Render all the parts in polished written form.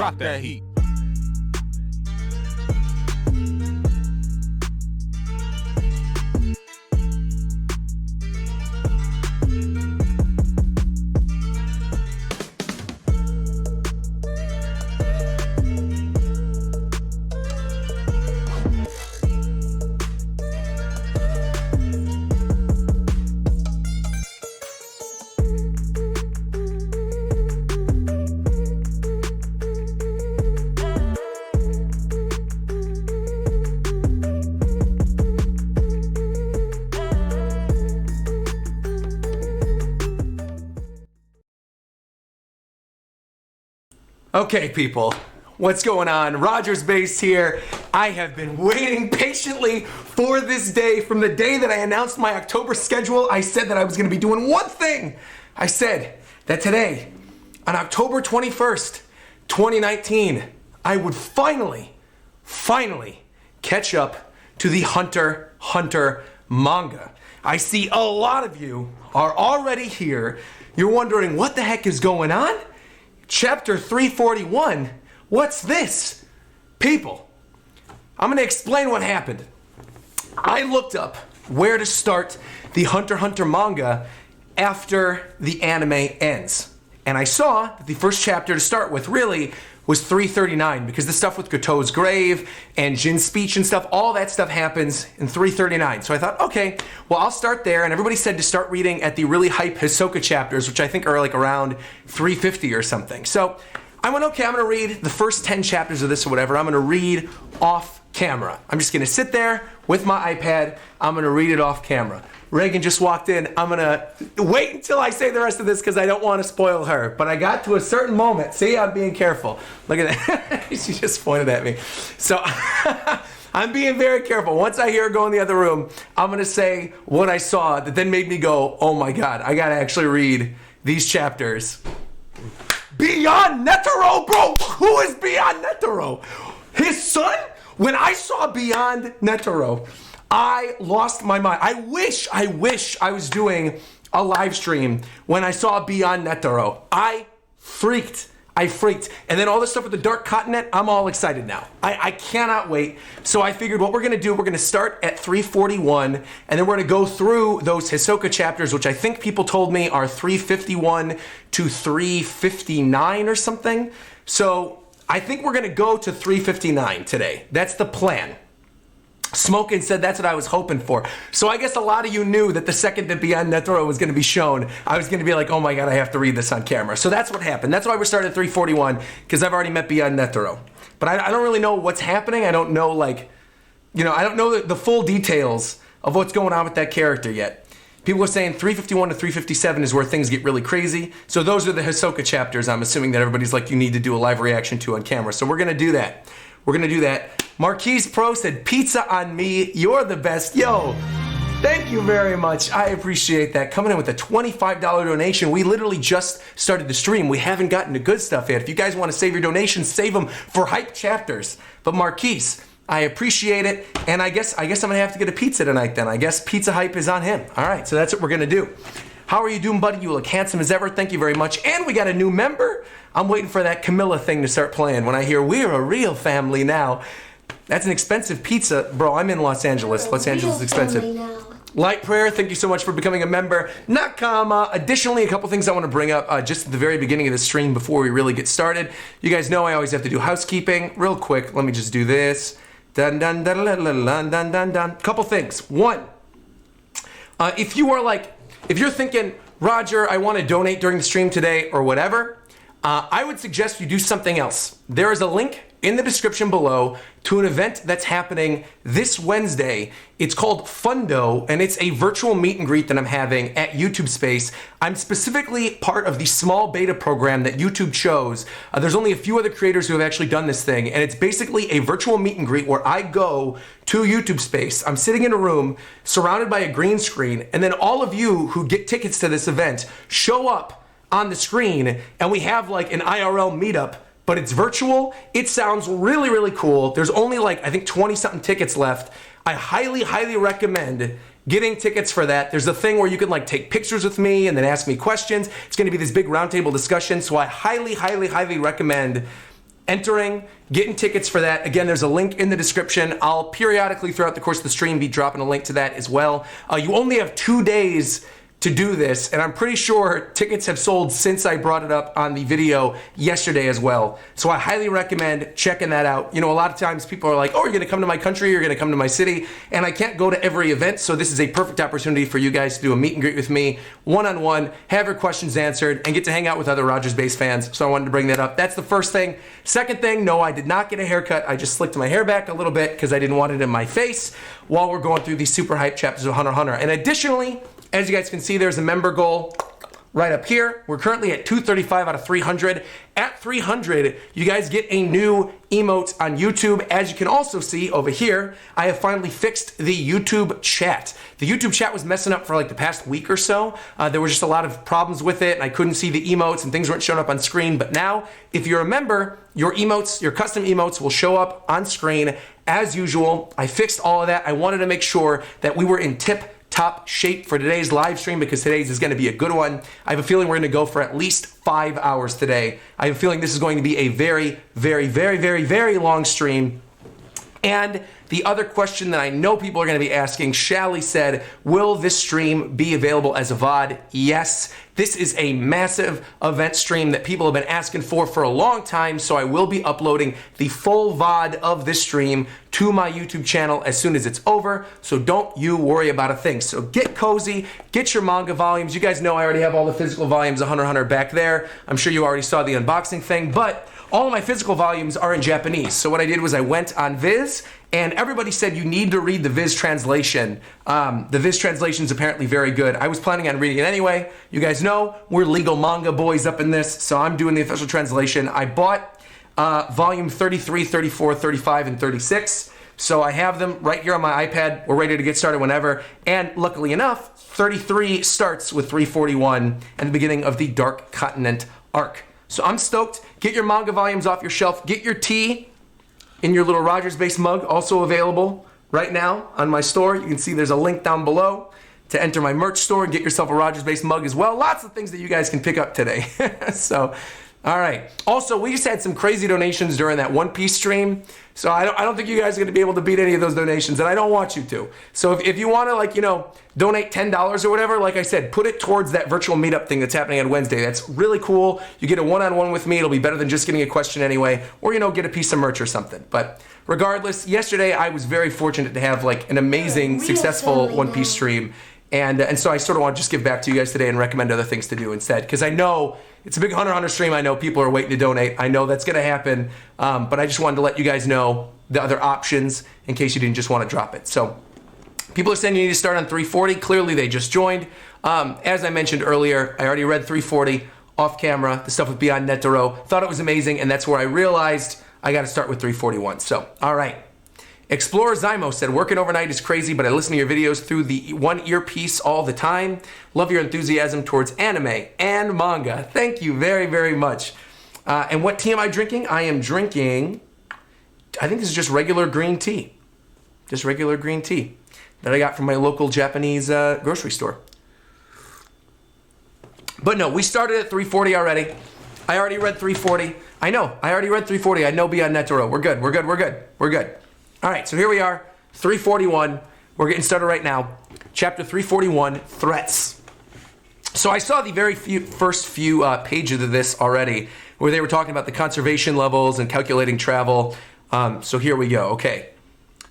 Drop that heat. Okay, people, what's going on? RogersBase here. I have been waiting patiently for this day. From the day that I announced my October schedule, I said that I was going to be doing one thing. I said that today, on October 21st, 2019, I would finally catch up to the Hunter x Hunter manga. I see a lot of you are already here. You're wondering what the heck is going on? Chapter 341, what's this? People, I'm gonna explain what happened. I looked up where to start the Hunter x Hunter manga after the anime ends. And I saw that the first chapter to start with really was 339, because the stuff with Goto's grave and Jin's speech and stuff, all that stuff happens in 339. So I thought, okay, well, I'll start there. And everybody said to start reading at the really hype Hisoka chapters, which I think are like around 350 or something. So I went, okay, I'm gonna read the first 10 chapters of this or whatever. I'm gonna read off camera. I'm just gonna sit there with my iPad. I'm gonna read it off camera. Reagan just walked in. I'm gonna wait until I say the rest of this because I don't want to spoil her. But I got to a certain moment. See, I'm being careful. Look at that. She just pointed at me. So I'm being very careful. Once I hear her go in the other room, I'm gonna say what I saw that then made me go, oh my God, I gotta actually read these chapters. Beyond Netero, bro! Who is Beyond Netero? His son? When I saw Beyond Netero, I lost my mind. I wish I was doing a live stream when I saw Beyond Netero. I freaked. And then all this stuff with the Dark Continent, I'm all excited now. I cannot wait. So I figured what we're gonna do, we're gonna start at 341, and then we're gonna go through those Hisoka chapters, which I think people told me are 351 to 359 or something. So I think we're gonna go to 359 today. That's the plan. Smokin said that's what I was hoping for. So I guess a lot of you knew that the second that Beyond Netero was going to be shown, I was going to be like, oh my God, I have to read this on camera. So that's what happened. That's why we started at 341, because I've already met Beyond Netero. But I don't really know what's happening. I don't know, I don't know the full details of what's going on with that character yet. People were saying 351 to 357 is where things get really crazy. So those are the Hisoka chapters I'm assuming that everybody's like, you need to do a live reaction to on camera. So we're going to do that. We're going to do that. Marquise Pro said, pizza on me, you're the best. Yo, thank you very much. I appreciate that. Coming in with a $25 donation. We literally just started the stream. We haven't gotten to good stuff yet. If you guys want to save your donations, save them for hype chapters. But Marquise, I appreciate it. And I guess I'm going to have to get a pizza tonight then. I guess pizza hype is on him. All right, so that's what we're going to do. How are you doing, buddy? You look handsome as ever. Thank you very much. And we got a new member. I'm waiting for that Camilla thing to start playing when I hear we're a real family now. That's an expensive pizza. Bro, I'm in Los Angeles. Los Angeles is expensive. Light Prayer, thank you so much for becoming a member. Nakama. Additionally, a couple things I want to bring up just at the very beginning of the stream before we really get started. You guys know I always have to do housekeeping. Real quick, let me just do this. Dun dun dun dun dun dun dun dun dun. Couple things. One, if you're thinking, Roger, I want to donate during the stream today or whatever, I would suggest you do something else. There is a link in the description below to an event that's happening this Wednesday. It's called Fundo, and it's a virtual meet and greet that I'm having at YouTube Space. I'm specifically part of the small beta program that YouTube chose. There's only a few other creators who have actually done this thing, and it's basically a virtual meet and greet where I go to YouTube Space. I'm sitting in a room surrounded by a green screen, and then all of you who get tickets to this event show up on the screen, and we have like an IRL meetup, but it's virtual. It sounds really, really cool. There's only like, I think 20 something tickets left. I highly, highly recommend getting tickets for that. There's a thing where you can like take pictures with me and then ask me questions. It's gonna be this big roundtable discussion. So I highly, highly, highly recommend entering, getting tickets for that. Again, there's a link in the description. I'll periodically throughout the course of the stream be dropping a link to that as well. You only have 2 days to do this, and I'm pretty sure tickets have sold since I brought it up on the video yesterday as well. So I highly recommend checking that out. You know, a lot of times people are like, oh, you're gonna come to my country, you're gonna come to my city, and I can't go to every event, so this is a perfect opportunity for you guys to do a meet and greet with me, one-on-one, have your questions answered, and get to hang out with other RogersBase fans. So I wanted to bring that up. That's the first thing. Second thing, no, I did not get a haircut. I just slicked my hair back a little bit because I didn't want it in my face while we're going through these super hype chapters of Hunter x Hunter. And additionally, as you guys can see, there's a member goal right up here. We're currently at 235 out of 300. At 300, you guys get a new emote on YouTube. As you can also see over here, I have finally fixed the YouTube chat. The YouTube chat was messing up for like the past week or so. There were just a lot of problems with it, and I couldn't see the emotes, and things weren't showing up on screen. But now, if you're a member, your emotes, your custom emotes will show up on screen as usual. I fixed all of that. I wanted to make sure that we were in top shape for today's live stream because today's is going to be a good one. I have a feeling we're going to go for at least 5 hours today. I have a feeling this is going to be a very, very, very, very, very long stream. And the other question that I know people are going to be asking, Shally said, will this stream be available as a VOD? Yes. This is a massive event stream that people have been asking for a long time, so I will be uploading the full VOD of this stream to my YouTube channel as soon as it's over, so don't you worry about a thing. So get cozy, get your manga volumes. You guys know I already have all the physical volumes of Hunter x Hunter back there. I'm sure you already saw the unboxing thing, but all of my physical volumes are in Japanese. So what I did was I went on Viz, and everybody said you need to read the Viz translation. The Viz translation is apparently very good. I was planning on reading it anyway. You guys know we're legal manga boys up in this, so I'm doing the official translation. I bought volume 33, 34, 35, and 36. So I have them right here on my iPad. We're ready to get started whenever. And luckily enough, 33 starts with 341 and the beginning of the Dark Continent arc. So I'm stoked. Get your manga volumes off your shelf. Get your tea in your little RogersBase mug, also available right now on my store. You can see there's a link down below to enter my merch store and get yourself a RogersBase mug as well. Lots of things that you guys can pick up today. So, all right. Also, we just had some crazy donations during that One Piece stream. So I don't think you guys are going to be able to beat any of those donations, and I don't want you to. So if you want to, like, you know, donate $10 or whatever, like I said, put it towards that virtual meetup thing that's happening on Wednesday. That's really cool. You get a one-on-one with me. It'll be better than just getting a question anyway, or, you know, get a piece of merch or something. But regardless, yesterday I was very fortunate to have like an amazing, successful One Piece stream. And so I sort of want to just give back to you guys today and recommend other things to do instead. Because I know it's a big Hunter x Hunter stream. I know people are waiting to donate. I know that's going to happen. But I just wanted to let you guys know the other options in case you didn't just want to drop it. So people are saying you need to start on 340. Clearly they just joined. As I mentioned earlier, I already read 340 off camera. The stuff with Beyond Netero. Thought it was amazing. And that's where I realized I got to start with 341. So, all right. Explorer Zymo said, working overnight is crazy, but I listen to your videos through the one earpiece all the time. Love your enthusiasm towards anime and manga. Thank you very, very much. And what tea am I drinking? I am drinking, I think this is just regular green tea. Just regular green tea that I got from my local Japanese grocery store. But no, we started at 340 already. I already read 340. I know, I already read 340. I know Beyond Netero. We're good, we're good, we're good, we're good. All right, so here we are, 341. We're getting started right now. Chapter 341, Threats. So I saw the very first few pages of this already, where they were talking about the conservation levels and calculating travel. So here we go, okay.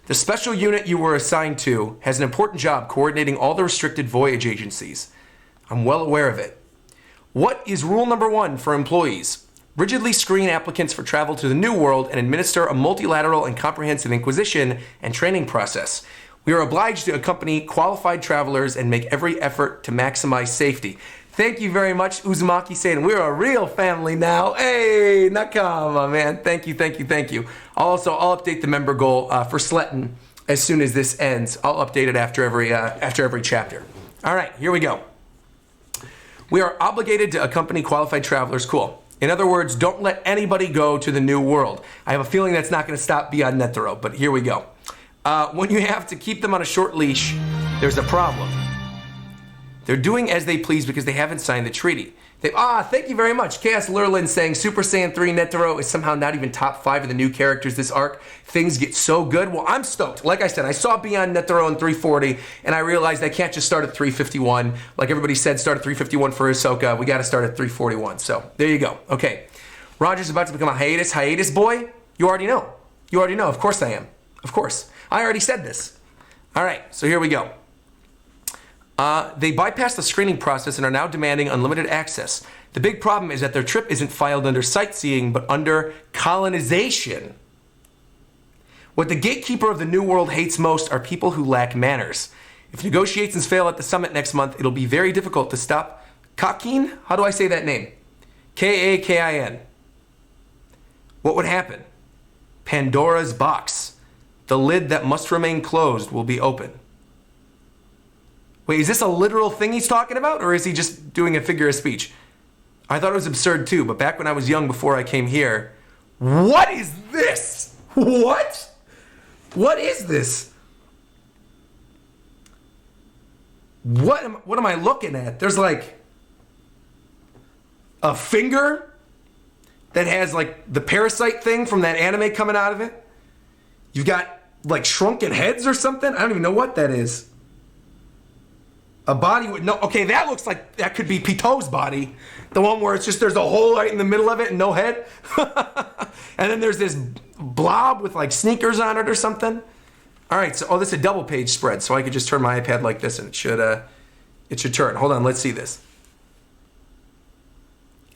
The special unit you were assigned to has an important job coordinating all the restricted voyage agencies. I'm well aware of it. What is rule number 1 for employees? Rigidly screen applicants for travel to the New World and administer a multilateral and comprehensive inquisition and training process. We are obliged to accompany qualified travelers and make every effort to maximize safety. Thank you very much, Uzumaki saying we're a real family now. Hey, Nakama, man. Thank you, thank you, thank you. I'll update the member goal for Sletton as soon as this ends. I'll update it after every chapter. All right, here we go. We are obligated to accompany qualified travelers. Cool. In other words, don't let anybody go to the New World. I have a feeling that's not going to stop Beyond Netero, but here we go. When you have to keep them on a short leash, there's a problem. They're doing as they please because they haven't signed the treaty. Thank you very much. Chaos Lurlin saying Super Saiyan 3 Netero is somehow not even top 5 of the new characters this arc. Things get so good. Well, I'm stoked. Like I said, I saw Beyond Netero in 340, and I realized I can't just start at 351. Like everybody said, start at 351 for Hisoka. We got to start at 341. So there you go. Okay. Roger's about to become a hiatus boy. You already know. You already know. Of course I am. Of course. I already said this. All right. So here we go. They bypassed the screening process and are now demanding unlimited access. The big problem is that their trip isn't filed under sightseeing, but under colonization. What the gatekeeper of the New World hates most are people who lack manners. If negotiations fail at the summit next month, it'll be very difficult to stop Kakin. How do I say that name? Kakin. What would happen? Pandora's box. The lid that must remain closed will be open. Wait, is this a literal thing he's talking about, or is he just doing a figure of speech? I thought it was absurd too, but back when I was young before I came here, what is this? What? What is this? What am I looking at? There's like a finger that has like the parasite thing from that anime coming out of it. You've got like shrunken heads or something. I don't even know what that is. A body with no... Okay, that looks like that could be Pito's body. The one where it's just there's a hole right in the middle of it and no head. And then there's this blob with like sneakers on it or something. All right, so this is a double page spread, so I could just turn my iPad like this and it should turn. Hold on, let's see this.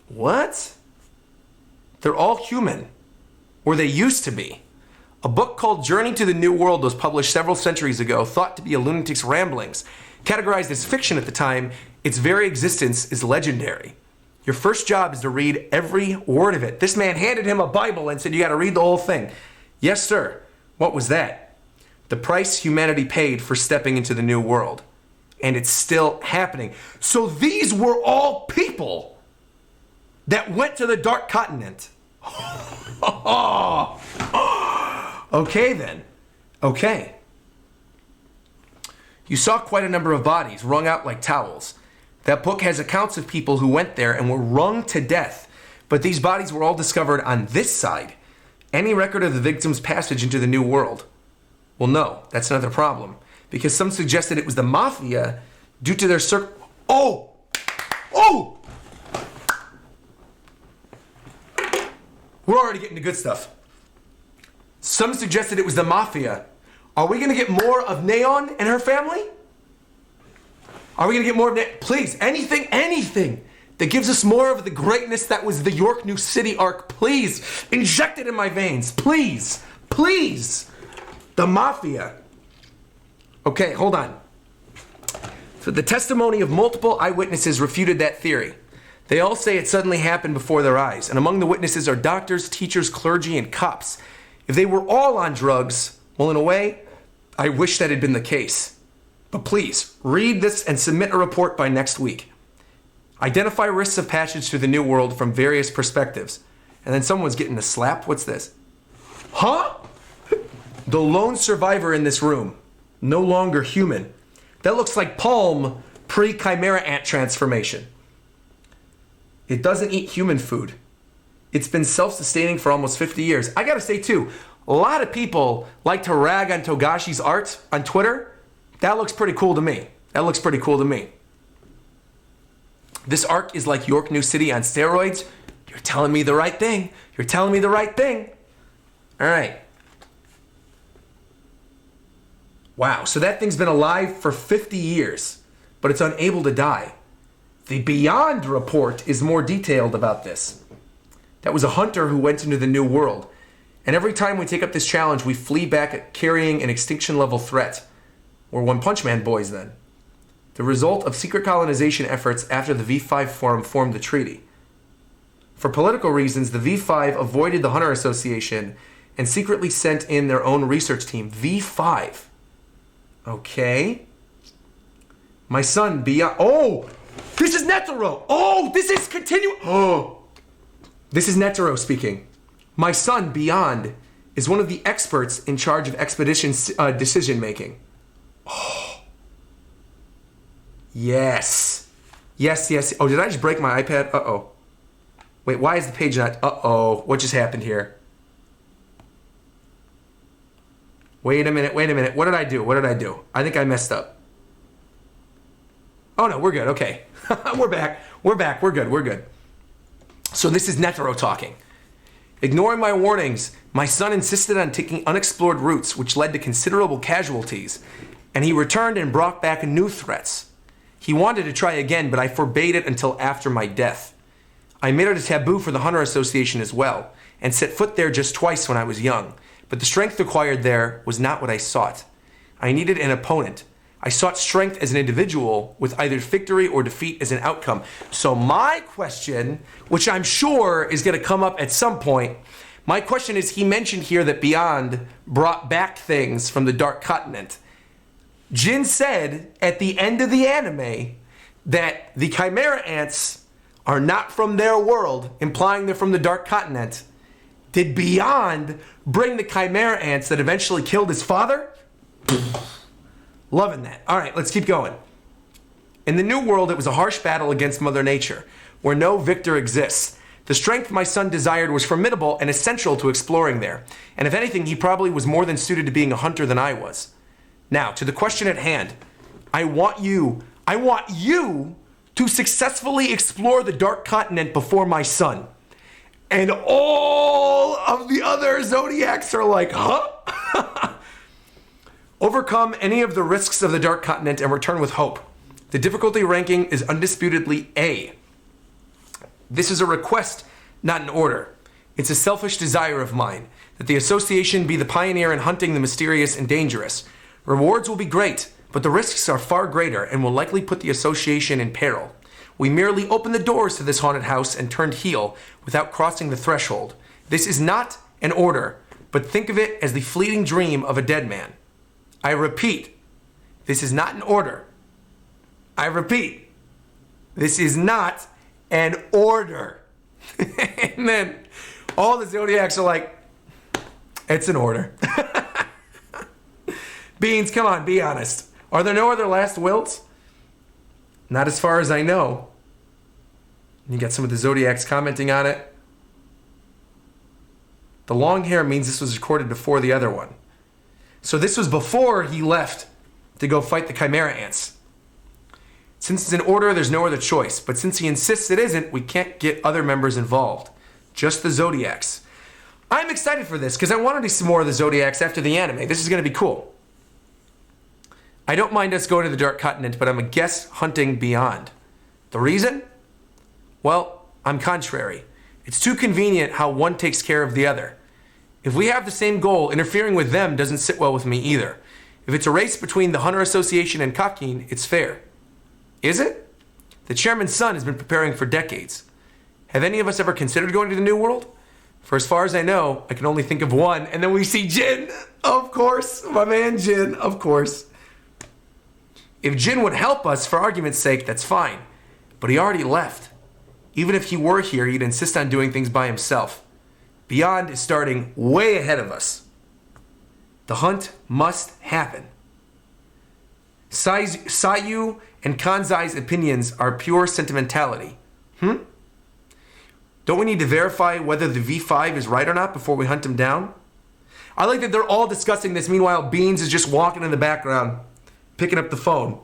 What? They're all human. Or they used to be. A book called Journey to the New World was published several centuries ago, thought to be a lunatic's ramblings. Categorized as fiction at the time, its very existence is legendary. Your first job is to read every word of it. This man handed him a Bible and said, you got to read the whole thing. Yes, sir. What was that? The price humanity paid for stepping into the new world. And it's still happening. So these were all people that went to the Dark Continent. Okay, then. Okay. You saw quite a number of bodies wrung out like towels. That book has accounts of people who went there and were wrung to death, but these bodies were all discovered on this side. Any record of the victim's passage into the new world? Well, no, that's another problem, because some suggested it was the mafia due to their Oh! We're already getting to good stuff. Some suggested it was the mafia. Are we going to get more of Neon and her family? Are we going to get more of Please, anything that gives us more of the greatness that was the York New City arc. Please, inject it in my veins. Please. The mafia. Okay, hold on. So the testimony of multiple eyewitnesses refuted that theory. They all say it suddenly happened before their eyes, and among the witnesses are doctors, teachers, clergy, and cops. If they were all on drugs, well, in a way, I wish that had been the case. But please, read this and submit a report by next week. Identify risks of passage to the new world from various perspectives. And then someone's getting a slap. What's this? Huh? The lone survivor in this room. No longer human. That looks like Palm pre-Chimera Ant transformation. It doesn't eat human food. It's been self-sustaining for almost 50 years. I gotta say too, a lot of people like to rag on Togashi's art on Twitter. That looks pretty cool to me. This arc is like York New City on steroids. You're telling me the right thing. All right. Wow, so that thing's been alive for 50 years, but it's unable to die. The Beyond report is more detailed about this. That was a hunter who went into the new world. And every time we take up this challenge, we flee back carrying an extinction-level threat. We're One Punch Man boys, then. The result of secret colonization efforts after the V5 Forum formed the treaty. For political reasons, the V5 avoided the Hunter Association and secretly sent in their own research team. V5. Okay. My son, Beyond... Oh! This is Netero! Oh! This is continuing... Oh! This is Netero speaking. My son, Beyond, is one of the experts in charge of expedition decision-making. Oh. Yes. Yes, yes. Oh, did I just break my iPad? Uh-oh. Wait, why is the page not... Uh-oh. What just happened here? Wait a minute. Wait a minute. What did I do? What did I do? I think I messed up. Oh, no. We're good. Okay. We're back. We're back. We're good. We're good. So this is Netero talking. Ignoring my warnings, my son insisted on taking unexplored routes, which led to considerable casualties, and he returned and brought back new threats. He wanted to try again, but I forbade it until after my death. I made it a taboo for the Hunter Association as well, and set foot there just twice when I was young, but the strength required there was not what I sought. I needed an opponent. I sought strength as an individual with either victory or defeat as an outcome. So my question, which I'm sure is going to come up at some point, my question is, he mentioned here that Beyond brought back things from the Dark Continent. Jin said at the end of the anime that the Chimera Ants are not from their world, implying they're from the Dark Continent. Did Beyond bring the Chimera Ants that eventually killed his father? Loving that. All right, let's keep going. In the New World, it was a harsh battle against Mother Nature, where no victor exists. The strength my son desired was formidable and essential to exploring there. And if anything, he probably was more than suited to being a hunter than I was. Now, to the question at hand. I want you to successfully explore the Dark Continent before my son. And all of the other Zodiacs are like, huh? Overcome any of the risks of the Dark Continent and return with hope. The difficulty ranking is undisputedly A. This is a request, not an order. It's a selfish desire of mine, that the association be the pioneer in hunting the mysterious and dangerous. Rewards will be great, but the risks are far greater and will likely put the association in peril. We merely opened the doors to this haunted house and turned heel without crossing the threshold. This is not an order, but think of it as the fleeting dream of a dead man. I repeat, this is not an order. I repeat, this is not an order. And then all the Zodiacs are like, it's an order. Beans, come on, be honest. Are there no other last wills? Not as far as I know. You get some of the Zodiacs commenting on it. The long hair means this was recorded before the other one. So this was before he left to go fight the Chimera Ants. Since it's an order, there's no other choice. But since he insists it isn't, we can't get other members involved. Just the Zodiacs. I'm excited for this because I wanted to see more of the Zodiacs after the anime. This is going to be cool. I don't mind us going to the Dark Continent, but I'm a guest hunting Beyond. The reason? Well, I'm contrary. It's too convenient how one takes care of the other. If we have the same goal, interfering with them doesn't sit well with me either. If it's a race between the Hunter Association and Kakin, it's fair. Is it? The chairman's son has been preparing for decades. Have any of us ever considered going to the New World? For as far as I know, I can only think of one. And then we see Jin. Of course. My man Jin. Of course. If Jin would help us, for argument's sake, that's fine. But he already left. Even if he were here, he'd insist on doing things by himself. Beyond is starting way ahead of us. The hunt must happen. Sayu and Kanzai's opinions are pure sentimentality. Don't we need to verify whether the V5 is right or not before we hunt him down? I like that they're all discussing this. Meanwhile, Beans is just walking in the background, picking up the phone.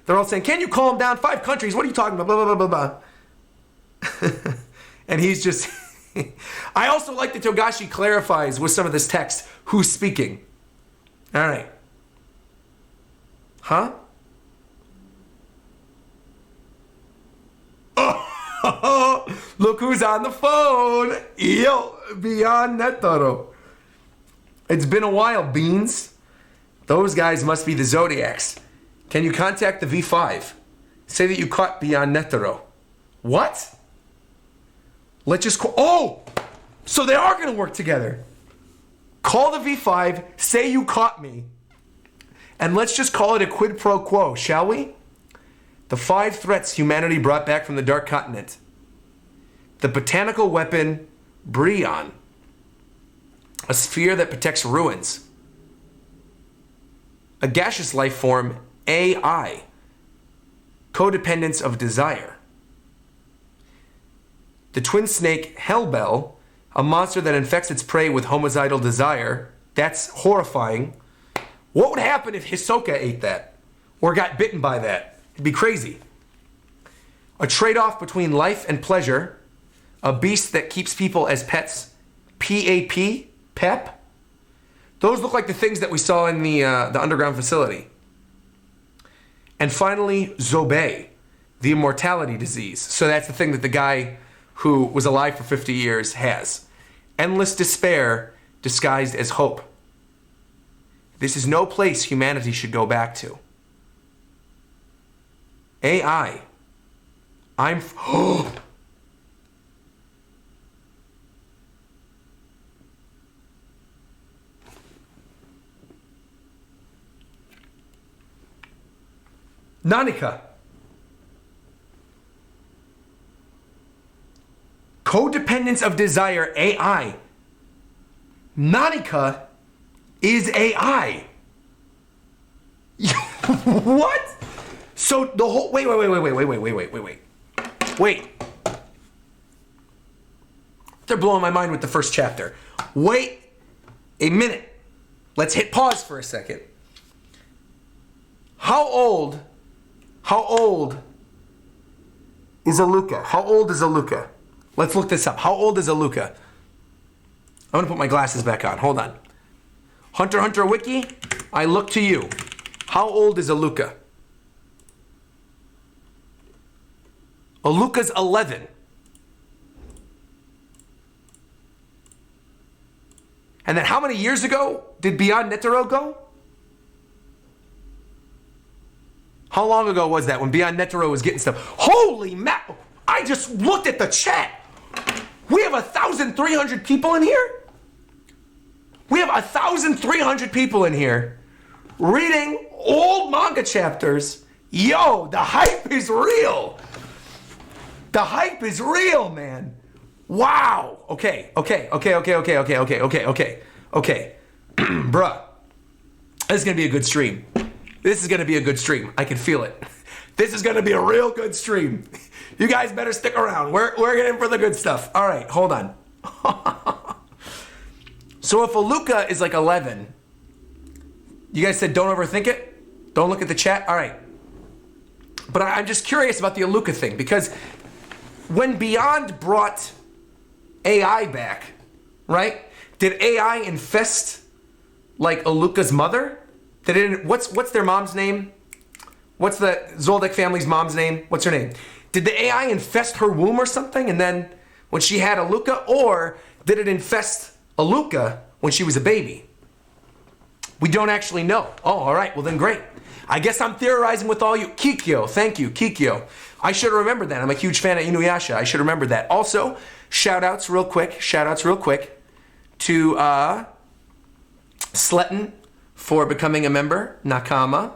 They're all saying, can you calm down? 5 countries, what are you talking about? Blah, blah, blah, blah, blah. And he's just... I also like that Togashi clarifies with some of this text who's speaking. All right. Huh? Oh, look who's on the phone. Yo, Beyond Netero. It's been a while, Beans. Those guys must be the Zodiacs. Can you contact the V5? Say that you caught Beyond Netero. What? Let's just call... Oh! So they are going to work together. Call the V5, say you caught me, and let's just call it a quid pro quo, shall we? The 5 threats humanity brought back from the Dark Continent. The botanical weapon, Bryon. A sphere that protects ruins. A gaseous life form, AI. codependence of desire. The twin snake Hellbell, a monster that infects its prey with homicidal desire. That's horrifying. What would happen if Hisoka ate that? Or got bitten by that? It'd be crazy. A trade-off between life and pleasure. A beast that keeps people as pets. PAP? PEP? Those look like the things that we saw in the underground facility. And finally, Zobe, the immortality disease. So that's the thing that the guy who was alive for 50 years has. Endless despair disguised as hope. This is no place humanity should go back to. AI. Nanika. Codependence of desire, AI. Nanika is AI. What? So the whole wait. They're blowing my mind with the first chapter. Wait a minute. Let's hit pause for a second. How old is Aluka? How old is Aluka? Let's look this up. How old is Aluka? I'm gonna put my glasses back on. Hold on. Hunter x Hunter Wiki, I look to you. How old is Aluka? Aluka's 11. And then how many years ago did Beyond Netero go? How long ago was that when Beyond Netero was getting stuff? Holy mackerel! I just looked at the chat. We have 1,300 people in here? We have 1,300 people in here reading old manga chapters. Yo, the hype is real. The hype is real, man. Wow. Okay. Bruh. This is gonna be a good stream. This is gonna be a good stream. I can feel it. This is gonna be a real good stream. You guys better stick around. We're getting in for the good stuff. All right, hold on. So if Aluka is like 11, you guys said don't overthink it? Don't look at the chat? All right. But I'm just curious about the Aluka thing, because when Beyond brought AI back, right? Did AI infest like Aluka's mother? What's their mom's name? What's the Zoldyck family's mom's name? What's her name? Did the AI infest her womb or something, and then when she had Aluka, or did it infest Aluka when she was a baby? We don't actually know. Oh, all right. Well, then great. I guess I'm theorizing with all you. Kikyo. Thank you, Kikyo. I should have remembered that. I'm a huge fan of Inuyasha. I should remember that. Also, shout-outs real quick to Sletton for becoming a member. Nakama.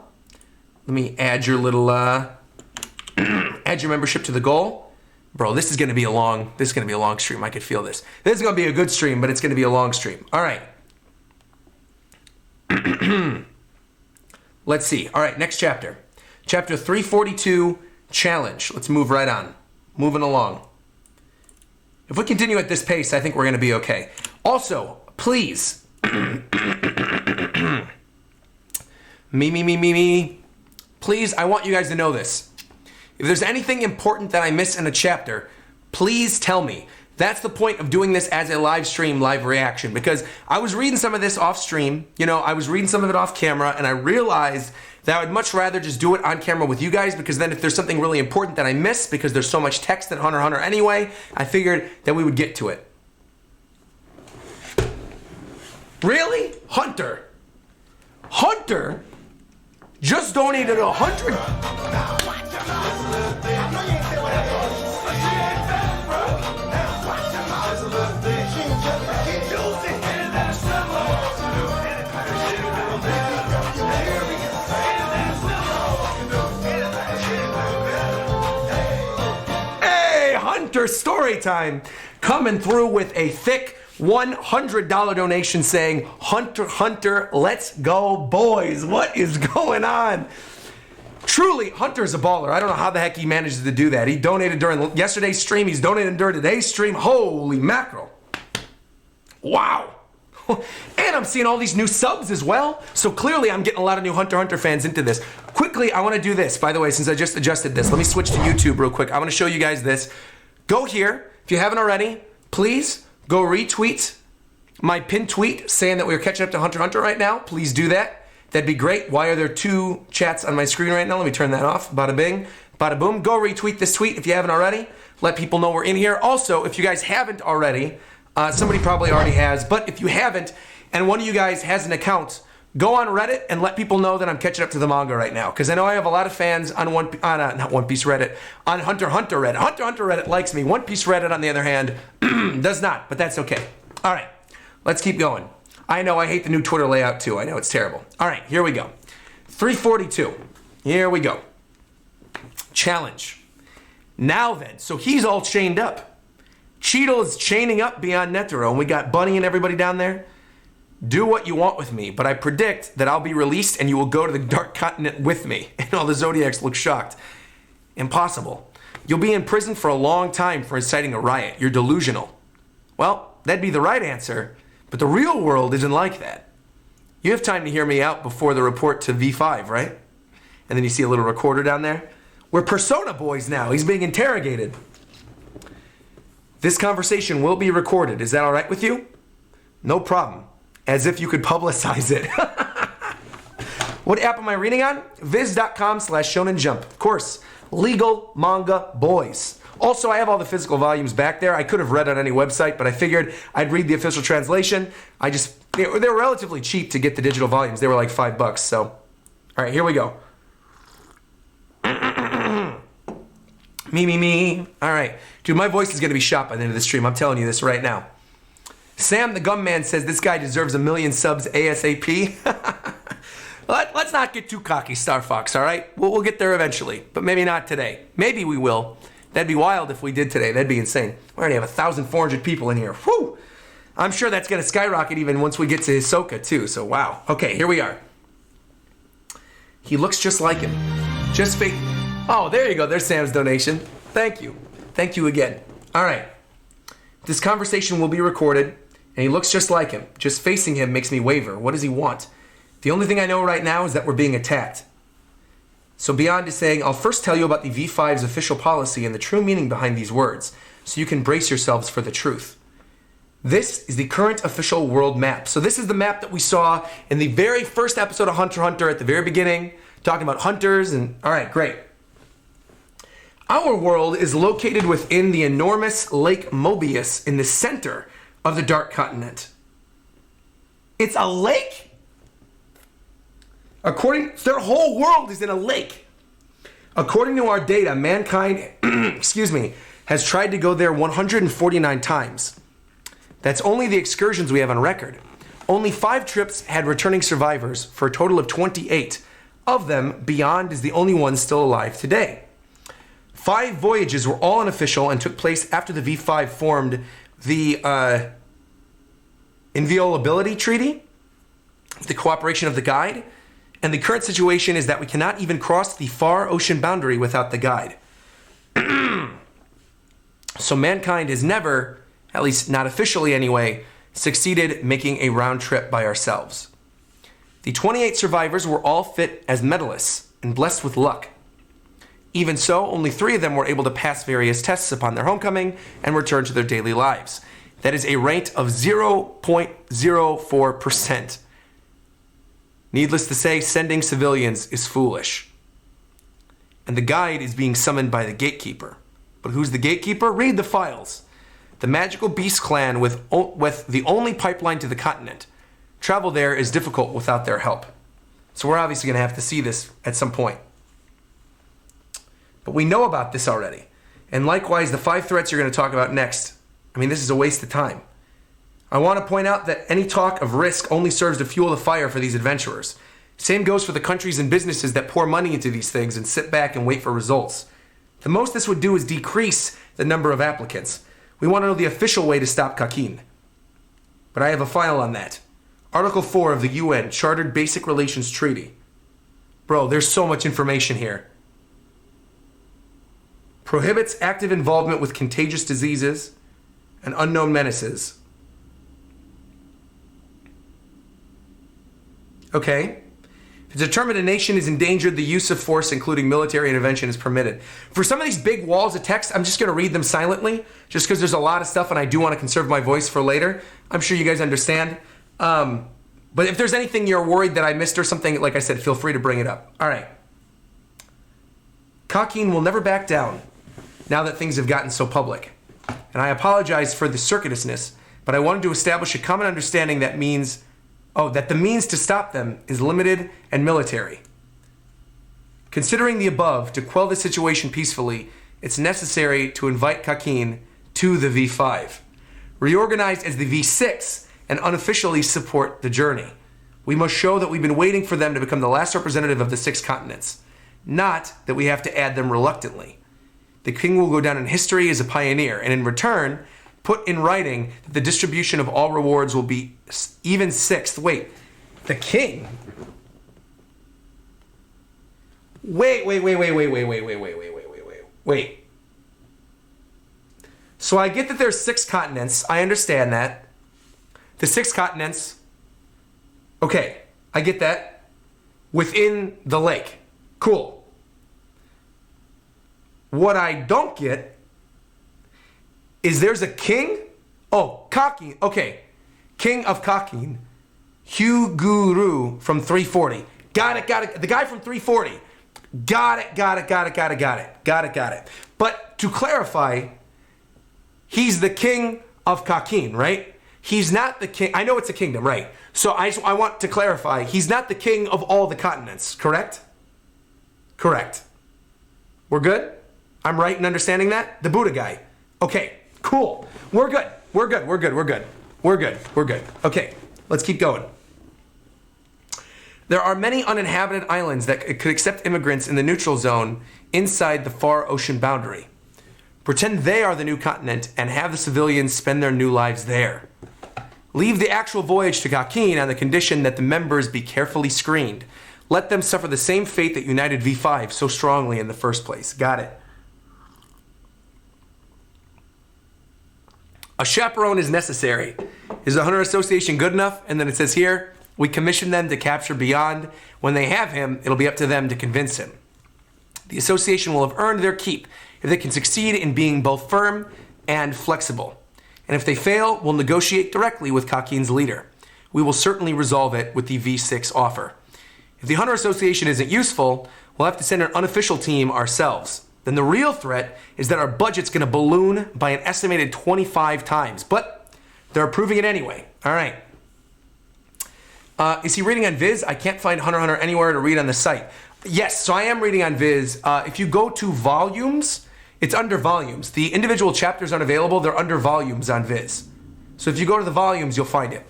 Let me add your little, add your membership to the goal. Bro, this is going to be a long stream. I could feel this. This is going to be a good stream, but it's going to be a long stream. All right. Let's see. All right, next chapter. Chapter 342, Challenge. Let's move right on. Moving along. If we continue at this pace, I think we're going to be okay. Also, please. Me. Please, I want you guys to know this. If there's anything important that I miss in a chapter, please tell me. That's the point of doing this as a live stream, live reaction, because I was reading some of this off stream, I was reading some of it off camera, and I realized that I would much rather just do it on camera with you guys, because then if there's something really important that I miss, because there's so much text in Hunter x Hunter anyway, I figured that we would get to it. Really? Hunter just donated 100. Hey, Hunter story time, coming through with a thick $100 donation saying, Hunter, let's go, boys. What is going on? Truly, Hunter is a baller. I don't know how the heck he manages to do that. He donated during yesterday's stream. He's donated during today's stream. Holy mackerel. Wow. And I'm seeing all these new subs as well. So clearly I'm getting a lot of new Hunter x Hunter fans into this. Quickly, I want to do this. By the way, since I just adjusted this, let me switch to YouTube real quick. I want to show you guys this. Go here. If you haven't already, please go retweet my pinned tweet saying that we're catching up to Hunter x Hunter right now. Please do that. That'd be great. Why are there two chats on my screen right now? Let me turn that off. Bada bing, bada boom. Go retweet this tweet if you haven't already. Let people know we're in here. Also, if you guys haven't already, somebody probably already has, but if you haven't and one of you guys has an account, go on Reddit and let people know that I'm catching up to the manga right now. Because I know I have a lot of fans on not One Piece Reddit, on Hunter x Hunter Reddit. Hunter x Hunter Reddit likes me. One Piece Reddit, on the other hand, does not, but that's okay. All right, let's keep going. I know I hate the new Twitter layout too. I know it's terrible. All right, here we go. 342. Here we go. Challenge. Now then, so he's all chained up. Cheetle is chaining up beyond Netero, and we got Bunny and everybody down there. Do what you want with me, but I predict that I'll be released and you will go to the Dark Continent with me. And all the Zodiacs look shocked. Impossible. You'll be in prison for a long time for inciting a riot. You're delusional. Well, that'd be the right answer. But the real world isn't like that. You have time to hear me out before the report to V5, right? And then you see a little recorder down there. We're Persona boys now. He's being interrogated. This conversation will be recorded. Is that all right with you? No problem. As if you could publicize it. What app am I reading on? Viz.com/shonenjump. Of course. Legal manga boys. Also, I have all the physical volumes back there. I could have read on any website, but I figured I'd read the official translation. They were relatively cheap to get the digital volumes. They were like $5, so. All right, here we go. Me. All right. Dude, my voice is going to be shot by the end of the stream. I'm telling you this right now. Sam the Gum Man says this guy deserves 1 million subs ASAP. Let's not get too cocky, Star Fox, all right? We'll get there eventually, but maybe not today. Maybe we will. That'd be wild if we did today. That'd be insane. We already have 1,400 people in here. Whew! I'm sure that's going to skyrocket even once we get to Hisoka, too. So, wow. Okay, here we are. He looks just like him. Just fake. Oh, there you go. There's Sam's donation. Thank you. Thank you again. All right. This conversation will be recorded, and he looks just like him. Just facing him makes me waver. What does he want? The only thing I know right now is that we're being attacked. So beyond is saying, I'll first tell you about the V5's official policy and the true meaning behind these words, so you can brace yourselves for the truth. This is the current official world map. So this is the map that we saw in the very first episode of Hunter x Hunter at the very beginning, talking about hunters and, all right, great. Our world is located within the enormous Lake Mobius in the center of the Dark Continent. It's a lake? Their whole world is in a lake. According to our data, mankind, has tried to go there 149 times. That's only the excursions we have on record. Only 5 trips had returning survivors for a total of 28. Of them, Beyond is the only one still alive today. 5 voyages were all unofficial and took place after the V5 formed the Inviolability Treaty, with the cooperation of the guide. And the current situation is that we cannot even cross the far ocean boundary without the guide. So mankind has never, at least not officially anyway, succeeded making a round trip by ourselves. The 28 survivors were all fit as medalists and blessed with luck. Even so, only 3 of them were able to pass various tests upon their homecoming and return to their daily lives. That is a rate of 0.04%. Needless to say, sending civilians is foolish. And the guide is being summoned by the gatekeeper. But who's the gatekeeper? Read the files. The magical beast clan with the only pipeline to the continent. Travel there is difficult without their help. So we're obviously going to have to see this at some point. But we know about this already. And likewise, the 5 threats you're going to talk about next. I mean, this is a waste of time. I want to point out that any talk of risk only serves to fuel the fire for these adventurers. Same goes for the countries and businesses that pour money into these things and sit back and wait for results. The most this would do is decrease the number of applicants. We want to know the official way to stop Kakin. But I have a file on that. Article 4 of the UN Chartered Basic Relations Treaty. Bro, there's so much information here. Prohibits active involvement with contagious diseases and unknown menaces. Okay. If it's determined a nation is endangered, the use of force, including military intervention, is permitted. For some of these big walls of text, I'm just going to read them silently, just because there's a lot of stuff and I do want to conserve my voice for later. I'm sure you guys understand. But if there's anything you're worried that I missed or something, like I said, feel free to bring it up. All right. Kakeen will never back down now that things have gotten so public. And I apologize for the circuitousness, but I wanted to establish a common understanding that that the means to stop them is limited and military. Considering the above, to quell the situation peacefully, it's necessary to invite Kakeen to the V5. Reorganized as the V6 and unofficially support the journey. We must show that we've been waiting for them to become the last representative of the 6 continents, not that we have to add them reluctantly. The king will go down in history as a pioneer, and in return, put in writing that the distribution of all rewards will be even 6th. Wait, the king? Wait. So I get that there's 6 continents. I understand that. The 6 continents. Okay, I get that. Within the lake. Cool. What I don't get is there's a king. Oh, Kakeen. Okay. King of Kakeen. Huguru from 340. Got it. The guy from 340. Got it. But to clarify, he's the king of Kakeen, right? He's not the king. I know it's a kingdom, right? So I want to clarify. He's not the king of all the continents, correct? Correct. We're good? I'm right in understanding that? The Buddha guy. Okay, cool. We're good. Okay, let's keep going. There are many uninhabited islands that could accept immigrants in the neutral zone inside the far ocean boundary. Pretend they are the new continent and have the civilians spend their new lives there. Leave the actual voyage to Kakeen on the condition that the members be carefully screened. Let them suffer the same fate that united V5 so strongly in the first place. Got it. A chaperone is necessary. Is the Hunter Association good enough? And then it says here, we commission them to capture Beyond. When they have him, it'll be up to them to convince him. The association will have earned their keep if they can succeed in being both firm and flexible. And if they fail, we'll negotiate directly with Kakeen's leader. We will certainly resolve it with the V6 offer. If the Hunter Association isn't useful, we'll have to send an unofficial team ourselves. Then the real threat is that our budget's going to balloon by an estimated 25 times. But they're approving it anyway. All right. Is he reading on Viz? I can't find Hunter x Hunter anywhere to read on the site. Yes, so I am reading on Viz. If you go to volumes, it's under volumes. The individual chapters aren't available. They're under volumes on Viz. So if you go to the volumes, you'll find it.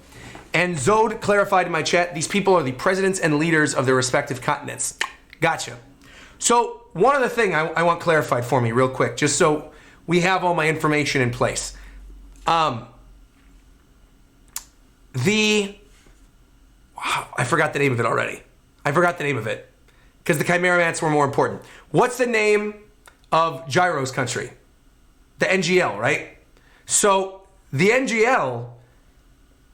And Zod clarified in my chat, these people are the presidents and leaders of their respective continents. Gotcha. So one other thing I want clarified for me real quick, just so we have all my information in place. I forgot the name of it already. I forgot the name of it because the Chimeramants were more important. What's the name of Gyro's country? The NGL, right? So the NGL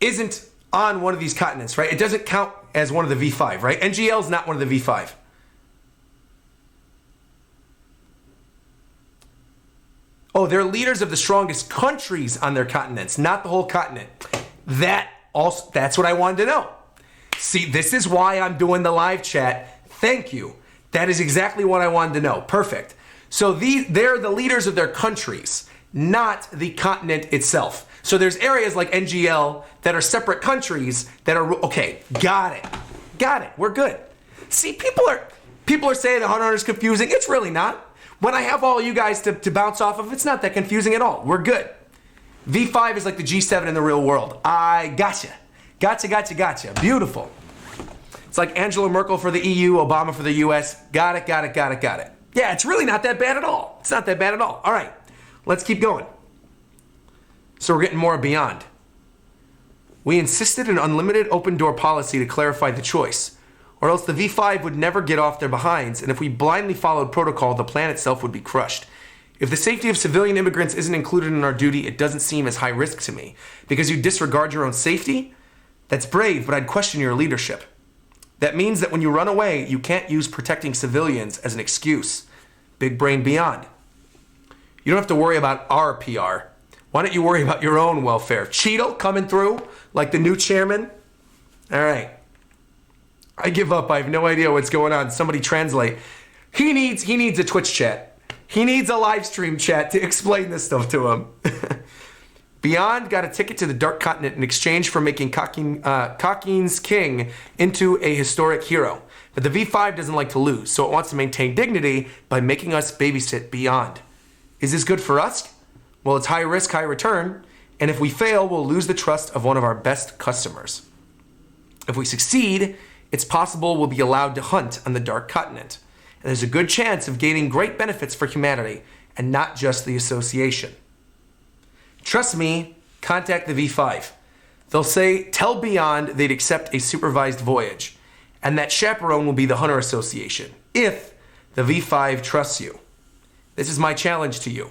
isn't on one of these continents, right? It doesn't count as one of the V5, right? NGL is not one of the V5. Oh, they're leaders of the strongest countries on their continents, not the whole continent. That's what I wanted to know. See, this is why I'm doing the live chat. Thank you. That is exactly what I wanted to know. Perfect. So they're the leaders of their countries, not the continent itself. So there's areas like NGL that are separate countries that are, okay, got it. We're good. See, people are saying the Hunter is confusing. It's really not. When I have all you guys to bounce off of, it's not that confusing at all. We're good. V5 is like the G7 in the real world. I gotcha. Gotcha. Beautiful. It's like Angela Merkel for the EU, Obama for the US. Got it. Yeah, it's really not that bad at all. It's not that bad at all. All right, let's keep going. So we're getting more beyond. We insisted an unlimited open door policy to clarify the choice. or else the V5 would never get off their behinds, and if we blindly followed protocol, the plan itself would be crushed. If the safety of civilian immigrants isn't included in our duty, it doesn't seem as high risk to me. Because you disregard your own safety? That's brave, but I'd question your leadership. That means that when you run away, you can't use protecting civilians as an excuse. Big brain beyond. You don't have to worry about our PR. Why don't you worry about your own welfare? Cheeto coming through like the new chairman? All right. I give up. I have no idea what's going on. Somebody translate. He needs a Twitch chat. He needs a live stream chat to explain this stuff to him. Beyond got a ticket to the Dark Continent in exchange for making Kakin's king into a historic hero. But the V5 doesn't like to lose, so it wants to maintain dignity by making us babysit Beyond. Is this good for us? Well, it's high risk, high return, and if we fail, we'll lose the trust of one of our best customers. If we succeed, it's possible we'll be allowed to hunt on the Dark Continent. And there's a good chance of gaining great benefits for humanity, and not just the association. Trust me, contact the V5. They'll say, tell Beyond they'd accept a supervised voyage, and that chaperone will be the Hunter Association, if the V5 trusts you. This is my challenge to you.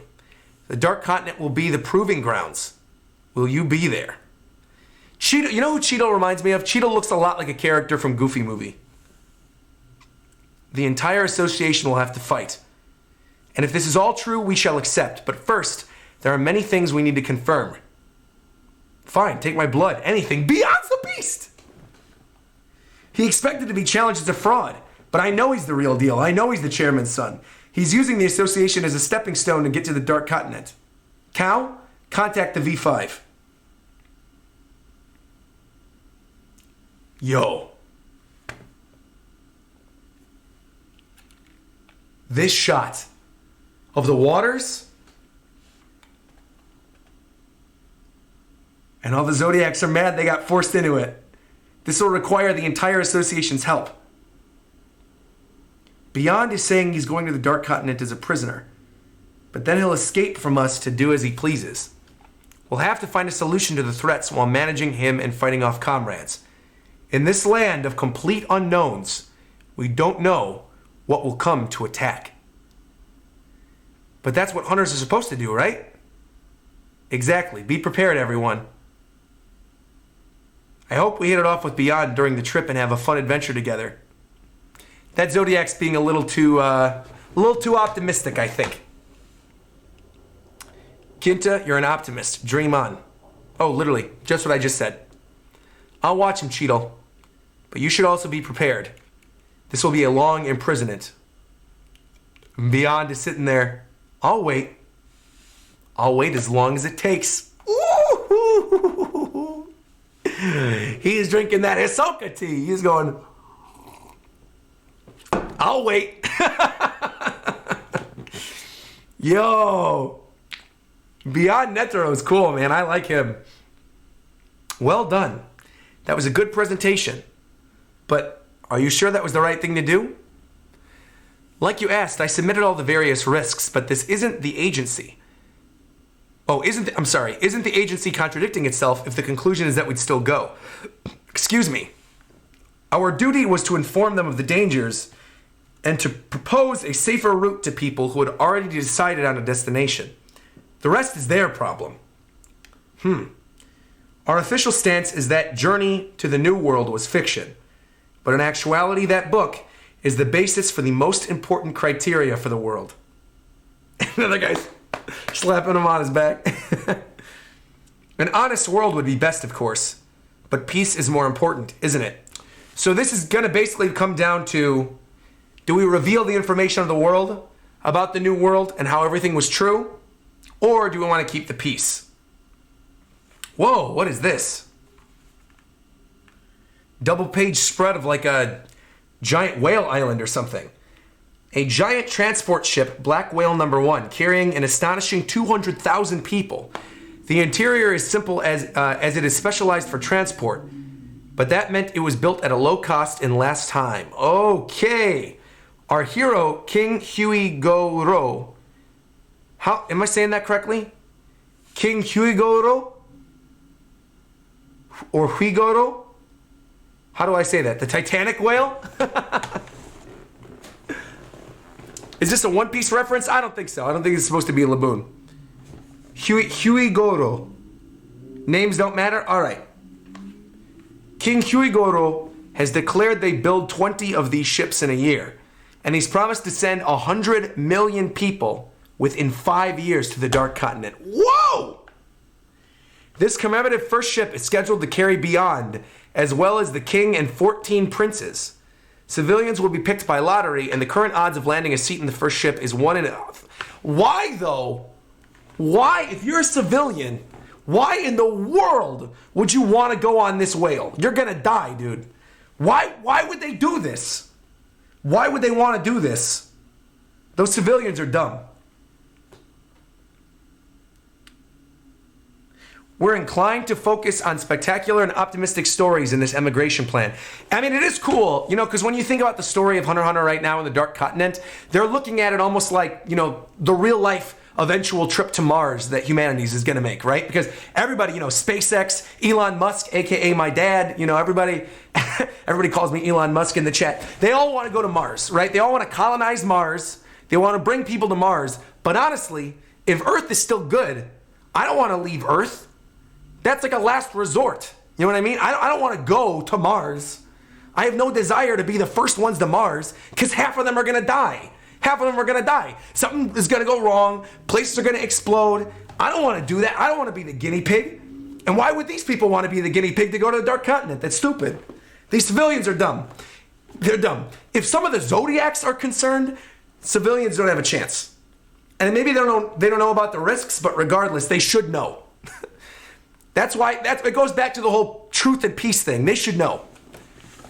The Dark Continent will be the proving grounds. Will you be there? Cheeto, you know who Cheeto reminds me of? Cheeto looks a lot like a character from Goofy movie. The entire association will have to fight. And if this is all true, we shall accept. But first, there are many things we need to confirm. Fine, take my blood, anything. Beyond's a beast! He expected to be challenged as a fraud, but I know he's the real deal. I know he's the chairman's son. He's using the association as a stepping stone to get to the Dark Continent. Cow, contact the V5. Yo. This shot of the waters and all the Zodiacs are mad they got forced into it. This will require the entire association's help. Beyond is saying he's going to the Dark Continent as a prisoner, but then he'll escape from us to do as he pleases. We'll have to find a solution to the threats while managing him and fighting off comrades. In this land of complete unknowns, we don't know what will come to attack. But that's what hunters are supposed to do, right? Exactly. Be prepared, everyone. I hope we hit it off with Beyond during the trip and have a fun adventure together. That Zodiac's being a little too optimistic, I think. Kinta, you're an optimist. Dream on. Oh, literally, just what I just said. I'll watch him, Cheeto. But you should also be prepared. This will be a long imprisonment. Beyond is sitting there. I'll wait. I'll wait as long as it takes. Ooh. He's drinking that Hisoka tea. He's going, I'll wait. Yo. Beyond Netero is cool, man. I like him. Well done. That was a good presentation. But are you sure that was the right thing to do? Like you asked, I submitted all the various risks, but this isn't the agency. Oh, isn't the agency contradicting itself if the conclusion is that we'd still go? Excuse me. Our duty was to inform them of the dangers and to propose a safer route to people who had already decided on a destination. The rest is their problem. Our official stance is that Journey to the New World was fiction. But in actuality, that book is the basis for the most important criteria for the world. Another guy's slapping him on his back. An honest world would be best, of course. But peace is more important, isn't it? So this is going to basically come down to, do we reveal the information of the world about the new world and how everything was true? Or do we want to keep the peace? Whoa, what is this? Double page spread of like a giant whale island or something. A giant transport ship, Black Whale number 1, carrying an astonishing 200,000 people. The interior is simple as it is specialized for transport, but that meant it was built at a low cost in last time. Okay. Our hero, King Huigoro. How am I saying that correctly? King Huigoro? Or Huigoro? How do I say that? The Titanic whale? Is this a One Piece reference? I don't think so. I don't think it's supposed to be a Laboon. Huigoro. Names don't matter? All right. King Huigoro has declared they build 20 of these ships in a year. And he's promised to send 100 million people within 5 years to the Dark Continent. Whoa! This commemorative first ship is scheduled to carry Beyond, as well as the king and 14 princes. Civilians will be picked by lottery, and the current odds of landing a seat in the first ship is 1 in a... Why, though? Why, if you're a civilian, why in the world would you want to go on this whale? You're gonna die, dude. Why would they do this? Why would they want to do this? Those civilians are dumb. We're inclined to focus on spectacular and optimistic stories in this emigration plan. I mean, it is cool, you know, because when you think about the story of Hunter x Hunter right now in the Dark Continent, they're looking at it almost like, you know, the real life eventual trip to Mars that humanity is going to make, right? Because everybody, you know, SpaceX, Elon Musk, aka my dad, you know, everybody calls me Elon Musk in the chat. They all want to go to Mars, right? They all want to colonize Mars. They want to bring people to Mars. But honestly, if Earth is still good, I don't want to leave Earth. That's like a last resort. You know what I mean? I don't want to go to Mars. I have no desire to be the first ones to Mars because half of them are going to die. Half of them are going to die. Something is going to go wrong. Places are going to explode. I don't want to do that. I don't want to be the guinea pig. And why would these people want to be the guinea pig to go to the Dark Continent? That's stupid. These civilians are dumb. They're dumb. If some of the Zodiacs are concerned, civilians don't have a chance. And maybe they don't know about the risks, but regardless, they should know. That's why it goes back to the whole truth and peace thing. They should know.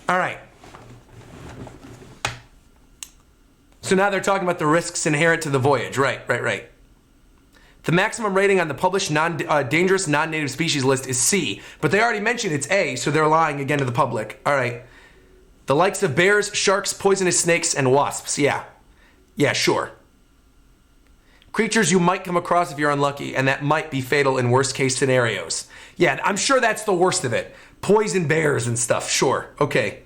All right. So now they're talking about the risks inherent to the voyage. Right. The maximum rating on the published dangerous non-native species list is C, but they already mentioned it's A, so they're lying again to the public. All right. The likes of bears, sharks, poisonous snakes, and wasps. Yeah, sure. Creatures you might come across if you're unlucky, and that might be fatal in worst case scenarios. Yeah, I'm sure that's the worst of it. Poison bears and stuff, sure. Okay.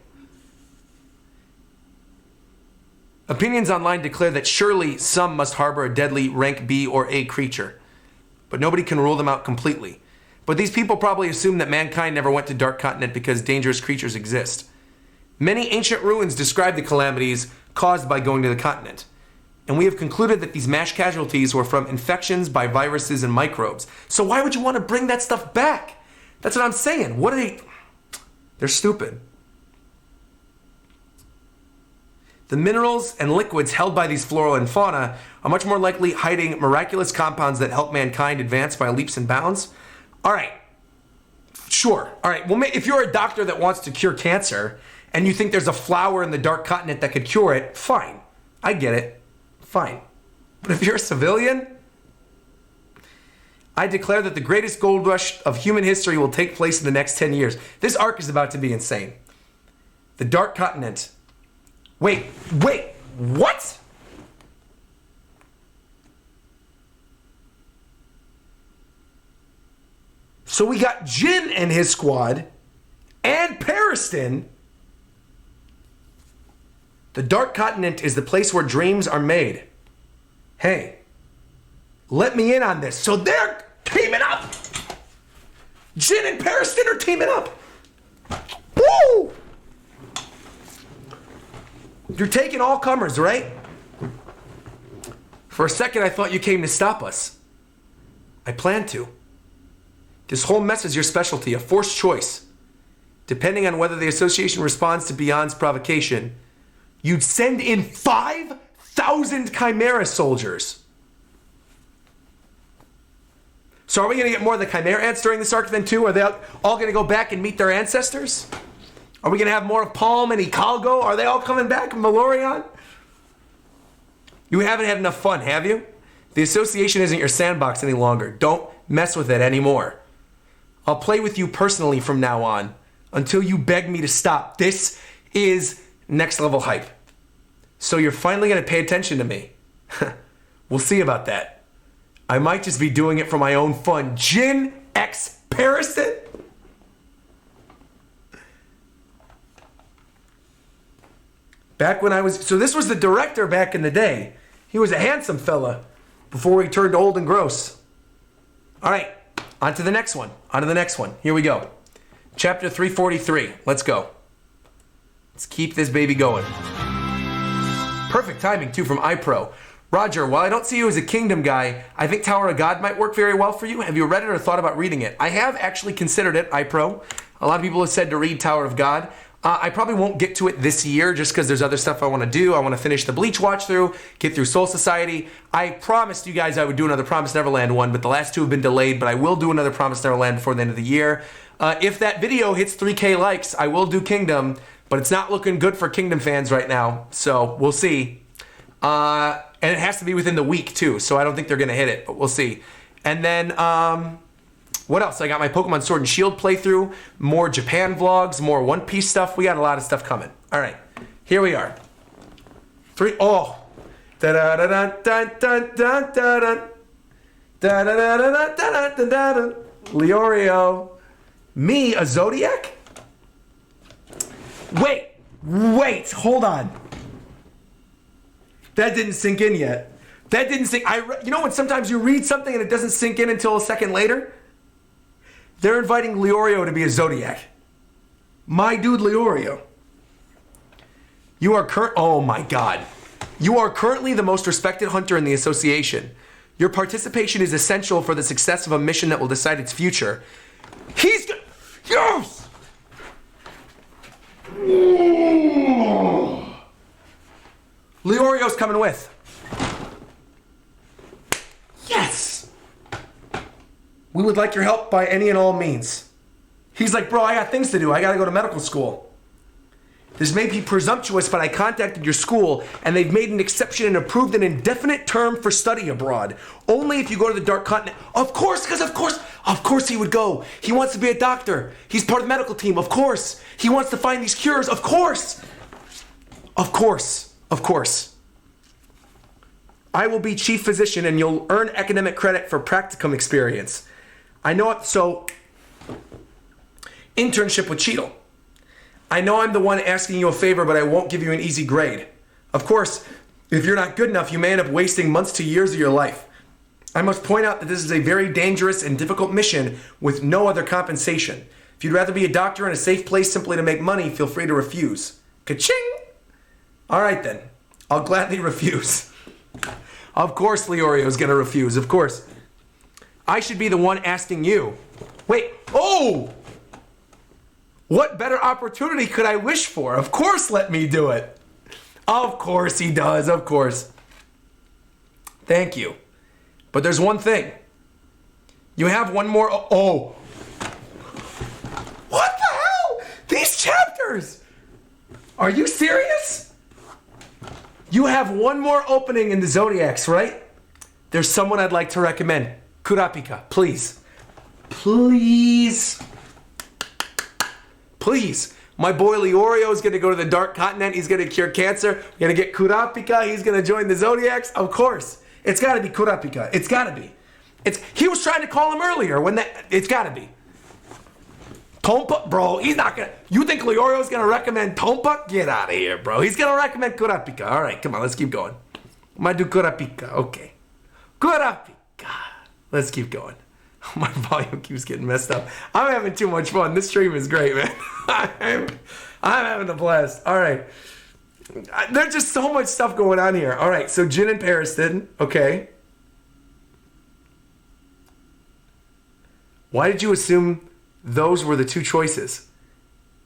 Opinions online declare that surely some must harbor a deadly rank B or A creature, but nobody can rule them out completely. But these people probably assume that mankind never went to Dark Continent because dangerous creatures exist. Many ancient ruins describe the calamities caused by going to the continent. And we have concluded that these mass casualties were from infections by viruses and microbes. So why would you want to bring that stuff back? That's what I'm saying. What are they? They're stupid. The minerals and liquids held by these flora and fauna are much more likely hiding miraculous compounds that help mankind advance by leaps and bounds. All right. Sure. All right. Well, if you're a doctor that wants to cure cancer and you think there's a flower in the Dark Continent that could cure it, fine. I get it. Fine. But if you're a civilian, I declare that the greatest gold rush of human history will take place in the next 10 years. This arc is about to be insane. The Dark Continent. Wait, what? So we got Jin and his squad and Pariston. The Dark Continent is the place where dreams are made. Hey, let me in on this. So they're teaming up. Jin and Pariston are teaming up. Woo! You're taking all comers, right? For a second, I thought you came to stop us. I planned to. This whole mess is your specialty, a forced choice. Depending on whether the association responds to Beyond's provocation, you'd send in 5,000 Chimera soldiers. So are we going to get more of the Chimera ants during this arc then too? Are they all going to go back and meet their ancestors? Are we going to have more of Palm and Icalgo? Are they all coming back? Malorion? You haven't had enough fun, have you? The association isn't your sandbox any longer. Don't mess with it anymore. I'll play with you personally from now on until you beg me to stop. This is next level hype. So you're finally going to pay attention to me. We'll see about that. I might just be doing it for my own fun. Jin x Pariston? Back when I was... So this was the director back in the day. He was a handsome fella before he turned old and gross. All right, on to the next one. On to the next one. Here we go. Chapter 343. Let's go. Let's keep this baby going. Perfect timing, too, from iPro. Roger, while I don't see you as a Kingdom guy, I think Tower of God might work very well for you. Have you read it or thought about reading it? I have actually considered it, iPro. A lot of people have said to read Tower of God. I probably won't get to it this year just because there's other stuff I want to do. I want to finish the Bleach watch through, get through Soul Society. I promised you guys I would do another Promised Neverland one, but the last two have been delayed, but I will do another Promised Neverland before the end of the year. If that video hits 3K likes, I will do Kingdom, but it's not looking good for Kingdom fans right now, so we'll see. And it has to be within the week too, so I don't think they're going to hit it, but we'll see. And then, what else? I got my Pokemon Sword and Shield playthrough, more Japan vlogs, more One Piece stuff. We got a lot of stuff coming. All right, here we are. Leorio. Me, a Zodiac? Wait, hold on. That didn't sink in yet. That didn't sink. You know when sometimes you read something and it doesn't sink in until a second later? They're inviting Leorio to be a Zodiac. My dude Leorio. Oh my God. You are currently the most respected hunter in the association. Your participation is essential for the success of a mission that will decide its future. Yes! Leorio's coming with. Yes! We would like your help by any and all means. He's like, bro, I got things to do. I gotta go to medical school. This may be presumptuous, but I contacted your school and they've made an exception and approved an indefinite term for study abroad. Only if you go to the Dark Continent. Of course, because of course he would go. He wants to be a doctor. He's part of the medical team. Of course. He wants to find these cures. Of course. Of course. I will be chief physician and you'll earn academic credit for practicum experience. I know it, so internship with Cheadle. I know I'm the one asking you a favor, but I won't give you an easy grade. Of course, if you're not good enough, you may end up wasting months to years of your life. I must point out that this is a very dangerous and difficult mission with no other compensation. If you'd rather be a doctor in a safe place simply to make money, feel free to refuse. Ka-ching! All right then, I'll gladly refuse. Of course Leorio's gonna refuse, of course. I should be the one asking you. Wait, oh! What better opportunity could I wish for? Of course let me do it. Of course he does, of course. Thank you. But there's one thing. You have one more, oh. What the hell? These chapters! Are you serious? You have one more opening in the Zodiacs, right? There's someone I'd like to recommend. Kurapika, please. Please. Please. My boy Leorio is going to go to the Dark Continent. He's going to cure cancer. We're going to get Kurapika. He's going to join the Zodiacs. Of course. It's got to be Kurapika. It's got to be. He was trying to call him earlier when it's got to be. Tompa, bro, he's not going to. You think Leorio's going to recommend Tompa? Get out of here, bro. He's going to recommend Kurapika. All right, come on, let's keep going. I'm going to do Kurapika. Okay. Kurapika. Let's keep going. My volume keeps getting messed up. I'm having too much fun. This stream is great, man. I'm having a blast. All right. There's just so much stuff going on here. All right, so Ging and Pariston. Okay. Why did you assume those were the two choices?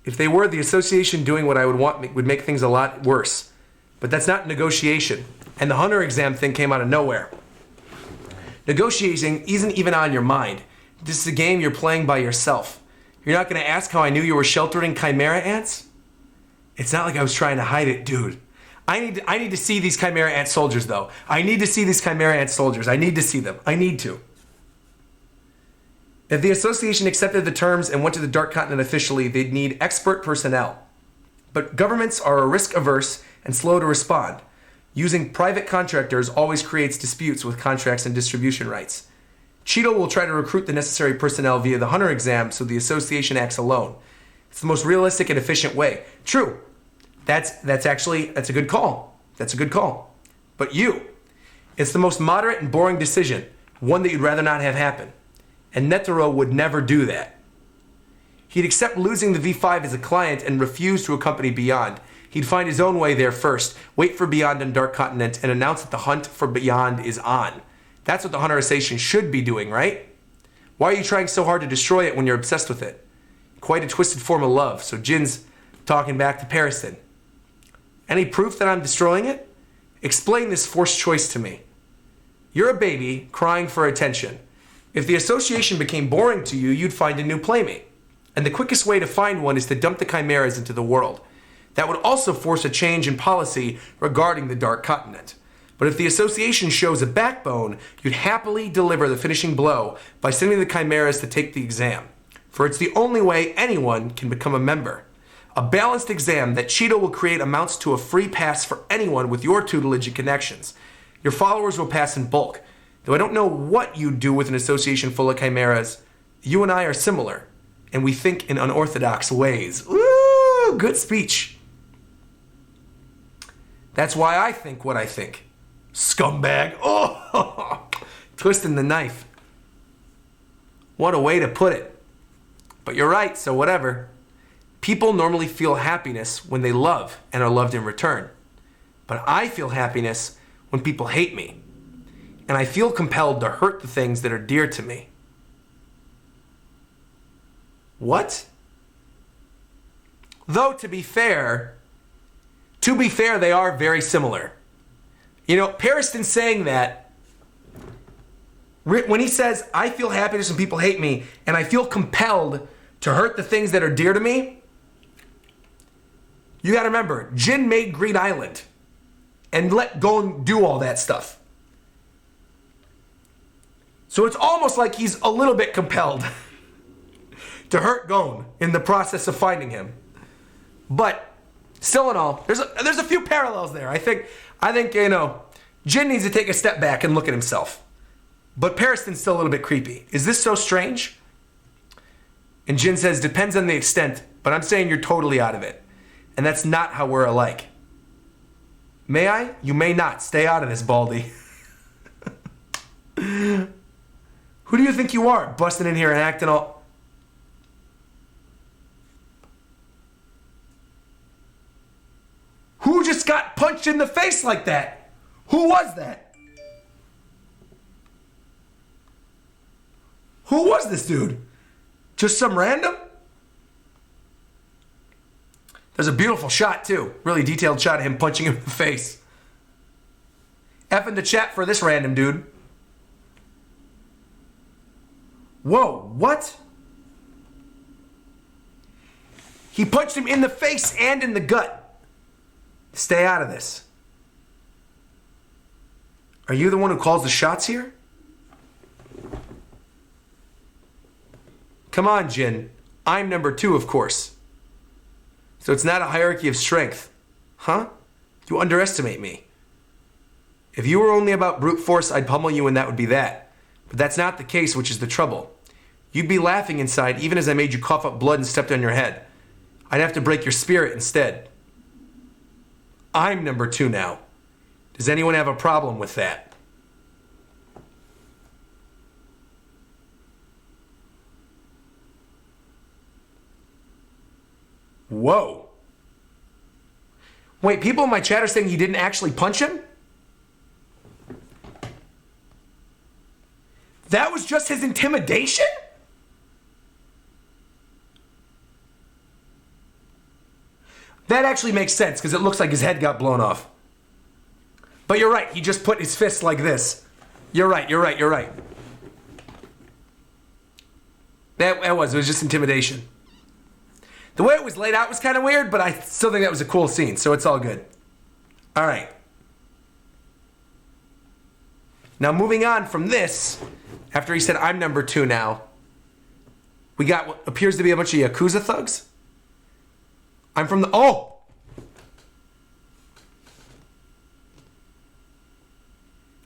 If they were, the association doing what I would want would make things a lot worse. But that's not negotiation. And the hunter exam thing came out of nowhere. Negotiating isn't even on your mind. This is a game you're playing by yourself. You're not going to ask how I knew you were sheltering chimera ants? It's not like I was trying to hide it, dude. I need to see these chimera ant soldiers, though. I need to see these chimera ant soldiers. I need to see them. I need to. If the association accepted the terms and went to the Dark Continent officially, they'd need expert personnel. But governments are risk-averse and slow to respond. Using private contractors always creates disputes with contracts and distribution rights. Cheadle will try to recruit the necessary personnel via the hunter exam so the association acts alone. It's the most realistic and efficient way. True. That's a good call. That's a good call. But it's the most moderate and boring decision, one that you'd rather not have happen. And Netero would never do that. He'd accept losing the V5 as a client and refuse to accompany Beyond. He'd find his own way there first, wait for Beyond on Dark Continent, and announce that the hunt for Beyond is on. That's what the Hunter Association should be doing, right? Why are you trying so hard to destroy it when you're obsessed with it? Quite a twisted form of love, so Jin's talking back to Pariston. Any proof that I'm destroying it? Explain this forced choice to me. You're a baby crying for attention. If the association became boring to you, you'd find a new playmate. And the quickest way to find one is to dump the chimeras into the world. That would also force a change in policy regarding the Dark Continent. But if the association shows a backbone, you'd happily deliver the finishing blow by sending the chimeras to take the exam. For it's the only way anyone can become a member. A balanced exam that Cheeto will create amounts to a free pass for anyone with your tutelage and connections. Your followers will pass in bulk. Though I don't know what you'd do with an association full of chimeras, you and I are similar, and we think in unorthodox ways. Ooh, good speech. That's why I think what I think. Scumbag. Oh, twisting the knife. What a way to put it. But you're right, so whatever. People normally feel happiness when they love and are loved in return. But I feel happiness when people hate me. And I feel compelled to hurt the things that are dear to me. What? Though, to be fair, they are very similar. You know, Pariston saying that, when he says, I feel happiness when people hate me, and I feel compelled to hurt the things that are dear to me, you gotta remember, Jin made Green Island and let Gon do all that stuff. So it's almost like he's a little bit compelled to hurt Gon in the process of finding him. But still in all, there's a few parallels there. I think you know, Jin needs to take a step back and look at himself. But Pariston's still a little bit creepy. Is this so strange? And Jin says, depends on the extent, but I'm saying you're totally out of it. And that's not how we're alike. May I? You may not. Stay out of this, Baldy. Who do you think you are, busting in here and acting all... Who just got punched in the face like that? Who was that? Who was this dude? Just some random? There's a beautiful shot too. Really detailed shot of him punching him in the face. F in the chat for this random dude. Whoa, what? He punched him in the face and in the gut. Stay out of this. Are you the one who calls the shots here? Come on, Jin. I'm number 2, of course. So it's not a hierarchy of strength. Huh? You underestimate me. If you were only about brute force, I'd pummel you and that would be that. But that's not the case, which is the trouble. You'd be laughing inside even as I made you cough up blood and stepped on your head. I'd have to break your spirit instead. I'm number 2 now. Does anyone have a problem with that? Whoa. Wait, people in my chat are saying you didn't actually punch him? That was just his intimidation? That actually makes sense because it looks like his head got blown off. But you're right, he just put his fist like this. You're right. It was just intimidation. The way it was laid out was kind of weird, but I still think that was a cool scene, so it's all good. All right. Now moving on from this, after he said I'm number 2 now, we got what appears to be a bunch of Yakuza thugs. I'm from the... Oh!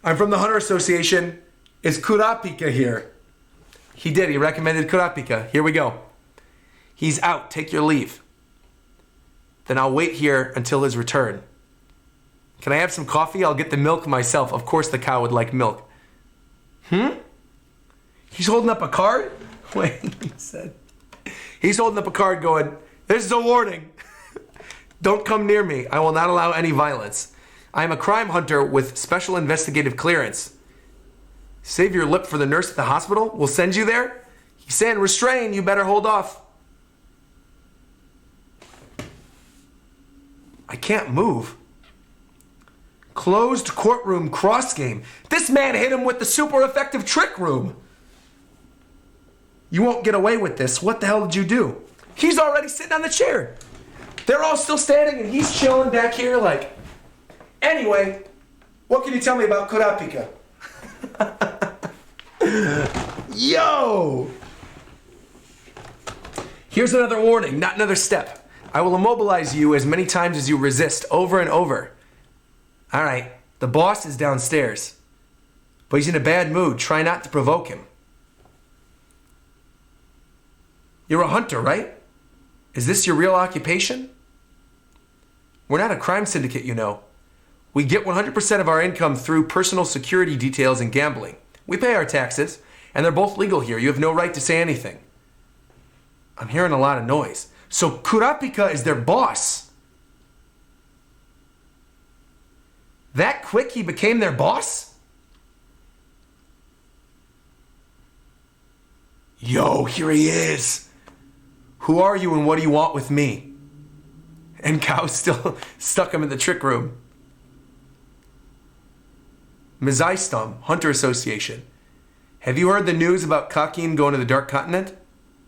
I'm from the Hunter Association. Is Kurapika here? He did. He recommended Kurapika. Here we go. He's out. Take your leave. Then I'll wait here until his return. Can I have some coffee? I'll get the milk myself. Of course the cow would like milk. He's holding up a card? Wait, he said. He's holding up a card going, this is a warning. Don't come near me. I will not allow any violence. I am a crime hunter with special investigative clearance. Save your lip for the nurse at the hospital. We'll send you there. He's saying restrain. You better hold off. I can't move. Closed courtroom cross game. This man hit him with the super effective trick room. You won't get away with this. What the hell did you do? He's already sitting on the chair. They're all still standing and he's chilling back here like, anyway, what can you tell me about Kurapika? Yo! Here's another warning, not another step. I will immobilize you as many times as you resist, over and over. All right, the boss is downstairs, but he's in a bad mood. Try not to provoke him. You're a hunter, right? Is this your real occupation? We're not a crime syndicate, you know. We get 100% of our income through personal security details and gambling. We pay our taxes, and they're both legal here. You have no right to say anything. I'm hearing a lot of noise. So Kurapika is their boss. That quick he became their boss? Yo, here he is. Who are you and what do you want with me? And Cow still stuck him in the trick room. Mizaistam, Hunter Association. Have you heard the news about Kakin going to the Dark Continent?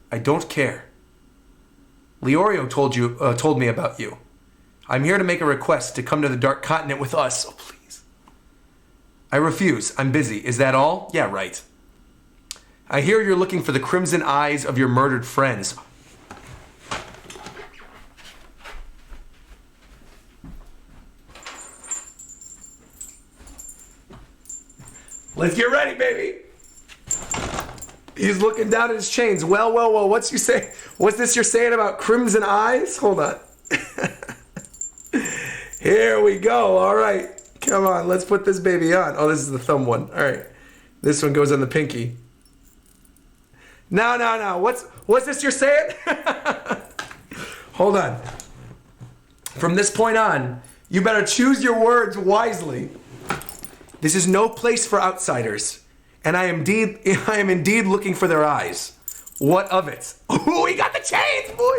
I don't care. Leorio told me about you. I'm here to make a request to come to the Dark Continent with us. Oh, please. I refuse. I'm busy. Is that all? Yeah, right. I hear you're looking for the crimson eyes of your murdered friends. Let's get ready, baby. He's looking down at his chains. Well, what's this you're saying about crimson eyes? Hold on. Here we go. All right. Come on, let's put this baby on. Oh, this is the thumb one. All right. This one goes on the pinky. No. What's this you're saying? Hold on. From this point on, you better choose your words wisely. This is no place for outsiders, and I am indeed looking for their eyes. What of it? Oh, he got the chains, boy!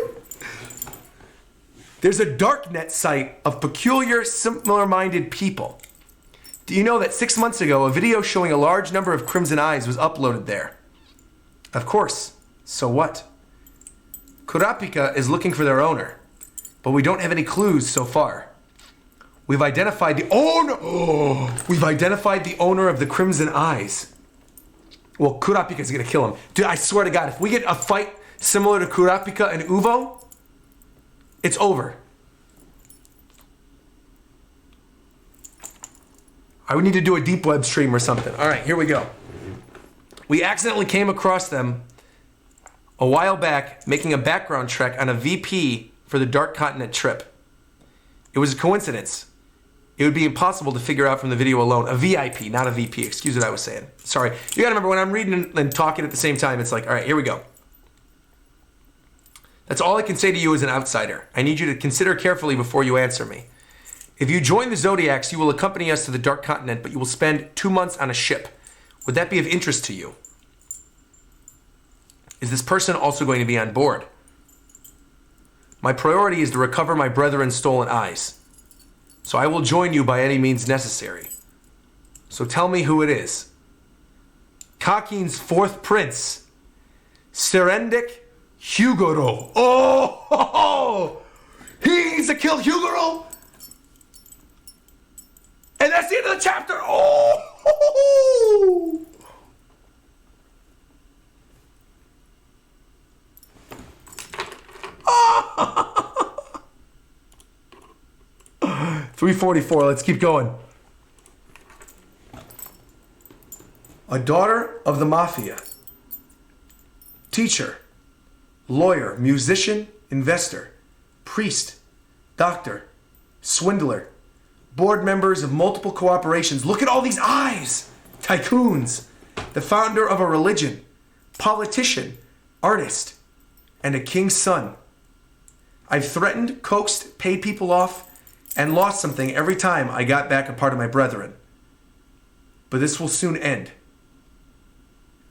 There's a darknet site of peculiar, similar-minded people. Do you know that 6 months ago, a video showing a large number of crimson eyes was uploaded there? Of course. So what? Kurapika is looking for their owner, but we don't have any clues so far. We've identified the owner. Oh, we've identified the owner of the crimson eyes. Well, Kurapika's gonna kill him. Dude, I swear to God, if we get a fight similar to Kurapika and Uvo, it's over. I would need to do a deep web stream or something. All right, here we go. We accidentally came across them a while back making a background check on a VP for the Dark Continent trip. It was a coincidence. It would be impossible to figure out from the video alone. A VIP, not a VP. Excuse what I was saying. Sorry. You gotta remember, when I'm reading and talking at the same time, it's like, all right, here we go. That's all I can say to you as an outsider. I need you to consider carefully before you answer me. If you join the Zodiacs, you will accompany us to the Dark Continent, but you will spend 2 months on a ship. Would that be of interest to you? Is this person also going to be on board? My priority is to recover my brethren's stolen eyes. So I will join you by any means necessary. So tell me who it is. Kakin's fourth prince, Serendik Hugoro. Oh, he's to kill Hugoro? And that's the end of the chapter. Oh! 344, let's keep going. A daughter of the mafia. Teacher, lawyer, musician, investor, priest, doctor, swindler, board members of multiple corporations. Look at all these eyes. Tycoons, the founder of a religion, politician, artist, and a king's son. I've threatened, coaxed, paid people off, and lost something every time I got back a part of my brethren. But this will soon end.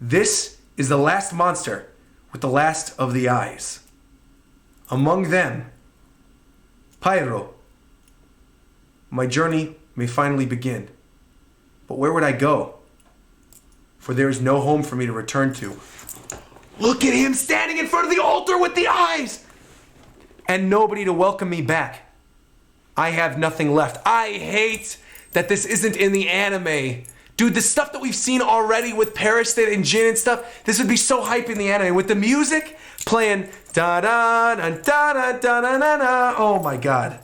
This is the last monster with the last of the eyes. Among them, Pyro. My journey may finally begin. But where would I go? For there is no home for me to return to. Look at him standing in front of the altar with the eyes! And nobody to welcome me back. I have nothing left. I hate that this isn't in the anime. Dude, the stuff that we've seen already with Pariston and Jin and stuff, this would be so hype in the anime. With the music playing da da da da da da da da da. Oh my god.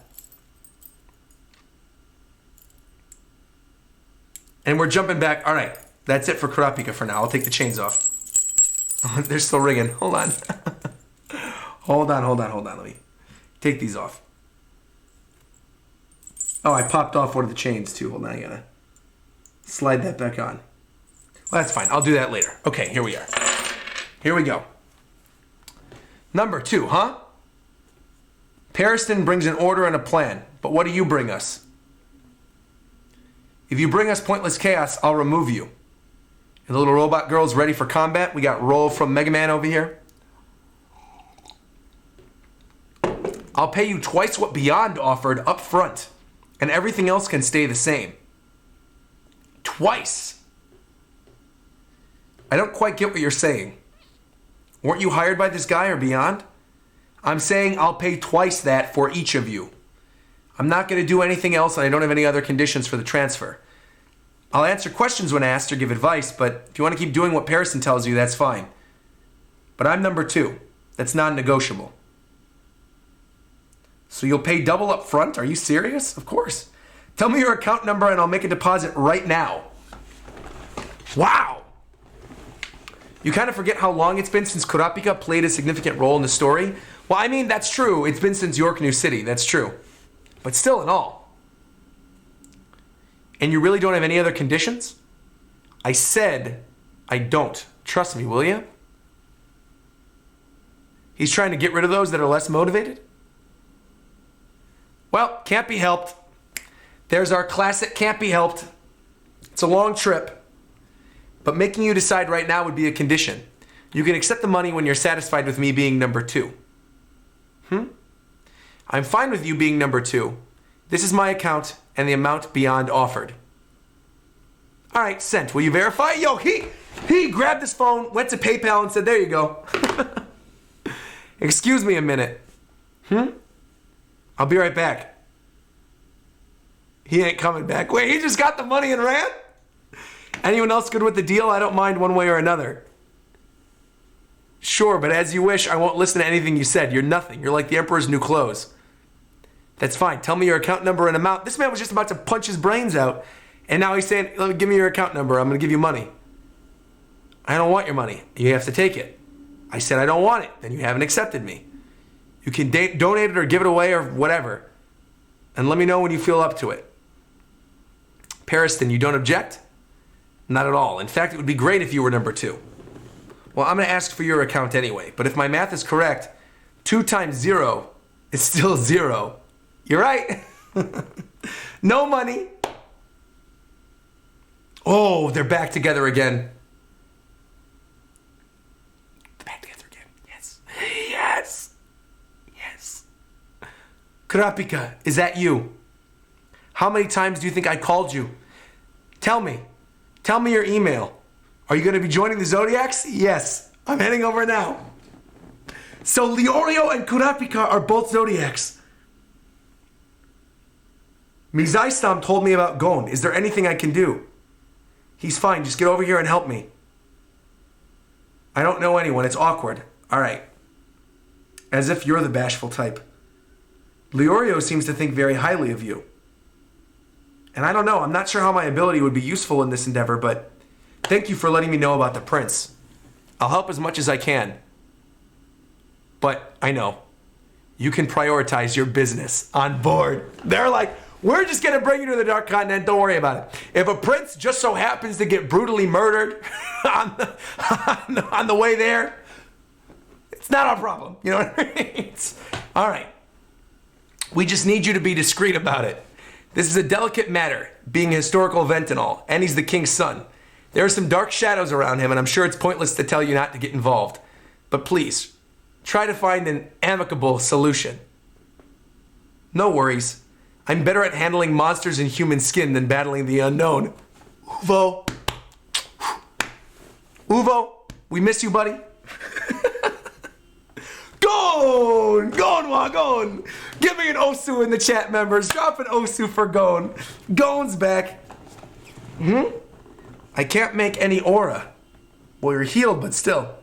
And we're jumping back. All right, that's it for Kurapika for now. I'll take the chains off. Oh, they're still ringing. Hold on. Hold on. Let me take these off. Oh, I popped off one of the chains too. Hold on, I gotta slide that back on. Well, that's fine. I'll do that later. Okay, here we are. Here we go. Number 2, huh? Pariston brings an order and a plan, but what do you bring us? If you bring us pointless chaos, I'll remove you. And the little robot girl's ready for combat. We got Roll from Mega Man over here. I'll pay you twice what Beyond offered up front, and everything else can stay the same. Twice. I don't quite get what you're saying. Weren't you hired by this guy or Beyond? I'm saying I'll pay twice that for each of you. I'm not going to do anything else, and I don't have any other conditions for the transfer. I'll answer questions when asked or give advice, but if you want to keep doing what Pariston tells you, that's fine. But I'm number 2. That's non-negotiable. So you'll pay double up front? Are you serious? Of course. Tell me your account number and I'll make a deposit right now. Wow! You kind of forget how long it's been since Kurapika played a significant role in the story. Well, I mean, that's true. It's been since York New City. That's true. But still in all. And you really don't have any other conditions? I said I don't. Trust me, will you? He's trying to get rid of those that are less motivated? Well, can't be helped. There's our classic can't be helped. It's a long trip. But making you decide right now would be a condition. You can accept the money when you're satisfied with me being number 2. I'm fine with you being number 2. This is my account and the amount Beyond offered. All right, sent. Will you verify? Yo, he grabbed his phone, went to PayPal and said, there you go. Excuse me a minute. I'll be right back. He ain't coming back. Wait, he just got the money and ran? Anyone else good with the deal? I don't mind one way or another. Sure, but as you wish, I won't listen to anything you said. You're nothing. You're like the Emperor's new clothes. That's fine. Tell me your account number and amount. This man was just about to punch his brains out, and now he's saying, give me your account number. I'm going to give you money. I don't want your money. You have to take it. I said I don't want it. Then you haven't accepted me. You can donate it or give it away or whatever. And let me know when you feel up to it. Pariston, you don't object? Not at all. In fact, it would be great if you were number 2. Well, I'm going to ask for your account anyway. But if my math is correct, 2 times 0 is still 0. You're right. No money. Oh, they're back together again. They're back together again. Yes. Yes. Yes. Kurapika, is that you? How many times do you think I called you? Tell me. Tell me your email. Are you going to be joining the Zodiacs? Yes. I'm heading over now. So Leorio and Kurapika are both Zodiacs. Mizaistam told me about Gon. Is there anything I can do? He's fine. Just get over here and help me. I don't know anyone. It's awkward. All right. As if you're the bashful type. Leorio seems to think very highly of you. And I don't know. I'm not sure how my ability would be useful in this endeavor, but thank you for letting me know about the prince. I'll help as much as I can. But I know. you can prioritize your business on board. They're like, we're just gonna bring you to the Dark Continent, don't worry about it. If a prince just so happens to get brutally murdered on the way there, it's not our problem, you know what I mean? All right, we just need you to be discreet about it. This is a delicate matter, being a historical event and all, and he's the king's son. There are some dark shadows around him, and I'm sure it's pointless to tell you not to get involved. But please, try to find an amicable solution. No worries. I'm better at handling monsters in human skin than battling the unknown. Uvo, we miss you, buddy. Gon. Give me an Osu in the chat, members. Drop an Osu for Gon. Gon's back. I can't make any aura. Well, you're healed, but still.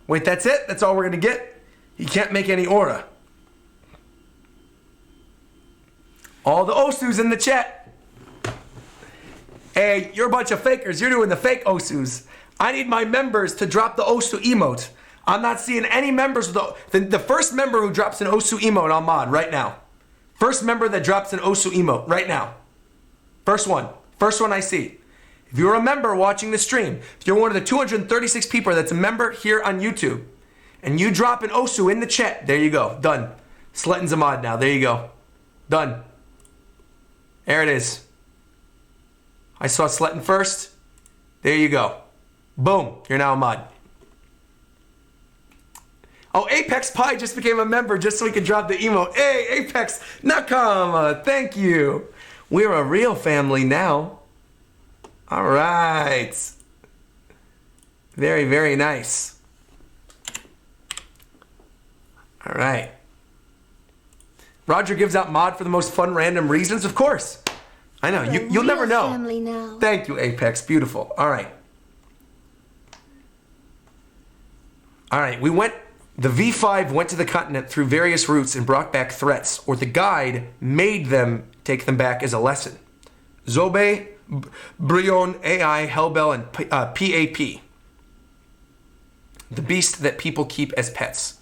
Wait, that's it? That's all we're gonna get? You can't make any aura. All the Osus in the chat. Hey, you're a bunch of fakers. You're doing the fake Osus. I need my members to drop the Osu emote. I'm not seeing any members with the first member who drops an Osu emote, I'll mod right now. First member that drops an Osu emote right now. First one I see. If you're a member watching the stream, if you're one of the 236 people that's a member here on YouTube, and you drop an Osu in the chat, there you go, done. Sletton's a mod now, there you go. Done. There it is. I saw Sletton first. There you go. Boom, you're now a mod. Oh, Apex Pie just became a member just so he could drop the emote. Hey, Apex Nakama, thank you. We're a real family now. All right. Very, very nice. All right. Roger gives out mod for the most fun random reasons, of course. I know, you'll never know. Family now. Thank you, Apex, beautiful. All right. All right, the V5 went to the continent through various routes and brought back threats, or the guide made them take them back as a lesson. Zobe, Brion, AI, Hellbell, and PAP. The beast that people keep as pets.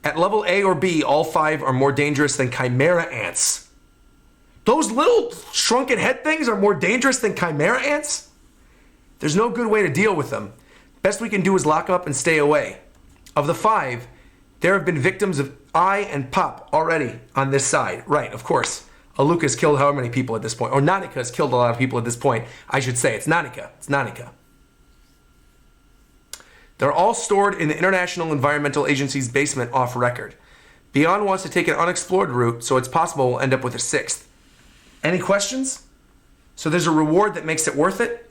At level A or B, all 5 are more dangerous than chimera ants. Those little shrunken head things are more dangerous than chimera ants? There's no good way to deal with them. Best we can do is lock up and stay away. Of the 5, there have been victims of I and Pop already on this side. Right, of course. Aluka's killed however many people at this point. Or Nanika has killed a lot of people at this point. I should say, it's Nanika. It's Nanika. They're all stored in the International Environmental Agency's basement off record. Beyond wants to take an unexplored route, so it's possible we'll end up with a 6th. Any questions? So there's a reward that makes it worth it?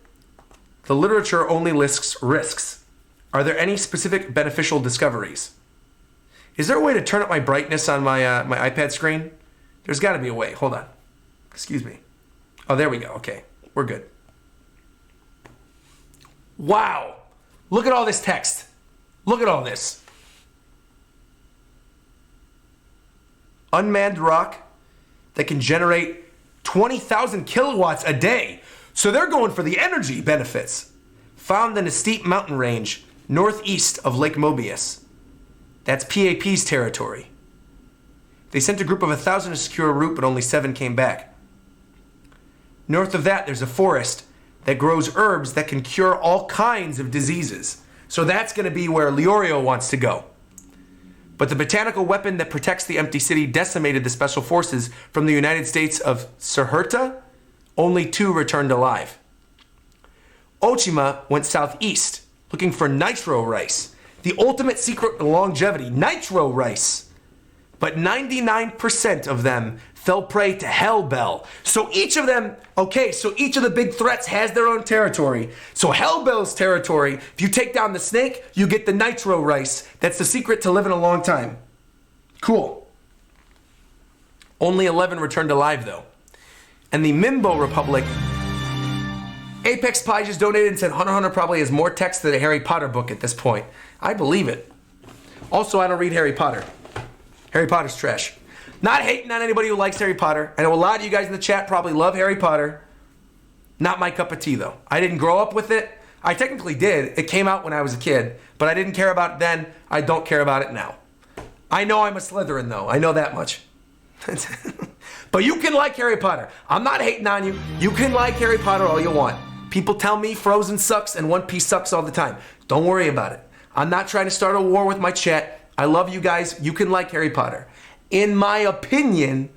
The literature only lists risks. Are there any specific beneficial discoveries? Is there a way to turn up my brightness on my my iPad screen? There's got to be a way. Hold on. Excuse me. Oh, there we go. Okay, we're good. Wow. Look at all this text. Look at all this. Unmanned rock that can generate 20,000 kilowatts a day. So they're going for the energy benefits. Found in a steep mountain range northeast of Lake Mobius. That's PAP's territory. They sent a group of 1,000 to secure a route, but only 7 came back. North of that, there's a forest that grows herbs that can cure all kinds of diseases. So that's going to be where Leorio wants to go. But the botanical weapon that protects the empty city decimated the special forces from the United States of Suherta. Only 2 returned alive. Ochima went southeast, looking for nitro rice, the ultimate secret of longevity, nitro rice. But 99% of them fell prey to Hellbell. So each of them, so each of the big threats has their own territory. So Hellbell's territory, if you take down the snake, you get the nitro rice. That's the secret to living a long time. Cool. Only 11 returned alive though. And the Mimbo Republic, Apex Pie just donated and said Hunter x Hunter probably has more text than a Harry Potter book at this point. I believe it. Also, I don't read Harry Potter. Harry Potter's trash. Not hating on anybody who likes Harry Potter. I know a lot of you guys in the chat probably love Harry Potter. Not my cup of tea though. I didn't grow up with it. I technically did. It came out when I was a kid, but I didn't care about it then. I don't care about it now. I know I'm a Slytherin, though. I know that much. But you can like Harry Potter. I'm not hating on you. You can like Harry Potter all you want. People tell me Frozen sucks and One Piece sucks all the time. Don't worry about it. I'm not trying to start a war with my chat. I love you guys. You can like Harry Potter. In my opinion,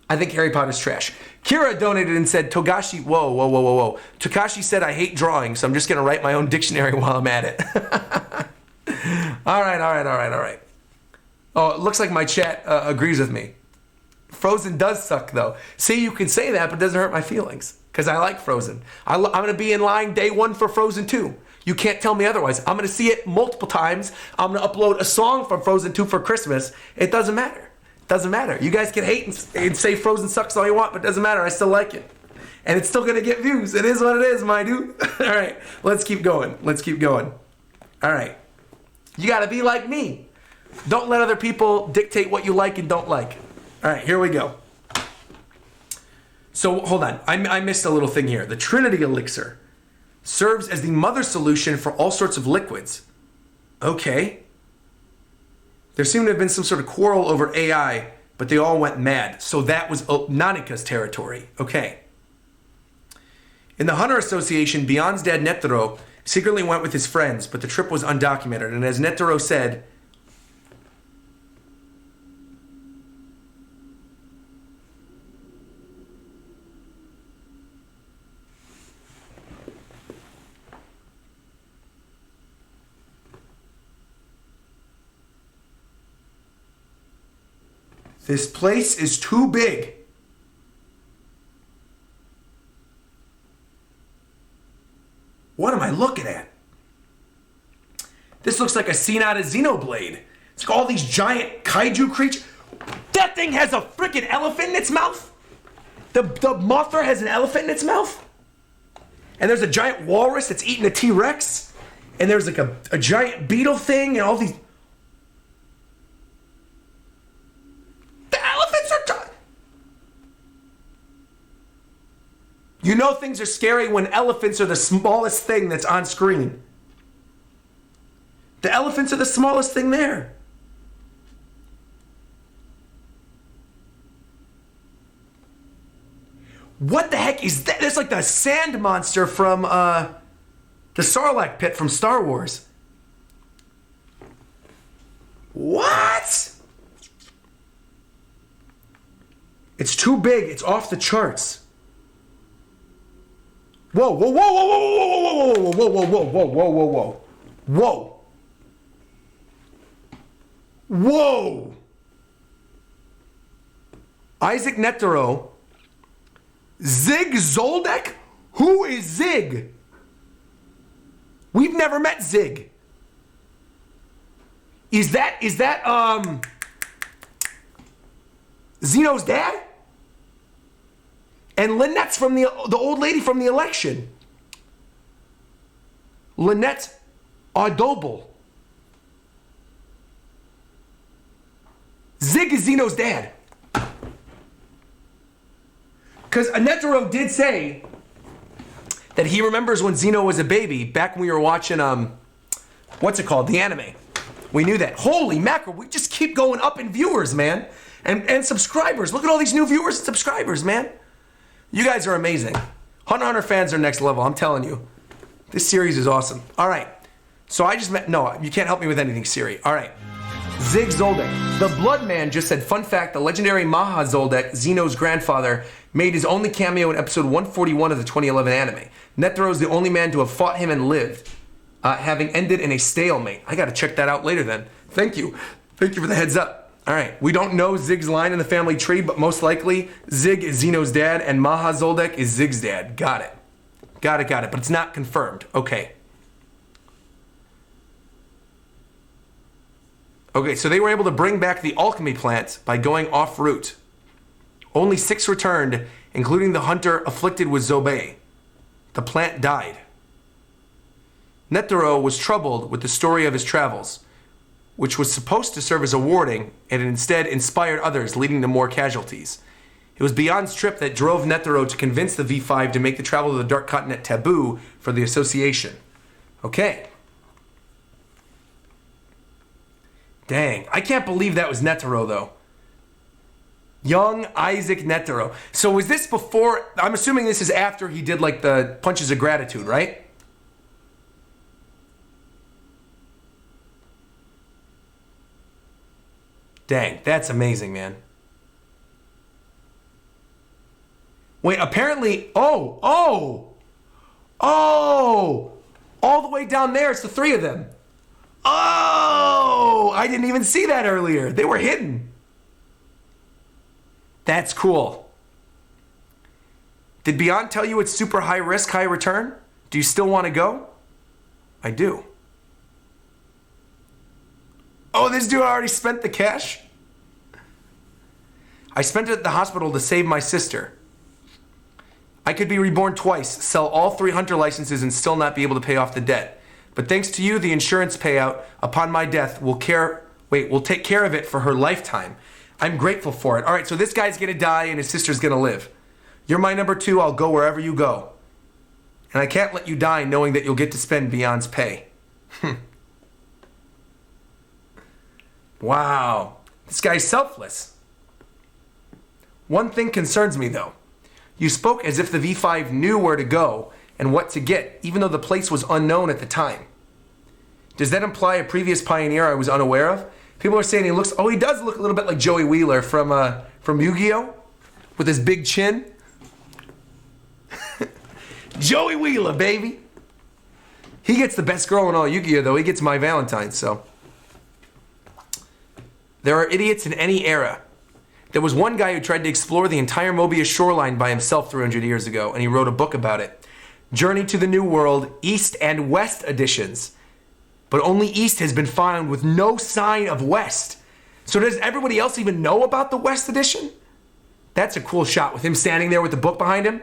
I think Harry Potter's trash. Kira donated and said, Togashi, whoa. Takashi said, I hate drawing, so I'm just going to write my own dictionary while I'm at it. All right. Oh, it looks like my chat agrees with me. Frozen does suck, though. See, you can say that, but it doesn't hurt my feelings, because I like Frozen. I'm going to be in line day one for Frozen 2. You can't tell me otherwise. I'm going to see it multiple times. I'm going to upload a song from Frozen 2 for Christmas. It doesn't matter. Doesn't matter. You guys can hate and say Frozen sucks all you want, but it doesn't matter. I still like it. And it's still going to get views. It is what it is, my dude. All right, let's keep going. All right. You got to be like me. Don't let other people dictate what you like and don't like. All right, here we go. So, hold on. I missed a little thing here. The Trinity Elixir serves as the mother solution for all sorts of liquids. Okay. There seemed to have been some sort of quarrel over AI, but they all went mad. So that was Nanika's territory. Okay. In the Hunter Association, Beyond's dad Netero secretly went with his friends, but the trip was undocumented. And as Netero said, this place is too big. What am I looking at? This looks like a scene out of Xenoblade. It's like all these giant kaiju creatures. That thing has a freaking elephant in its mouth. The Mothra has an elephant in its mouth. And there's a giant walrus that's eating a T-Rex. And there's like a giant beetle thing and all these... You know things are scary when elephants are the smallest thing that's on screen. The elephants are the smallest thing there. What the heck is that? That's like the sand monster from the Sarlacc pit from Star Wars. What? It's too big. It's off the charts. Whoa. Isaac Netero. Zig Zoldyck? Who is Zig? We've never met Zig. Is that Zeno's dad? And Lynette's from the old lady from the election. Lynette Audible. Zig is Zeno's dad. Because Netero did say that he remembers when Zeno was a baby, back when we were watching, what's it called? The anime. We knew that. Holy mackerel, we just keep going up in viewers, man. And subscribers. Look at all these new viewers and subscribers, man. You guys are amazing. Hunter x Hunter fans are next level, I'm telling you. This series is awesome. All right. So I just met... No, you can't help me with anything, Siri. All right. Zig Zoldyck. The Blood Man just said, fun fact, the legendary Maha Zoldyck, Zeno's grandfather, made his only cameo in episode 141 of the 2011 anime. Netero is the only man to have fought him and lived, having ended in a stalemate. I got to check that out later then. Thank you. Thank you for the heads up. All right, we don't know Zig's line in the family tree, but most likely Zig is Zeno's dad and Maha Zoldyck is Zig's dad. Got it. But it's not confirmed. Okay, so they were able to bring back the alchemy plant by going off route. Only 6 returned, including the hunter afflicted with Zobei. The plant died. Netero was troubled with the story of his travels, which was supposed to serve as a warning, and it instead inspired others, leading to more casualties. It was Beyond's trip that drove Netero to convince the V5 to make the travel to the Dark Continent taboo for the Association. Okay. Dang. I can't believe that was Netero, though. Young Isaac Netero. So was this before... I'm assuming this is after he did, like, the Punches of Gratitude, right? Dang. That's amazing, man. Wait, apparently... Oh! All the way down there, it's the three of them. Oh! I didn't even see that earlier. They were hidden. That's cool. Did Beyond tell you it's super high risk, high return? Do you still want to go? I do. Oh, this dude already spent the cash? I spent it at the hospital to save my sister. I could be reborn twice, sell all 3 hunter licenses and still not be able to pay off the debt. But thanks to you, the insurance payout upon my death will take care of it for her lifetime. I'm grateful for it. All right, so this guy's gonna die and his sister's gonna live. You're my number 2, I'll go wherever you go. And I can't let you die knowing that you'll get to spend Beyond's pay. Wow, this guy's selfless. One thing concerns me though. You spoke as if the V5 knew where to go and what to get, even though the place was unknown at the time. Does that imply a previous pioneer I was unaware of? People are saying he does look a little bit like Joey Wheeler from Yu-Gi-Oh! With his big chin. Joey Wheeler, baby. He gets the best girl in all Yu-Gi-Oh! Though. He gets my Valentine, so. There are idiots in any era. There was one guy who tried to explore the entire Mobius shoreline by himself 300 years ago, and he wrote a book about it. Journey to the New World, East and West editions. But only East has been found with no sign of West. So does everybody else even know about the West edition? That's a cool shot with him standing there with the book behind him.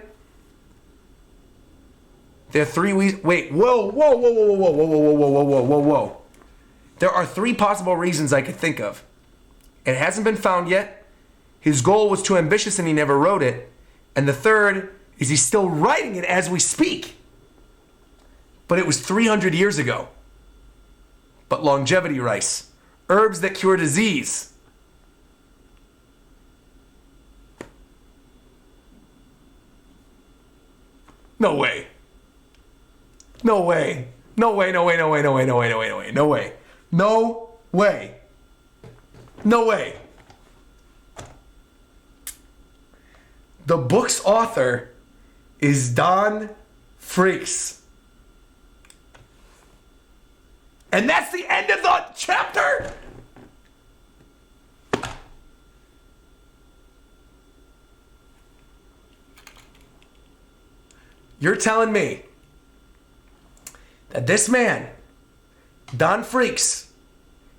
There are 3 reasons. Wait, whoa. There are 3 possible reasons I could think of. It hasn't been found yet. His goal was too ambitious and he never wrote it. And the third is he's still writing it as we speak. But it was 300 years ago. But longevity rice. Herbs that cure disease. No way. No way. No way, no way, no way, no way, no way, no way, no way, no way. No way. No way. The book's author is Don Freecss. And that's the end of the chapter? You're telling me that this man, Don Freecss,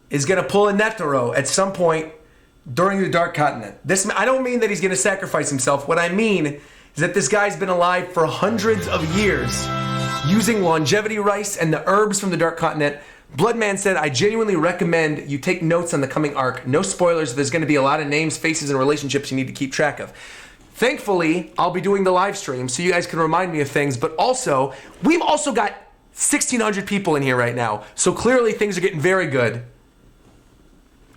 is going to pull a Netero at some point during the Dark Continent. I don't mean that he's going to sacrifice himself. What I mean is that this guy's been alive for hundreds of years using longevity rice and the herbs from the Dark Continent. Bloodman said, I genuinely recommend you take notes on the coming arc. No spoilers. There's going to be a lot of names, faces, and relationships you need to keep track of. Thankfully, I'll be doing the live stream so you guys can remind me of things. But also, we've also got 1,600 people in here right now. So clearly things are getting very good.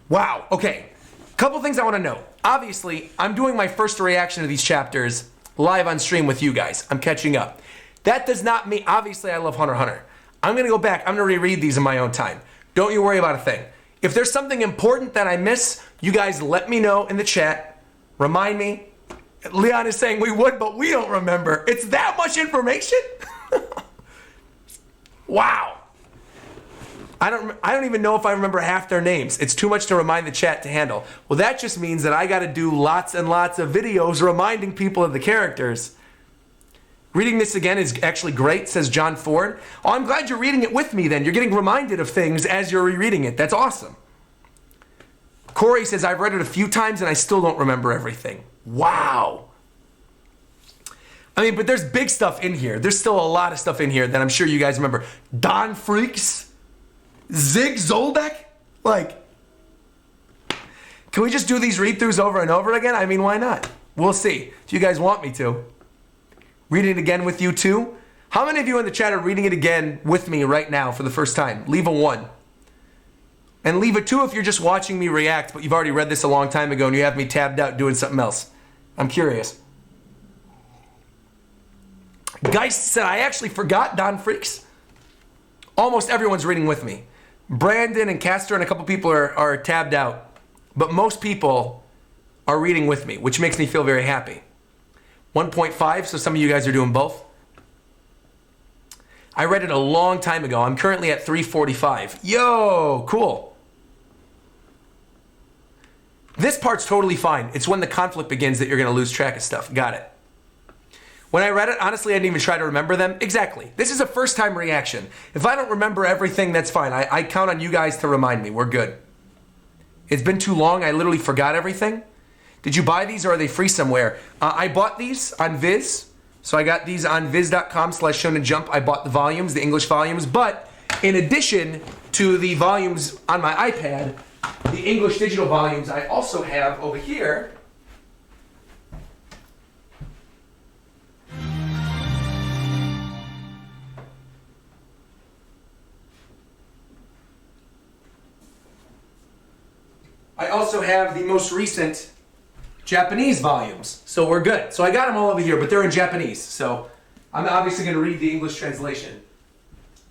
Wow. Okay. Couple things I want to know. Obviously, I'm doing my first reaction to these chapters live on stream with you guys. I'm catching up. That does not mean, obviously I love Hunter x Hunter. I'm going to go back. I'm going to reread these in my own time. Don't you worry about a thing. If there's something important that I miss, you guys let me know in the chat. Remind me. Leon is saying we would, but we don't remember. It's that much information? Wow. I don't even know if I remember half their names. It's too much to remind the chat to handle. Well, that just means that I got to do lots and lots of videos reminding people of the characters. Reading this again is actually great, says John Ford. Oh, I'm glad you're reading it with me then. You're getting reminded of things as you're rereading it. That's awesome. Corey says, I've read it a few times and I still don't remember everything. Wow. I mean, but there's big stuff in here. There's still a lot of stuff in here that I'm sure you guys remember. Don Freecss? Zig Zoldyck? Like, can we just do these read-throughs over and over again? I mean, why not? We'll see if you guys want me to. Read it again with you too. How many of you in the chat are reading it again with me right now for the first time? Leave a 1. And leave a 2 if you're just watching me react, but you've already read this a long time ago and you have me tabbed out doing something else. I'm curious. Geist said, I actually forgot Don Freecss. Almost everyone's reading with me. Brandon and Castor and a couple people are tabbed out. But most people are reading with me, which makes me feel very happy. 1.5, so some of you guys are doing both. I read it a long time ago. I'm currently at 345. Yo, cool. This part's totally fine. It's when the conflict begins that you're going to lose track of stuff. Got it. When I read it, honestly, I didn't even try to remember them. Exactly. This is a first-time reaction. If I don't remember everything, that's fine. I count on you guys to remind me. We're good. It's been too long. I literally forgot everything. Did you buy these or are they free somewhere? I bought these on Viz. So I got these on viz.com/shonenjump. I bought the volumes, the English volumes. But in addition to the volumes on my iPad, the English digital volumes, I also have over here the most recent Japanese volumes. So we're good. So I got them all over here, but they're in Japanese. So I'm obviously going to read the English translation.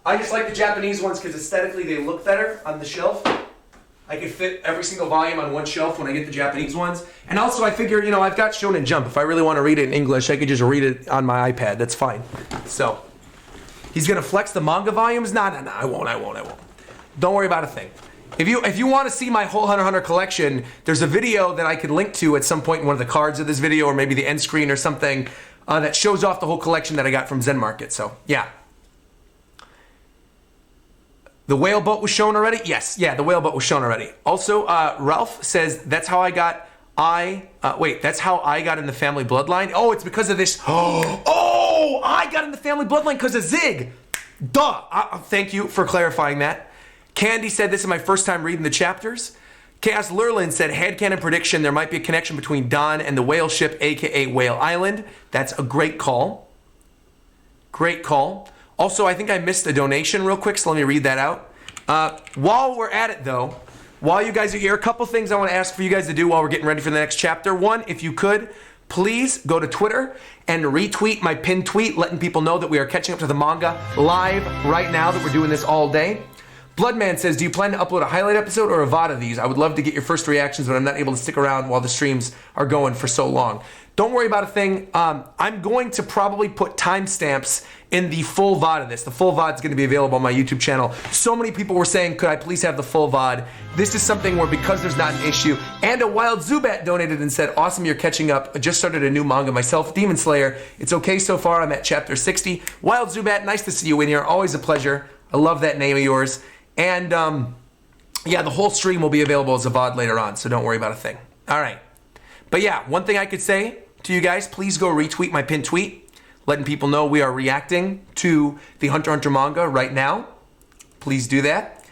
I just like the Japanese ones because aesthetically they look better on the shelf. I could fit every single volume on one shelf when I get the Japanese ones. And also I figure, you know, I've got Shonen Jump. If I really want to read it in English, I could just read it on my iPad. That's fine. So, he's going to flex the manga volumes? No, I won't. Don't worry about a thing. If you want to see my whole Hunter x Hunter collection, there's a video that I could link to at some point in one of the cards of this video, or maybe the end screen or something, that shows off the whole collection that I got from Zen Market. So, yeah. The whale boat was shown already? Yes, yeah, the whale boat was shown already. Also, Ralph says, that's how I got in the family bloodline? Oh, it's because of this. Oh, I got in the family bloodline because of Zig. Duh. Thank you for clarifying that. Candy said, this is my first time reading the chapters. Chaos Lurlin said, headcanon prediction, there might be a connection between Don and the whale ship, aka Whale Island. That's a great call. Great call. Also, I think I missed a donation real quick, so let me read that out. While we're at it, though, while you guys are here, a couple things I want to ask for you guys to do while we're getting ready for the next chapter. One, if you could, please go to Twitter and retweet my pinned tweet, letting people know that we are catching up to the manga live right now, that we're doing this all day. Bloodman says, do you plan to upload a highlight episode or a VOD of these? I would love to get your first reactions, but I'm not able to stick around while the streams are going for so long. Don't worry about a thing. I'm going to probably put timestamps in the full VOD of this. The full VOD is going to be available on my YouTube channel. So many people were saying, could I please have the full VOD? This is something where, because there's not an issue, and a Wild Zubat donated and said, awesome, you're catching up. I just started a new manga myself, Demon Slayer. It's okay so far. I'm at chapter 60. Wild Zubat, nice to see you in here. Always a pleasure. I love that name of yours. And yeah, the whole stream will be available as a VOD later on, so don't worry about a thing. All right. But yeah, one thing I could say to you guys, please go retweet my pinned tweet, letting people know we are reacting to the Hunter x Hunter manga right now. Please do that.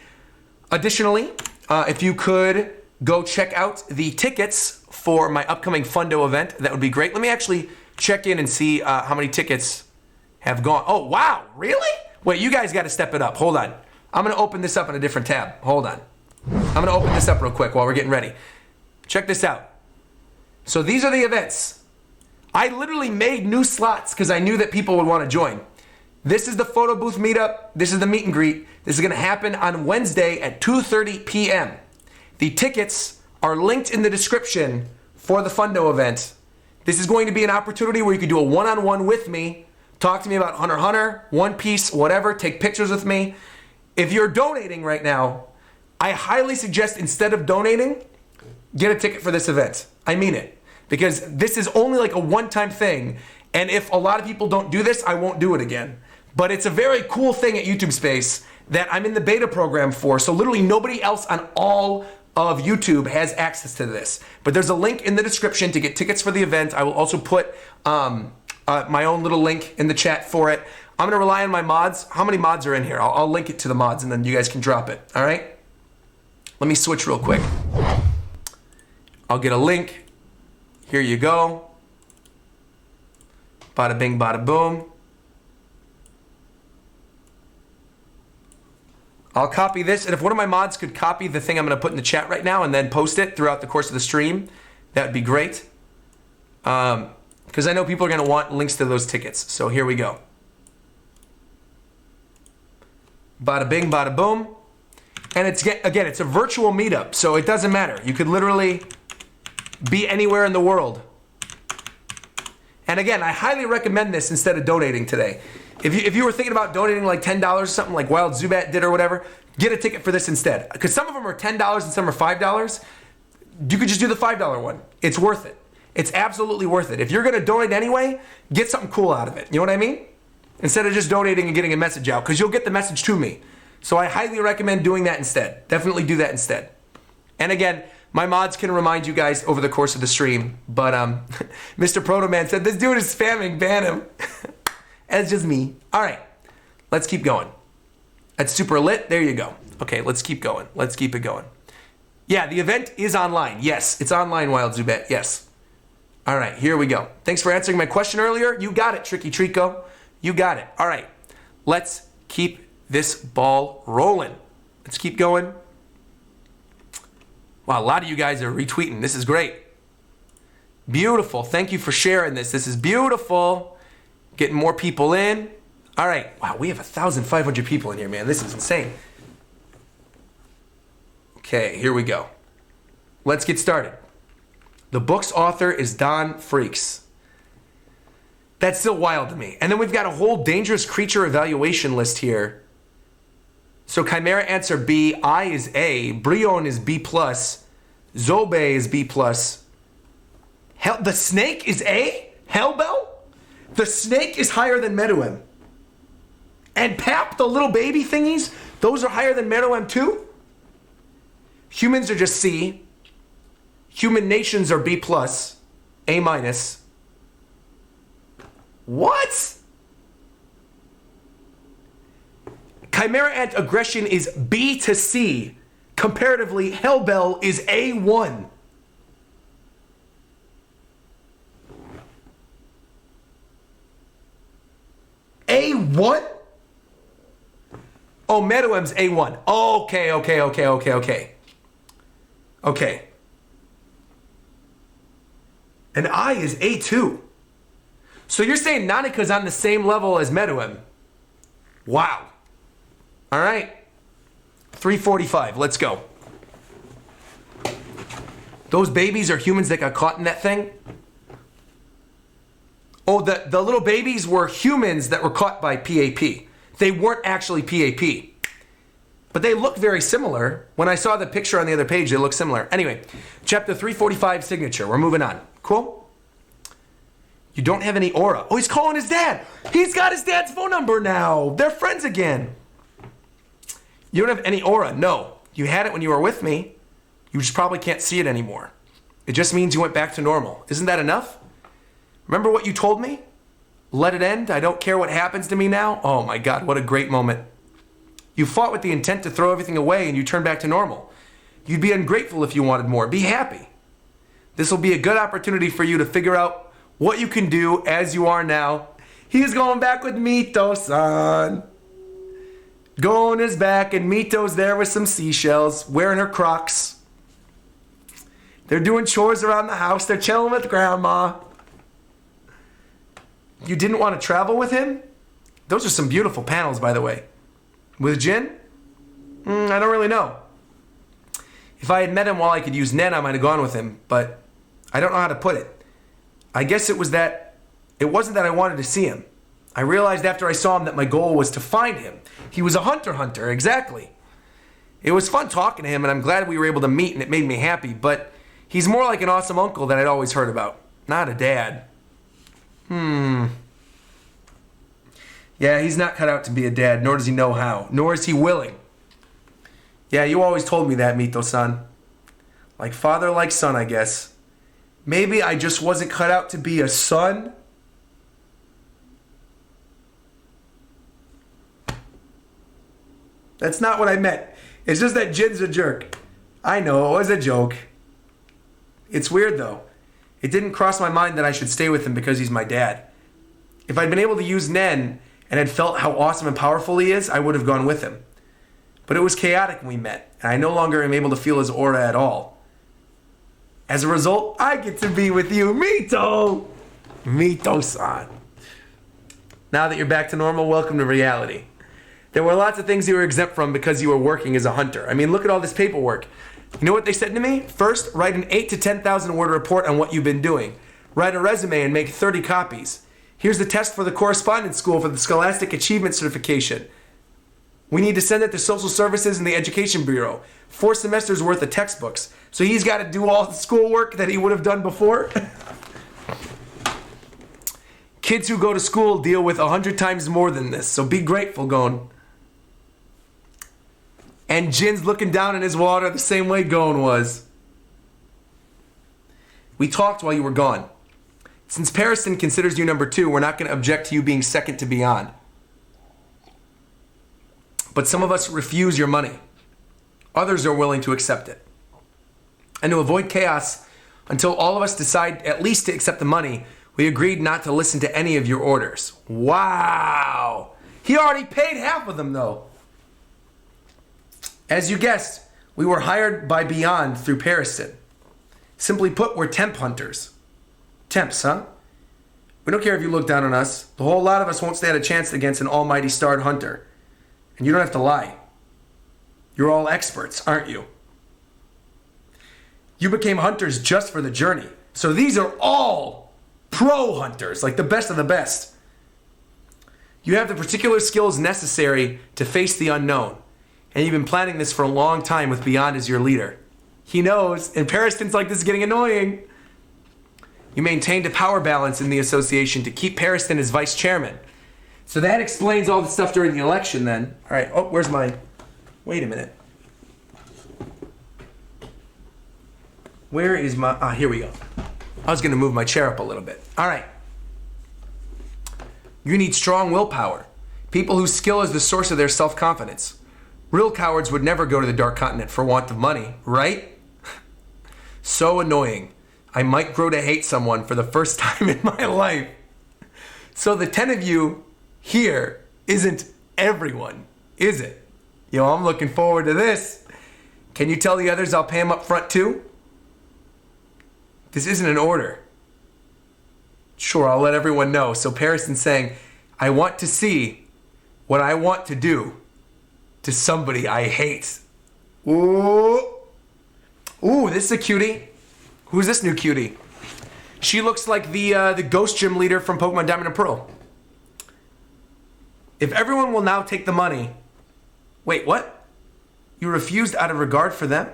Additionally, if you could go check out the tickets for my upcoming Fundo event, that would be great. Let me actually check in and see how many tickets have gone. Oh, wow, really? Wait, you guys got to step it up. Hold on. I'm going to open this up in a different tab. Hold on. I'm going to open this up real quick while we're getting ready. Check this out. So these are the events. I literally made new slots because I knew that people would want to join. This is the photo booth meetup. This is the meet and greet. This is going to happen on Wednesday at 2:30 p.m. The tickets are linked in the description for the Fundo event. This is going to be an opportunity where you can do a one-on-one with me, talk to me about Hunter x Hunter, One Piece, whatever, take pictures with me. If you're donating right now, I highly suggest, instead of donating, get a ticket for this event. I mean it. Because this is only like a one-time thing. And if a lot of people don't do this, I won't do it again. But it's a very cool thing at YouTube Space that I'm in the beta program for. So literally nobody else on all of YouTube has access to this. But there's a link in the description to get tickets for the event. I will also put my own little link in the chat for it. I'm going to rely on my mods. How many mods are in here? I'll link it to the mods and then you guys can drop it. All right? Let me switch real quick. I'll get a link. Here you go. Bada bing, bada boom. I'll copy this, and if one of my mods could copy the thing I'm going to put in the chat right now and then post it throughout the course of the stream, that would be great. Because I know people are going to want links to those tickets. So here we go. Bada bing, bada boom. And it's, again, it's a virtual meetup, so it doesn't matter. You could literally be anywhere in the world. And again, I highly recommend this instead of donating today. If you were thinking about donating like $10 or something like Wild Zubat did or whatever, get a ticket for this instead. Because some of them are $10 and some are $5. You could just do the $5 one. It's worth it. It's absolutely worth it. If you're going to donate anyway, get something cool out of it. You know what I mean? Instead of just donating and getting a message out, because you'll get the message to me. So I highly recommend doing that instead. Definitely do that instead. And again, my mods can remind you guys over the course of the stream. But Mr. Protoman said, this dude is spamming, ban him. And it's just me. All right, let's keep going. That's super lit. There you go. Okay, let's keep going. Let's keep it going. Yeah, the event is online. Yes, it's online, Wild Zubat. Yes. All right, here we go. Thanks for answering my question earlier. You got it, Tricky Trico. You got it. All right, let's keep this ball rolling. Let's keep going. Wow, a lot of you guys are retweeting. This is great. Beautiful. Thank you for sharing this. This is beautiful. Getting more people in. All right. Wow, we have 1,500 people in here, man. This is insane. Okay, here we go. Let's get started. The book's author is Don Freecss. That's still wild to me. And then we've got a whole dangerous creature evaluation list here. So Chimera answer B, I is A, Brion is B+, Zobe is B+. The snake is A? Hellbell? The snake is higher than Meruem. And Pap, the little baby thingies, those are higher than Meruem too? Humans are just C. Human nations are B+, A-. What? Chimera Ant aggression is B to C. Comparatively, Hellbell is A1. A1? Oh, Meruem's A1. Okay. Okay. And I is A2. So you're saying Nanika's on the same level as Meruem? Wow. All right. 345. Let's go. Those babies are humans that got caught in that thing? Oh, the little babies were humans that were caught by PAP. They weren't actually PAP. But they look very similar. When I saw the picture on the other page, they look similar. Anyway, chapter 345 signature. We're moving on. Cool? You don't have any aura. Oh, he's calling his dad. He's got his dad's phone number now. They're friends again. You don't have any aura. No. You had it when you were with me. You just probably can't see it anymore. It just means you went back to normal. Isn't that enough? Remember what you told me? Let it end. I don't care what happens to me now. Oh my God, what a great moment. You fought with the intent to throw everything away and you turned back to normal. You'd be ungrateful if you wanted more. Be happy. This will be a good opportunity for you to figure out what you can do as you are now. He's going back with Mito-san. Going his back and Mito's there with some seashells, wearing her Crocs. They're doing chores around the house. They're chilling with Grandma. You didn't want to travel with him? Those are some beautiful panels, by the way. With Jin? I don't really know. If I had met him while I could use Nen, I might have gone with him, but I don't know how to put it. I guess it wasn't that I wanted to see him. I realized after I saw him that my goal was to find him. He was a hunter, exactly. It was fun talking to him, and I'm glad we were able to meet, and it made me happy, but he's more like an awesome uncle that I'd always heard about, not a dad. Yeah, he's not cut out to be a dad, nor does he know how, nor is he willing. Yeah, you always told me that, Mito-san. Like father, like son, I guess. Maybe I just wasn't cut out to be a son? That's not what I meant. It's just that Jin's a jerk. I know, it was a joke. It's weird, though. It didn't cross my mind that I should stay with him because he's my dad. If I'd been able to use Nen and had felt how awesome and powerful he is, I would have gone with him. but it was chaotic when we met, and I no longer am able to feel his aura at all. As a result, I get to be with you, Mito! Mito-san. Now that you're back to normal, welcome to reality. There were lots of things you were exempt from because you were working as a hunter. I mean, look at all this paperwork. You know what they said to me? First, write an 8 to 10,000 word report on what you've been doing. Write a resume and make 30 copies. Here's the test for the correspondence school for the Scholastic Achievement Certification. We need to send it to Social Services and the Education Bureau. 4 semesters worth of textbooks. So he's got to do all the schoolwork that he would have done before. Kids who go to school deal with 100 times more than this, so be grateful, Gon. And Jin's looking down in his water the same way Gon was. We talked while you were gone. Since Pariston considers you number 2, we're not going to object to you being second to Beyond. But some of us refuse your money. Others are willing to accept it. And to avoid chaos, until all of us decide at least to accept the money, we agreed not to listen to any of your orders. Wow! He already paid half of them, though. As you guessed, we were hired by Beyond through Pariston. Simply put, we're temp hunters. Temps, huh? We don't care if you look down on us. The whole lot of us won't stand a chance against an almighty starred hunter. And you don't have to lie. You're all experts, aren't you? You became hunters just for the journey. So these are all pro hunters, like the best of the best. You have the particular skills necessary to face the unknown. And you've been planning this for a long time with Beyond as your leader. He knows, and Pariston's like, this is getting annoying. You maintained a power balance in the association to keep Pariston as vice chairman. So that explains all the stuff during the election then. All right, oh, where's my... Wait a minute. Where is my... here we go. I was going to move my chair up a little bit. All right. You need strong willpower. People whose skill is the source of their self-confidence. Real cowards would never go to the Dark Continent for want of money, right? So annoying. I might grow to hate someone for the first time in my life. So the 10 of you here isn't everyone, is it? Yo, I'm looking forward to this. Can you tell the others I'll pay them up front too? This isn't an order. Sure, I'll let everyone know. So Pariston's saying, I want to see what I want to do to somebody I hate. Ooh. Ooh, this is a cutie. Who's this new cutie? She looks like the ghost gym leader from Pokemon Diamond and Pearl. If everyone will now take the money... Wait, what? You refused out of regard for them?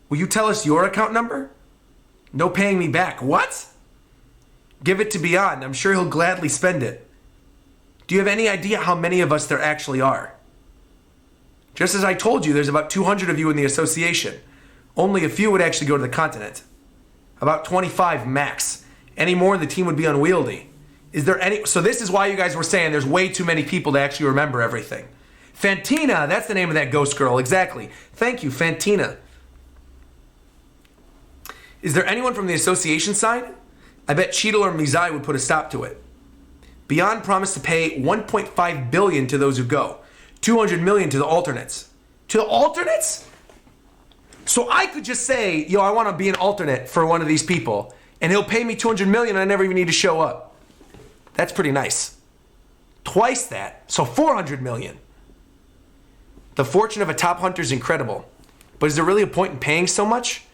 Will you tell us your account number? No paying me back. What? Give it to Beyond. I'm sure he'll gladly spend it. Do you have any idea how many of us there actually are? Just as I told you, there's about 200 of you in the association. Only a few would actually go to the continent. About 25 max. Any more, the team would be unwieldy. Is there any... So this is why you guys were saying there's way too many people to actually remember everything. Fantina, that's the name of that ghost girl, exactly. Thank you, Fantina. Is there anyone from the association side? I bet Cheadle or Mizai would put a stop to it. Beyond promised to pay 1.5 billion to those who go. 200 million to the alternates. To the alternates? So I could just say, yo, I want to be an alternate for one of these people, and he'll pay me 200 million and I never even need to show up. That's pretty nice. Twice that, so 400 million. The fortune of a top hunter is incredible, but is there really a point in paying so much?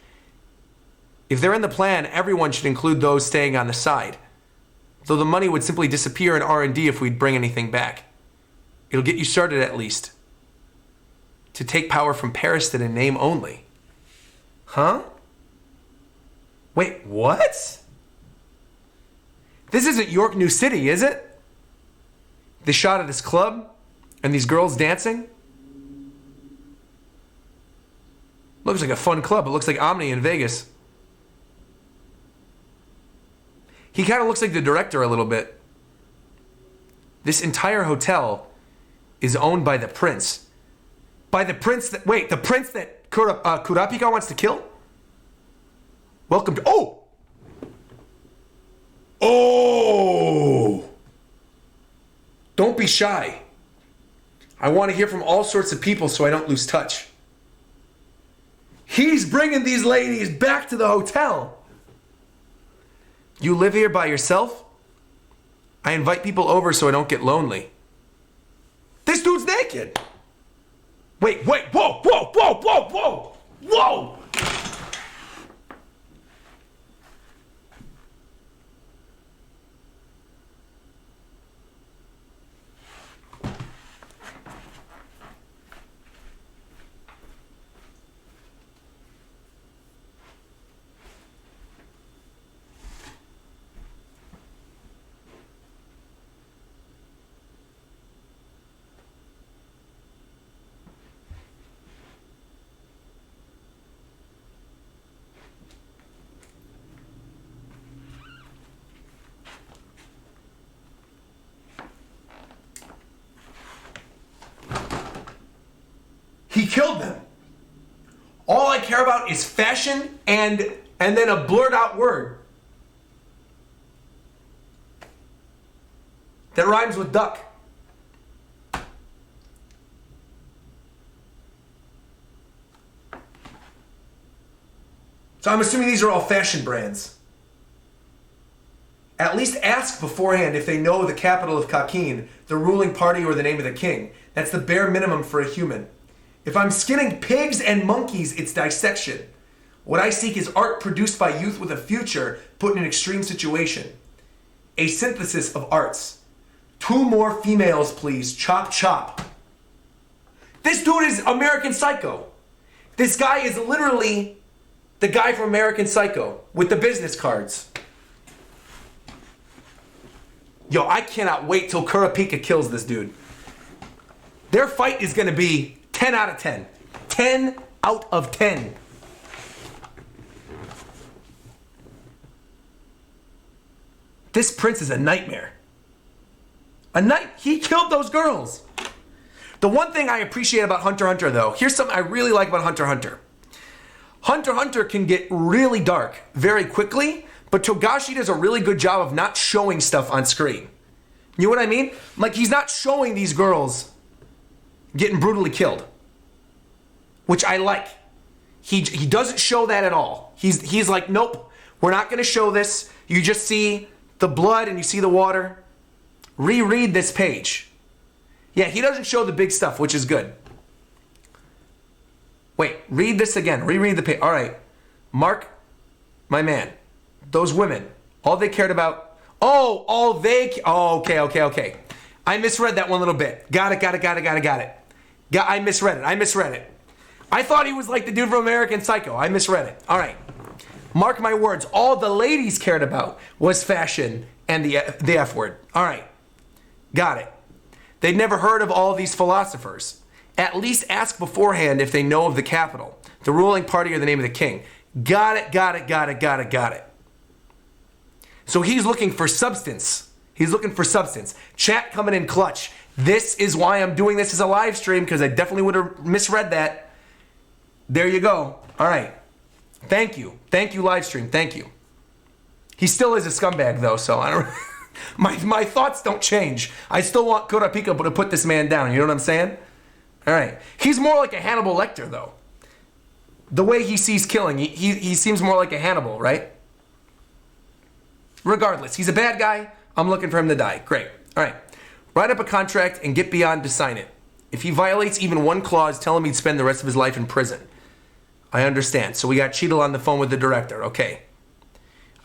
If they're in the plan, everyone should include those staying on the side. Though the money would simply disappear in R&D if we'd bring anything back. It'll get you started at least. To take power from Pariston in name only. Huh? Wait, what? This isn't York New City, is it? The shot of this club and these girls dancing? Looks like a fun club. It looks like Omni in Vegas. He kind of looks like the director a little bit. This entire hotel is owned by the prince. By the prince that... Wait, the prince that Kurapika wants to kill? Welcome to... Oh! Oh! Don't be shy. I want to hear from all sorts of people so I don't lose touch. He's bringing these ladies back to the hotel. You live here by yourself? I invite people over so I don't get lonely. This dude's naked. Wait, whoa, whoa, whoa, whoa, whoa, whoa! He killed them. All I care about is fashion and then a blurred out word that rhymes with duck. So I'm assuming these are all fashion brands. At least ask beforehand if they know the capital of Kakin, the ruling party, or the name of the king. That's the bare minimum for a human. If I'm skinning pigs and monkeys, it's dissection. What I seek is art produced by youth with a future put in an extreme situation. A synthesis of arts. 2 more females, please. Chop, chop. This dude is American Psycho. This guy is literally the guy from American Psycho with the business cards. Yo, I cannot wait till Kurapika kills this dude. Their fight is going to be 10 out of 10. 10 out of 10. This prince is a nightmare. He killed those girls. The one thing I appreciate about Hunter x Hunter, though, here's something I really like about Hunter x Hunter. Hunter x Hunter can get really dark very quickly, but Togashi does a really good job of not showing stuff on screen. You know what I mean? Like, he's not showing these girls getting brutally killed, which I like. He doesn't show that at all. He's like, nope, we're not going to show this. You just see the blood and you see the water. Reread this page. Yeah, he doesn't show the big stuff, which is good. Wait, read this again. Reread the page. All right, Mark, my man, those women, all they cared about. Oh, okay. I misread that one little bit. Got it. I misread it. I thought he was like the dude from American Psycho. I misread it. All right. Mark my words. All the ladies cared about was fashion and the F word. All right. Got it. They'd never heard of all these philosophers. At least ask beforehand if they know of the capital, the ruling party, or the name of the king. Got it. So he's looking for substance. Chat coming in clutch. This is why I'm doing this as a live stream, because I definitely would have misread that. There you go. All right. Thank you, live stream. Thank you. He still is a scumbag, though, so I don't... my thoughts don't change. I still want Kurapika to put this man down. You know what I'm saying? All right. He's more like a Hannibal Lecter, though. The way he sees killing, he seems more like a Hannibal, right? Regardless, he's a bad guy. I'm looking for him to die. Great. All right. Write up a contract and get beyond to sign it. If he violates even one clause, tell him he'd spend the rest of his life in prison. I understand. So we got Cheadle on the phone with the director. Okay.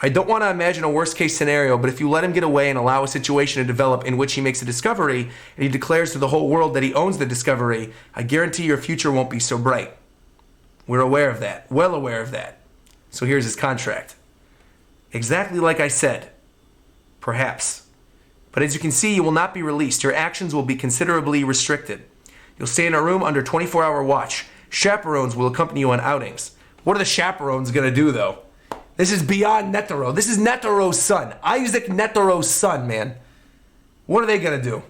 I don't want to imagine a worst case scenario, but if you let him get away and allow a situation to develop in which he makes a discovery and he declares to the whole world that he owns the discovery, I guarantee your future won't be so bright. We're aware of that. Well aware of that. So here's his contract. Exactly like I said. Perhaps. But as you can see, you will not be released. Your actions will be considerably restricted. You'll stay in a room under 24-hour watch. Chaperones will accompany you on outings. What are the chaperones going to do, though? This is beyond Netero. This is Netero's son. Isaac Netero's son, man. What are they going to do?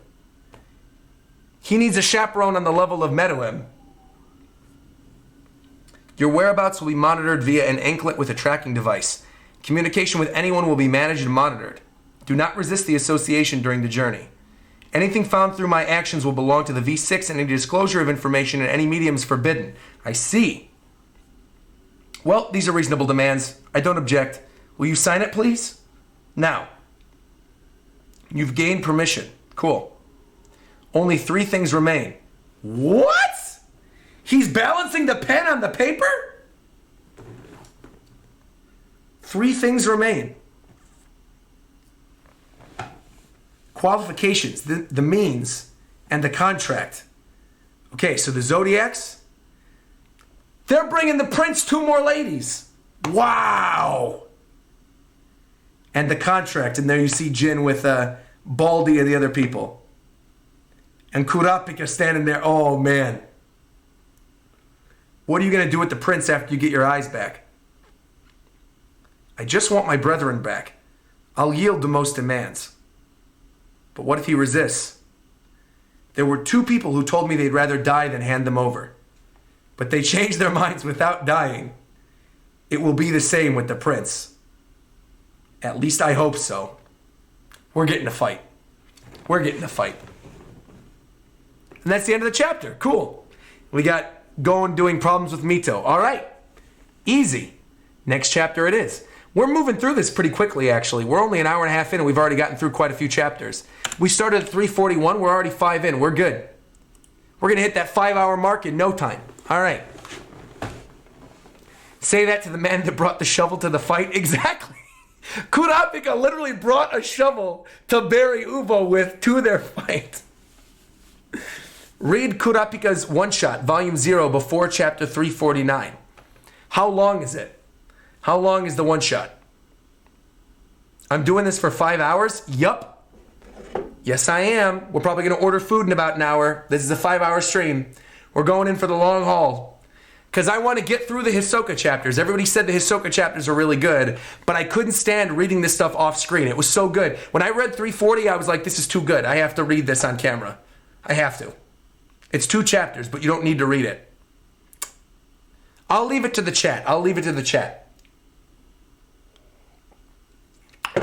He needs a chaperone on the level of Metuem. Your whereabouts will be monitored via an anklet with a tracking device. Communication with anyone will be managed and monitored. Do not resist the association during the journey. Anything found through my actions will belong to the V6, and any disclosure of information in any medium is forbidden. I see. Well, these are reasonable demands. I don't object. Will you sign it, please? Now, you've gained permission. Cool. Only 3 things remain. What? He's balancing the pen on the paper? 3 things remain. Qualifications, the means, and the contract. Okay, so the Zodiacs, they're bringing the prince 2 more ladies. Wow. And the contract, and there you see Jin with Baldy and the other people. And Kurapika standing there, oh man. What are you going to do with the prince after you get your eyes back? I just want my brethren back. I'll yield to most demands. But what if he resists? There were 2 people who told me they'd rather die than hand them over. But they changed their minds without dying. It will be the same with the prince. At least I hope so. We're getting a fight. We're getting a fight. And that's the end of the chapter. Cool. We got Gon doing problems with Mito. All right. Easy. Next chapter it is. We're moving through this pretty quickly, actually. We're only an hour and a half in, and we've already gotten through quite a few chapters. We started at 3:41. We're already 5 in. We're good. We're going to hit that 5-hour mark in no time. All right. Say that to the man that brought the shovel to the fight. Exactly. Kurapika literally brought a shovel to bury Ubo with to their fight. Read Kurapika's one-shot, volume 0, before chapter 349. How long is it? How long is the one-shot? I'm doing this for 5 hours? Yup. Yes, I am. We're probably going to order food in about an hour. This is a 5-hour stream. We're going in for the long haul. Because I want to get through the Hisoka chapters. Everybody said the Hisoka chapters are really good, but I couldn't stand reading this stuff off screen. It was so good. When I read 340, I was like, this is too good. I have to read this on camera. I have to. It's 2 chapters, but you don't need to read it. I'll leave it to the chat. I'll leave it to the chat.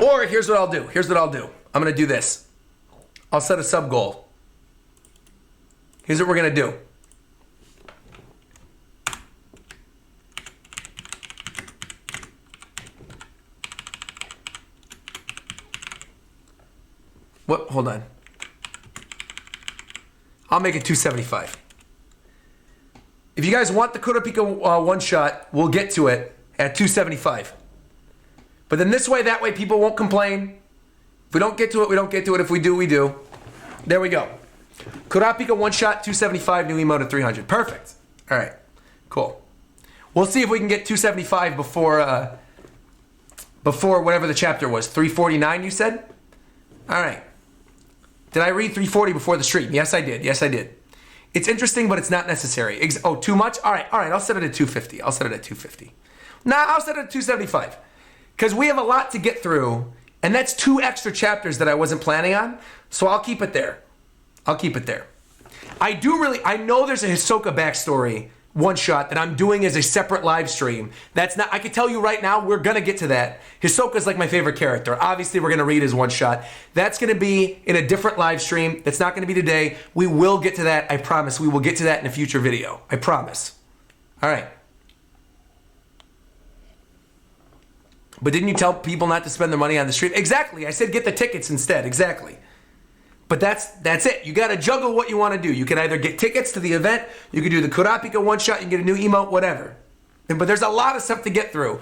Or here's what I'll do. Here's what I'll do. I'm going to do this. I'll set a sub goal. Here's what we're going to do. What? Hold on. I'll make it 275. If you guys want the Kurapika one-shot, we'll get to it at 275. But then this way, that way, people won't complain. If we don't get to it, we don't get to it. If we do, we do. There we go. Kurapika one-shot, 275, new emote at 300. Perfect. All right. Cool. We'll see if we can get 275 before whatever the chapter was. 349, you said? All right. Did I read 340 before the stream? Yes, I did. Yes, I did. It's interesting, but it's not necessary. Oh, too much? All right. All right. I'll set it at 250. I'll set it at 250. Nah, I'll set it at 275. Because we have a lot to get through, and that's 2 extra chapters that I wasn't planning on, so I'll keep it there. I'll keep it there. I know there's a Hisoka backstory one-shot that I'm doing as a separate live stream. That's not, I can tell you right now, we're going to get to that. Hisoka's like my favorite character. Obviously, we're going to read his one-shot. That's going to be in a different live stream. That's not going to be today. We will get to that. I promise. We will get to that in a future video. I promise. All right. But didn't you tell people not to spend their money on the stream? Exactly. I said get the tickets instead. Exactly. But that's it. You got to juggle what you want to do. You can either get tickets to the event, you can do the Kurapika one-shot, you can get a new emote, whatever. But there's a lot of stuff to get through.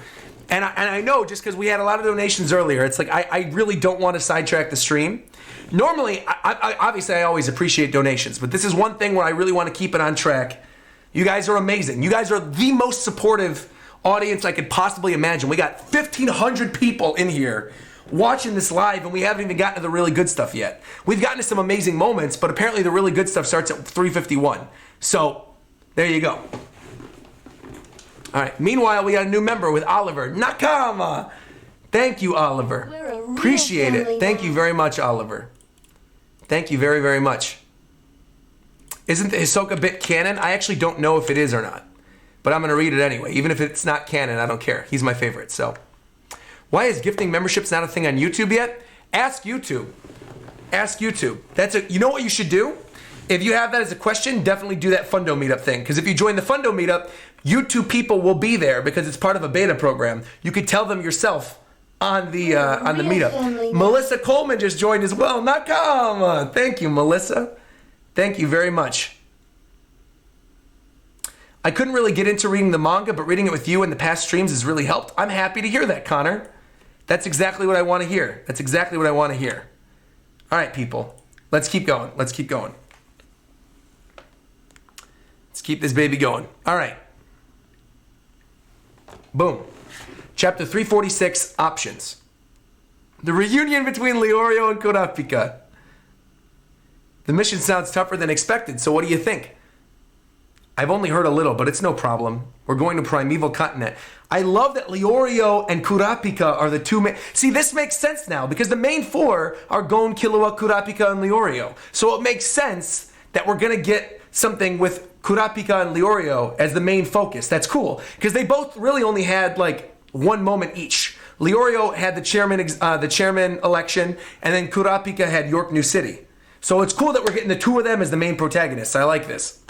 And I know just because we had a lot of donations earlier, it's like I really don't want to sidetrack the stream. Normally, obviously, I always appreciate donations. But this is one thing where I really want to keep it on track. You guys are amazing. You guys are the most supportive audience I could possibly imagine. We got 1,500 people in here watching this live, and we haven't even gotten to the really good stuff yet. We've gotten to some amazing moments, but apparently the really good stuff starts at 351. So, there you go. All right. Meanwhile, we got a new member with Oliver. Nakama! Thank you, Oliver. Appreciate it. Thank you very much, Oliver. Thank you very, very much. Isn't the Hisoka bit canon? I actually don't know if it is or not. But I'm going to read it anyway. Even if it's not canon, I don't care. He's my favorite, so. Why is gifting memberships not a thing on YouTube yet? Ask YouTube. Ask YouTube. You know what you should do? If you have that as a question, definitely do that Fundo meetup thing. Because if you join the Fundo meetup, YouTube people will be there because it's part of a beta program. You could tell them yourself on the meetup. Melissa Coleman just joined as well. Nakama! Thank you, Melissa. Thank you very much. I couldn't really get into reading the manga, but reading it with you in the past streams has really helped. I'm happy to hear that, Connor. That's exactly what I want to hear. That's exactly what I want to hear. All right, people. Let's keep going. Let's keep going. Let's keep this baby going. All right. Boom. Chapter 346, Options. The reunion between Leorio and Kurapika. The mission sounds tougher than expected, so what do you think? I've only heard a little, but it's no problem. We're going to Primeval Continent. I love that Leorio and Kurapika are the two main... See, this makes sense now, because the main four are Gon, Killua, Kurapika, and Leorio. So it makes sense that we're going to get something with Kurapika and Leorio as the main focus. That's cool, because they both really only had, like, one moment each. Leorio had the chairman election, and then Kurapika had York New City. So it's cool that we're getting the two of them as the main protagonists. I like this.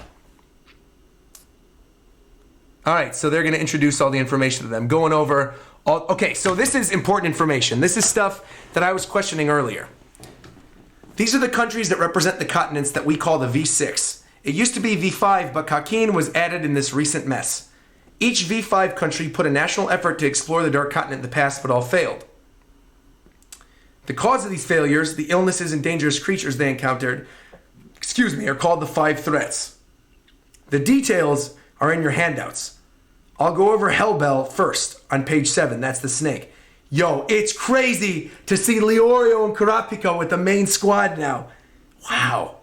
All right, so they're going to introduce all the information to them. Going over all... Okay, so this is important information. This is stuff that I was questioning earlier. These are the countries that represent the continents that we call the V6. It used to be V5, but Kakin was added in this recent mess. Each V5 country put a national effort to explore the Dark Continent in the past, but all failed. The cause of these failures, the illnesses and dangerous creatures they encountered, are called the 5 threats. The details are in your handouts. I'll go over Hellbell first on page 7. That's the snake. Yo, it's crazy to see Leorio and Kurapika with the main squad now. Wow.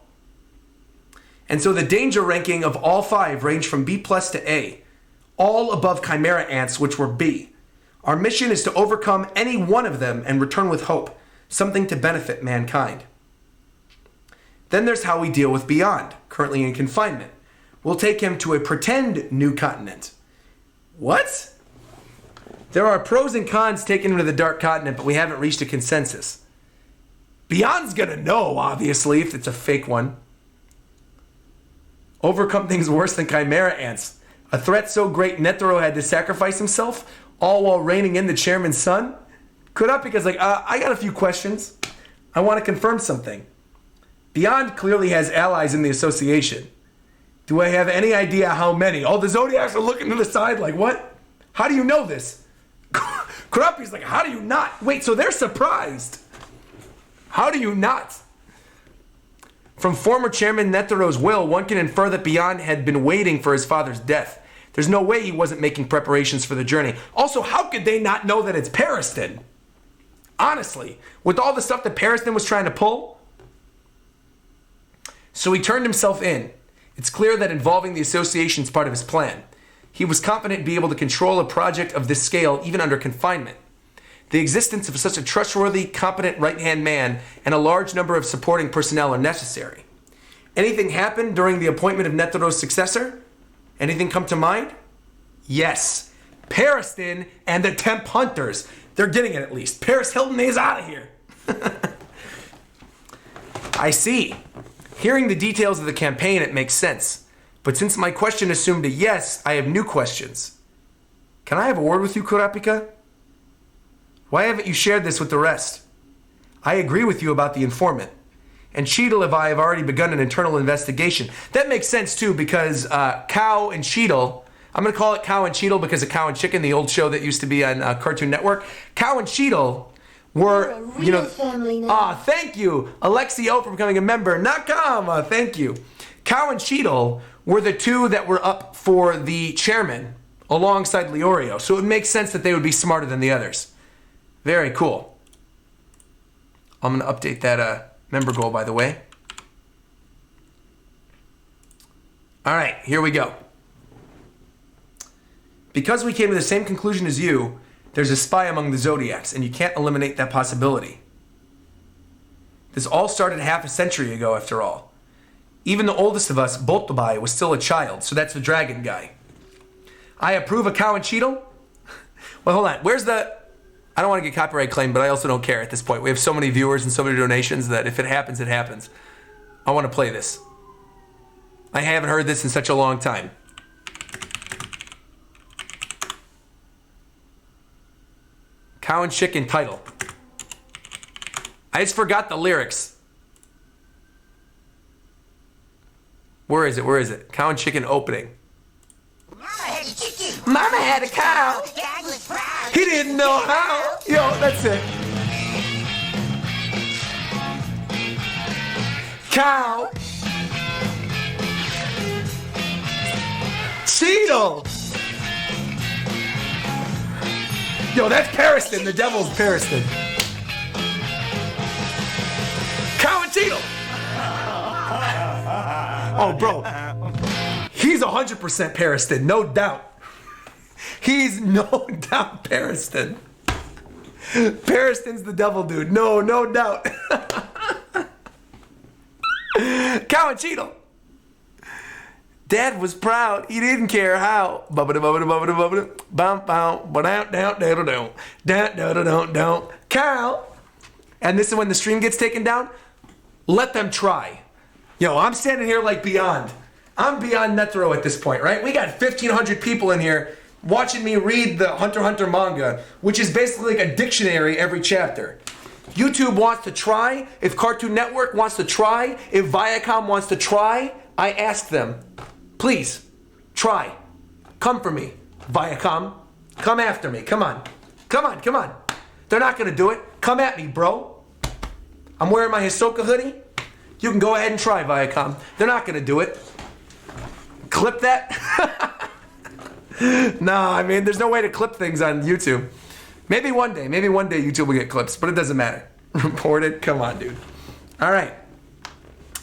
And so the danger ranking of all 5 ranged from B+ to A, all above Chimera Ants, which were B. Our mission is to overcome any one of them and return with hope, something to benefit mankind. Then there's how we deal with Beyond, currently in confinement. We'll take him to a pretend new continent. What? There are pros and cons taken him to the Dark Continent, but we haven't reached a consensus. Beyond's gonna know, obviously, if it's a fake one. Overcome things worse than Chimera Ants. A threat so great Netero had to sacrifice himself, all while reining in the chairman's son? Kurapika's like, I got a few questions. I want to confirm something. Beyond clearly has allies in the association. Do I have any idea how many? All the Zodiacs are looking to the side like, what? How do you know this? Kurapika's like, how do you not? Wait, so they're surprised. How do you not? From former Chairman Netero's will, one can infer that Beyond had been waiting for his father's death. There's no way he wasn't making preparations for the journey. Also, how could they not know that it's Pariston? Honestly, with all the stuff that Pariston was trying to pull. So he turned himself in. It's clear that involving the association is part of his plan. He was confident to be able to control a project of this scale even under confinement. The existence of such a trustworthy, competent right-hand man and a large number of supporting personnel are necessary. Anything happen during the appointment of Netero's successor? Anything come to mind? Yes. Pariston and the Temp Hunters. They're getting it at least. Paris Hilton is out of here. I see. Hearing the details of the campaign, it makes sense. But since my question assumed a yes, I have new questions. Can I have a word with you, Kurapika? Why haven't you shared this with the rest? I agree with you about the informant. And Cheadle and I have already begun an internal investigation. That makes sense, too, because Cow and Cheadle... I'm going to call it Cow and Cheadle because of Cow and Chicken, the old show that used to be on Cartoon Network. Cow and Cheadle were, family now. Thank you, Alexio, for becoming a member. Nakama, thank you. Cow and Cheadle were the two that were up for the chairman alongside Leorio. So it makes sense that they would be smarter than the others. Very cool. I'm going to update that member goal, by the way. All right, here we go. Because we came to the same conclusion as you, there's a spy among the Zodiacs, and you can't eliminate that possibility. This all started half a century ago, after all. Even the oldest of us, Boltabai, was still a child, so that's the dragon guy. I approve of Cow and Cheadle? Well, hold on. Where's the... I don't want to get copyright claimed, but I also don't care at this point. We have so many viewers and so many donations that if it happens, it happens. I want to play this. I haven't heard this in such a long time. Cow and chicken title. I just forgot the lyrics. Where is it? Where is it? Cow and chicken opening. Mama had a chicken. Mama had a cow. Dad was proud. He didn't know how. Yo, that's it. Cow. Cheetle. Yo, that's Pariston. The devil's Pariston. Cow and Cheetle. Oh, bro. He's 100% Pariston, no doubt. He's no doubt Pariston. Pariston's the devil dude. No doubt. Cow and Cheetle. Dad was proud. He didn't care how. Cow. And this is when the stream gets taken down. Let them try. Yo, I'm standing here like beyond. I'm beyond net throw at this point, right? We got 1,500 people in here watching me read the Hunter x Hunter manga, which is basically like a dictionary every chapter. YouTube wants to try. If Cartoon Network wants to try, if Viacom wants to try, I ask them, please, try. Come for me, Viacom. Come after me. Come on. Come on, come on. They're not going to do it. Come at me, bro. I'm wearing my Hisoka hoodie. You can go ahead and try, Viacom. They're not going to do it. Clip that? No, I mean, there's no way to clip things on YouTube. Maybe one day YouTube will get clips, but it doesn't matter. Reported? Come on, dude. All right.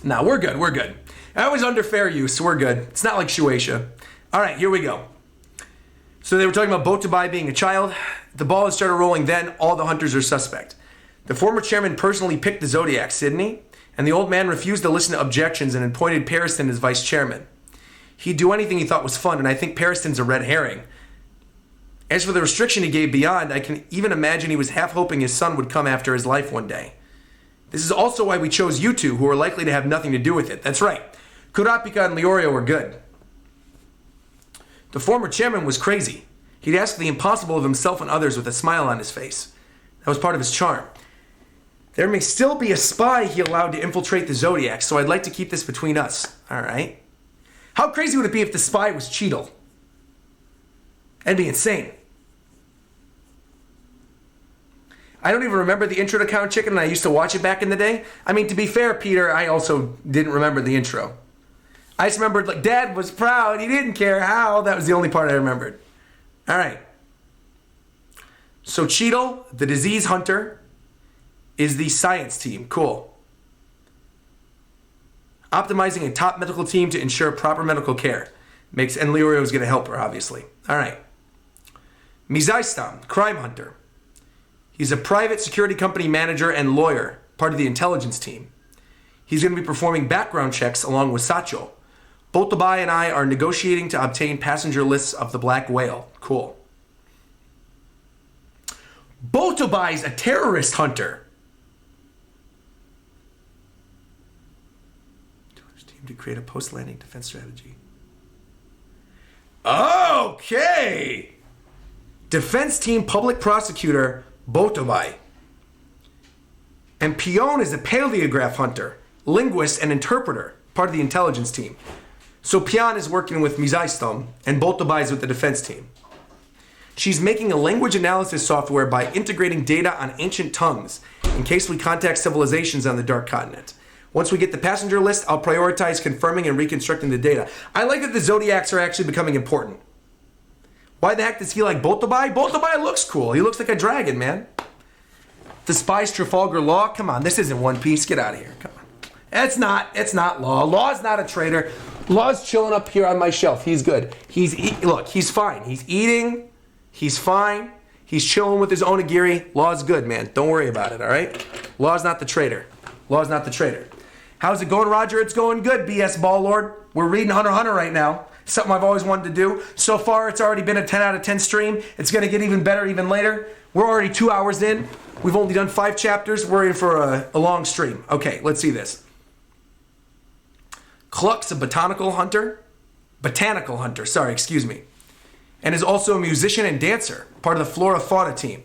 Now, we're good. That was under fair use, so we're good. It's not like Shueisha. All right, here we go. So they were talking about Botabai being a child. The ball has started rolling then. All the hunters are suspect. The former chairman personally picked the Zodiacs, didn't he? And the old man refused to listen to objections and appointed Pariston as vice chairman. He'd do anything he thought was fun, and I think Pariston's a red herring. As for the restriction he gave beyond, I can even imagine he was half hoping his son would come after his life one day. This is also why we chose you two, who are likely to have nothing to do with it. That's right. Kurapika and Leorio were good. The former chairman was crazy. He'd ask the impossible of himself and others with a smile on his face. That was part of his charm. There may still be a spy he allowed to infiltrate the Zodiacs, so I'd like to keep this between us. All right? How crazy would it be if the spy was Cheetle? That'd be insane. I don't even remember the intro to Count Chicken, and I used to watch it back in the day. I mean, to be fair, Peter, I also didn't remember the intro. I just remembered, like, Dad was proud. He didn't care how. That was the only part I remembered. All right. So Cheetle, the disease hunter, is the science team. Cool. Optimizing a top medical team to ensure proper medical care. And Leorio's going to help her, obviously. All right. Mizaistam, crime hunter. He's a private security company manager and lawyer, part of the intelligence team. He's going to be performing background checks along with Sacho. Botabai and I are negotiating to obtain passenger lists of the Black Whale. Cool. Botabai's a terrorist hunter. To create a post-landing defense strategy. Okay! Defense team public prosecutor Botabai. And Pion is a paleograph hunter, linguist, and interpreter, part of the intelligence team. So Pion is working with Mizaistom, and Botabai is with the defense team. She's making a language analysis software by integrating data on ancient tongues in case we contact civilizations on the Dark Continent. Once we get the passenger list, I'll prioritize confirming and reconstructing the data. I like that the Zodiacs are actually becoming important. Why the heck does he like Botabai? Botabai looks cool. He looks like a dragon, man. The spies Trafalgar Law? Come on, this isn't One Piece. Get out of here. Come on. It's not Law. Law's not a traitor. Law's chilling up here on my shelf. He's good. Look, he's fine. He's eating. He's fine. He's chilling with his onigiri. Law's good, man. Don't worry about it, all right? Law's not the traitor. Law's not the traitor. How's it going, Roger? It's going good, BS Ball Lord. We're reading Hunter x Hunter right now. Something I've always wanted to do. So far, it's already been a 10 out of 10 stream. It's going to get even better even later. We're already 2 hours in. We've only done 5 chapters. We're in for a long stream. Okay, let's see this. Cluck's a botanical hunter, and is also a musician and dancer, part of the flora-fauna team.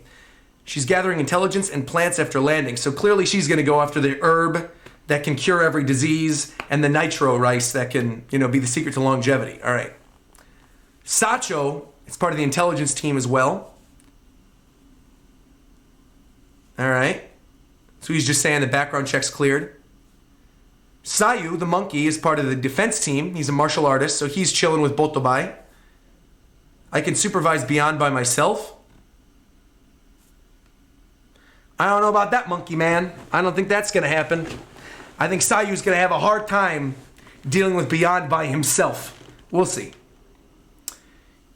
She's gathering intelligence and plants after landing, so clearly she's going to go after the herb that can cure every disease and the nitro rice that can, be the secret to longevity. All right. Sacho is part of the intelligence team as well. All right. So he's just saying the background check's cleared. Sayu, the monkey, is part of the defense team. He's a martial artist, so he's chilling with Botobai. I can supervise Beyond by myself. I don't know about that, monkey man. I don't think that's going to happen. I think Sayu's going to have a hard time dealing with Beyond by himself. We'll see.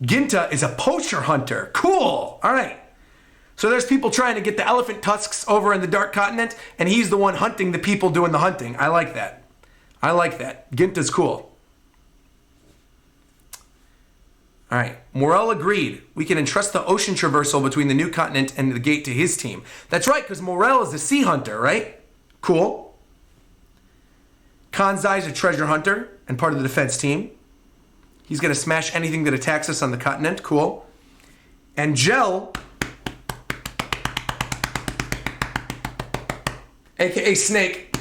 Ginta is a poacher hunter. Cool. All right. So there's people trying to get the elephant tusks over in the Dark Continent, and he's the one hunting the people doing the hunting. I like that. Ginta's cool. All right. Morel agreed. We can entrust the ocean traversal between the new continent and the gate to his team. That's right, because Morel is a sea hunter, right? Cool. Kanzai is a treasure hunter and part of the defense team. He's going to smash anything that attacks us on the continent. Cool. And Gel, aka Snake,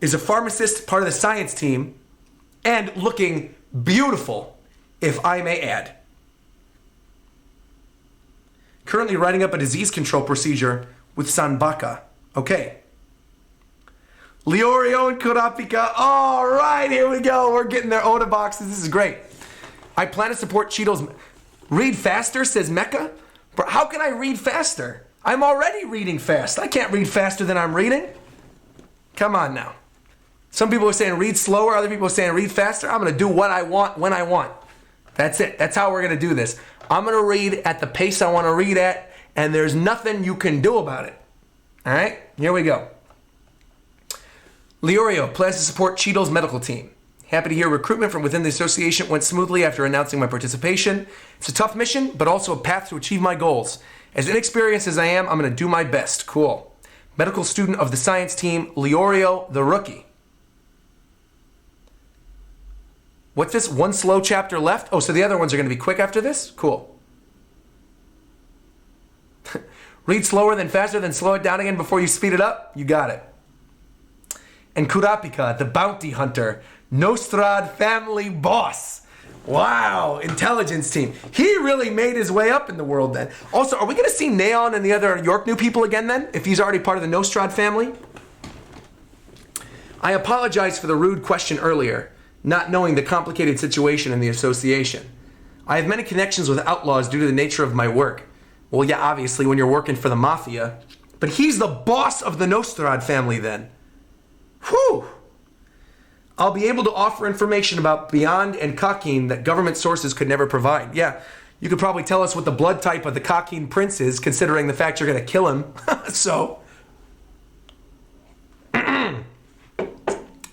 is a pharmacist, part of the science team, and looking beautiful, if I may add. Currently writing up a disease control procedure with Sanbaka. Okay. Leorio and Kurapika. All right, here we go. We're getting their Oda boxes. This is great. I plan to support Cheeto's. Read faster, says Mecha. But how can I read faster? I'm already reading fast. I can't read faster than I'm reading. Come on now. Some people are saying read slower. Other people are saying read faster. I'm going to do what I want when I want. That's it. That's how we're going to do this. I'm going to read at the pace I want to read at, and there's nothing you can do about it. All right? Here we go. Leorio plans to support Cheeto's medical team. Happy to hear recruitment from within the association went smoothly after announcing my participation. It's a tough mission, but also a path to achieve my goals. As inexperienced as I am, I'm going to do my best. Cool. Medical student of the science team, Leorio the rookie. What's this? One slow chapter left? Oh, so the other ones are going to be quick after this? Cool. Read slower than faster, then slow it down again before you speed it up? You got it. And Kurapika, the bounty hunter, Nostrad family boss. Wow, intelligence team. He really made his way up in the world then. Also, are we going to see Neon and the other York New people again then, if he's already part of the Nostrad family? I apologize for the rude question earlier, not knowing the complicated situation in the association. I have many connections with outlaws due to the nature of my work. Well, yeah, obviously, when you're working for the Mafia. But he's the boss of the Nostrad family then. Whew! I'll be able to offer information about Beyond and Kakin that government sources could never provide. Yeah, you could probably tell us what the blood type of the Kakin prince is, considering the fact you're going to kill him. So,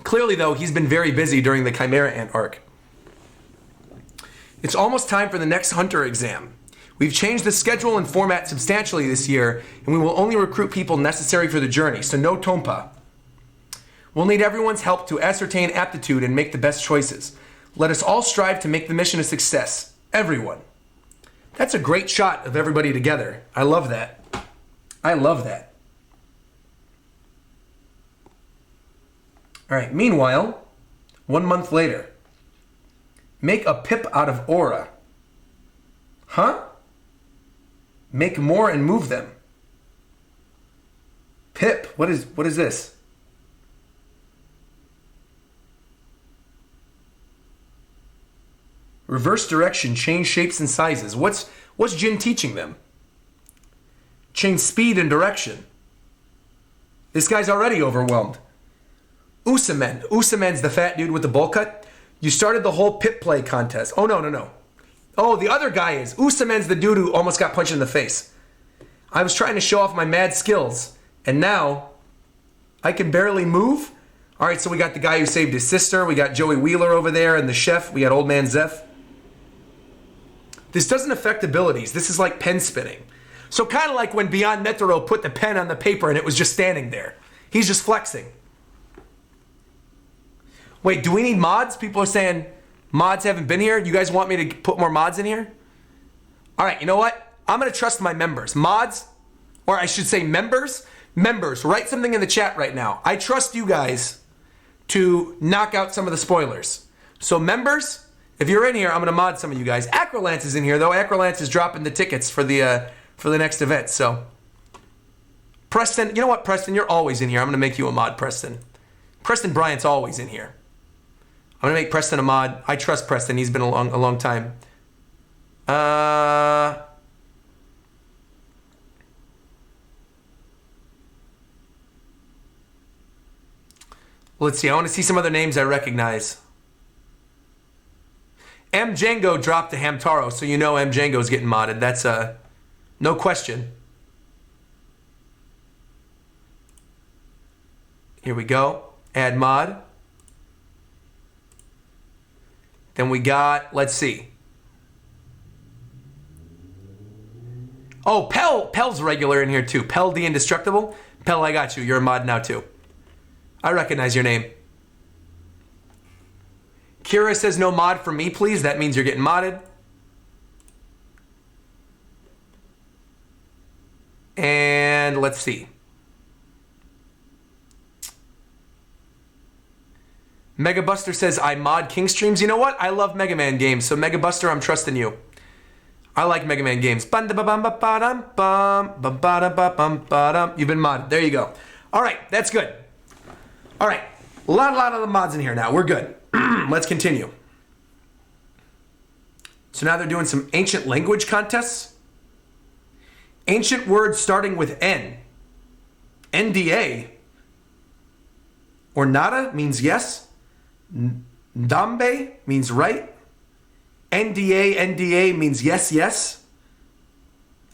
clearly though, he's been very busy during the Chimera Ant arc. It's almost time for the next Hunter exam. We've changed the schedule and format substantially this year, and we will only recruit people necessary for the journey, so no Tompa. We'll need everyone's help to ascertain aptitude and make the best choices. Let us all strive to make the mission a success. Everyone. That's a great shot of everybody together. I love that. I love that. All right, meanwhile, 1 month later. Make a pip out of aura. Huh? Make more and move them. Pip, what is this? Reverse direction, change shapes and sizes. What's Jin teaching them? Change speed and direction. This guy's already overwhelmed. Usamen. Usamen's the fat dude with the bowl cut. You started the whole pip play contest. Oh, no. Oh, the other guy is. Usamen's the dude who almost got punched in the face. I was trying to show off my mad skills. And now, I can barely move. All right, so we got the guy who saved his sister. We got Joey Wheeler over there and the chef. We got Old Man Zeph. This doesn't affect abilities. This is like pen spinning. So kind of like when Beyond Netero put the pen on the paper and it was just standing there. He's just flexing. Wait, do we need mods? People are saying mods haven't been here. You guys want me to put more mods in here? All right, you know what? I'm going to trust my members. Mods, or I should say members. Members, write something in the chat right now. I trust you guys to knock out some of the spoilers. So members, if you're in here, I'm going to mod some of you guys. Acrolance is in here, though. Acrolance is dropping the tickets for the next event. So, Preston, you know what, Preston? You're always in here. I'm going to make you a mod, Preston. Preston Bryant's always in here. I'm going to make Preston a mod. I trust Preston. He's been a long time. Let's see. I want to see some other names I recognize. M. Django dropped the Hamtaro, so you know M. Django's getting modded. That's no question. Here we go. Add mod. Then we got, let's see. Oh, Pell's regular in here too. Pell the Indestructible. Pell, I got you. You're a mod now too. I recognize your name. Kira says no mod for me, please. That means you're getting modded. And let's see. Megabuster says I mod King Streams. You know what? I love Mega Man games. So Megabuster, I'm trusting you. I like Mega Man games. You've been modded. There you go. All right, that's good. All right, a lot of the mods in here now. We're good. Let's continue. So now they're doing some ancient language contests. Ancient words starting with N. NDA. Or nada means yes. Ndambe means right. NDA means yes, yes.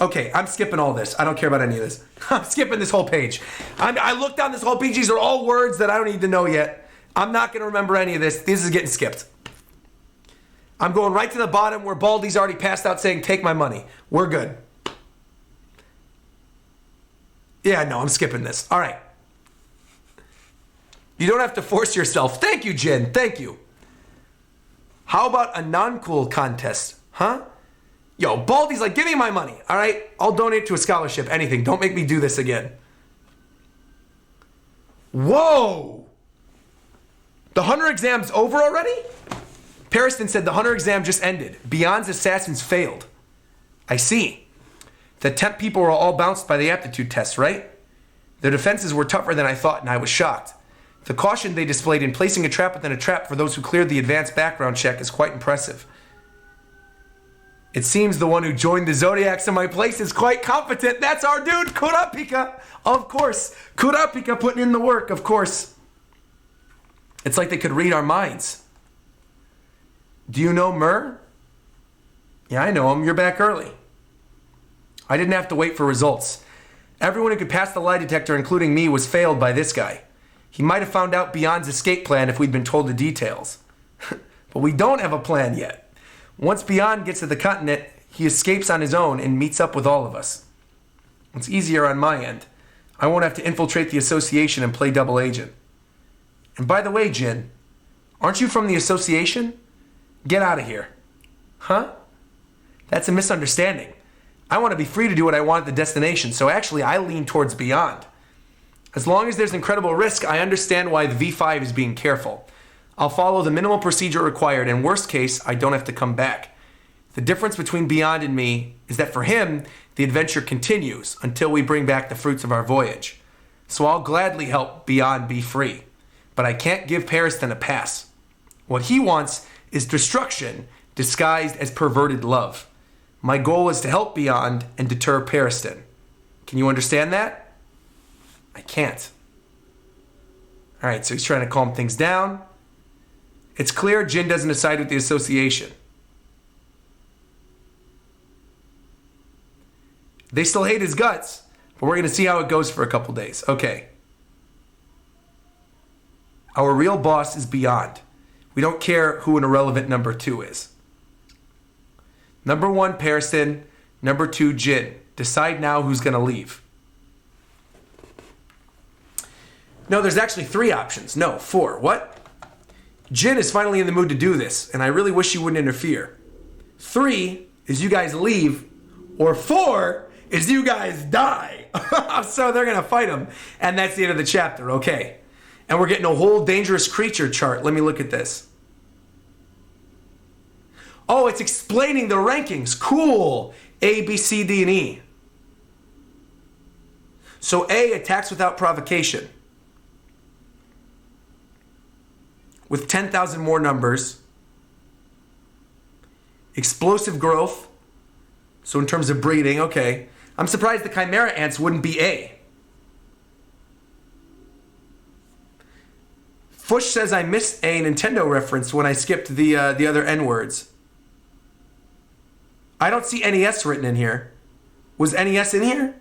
Okay, I'm skipping all this. I don't care about any of this. I'm skipping this whole page. I looked down this whole page. These are all words that I don't need to know yet. I'm not going to remember any of this. This is getting skipped. I'm going right to the bottom where Baldy's already passed out saying, take my money. We're good. Yeah, no, I'm skipping this. All right. You don't have to force yourself. Thank you, Jen. Thank you. How about a non-cool contest? Huh? Yo, Baldy's like, give me my money. All right? I'll donate to a scholarship. Anything. Don't make me do this again. Whoa! The Hunter exam's over already? Pariston said the Hunter exam just ended. Beyond's assassins failed. I see. The temp people were all bounced by the aptitude test, right? Their defenses were tougher than I thought, and I was shocked. The caution they displayed in placing a trap within a trap for those who cleared the advanced background check is quite impressive. It seems the one who joined the Zodiacs in my place is quite competent. That's our dude, Kurapika. Of course. Kurapika putting in the work, of course. It's like they could read our minds. Do you know Mur? Yeah, I know him. You're back early. I didn't have to wait for results. Everyone who could pass the lie detector, including me, was failed by this guy. He might have found out Beyond's escape plan if we'd been told the details. But we don't have a plan yet. Once Beyond gets to the continent, he escapes on his own and meets up with all of us. It's easier on my end. I won't have to infiltrate the association and play double agent. And by the way, Jin, aren't you from the association? Get out of here. Huh? That's a misunderstanding. I want to be free to do what I want at the destination, so actually I lean towards Beyond. As long as there's incredible risk, I understand why the V5 is being careful. I'll follow the minimal procedure required, and worst case, I don't have to come back. The difference between Beyond and me is that for him, the adventure continues until we bring back the fruits of our voyage. So I'll gladly help Beyond be free. But I can't give Pariston a pass. What he wants is destruction disguised as perverted love. My goal is to help Beyond and deter Pariston. Can you understand that? I can't. All right, so he's trying to calm things down. It's clear Jin doesn't side with the association. They still hate his guts, but we're going to see how it goes for a couple days. Okay. Our real boss is beyond. We don't care who an irrelevant number 2 is. Number 1, Pariston. Number 2, Jin. Decide now who's going to leave. No, there's actually 3 options. No, 4. What? Jin is finally in the mood to do this, and I really wish you wouldn't interfere. 3 is you guys leave, or 4 is you guys die. So they're going to fight him, and that's the end of the chapter, okay. And we're getting a whole dangerous creature chart. Let me look at this. Oh, it's explaining the rankings. Cool. A, B, C, D, and E. So A, attacks without provocation. With 10,000 more numbers. Explosive growth. So in terms of breeding, okay. I'm surprised the Chimera ants wouldn't be A. Fush says I missed a Nintendo reference when I skipped the other N words. I don't see NES written in here. Was NES in here?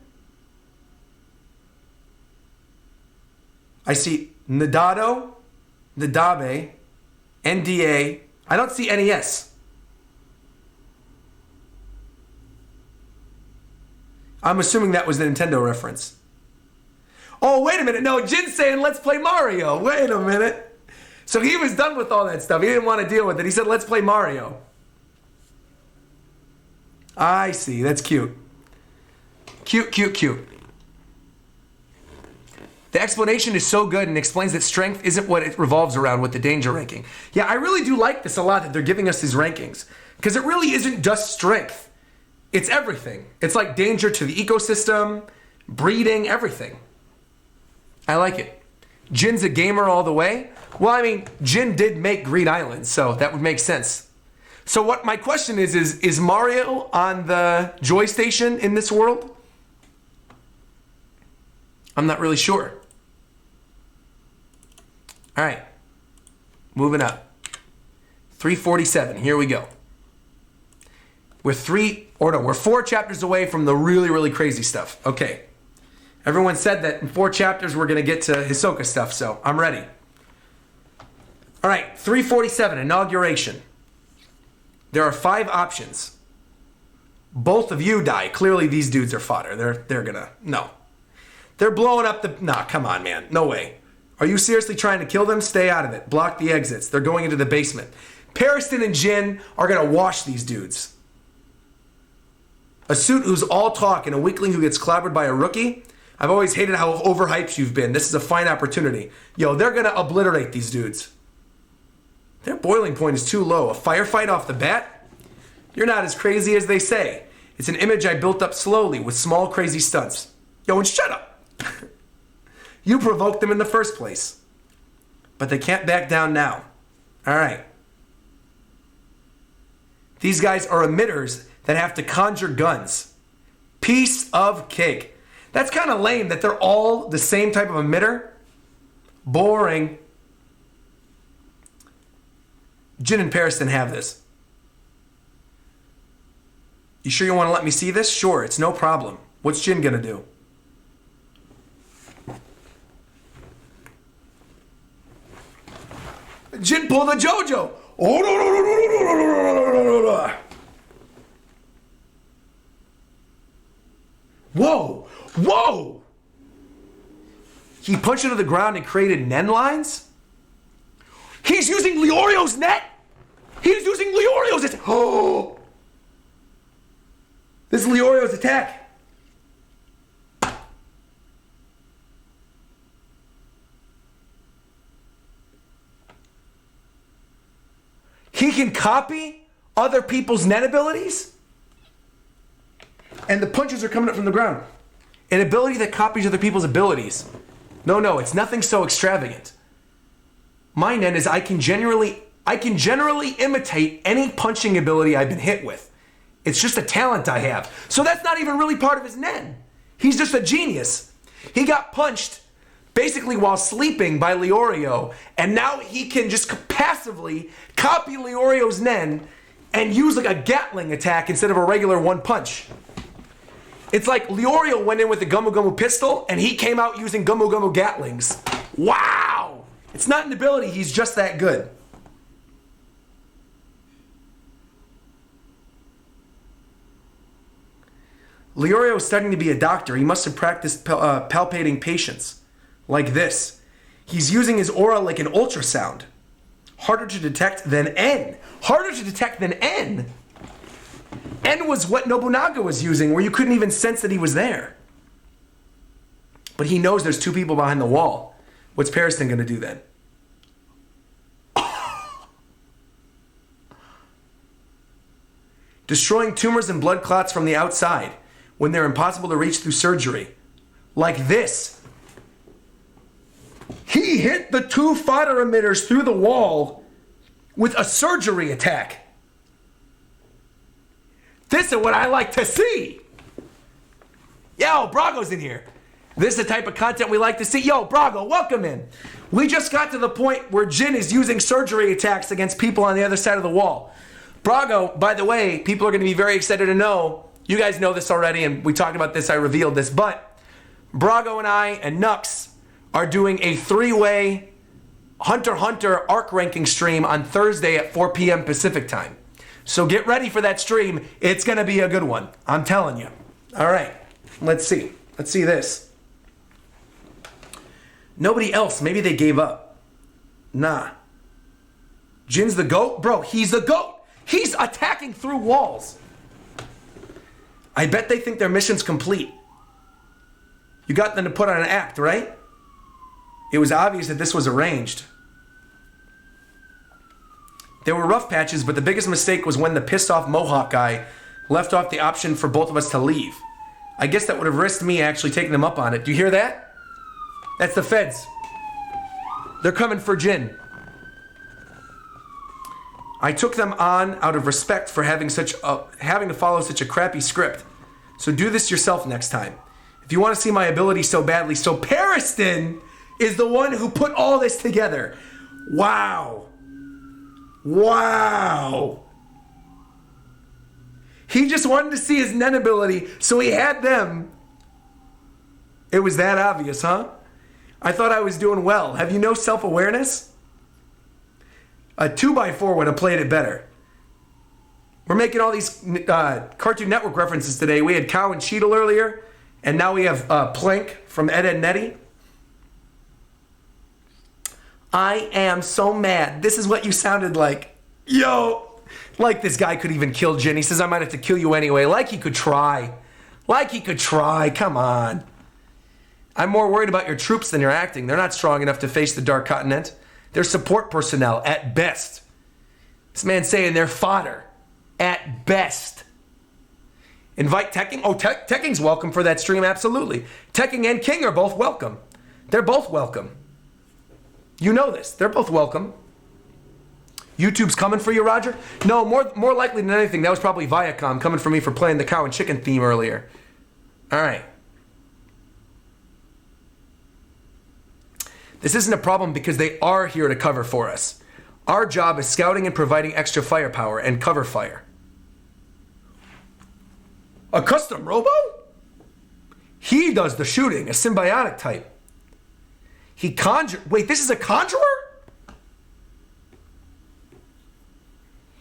I see Nadado, Nadabe, NDA. I don't see NES. I'm assuming that was the Nintendo reference. Oh, wait a minute. No, Jin's saying, let's play Mario. Wait a minute. So he was done with all that stuff. He didn't want to deal with it. He said, let's play Mario. I see. That's cute. Cute, cute, cute. The explanation is so good and explains that strength isn't what it revolves around with the danger ranking. Yeah, I really do like this a lot that they're giving us these rankings. Because it really isn't just strength. It's everything. It's like danger to the ecosystem, breeding, everything. I like it. Jin's a gamer all the way. Well, I mean, Jin did make Greed Island, so that would make sense. So what my question is Mario on the Joy Station in this world? I'm not really sure. All right. Moving up. 347. Here we go. We're 4 chapters away from the really, really crazy stuff. Okay. Everyone said that in 4 chapters we're going to get to Hisoka stuff, so I'm ready. All right, 347, inauguration. There are 5 options. Both of you die. Clearly these dudes are fodder. They're going to, no. They're blowing up the, nah, come on, man. No way. Are you seriously trying to kill them? Stay out of it. Block the exits. They're going into the basement. Pariston and Jin are going to wash these dudes. A suit who's all talk and a weakling who gets clobbered by a rookie. I've always hated how overhyped you've been. This is a fine opportunity. Yo, they're going to obliterate these dudes. Their boiling point is too low. A firefight off the bat? You're not as crazy as they say. It's an image I built up slowly with small crazy stunts. Yo, and shut up. You provoked them in the first place. But they can't back down now. All right. These guys are emitters that have to conjure guns. Piece of cake. That's kind of lame that they're all the same type of emitter. Boring. Jin and Pariston have this. You sure you want to let me see this? Sure, it's no problem. What's Jin gonna do? Jin pulled a JoJo. Whoa! Whoa! He punched into the ground and created Nen lines? He's using Leorio's net? He's using Leorio's attack! Oh! This is Leorio's attack. He can copy other people's net abilities? And the punches are coming up from the ground. An ability that copies other people's abilities. No, it's nothing so extravagant. My net is I can generally imitate any punching ability I've been hit with. It's just a talent I have. So that's not even really part of his nen. He's just a genius. He got punched basically while sleeping by Leorio, and now he can just passively copy Leorio's nen and use like a Gatling attack instead of a regular one punch. It's like Leorio went in with the Gumu Gumu pistol and he came out using Gumu Gumu Gatlings. Wow! It's not an ability, he's just that good. Leorio is studying to be a doctor. He must have practiced palpating patients. Like this. He's using his aura like an ultrasound. Harder to detect than N. Harder to detect than N. N was what Nobunaga was using, where you couldn't even sense that he was there. But he knows there's two people behind the wall. What's Pariston going to do then? Destroying tumors and blood clots from the outside when they're impossible to reach through surgery. Like this. He hit the two fodder emitters through the wall with a surgery attack. This is what I like to see. Yo, Brago's in here. This is the type of content we like to see. Yo, Brago, welcome in. We just got to the point where Jin is using surgery attacks against people on the other side of the wall. Brago, by the way, people are going to be very excited to know, you guys know this already, and we talked about this, I revealed this, but Brago and I and Nux are doing a 3-way Hunter x Hunter arc ranking stream on Thursday at 4 p.m. Pacific time. So get ready for that stream. It's going to be a good one. I'm telling you. All right. Let's see. Let's see this. Nobody else. Maybe they gave up. Nah. Jin's the GOAT? Bro, he's the GOAT. He's attacking through walls. I bet they think their mission's complete. You got them to put on an act, right? It was obvious that this was arranged. There were rough patches, but the biggest mistake was when the pissed off Mohawk guy left off the option for both of us to leave. I guess that would have risked me actually taking them up on it. Do you hear that? That's the feds. They're coming for Jin. I took them on out of respect for having to follow such a crappy script. So do this yourself next time. If you want to see my ability so badly, so Pariston is the one who put all this together. Wow. Wow. He just wanted to see his Nen ability, so he had them. It was that obvious, huh? I thought I was doing well. Have you no self-awareness? A 2x4 would have played it better. We're making all these Cartoon Network references today. We had Cow and Cheadle earlier, and now we have Plank from Ed, Edd n Eddy. I am so mad. This is what you sounded like. Yo, like this guy could even kill Jin. He says, I might have to kill you anyway. Like he could try. Like he could try. Come on. I'm more worried about your troops than your acting. They're not strong enough to face the Dark Continent. They're support personnel at best. This man's saying they're fodder at best. Invite Tekking. Oh, Tekking's welcome for that stream, absolutely. Tekking and King are both welcome. They're both welcome. You know this. They're both welcome. YouTube's coming for you, Roger? No, more likely than anything, that was probably Viacom coming for me for playing the cow and chicken theme earlier. All right. This isn't a problem because they are here to cover for us. Our job is scouting and providing extra firepower and cover fire. A custom robo? He does the shooting, a symbiotic type. He wait, this is a conjurer?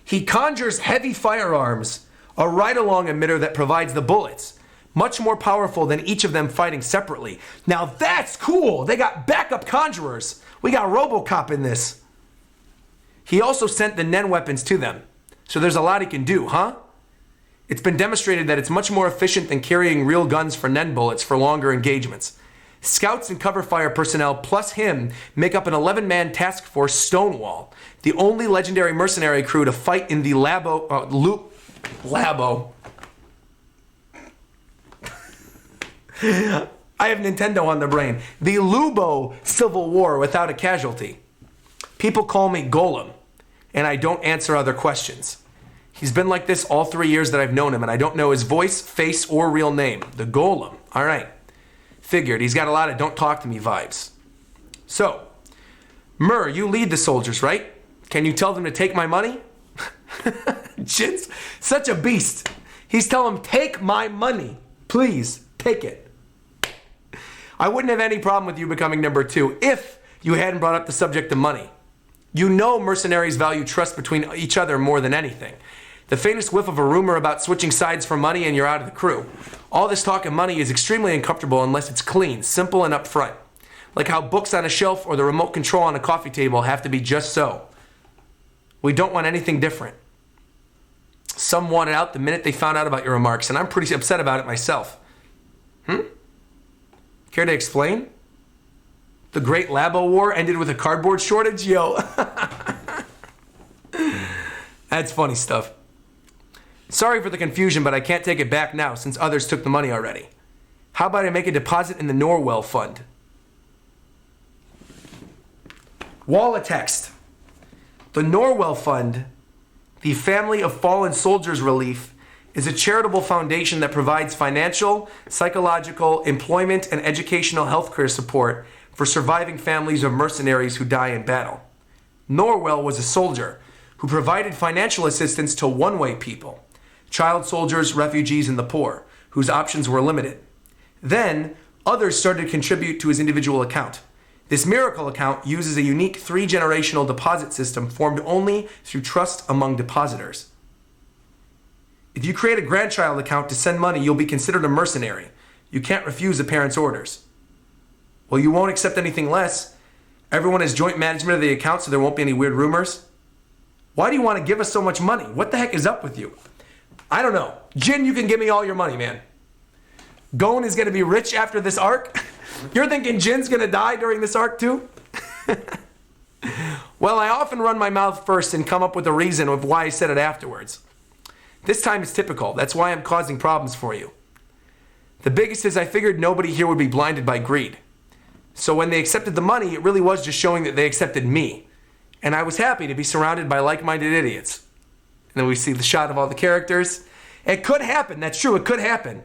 He conjures heavy firearms, a ride-along emitter that provides the bullets. Much more powerful than each of them fighting separately. Now that's cool. They got backup conjurers. We got RoboCop in this. He also sent the Nen weapons to them. So there's a lot he can do, huh? It's been demonstrated that it's much more efficient than carrying real guns for Nen bullets for longer engagements. Scouts and cover fire personnel plus him make up an 11-man task force Stonewall, the only legendary mercenary crew to fight in the Labo. I have Nintendo on the brain. The Lubo Civil War without a casualty. People call me Golem, and I don't answer other questions. He's been like this all 3 years that I've known him, and I don't know his voice, face, or real name. The Golem. All right. Figured. He's got a lot of don't talk to me vibes. So, Mur, you lead the soldiers, right? Can you tell them to take my money? Jin's such a beast. He's telling them, take my money. Please, take it. I wouldn't have any problem with you becoming number 2 if you hadn't brought up the subject of money. You know mercenaries value trust between each other more than anything. The faintest whiff of a rumor about switching sides for money and you're out of the crew. All this talk of money is extremely uncomfortable unless it's clean, simple, and upfront. Like how books on a shelf or the remote control on a coffee table have to be just so. We don't want anything different. Some want it out the minute they found out about your remarks, and I'm pretty upset about it myself. Care to explain? The Great Labo War ended with a cardboard shortage? Yo. That's funny stuff. Sorry for the confusion, but I can't take it back now since others took the money already. How about I make a deposit in the Norwell Fund? Wall of text. The Norwell Fund, the Family of Fallen Soldiers Relief, is a charitable foundation that provides financial, psychological, employment, and educational healthcare support for surviving families of mercenaries who die in battle. Norwell was a soldier who provided financial assistance to one-way people, child soldiers, refugees, and the poor, whose options were limited. Then, others started to contribute to his individual account. This miracle account uses a unique 3-generational deposit system formed only through trust among depositors. If you create a grandchild account to send money, you'll be considered a mercenary. You can't refuse a parent's orders. Well, you won't accept anything less. Everyone has joint management of the account, so there won't be any weird rumors. Why do you want to give us so much money? What the heck is up with you? I don't know. Jin, you can give me all your money, man. Gon is going to be rich after this arc? You're thinking Jin's going to die during this arc too? Well, I often run my mouth first and come up with a reason of why I said it afterwards. This time is typical. That's why I'm causing problems for you. The biggest is I figured nobody here would be blinded by greed. So when they accepted the money, it really was just showing that they accepted me. And I was happy to be surrounded by like-minded idiots. And then we see the shot of all the characters. It could happen. That's true. It could happen.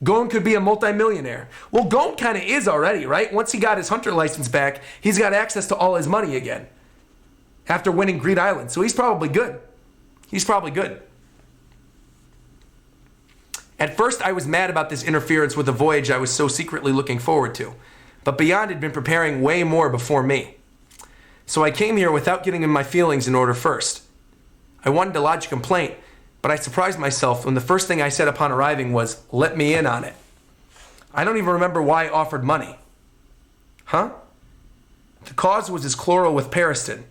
Gon could be a multimillionaire. Well, Gon kind of is already, right? Once he got his hunter license back, he's got access to all his money again. After winning Greed Island. So he's probably good. He's probably good. At first, I was mad about this interference with the voyage I was so secretly looking forward to. But Beyond had been preparing way more before me. So I came here without getting in my feelings in order first. I wanted to lodge a complaint, but I surprised myself when the first thing I said upon arriving was, let me in on it. I don't even remember why I offered money. Huh? The cause was his quarrel with Pariston.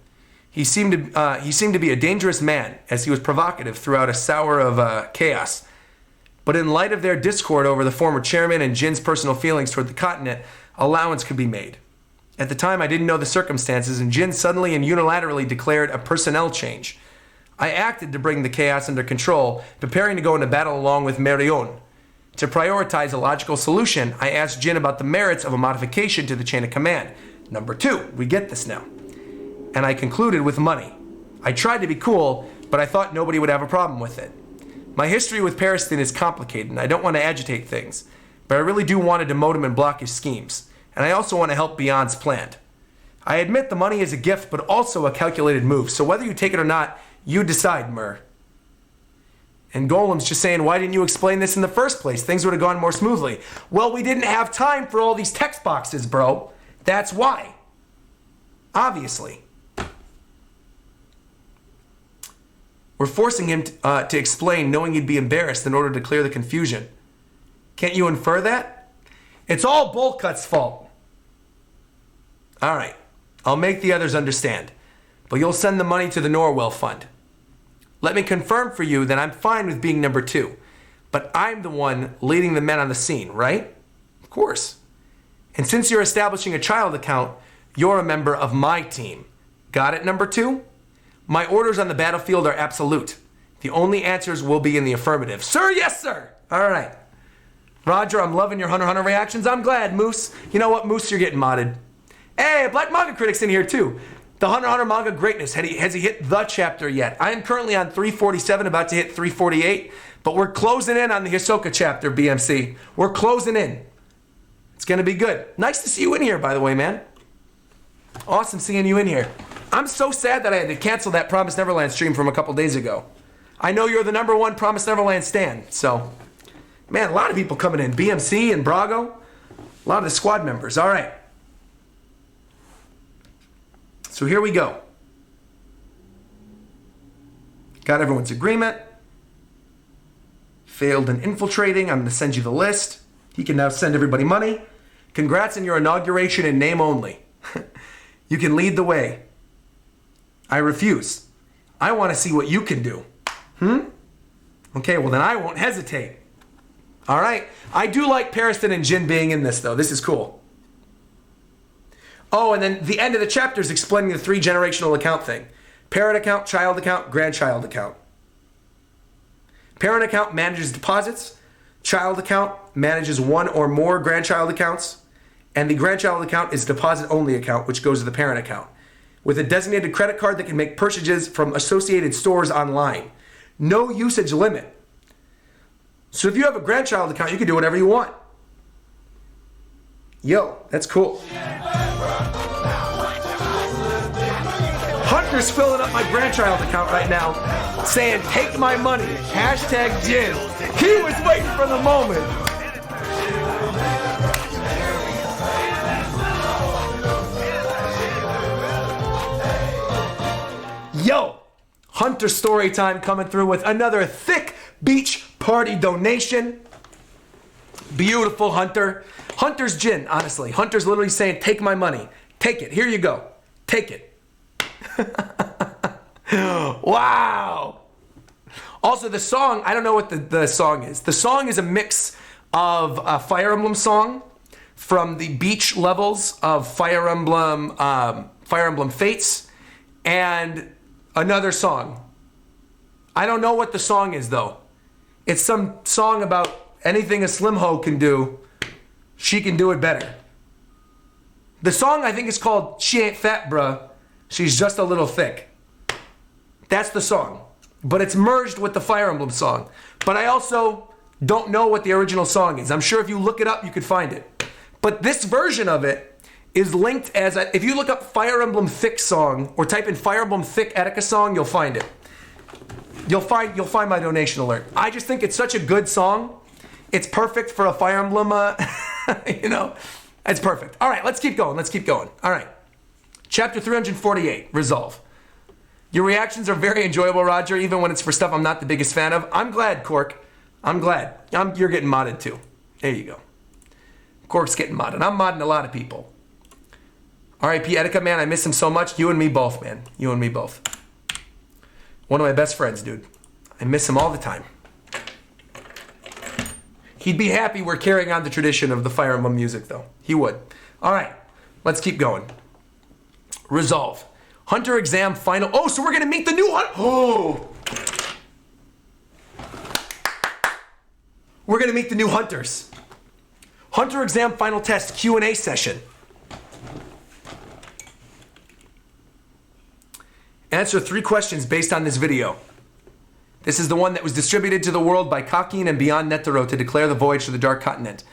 He seemed to be a dangerous man, as he was provocative throughout a sour of chaos. But in light of their discord over the former chairman and Jin's personal feelings toward the continent, allowance could be made. At the time, I didn't know the circumstances, and Jin suddenly and unilaterally declared a personnel change. I acted to bring the chaos under control, preparing to go into battle along with Marion. To prioritize a logical solution, I asked Jin about the merits of a modification to the chain of command. Number 2, we get this now. And I concluded with money. I tried to be cool, but I thought nobody would have a problem with it. My history with Pariston is complicated, and I don't want to agitate things, but I really do want to demote him and block his schemes, and I also want to help Beyond's plan. I admit the money is a gift, but also a calculated move, so whether you take it or not, you decide, Mur. And Golem's just saying, why didn't you explain this in the first place? Things would have gone more smoothly. Well, we didn't have time for all these text boxes, bro. That's why. Obviously. We're forcing him to explain, knowing he'd be embarrassed in order to clear the confusion. Can't you infer that? It's all Bullcut's fault. All right. I'll make the others understand. But you'll send the money to the Norwell Fund. Let me confirm for you that I'm fine with being number 2. But I'm the one leading the men on the scene, right? Of course. And since you're establishing a child account, you're a member of my team. Got it, number 2? My orders on the battlefield are absolute. The only answers will be in the affirmative. Sir, yes, sir. All right. Roger, I'm loving your Hunter x Hunter reactions. I'm glad, Moose. You know what, Moose, you're getting modded. Hey, Black Manga Critic's in here, too. The Hunter x Hunter manga greatness. Has he hit the chapter yet? I am currently on 347, about to hit 348. But we're closing in on the Hisoka chapter, BMC. We're closing in. It's going to be good. Nice to see you in here, by the way, man. Awesome seeing you in here. I'm so sad that I had to cancel that Promised Neverland stream from a couple days ago. I know you're the #1 Promised Neverland stan, so... Man, a lot of people coming in. BMC and Brago. A lot of the squad members. All right. So here we go. Got everyone's agreement. Failed in infiltrating. I'm going to send you the list. He can now send everybody money. Congrats on your inauguration in name only. You can lead the way. I refuse. I want to see what you can do. Okay, well then I won't hesitate. All right. I do like Pariston and Jin being in this, though. This is cool. Oh, and then the end of the chapter is explaining the 3 generational account thing. Parent account, child account, grandchild account. Parent account manages deposits. Child account manages 1 or more grandchild accounts. And the grandchild account is deposit-only account, which goes to the parent account, with a designated credit card that can make purchases from associated stores online. No usage limit. So if you have a grandchild account, you can do whatever you want. Yo, that's cool. Hunter's filling up my grandchild account right now, saying, take my money, hashtag Jin. He was waiting for the moment. Yo, Hunter story time coming through with another thick beach party donation. Beautiful, Hunter. Hunter's Jin, honestly. Hunter's literally saying, take my money. Take it. Here you go. Take it. Wow. Also, the song, I don't know what the song is. The song is a mix of a Fire Emblem song from the beach levels of Fire Emblem Fates and another song. I don't know what the song is, though. It's some song about anything a slim hoe can do, she can do it better. The song, I think, is called She Ain't Fat, Bruh. She's Just a Little Thick. That's the song. But it's merged with the Fire Emblem song. But I also don't know what the original song is. I'm sure if you look it up, you could find it. But this version of it is linked as if you look up Fire Emblem Thick song or type in Fire Emblem Thick Etika song, you'll find it. You'll find my donation alert. I just think it's such a good song. It's perfect for a Fire Emblem, it's perfect. All right, let's keep going. All right. Chapter 348, Resolve. Your reactions are very enjoyable, Roger, even when it's for stuff I'm not the biggest fan of. I'm glad, Cork. I'm glad. You're getting modded too. There you go. Cork's getting modded. I'm modding a lot of people. R.I.P. Etika, man. I miss him so much. You and me both, man. You and me both. One of my best friends, dude. I miss him all the time. He'd be happy we're carrying on the tradition of the Fire Emblem music, though. He would. All right. Let's keep going. Resolve. Hunter exam final. Oh, so we're going to meet the new Hunter. Oh. We're going to meet the new Hunters. Hunter exam final test Q&A session. Answer 3 questions based on this video. This is the one that was distributed to the world by Kakin and Beyond Netero to declare the voyage to the Dark Continent.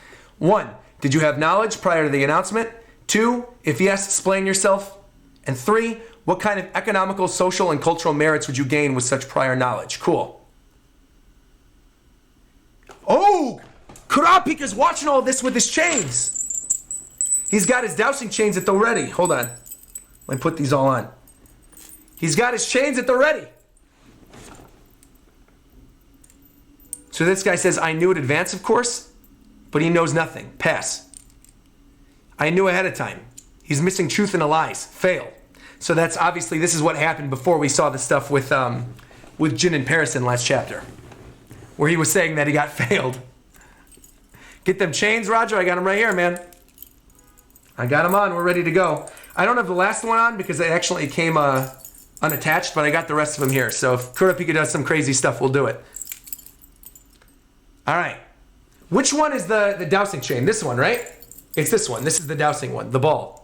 1. Did you have knowledge prior to the announcement? 2. If yes, explain yourself. And 3. What kind of economical, social, and cultural merits would you gain with such prior knowledge? Cool. Oh! Kurapika's watching all this with his chains. He's got his dowsing chains at the ready. Hold on. Let me put these all on. He's got his chains at the ready. So this guy says, I knew in advance, of course, but he knows nothing. Pass. I knew ahead of time. He's missing truth and lies. Fail. So that's obviously, this is what happened before we saw the stuff with Ging and Pariston last chapter, where he was saying that he got failed. Get them chains, Roger. I got them right here, man. I got them on. We're ready to go. I don't have the last one on because it came unattached, but I got the rest of them here. So if Kurapika does some crazy stuff, we'll do it. All right. Which one is the dowsing chain? This one, right? It's this one. This is the dowsing one, the ball.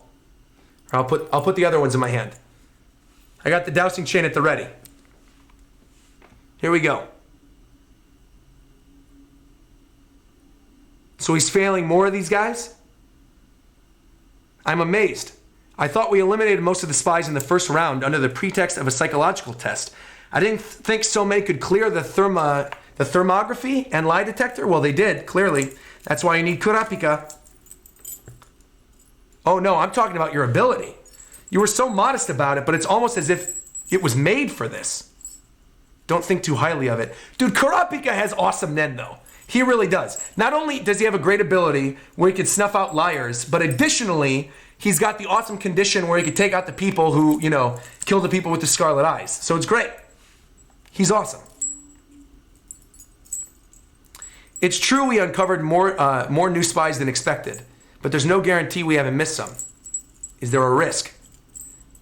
I'll put the other ones in my hand. I got the dowsing chain at the ready. Here we go. So he's failing more of these guys? I'm amazed. I thought we eliminated most of the spies in the first round under the pretext of a psychological test. I didn't think so many could clear the thermography and lie detector. Well, they did, clearly. That's why you need Kurapika. Oh no, I'm talking about your ability. You were so modest about it, but it's almost as if it was made for this. Don't think too highly of it. Dude, Kurapika has awesome Nen, though. He really does. Not only does he have a great ability where he can snuff out liars, but additionally, he's got the awesome condition where he can take out the people who, you know, kill the people with the scarlet eyes. So it's great. He's awesome. It's true we uncovered more new spies than expected, but there's no guarantee we haven't missed some. Is there a risk?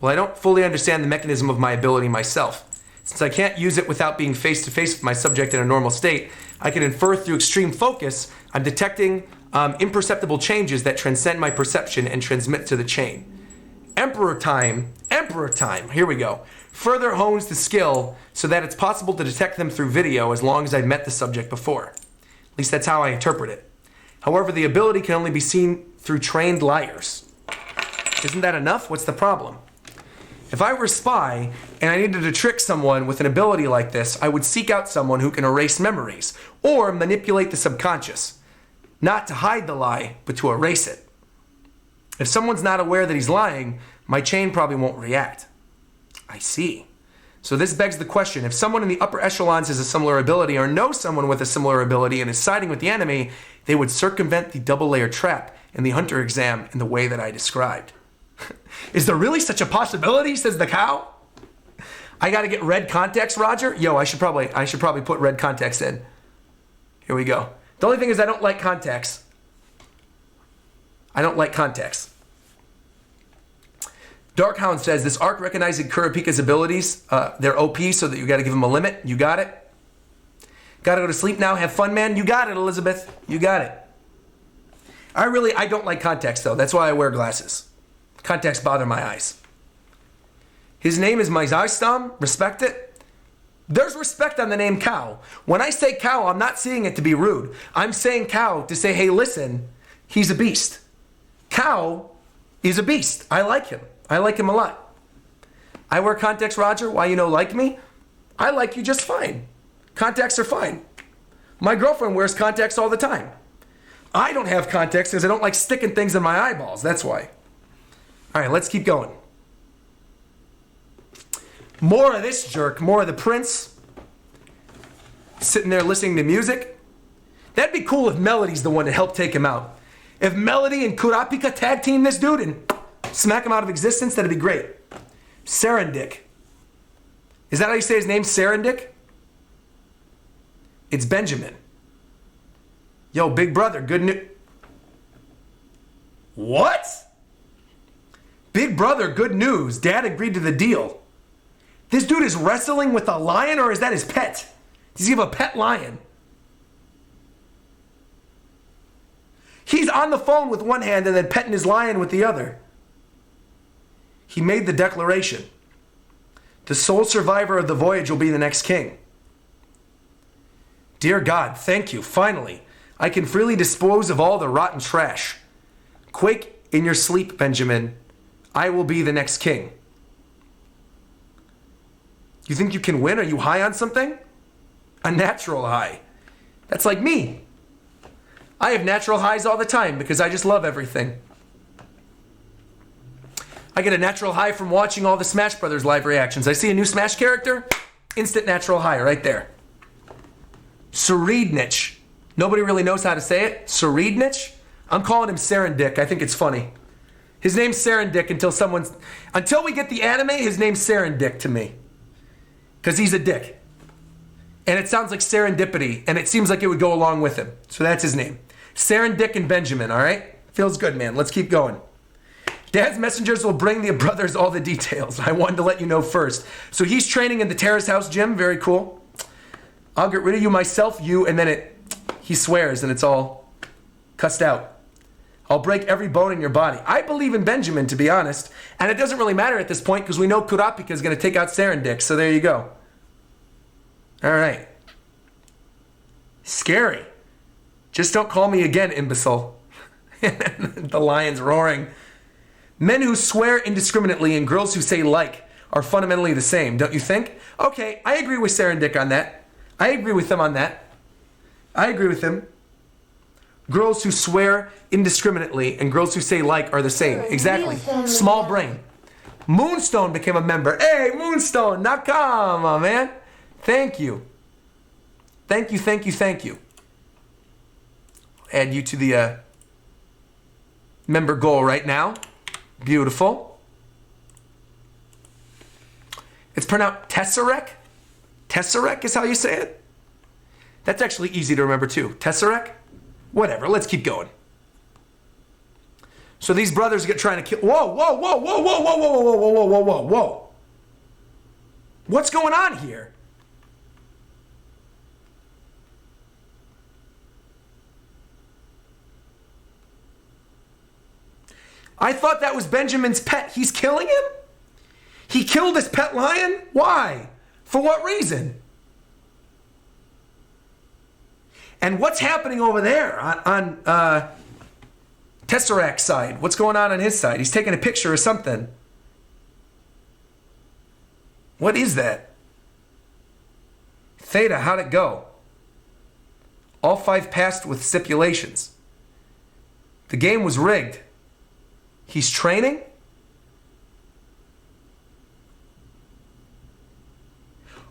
Well, I don't fully understand the mechanism of my ability myself. Since I can't use it without being face-to-face with my subject in a normal state, I can infer through extreme focus I'm detecting imperceptible changes that transcend my perception and transmit to the chain. Emperor time, here we go. Further hones the skill so that it's possible to detect them through video as long as I've met the subject before. At least that's how I interpret it. However, the ability can only be seen through trained liars. Isn't that enough? What's the problem? If I were a spy and I needed to trick someone with an ability like this, I would seek out someone who can erase memories or manipulate the subconscious. Not to hide the lie, but to erase it. If someone's not aware that he's lying, my chain probably won't react. I see. So this begs the question, if someone in the upper echelons has a similar ability or knows someone with a similar ability and is siding with the enemy, they would circumvent the double-layer trap in the hunter exam in the way that I described. Is there really such a possibility, says the cow? I gotta get red contacts, Roger? Yo, I should probably put red contacts in. Here we go. The only thing is I don't like contacts. I don't like contacts. Darkhound says, this arc recognizing Kurapika's abilities, they're OP, so that you gotta give him a limit. You got it? Gotta go to sleep now, have fun, man? You got it, Elizabeth. You got it. I don't like contacts, though. That's why I wear glasses. Contacts bother my eyes. His name is Maizaistam. Respect it. There's respect on the name Cow. When I say Cow, I'm not saying it to be rude. I'm saying Cow to say, hey, listen, he's a beast. Cow is a beast. I like him. I like him a lot. I wear contacts, Roger. Why you like me? I like you just fine. Contacts are fine. My girlfriend wears contacts all the time. I don't have contacts because I don't like sticking things in my eyeballs. That's why. All right, let's keep going. More of this jerk, more of the prince. Sitting there listening to music. That'd be cool if Melody's the one that helped take him out. If Melody and Kurapika tag team this dude and smack him out of existence, that'd be great. Serendic. Is that how you say his name, Serendic? It's Benjamin. Yo, big brother, good news. What? Big brother, good news. Dad agreed to the deal. This dude is wrestling with a lion, or is that his pet? Does he have a pet lion? He's on the phone with one hand and then petting his lion with the other. He made the declaration. The sole survivor of the voyage will be the next king. Dear God, thank you. Finally, I can freely dispose of all the rotten trash. Quake in your sleep, Benjamin. I will be the next king. You think you can win? Are you high on something? A natural high. That's like me. I have natural highs all the time because I just love everything. I get a natural high from watching all the Smash Brothers live reactions. I see a new Smash character, instant natural high right there. Serednich. Nobody really knows how to say it. Serednich? I'm calling him Serendic. I think it's funny. His name's Serendic until we get the anime, his name's Serendic to me. Because he's a dick. And it sounds like serendipity, and it seems like it would go along with him. So that's his name. Serendic and Benjamin, all right? Feels good, man. Let's keep going. Dad's messengers will bring the brothers all the details. I wanted to let you know first. So he's training in the Terrace House gym. Very cool. I'll get rid of you myself, you, and then he swears, and it's all cussed out. I'll break every bone in your body. I believe in Benjamin, to be honest. And it doesn't really matter at this point because we know Kurapika is going to take out Serendic. So there you go. All right. Scary. Just don't call me again, imbecile. The lion's roaring. Men who swear indiscriminately and girls who say like are fundamentally the same, don't you think? Okay, I agree with Serendic on that. I agree with him on that. I agree with him. Girls who swear indiscriminately and girls who say like are the same. Exactly. Small brain. Moonstone became a member. Hey, Moonstone, Nakama, man. Thank you. Thank you, thank you, thank you. Add you to the member goal right now. Beautiful. It's pronounced Tesseract. Tesseract is how you say it. That's actually easy to remember too. Tesseract? Whatever, let's keep going. So these brothers get trying to kill. Whoa, whoa, whoa, whoa, whoa, whoa, whoa, whoa, whoa, whoa, whoa, whoa. What's going on here? I thought that was Benjamin's pet. He's killing him? He killed his pet lion? Why? For what reason? And what's happening over there on Tesseract's side? What's going on his side? He's taking a picture or something. What is that? Theta, how'd it go? All 5 passed with stipulations. The game was rigged. He's training?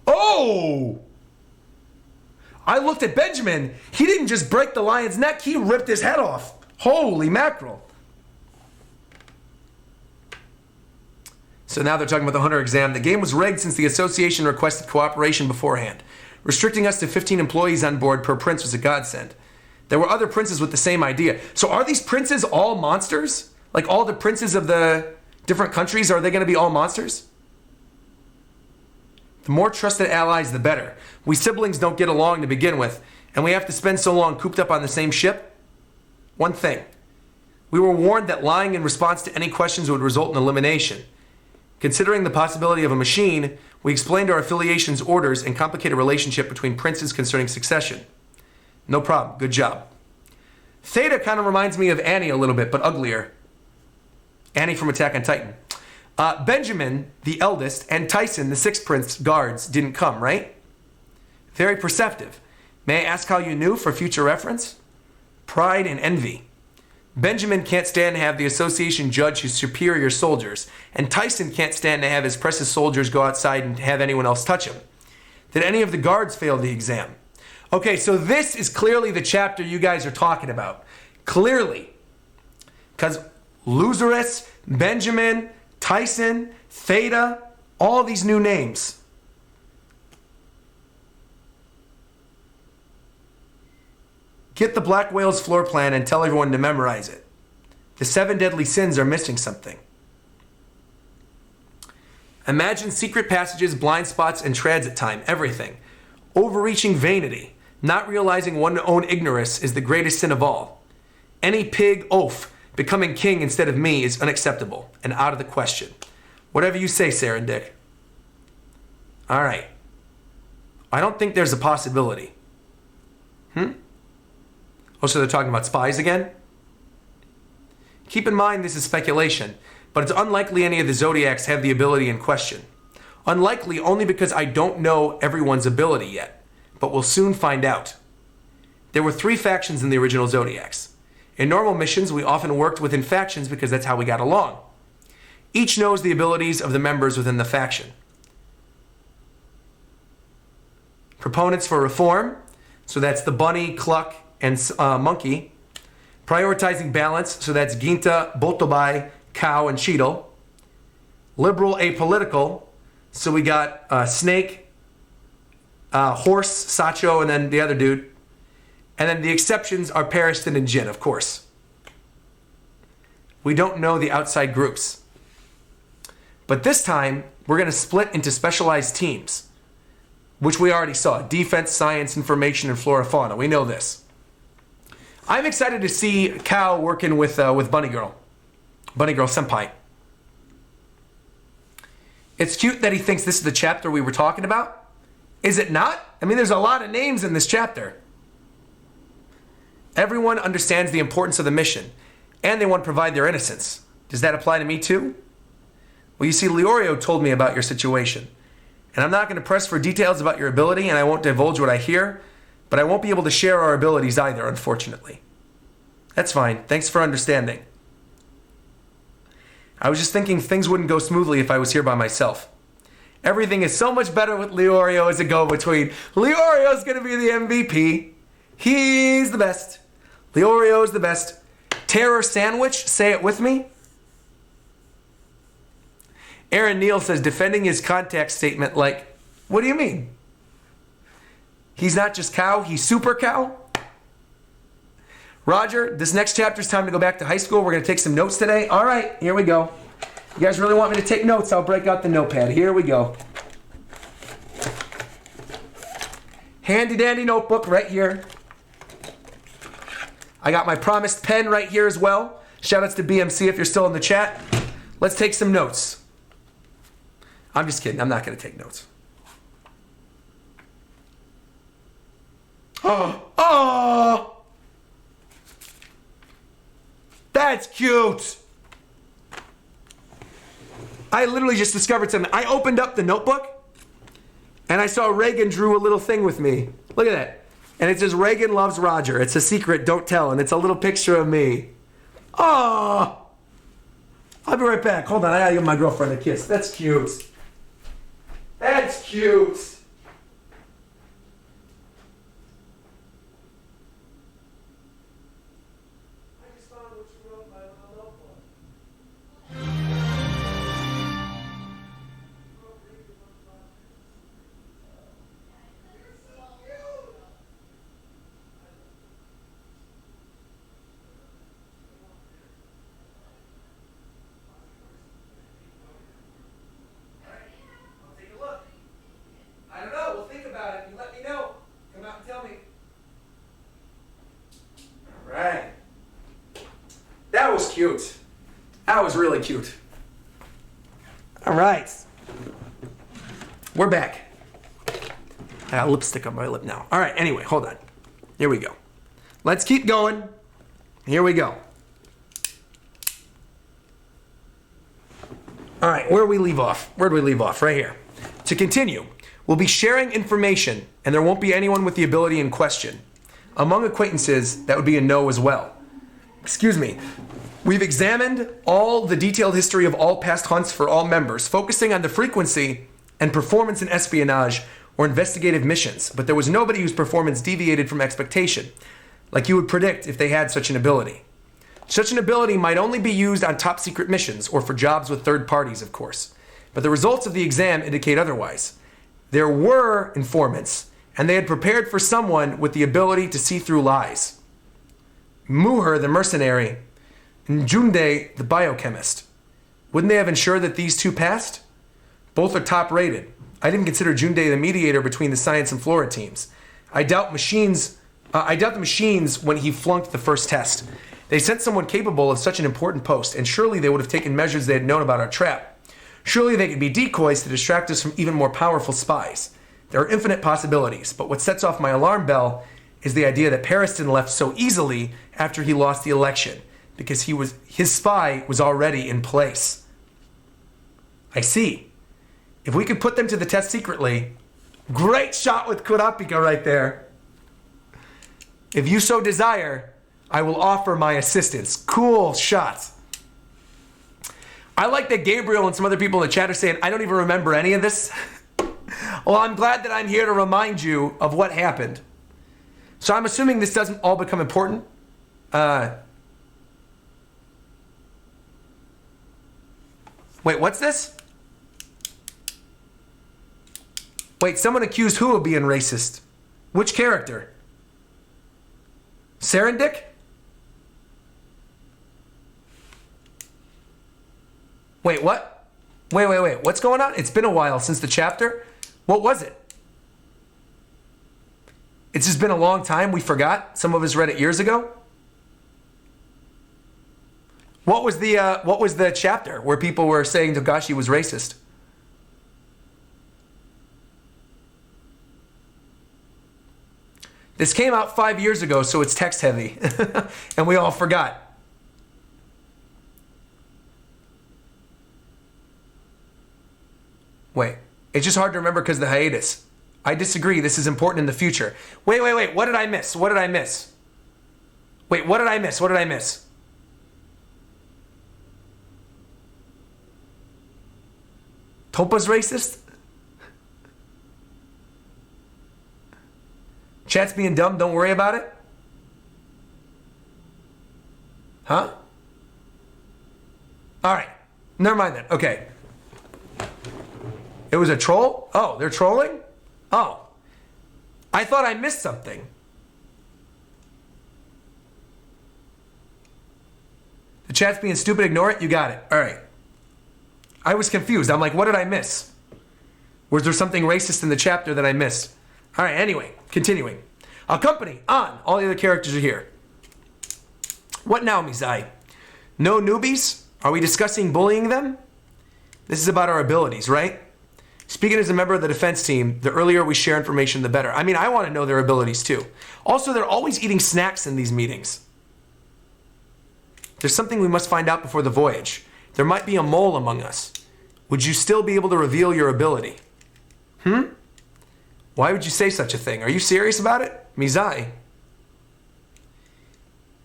Oh! I looked at Benjamin. He didn't just break the lion's neck, he ripped his head off. Holy mackerel. So now they're talking about the Hunter exam. The game was rigged since the association requested cooperation beforehand. Restricting us to 15 employees on board per prince was a godsend. There were other princes with the same idea. So are these princes all monsters? Like all the princes of the different countries, are they going to be all monsters? The more trusted allies, the better. We siblings don't get along to begin with, and we have to spend so long cooped up on the same ship. One thing. We were warned that lying in response to any questions would result in elimination. Considering the possibility of a machine, we explained our affiliation's orders and complicated relationship between princes concerning succession. No problem. Good job. Theta kind of reminds me of Annie a little bit, but uglier. Annie from Attack on Titan. Benjamin, the eldest, and Tyson, the 6th prince guards, didn't come, right? Very perceptive. May I ask how you knew for future reference? Pride and envy. Benjamin can't stand to have the association judge his superior soldiers, and Tyson can't stand to have his precious soldiers go outside and have anyone else touch him. Did any of the guards fail the exam? Okay, so this is clearly the chapter you guys are talking about. Clearly. Because Loserus, Benjamin, Tyson, Theta, all these new names. Get the Black Whale's floor plan and tell everyone to memorize it. The 7 deadly sins are missing something. Imagine secret passages, blind spots, and transit time, everything. Overreaching vanity, not realizing one's own ignorance is the greatest sin of all. Any pig oaf becoming king instead of me is unacceptable and out of the question. Whatever you say, Sarah and Dick. All right. I don't think there's a possibility. Oh, so they're talking about spies again? Keep in mind this is speculation, but it's unlikely any of the Zodiacs have the ability in question. Unlikely only because I don't know everyone's ability yet, but we'll soon find out. There were 3 factions in the original Zodiacs. In normal missions, we often worked within factions because that's how we got along. Each knows the abilities of the members within the faction. Proponents for reform, so that's the bunny, cluck, and monkey. Prioritizing balance, so that's Ginta, Botobai, cow, and Cheetle. Liberal apolitical, so we got snake, horse, Sacho, and then the other dude. And then the exceptions are Pariston and Jin, of course. We don't know the outside groups. But this time, we're going to split into specialized teams, which we already saw. Defense, science, information, and flora fauna. We know this. I'm excited to see Cow working with Bunny Girl. Bunny Girl Senpai. It's cute that he thinks this is the chapter we were talking about. Is it not? I mean, there's a lot of names in this chapter. Everyone understands the importance of the mission, and they want to provide their innocence. Does that apply to me too? Well, you see, Leorio told me about your situation, and I'm not going to press for details about your ability, and I won't divulge what I hear, but I won't be able to share our abilities either, unfortunately. That's fine. Thanks for understanding. I was just thinking things wouldn't go smoothly if I was here by myself. Everything is so much better with Leorio as a go-between. Leorio's gonna be the MVP. He's the best. Leorio's the best. Terror sandwich, say it with me. Aaron Neal says, defending his contact statement like, what do you mean? He's not just cow, he's super cow? Roger, this next chapter is time to go back to high school. We're going to take some notes today. All right, here we go. You guys really want me to take notes? I'll break out the notepad. Here we go. Handy dandy notebook right here. I got my promised pen right here as well. Shoutouts to BMC if you're still in the chat. Let's take some notes. I'm just kidding. I'm not going to take notes. Oh! That's cute. I literally just discovered something. I opened up the notebook and I saw Reagan drew a little thing with me. Look at that. And it says, Reagan loves Roger. It's a secret, don't tell. And it's a little picture of me. Oh, I'll be right back. Hold on, I gotta give my girlfriend a kiss. That's cute. That's cute. That was cute. That was really cute. All right. We're back. I got lipstick on my lip now. All right, anyway, hold on. Here we go. Let's keep going. Here we go. All right, where do we leave off? Where do we leave off? Right here. To continue, we'll be sharing information, and there won't be anyone with the ability in question. Among acquaintances, that would be a no as well. Excuse me. We've examined all the detailed history of all past hunts for all members, focusing on the frequency and performance in espionage or investigative missions, but there was nobody whose performance deviated from expectation, like you would predict if they had such an ability. Such an ability might only be used on top secret missions or for jobs with third parties, of course, but the results of the exam indicate otherwise. There were informants, and they had prepared for someone with the ability to see through lies. Muher, the mercenary, and Junde, the biochemist. Wouldn't they have ensured that these two passed? Both are top rated. I'd even consider Junde the mediator between the science and flora teams. I doubt the machines when he flunked the first test. They sent someone capable of such an important post, and surely they would have taken measures they had known about our trap. Surely they could be decoys to distract us from even more powerful spies. There are infinite possibilities, but what sets off my alarm bell is the idea that Pariston left so easily after he lost the election, because his spy was already in place. I see. If we could put them to the test secretly, great shot with Kurapika right there. If you so desire, I will offer my assistance. Cool shot. I like that Gabriel and some other people in the chat are saying, I don't even remember any of this. Well, I'm glad that I'm here to remind you of what happened. So I'm assuming this doesn't all become important. Wait, what's this? Wait, someone accused who of being racist? Which character? Serendic? Wait, what? Wait. What's going on? It's been a while since the chapter. What was it? It's just been a long time. We forgot. Some of us read it years ago. What was the chapter where people were saying Togashi was racist? This came out 5 years ago, so it's text heavy. And we all forgot. Wait, it's just hard to remember because of the hiatus. I disagree. This is important in the future. Wait. What did I miss? Wait, what did I miss? Topa's racist? Chat's being dumb, don't worry about it? Huh? Alright. Never mind then. Okay. It was a troll? Oh, they're trolling? Oh. I thought I missed something. The chat's being stupid, ignore it? You got it. Alright. I was confused. I'm like, what did I miss? Was there something racist in the chapter that I missed? Alright, anyway, continuing. A company, on. All the other characters are here. What now, Mizai? No newbies? Are we discussing bullying them? This is about our abilities, right? Speaking as a member of the defense team, the earlier we share information, the better. I mean, I want to know their abilities too. Also, they're always eating snacks in these meetings. There's something we must find out before the voyage. There might be a mole among us. Would you still be able to reveal your ability? Why would you say such a thing? Are you serious about it? Mizai.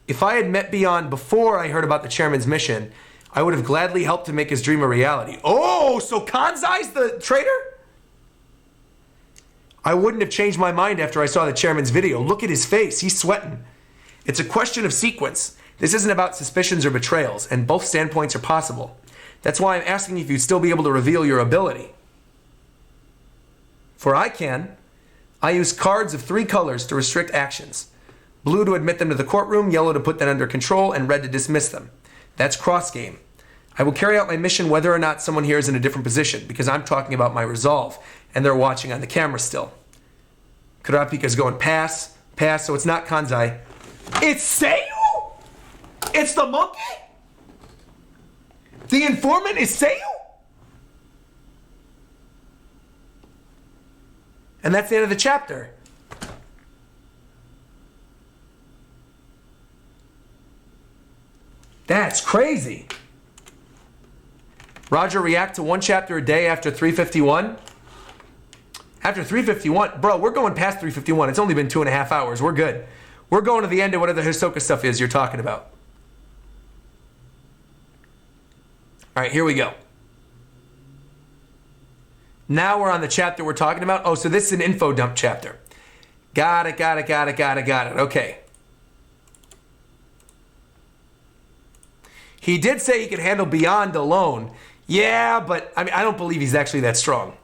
If I had met Beyond before I heard about the chairman's mission, I would have gladly helped to make his dream a reality. Oh, so Kanzai's the traitor? I wouldn't have changed my mind after I saw the chairman's video. Look at his face. He's sweating. It's a question of sequence. This isn't about suspicions or betrayals, and both standpoints are possible. That's why I'm asking if you'd still be able to reveal your ability. For I can. I use cards of 3 colors to restrict actions. Blue to admit them to the courtroom, yellow to put them under control, and red to dismiss them. That's cross game. I will carry out my mission whether or not someone here is in a different position, because I'm talking about my resolve, and they're watching on the camera still. Kurapika's going pass, pass, so it's not Kanzai. It's Seiyu? It's the monkey? The informant is Seiyu? And that's the end of the chapter. That's crazy. Roger, react to 1 chapter a day after 351. After 351, bro, we're going past 351. It's only been 2.5 hours. We're good. We're going to the end of whatever the Hisoka stuff is you're talking about. All right, here we go. Now we're on the chapter we're talking about. Oh, so this is an info dump chapter. Got it. Okay. He did say he could handle Beyond alone. Yeah, but I mean, I don't believe he's actually that strong.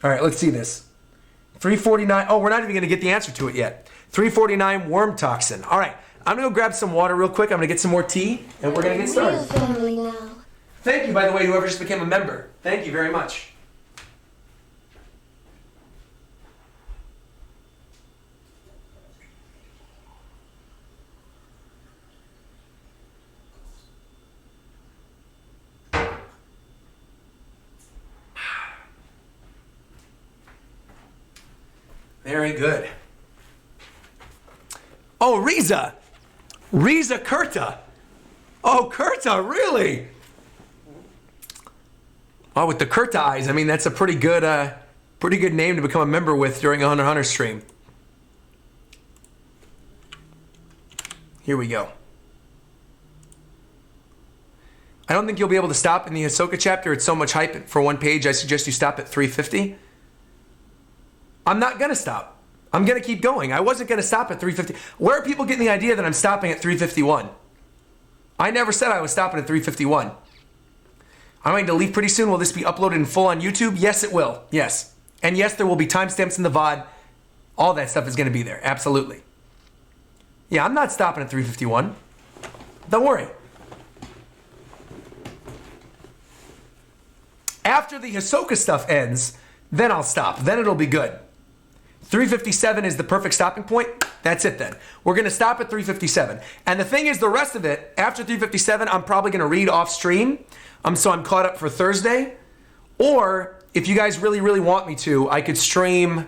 All right, let's see this. 349. Oh, we're not even going to get the answer to it yet. 349 worm toxin. All right, I'm going to go grab some water real quick. I'm going to get some more tea, and we're going to get started. Real family now. Thank you, by the way, whoever just became a member. Thank you very much. Very good. Oh, Riza Kurta. Oh, Kurta, really? Oh, with the Kurta eyes, I mean, that's a pretty good name to become a member with during a Hunter x Hunter stream. Here we go. I don't think you'll be able to stop in the Hisoka chapter. It's so much hype for 1 page. I suggest you stop at 350. I'm not going to stop. I'm going to keep going. I wasn't going to stop at 350. Where are people getting the idea that I'm stopping at 351? I never said I was stopping at 351. I'm going to leave pretty soon. Will this be uploaded in full on YouTube? Yes, it will. Yes. And yes, there will be timestamps in the VOD. All that stuff is going to be there. Absolutely. Yeah, I'm not stopping at 351. Don't worry. After the Hisoka stuff ends, then I'll stop. Then it'll be good. 357 is the perfect stopping point. That's it then. We're going to stop at 357. And the thing is, the rest of it, after 357, I'm probably going to read off stream. So I'm caught up for Thursday. Or if you guys really, really want me to, I could stream.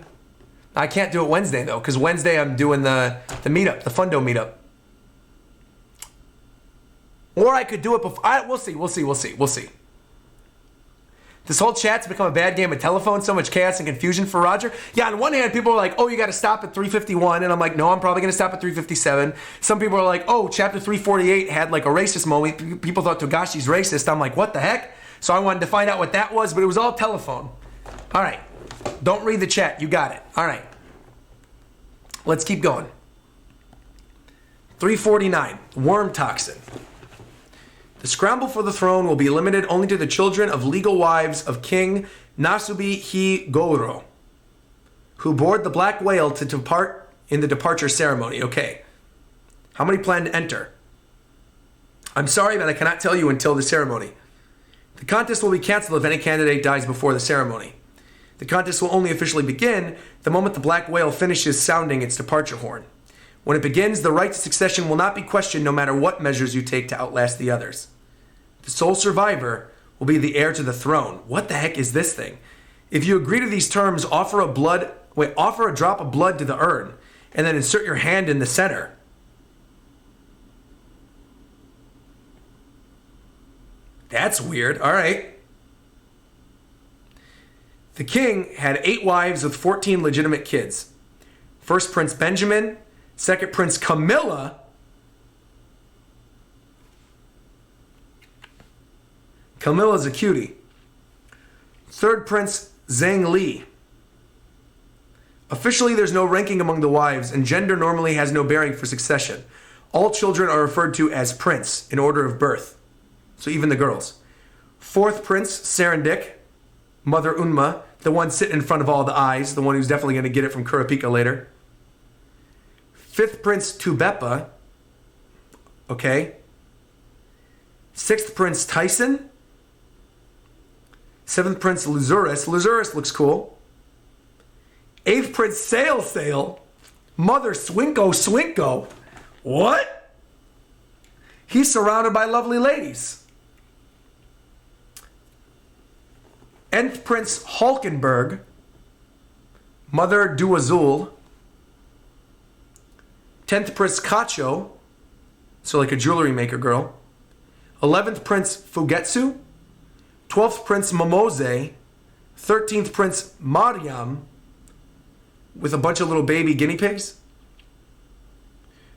I can't do it Wednesday, though, because Wednesday I'm doing the meetup, the Fundo meetup. Or I could do it before. We'll see. This whole chat's become a bad game of telephone, so much chaos and confusion for Roger. Yeah, on one hand, people are like, oh, you got to stop at 351, and I'm like, no, I'm probably going to stop at 357. Some people are like, oh, chapter 348 had like a racist moment. People thought Togashi's racist. I'm like, what the heck? So I wanted to find out what that was, but it was all telephone. All right, don't read the chat. You got it. All right, let's keep going. 349, worm toxin. The scramble for the throne will be limited only to the children of legal wives of King Nasubi Higoro, who board the black whale to depart in the departure ceremony. Okay. How many plan to enter? I'm sorry, but I cannot tell you until the ceremony. The contest will be canceled if any candidate dies before the ceremony. The contest will only officially begin the moment the black whale finishes sounding its departure horn. When it begins, the right to succession will not be questioned no matter what measures you take to outlast the others. The sole survivor will be the heir to the throne. What the heck is this thing? If you agree to these terms, offer a drop of blood to the urn, and then insert your hand in the center. That's weird. All right. The king had 8 wives with 14 legitimate kids. First Prince Benjamin, second Prince Camilla, Camilla's a cutie. Third Prince Zhang Li. Officially, there's no ranking among the wives, and gender normally has no bearing for succession. All children are referred to as prince in order of birth, so even the girls. Fourth Prince Serendik, Mother Unma, the one sitting in front of all the eyes, the one who's definitely going to get it from Kurapika later. Fifth Prince Tubepa, okay. Sixth Prince Tyson. Seventh Prince Luzuris. Luzuris looks cool. Eighth Prince Sail. Mother Swinko. What? He's surrounded by lovely ladies. Nth Prince Hulkenberg. Mother Duazul. 10th Prince Kacho. So like a jewelry maker girl. 11th Prince Fugetsu. 12th Prince Momose, 13th Prince Mariam, with a bunch of little baby guinea pigs.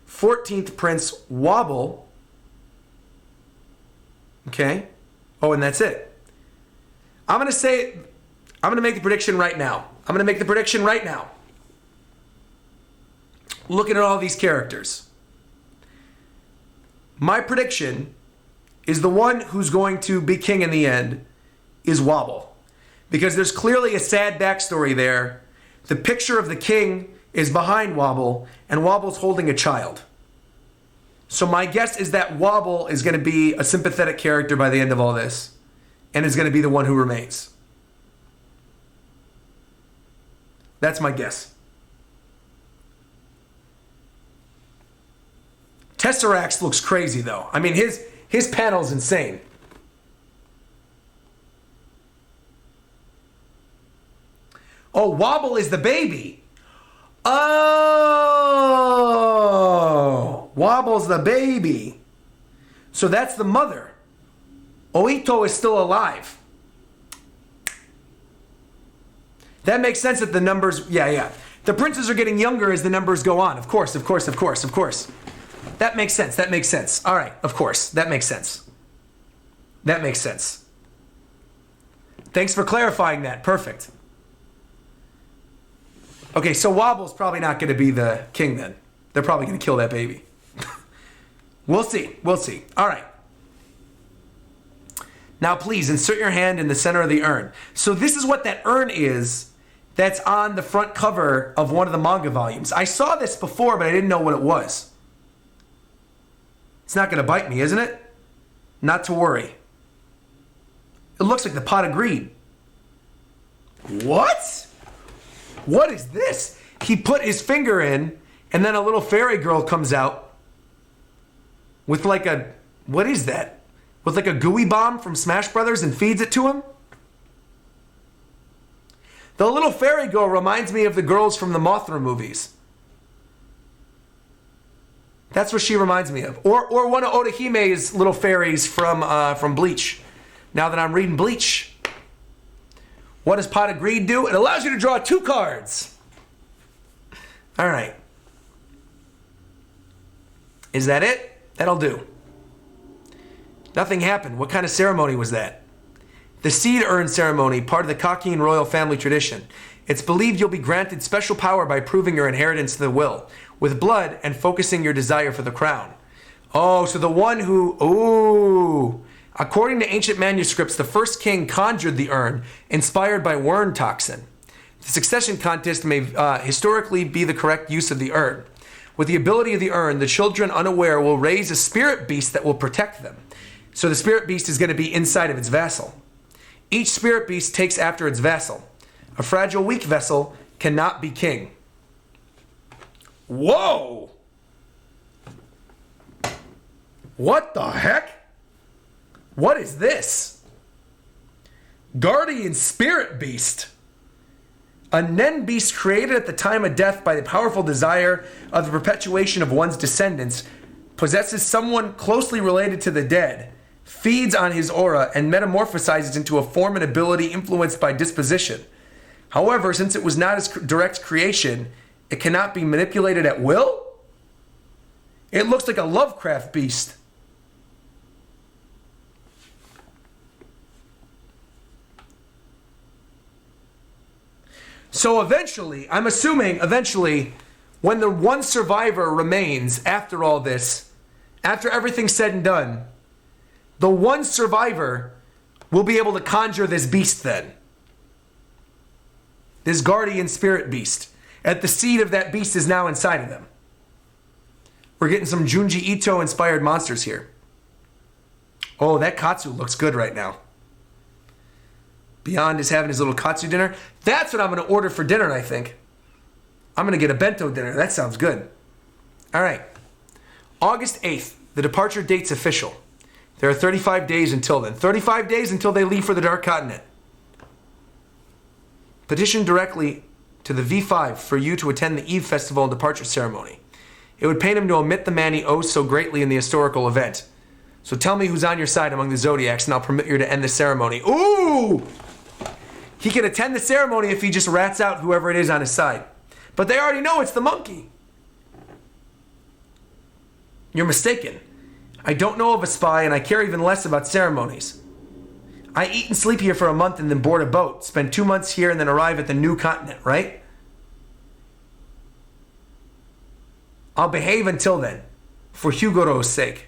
14th Prince Wobble. Okay. Oh, and that's it. I'm going to make the prediction right now. Looking at all these characters. My prediction is the one who's going to be king in the end is Wobble. Because there's clearly a sad backstory there. The picture of the king is behind Wobble, and Wobble's holding a child. So my guess is that Wobble is going to be a sympathetic character by the end of all this, and is going to be the one who remains. That's my guess. Tesseract looks crazy, though. I mean, his panel's insane. Oh, Wobble is the baby. Oh, Wobble's the baby. So that's the mother. Oito is still alive. That makes sense that the numbers, yeah. The princes are getting younger as the numbers go on. Of course. That makes sense. All right, of course. That makes sense. Thanks for clarifying that. Perfect. Okay, so Wobble's probably not going to be the king then. They're probably going to kill that baby. We'll see. All right. Now, please insert your hand in the center of the urn. So this is what that urn is that's on the front cover of one of the manga volumes. I saw this before, but I didn't know what it was. It's not going to bite me, isn't it? Not to worry. It looks like the pot of greed. What? What is this? He put his finger in, and then a little fairy girl comes out with like a, what is that? With like a gooey bomb from Smash Brothers and feeds it to him? The little fairy girl reminds me of the girls from the Mothra movies. That's what she reminds me of. Or one of Odahime's little fairies from Bleach. Now that I'm reading Bleach. What does pot of greed do? It allows you to draw 2 cards. All right. Is that it? That'll do. Nothing happened. What kind of ceremony was that? The seed urn ceremony, part of the Kakin royal family tradition. It's believed you'll be granted special power by proving your inheritance to the will, with blood and focusing your desire for the crown. Oh, so the one who... Ooh. According to ancient manuscripts, the first king conjured the urn, inspired by worm toxin. The succession contest may historically be the correct use of the urn. With the ability of the urn, the children unaware will raise a spirit beast that will protect them. So the spirit beast is going to be inside of its vassal. Each spirit beast takes after its vassal. A fragile, weak vessel cannot be king. Whoa! What the heck? What is this? Guardian spirit beast. A Nen beast created at the time of death by the powerful desire of the perpetuation of one's descendants, possesses someone closely related to the dead, feeds on his aura, and metamorphosizes into a form and ability influenced by disposition. However, since it was not his direct creation, it cannot be manipulated at will? It looks like a Lovecraft beast. So eventually, I'm assuming eventually, when the one survivor remains after all this, after everything's said and done, the one survivor will be able to conjure this beast then. This guardian spirit beast. And the seed of that beast is now inside of them. We're getting some Junji Ito inspired monsters here. Oh, that katsu looks good right now. Beyond is having his little katsu dinner. That's what I'm going to order for dinner, I think. I'm going to get a bento dinner. That sounds good. All right. August 8th. The departure date's official. There are 35 days until then. 35 days until they leave for the Dark Continent. Petition directly to the V5 for you to attend the Eve Festival and departure ceremony. It would pain him to omit the man he owes so greatly in the historical event. So tell me who's on your side among the Zodiacs, and I'll permit you to end the ceremony. Ooh! He can attend the ceremony if he just rats out whoever it is on his side. But they already know it's the monkey. You're mistaken. I don't know of a spy, and I care even less about ceremonies. I eat and sleep here for a month and then board a boat, spend 2 months here and then arrive at the new continent, right? I'll behave until then, for Hugoro's sake.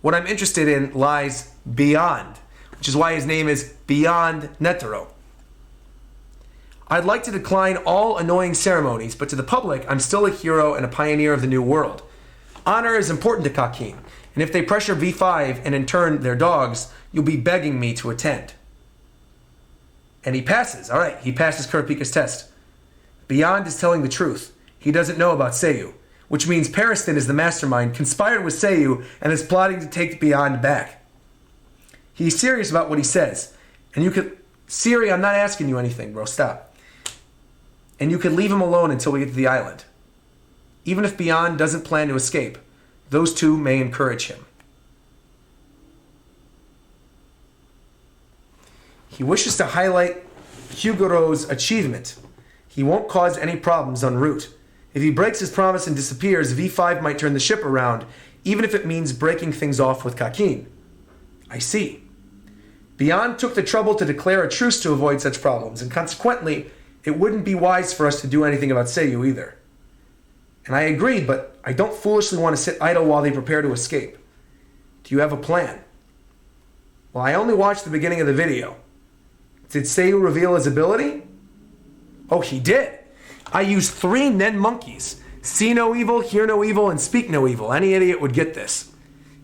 What I'm interested in lies beyond, which is why his name is Beyond Netero. I'd like to decline all annoying ceremonies, but to the public, I'm still a hero and a pioneer of the new world. Honor is important to Kakin, and if they pressure V5 and in turn their dogs, you'll be begging me to attend. And he passes. All right, he passes Kurapika's test. Beyond is telling the truth. He doesn't know about Seiyu, which means Pariston is the mastermind, conspired with Seiyu, and is plotting to take Beyond back. He's serious about what he says, and you could... Siri, I'm not asking you anything, bro. Stop. And you could leave him alone until we get to the island. Even if Beyond doesn't plan to escape, those two may encourage him. He wishes to highlight Hugoro's achievement. He won't cause any problems en route. If he breaks his promise and disappears, V5 might turn the ship around, even if it means breaking things off with Kakin. I see. Beyond took the trouble to declare a truce to avoid such problems, and consequently, it wouldn't be wise for us to do anything about Seiyu either. And I agree, but I don't foolishly want to sit idle while they prepare to escape. Do you have a plan? Well, I only watched the beginning of the video. Did Seiyu reveal his ability? Oh, he did. I used 3 Nen monkeys. See no evil, hear no evil, and speak no evil. Any idiot would get this.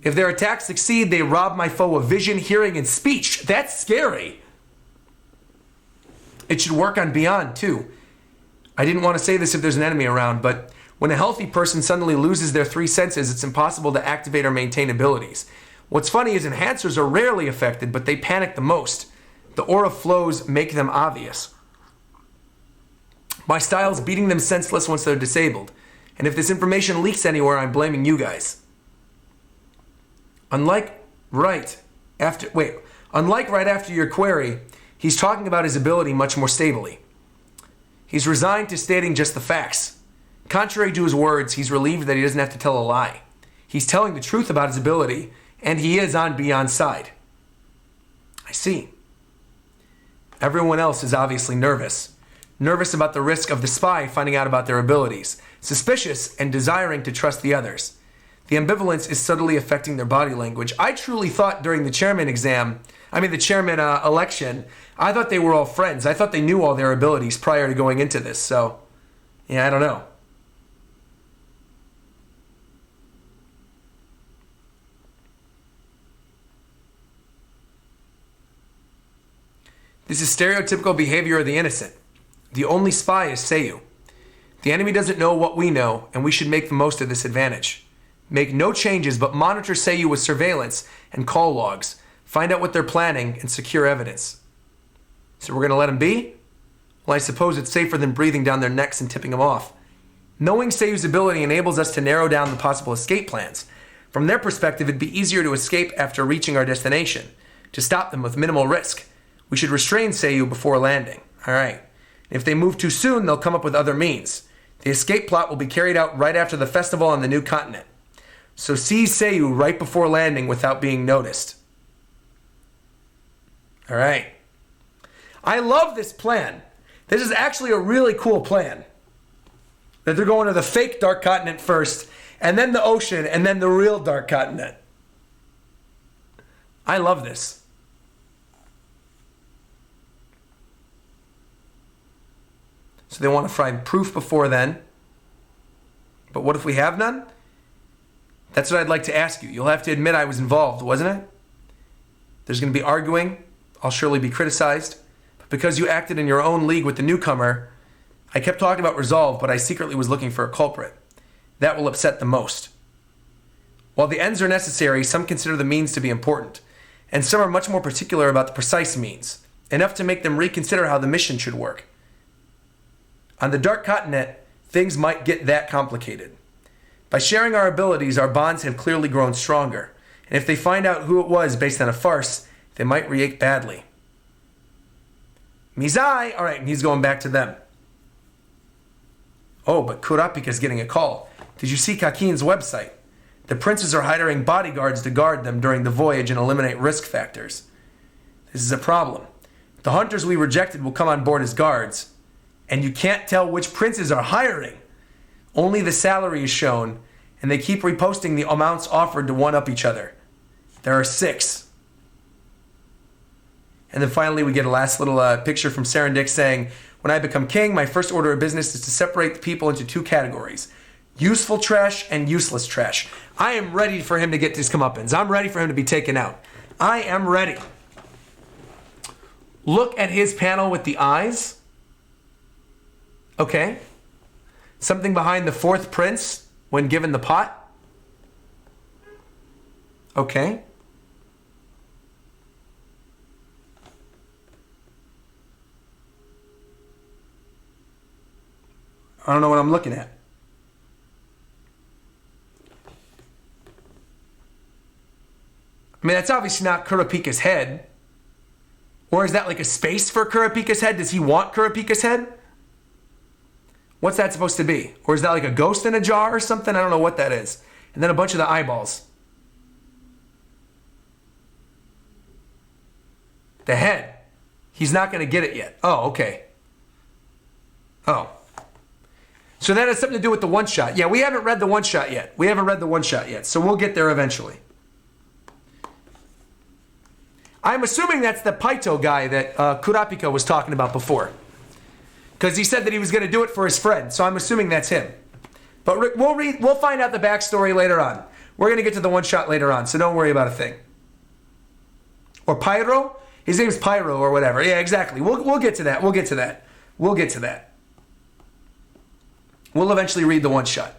If their attacks succeed, they rob my foe of vision, hearing, and speech. That's scary. It should work on Beyond, too. I didn't want to say this if there's an enemy around, but when a healthy person suddenly loses their 3 senses, it's impossible to activate or maintain abilities. What's funny is enhancers are rarely affected, but they panic the most. The aura flows make them obvious. My style's beating them senseless once they're disabled. And if this information leaks anywhere, I'm blaming you guys. Unlike right after your query, He's talking about his ability much more stably. He's resigned to stating just the facts. Contrary to his words, he's relieved that he doesn't have to tell a lie. He's telling the truth about his ability, and he is on Beyond's side. I see. Everyone else is obviously nervous. Nervous about the risk of the spy finding out about their abilities. Suspicious and desiring to trust the others. The ambivalence is subtly affecting their body language. I truly thought during the chairman election, I thought they were all friends. I thought they knew all their abilities prior to going into this. So, yeah, I don't know. This is stereotypical behavior of the innocent. The only spy is Seiyu. The enemy doesn't know what we know, and we should make the most of this advantage. Make no changes, but monitor Seiyu with surveillance and call logs. Find out what they're planning and secure evidence. So we're going to let them be? Well, I suppose it's safer than breathing down their necks and tipping them off. Knowing Seiyu's ability enables us to narrow down the possible escape plans. From their perspective, it'd be easier to escape after reaching our destination, to stop them with minimal risk. We should restrain Seiyu before landing. All right. If they move too soon, they'll come up with other means. The escape plot will be carried out right after the festival on the new continent. So seize Seiyu right before landing without being noticed. All right. I love this plan. This is actually a really cool plan. That they're going to the fake dark continent first, and then the ocean, and then the real dark continent. I love this. So they want to find proof before then. But what if we have none? That's what I'd like to ask you. You'll have to admit I was involved, wasn't it? There's going to be arguing. I'll surely be criticized. But because you acted in your own league with the newcomer, I kept talking about resolve, but I secretly was looking for a culprit. That will upset the most. While the ends are necessary, some consider the means to be important. And some are much more particular about the precise means, enough to make them reconsider how the mission should work. On the Dark Continent, things might get that complicated. By sharing our abilities, our bonds have clearly grown stronger. And if they find out who it was based on a farce, they might react badly. Mizai! All right, and he's going back to them. Oh, but Kurapika's getting a call. Did you see Kakin's website? The princes are hiring bodyguards to guard them during the voyage and eliminate risk factors. This is a problem. The hunters we rejected will come on board as guards. And you can't tell which princes are hiring. Only the salary is shown, and they keep reposting the amounts offered to one-up each other. There are 6. And then finally we get a last little picture from Serendic saying, when I become king, my first order of business is to separate the people into 2 categories. Useful trash and useless trash. I am ready for him to get his comeuppance. I'm ready for him to be taken out. I am ready. Look at his panel with the eyes. Okay. Something behind the 4th prince when given the pot. Okay. I don't know what I'm looking at. I mean, that's obviously not Kurapika's head. Or is that like a space for Kurapika's head? Does he want Kurapika's head? What's that supposed to be? Or is that like a ghost in a jar or something? I don't know what that is. And then a bunch of the eyeballs. The head. He's not going to get it yet. Oh, okay. Oh. So that has something to do with the one-shot. Yeah, we haven't read the one-shot yet. So we'll get there eventually. I'm assuming that's the Paito guy that Kurapika was talking about before. Because he said that he was going to do it for his friend. So I'm assuming that's him. But we'll find out the backstory later on. We're going to get to the one-shot later on. So don't worry about a thing. Or Pyro? His name's Pyro or whatever. Yeah, exactly. We'll get to that. We'll get to that. We'll eventually read the one-shot.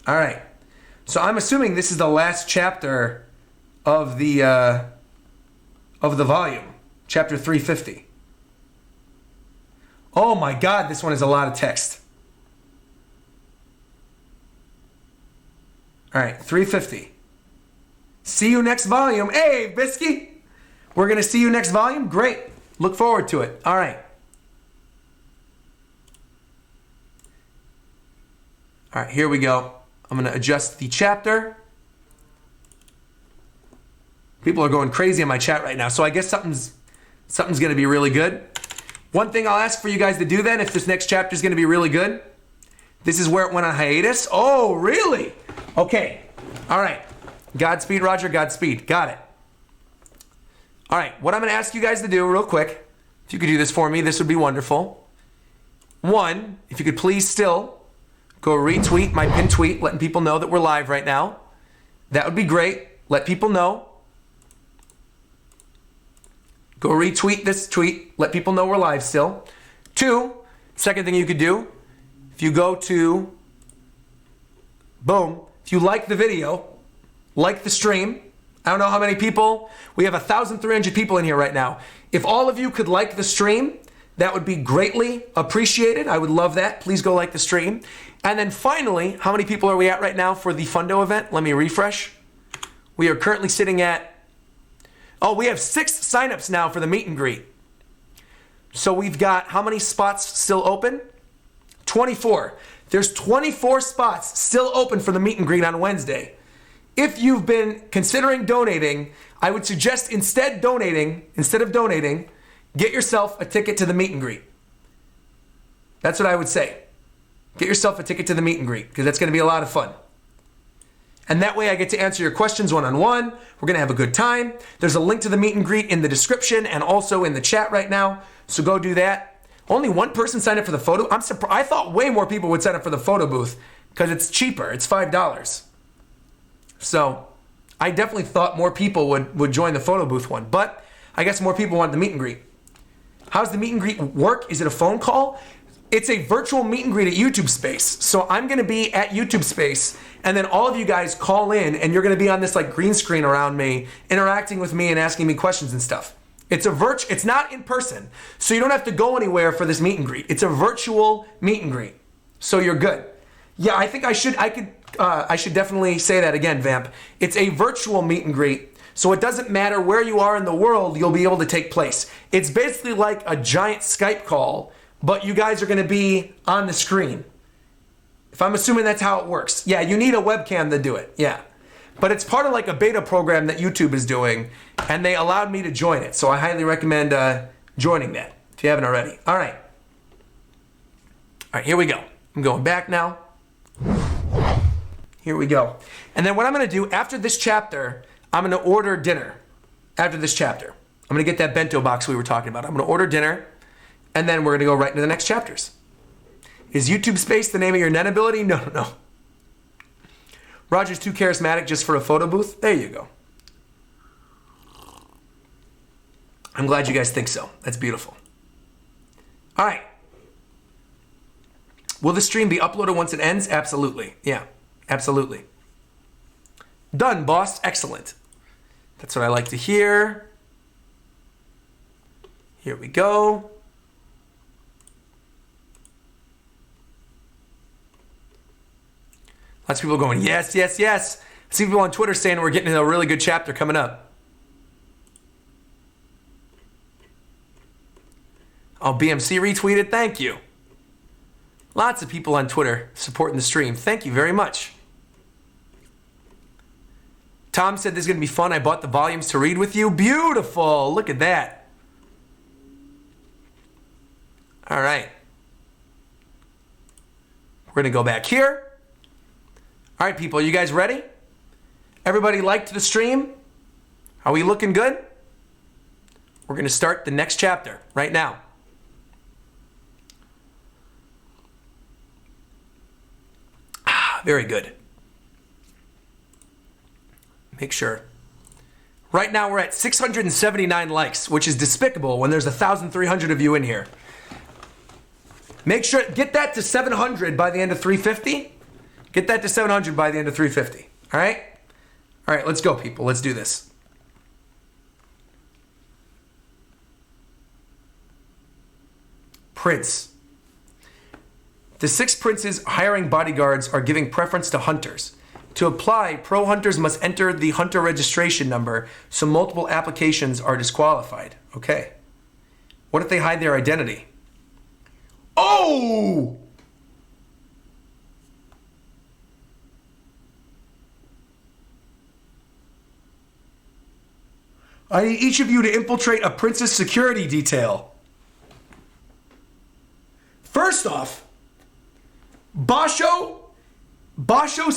All right. So I'm assuming this is the last chapter of the volume, chapter 350. Oh my God, this one is a lot of text. All right, 350. See you next volume. Hey, Bisky. We're going to see you next volume. Great. Look forward to it. All right. All right, here we go. I'm going to adjust the chapter. People are going crazy in my chat right now, so I guess something's going to be really good. One thing I'll ask for you guys to do then, if this next chapter is going to be really good, this is where it went on hiatus. Oh, really? Okay. All right. Godspeed, Roger. Godspeed. Got it. All right. What I'm going to ask you guys to do real quick, if you could do this for me, this would be wonderful. One, if you could please still go retweet my pinned tweet, letting people know that we're live right now. That would be great. Let people know. Go retweet this tweet. Let people know we're live still. Two, second thing you could do, if you go to, boom, if you like the video, like the stream. I don't know how many people. We have 1,300 people in here right now. If all of you could like the stream, that would be greatly appreciated. I would love that. Please go like the stream. And then finally, how many people are we at right now for the Fundo event? Let me refresh. We are currently sitting at, we have 6 signups now for the meet and greet. So we've got how many spots still open? 24. There's 24 spots still open for the meet and greet on Wednesday. If you've been considering donating, I would suggest instead of donating, get yourself a ticket to the meet and greet. That's what I would say. Get yourself a ticket to the meet and greet, because that's going to be a lot of fun. And that way I get to answer your questions one-on-one. We're going to have a good time. There's a link to the meet and greet in the description and also in the chat right now. So go do that. Only one person signed up for the photo. I'm surprised. I thought way more people would sign up for the photo booth because it's cheaper. It's $5. So I definitely thought more people would join the photo booth one. But I guess more people want the meet and greet. How's the meet and greet work? Is it a phone call? It's a virtual meet and greet at YouTube Space. So I'm going to be at YouTube Space, and then all of you guys call in, and you're going to be on this like green screen around me, interacting with me and asking me questions and stuff. It's not in person, so you don't have to go anywhere for this meet and greet. It's a virtual meet and greet, so you're good. Yeah, I think I should definitely say that again, Vamp. It's a virtual meet and greet, so it doesn't matter where you are in the world, you'll be able to take place. It's basically like a giant Skype call, but you guys are going to be on the screen. If I'm assuming that's how it works. Yeah, you need a webcam to do it. Yeah. But it's part of like a beta program that YouTube is doing, and they allowed me to join it. So I highly recommend joining that if you haven't already. All right. All right, here we go. I'm going back now. Here we go. And then what I'm going to do after this chapter, I'm going to order dinner. After this chapter, I'm going to get that bento box we were talking about. I'm going to order dinner. And then we're going to go right into the next chapters. Is YouTube Space the name of your net ability? No. Roger's too charismatic just for a photo booth? There you go. I'm glad you guys think so. That's beautiful. All right. Will the stream be uploaded once it ends? Absolutely. Yeah, absolutely. Done, boss. Excellent. That's what I like to hear. Here we go. Lots of people going, yes, yes, yes. I see people on Twitter saying we're getting a really good chapter coming up. Oh, BMC retweeted. Thank you. Lots of people on Twitter supporting the stream. Thank you very much. Tom said this is going to be fun. I bought the volumes to read with you. Beautiful. Look at that. All right. We're going to go back here. All right, people, you guys ready? Everybody liked the stream? Are we looking good? We're going to start the next chapter right now. Very good. Make sure. Right now we're at 679 likes, which is despicable when there's 1,300 of you in here. Make sure, get that to 700 by the end of 350. Get that to 700 by the end of 350. All right? All right, let's go, people. Let's do this. Prince. The 6 princes hiring bodyguards are giving preference to hunters. To apply, pro hunters must enter the hunter registration number, so multiple applications are disqualified. Okay. What if they hide their identity? Oh! I need each of you to infiltrate a prince's security detail. First off, Basho's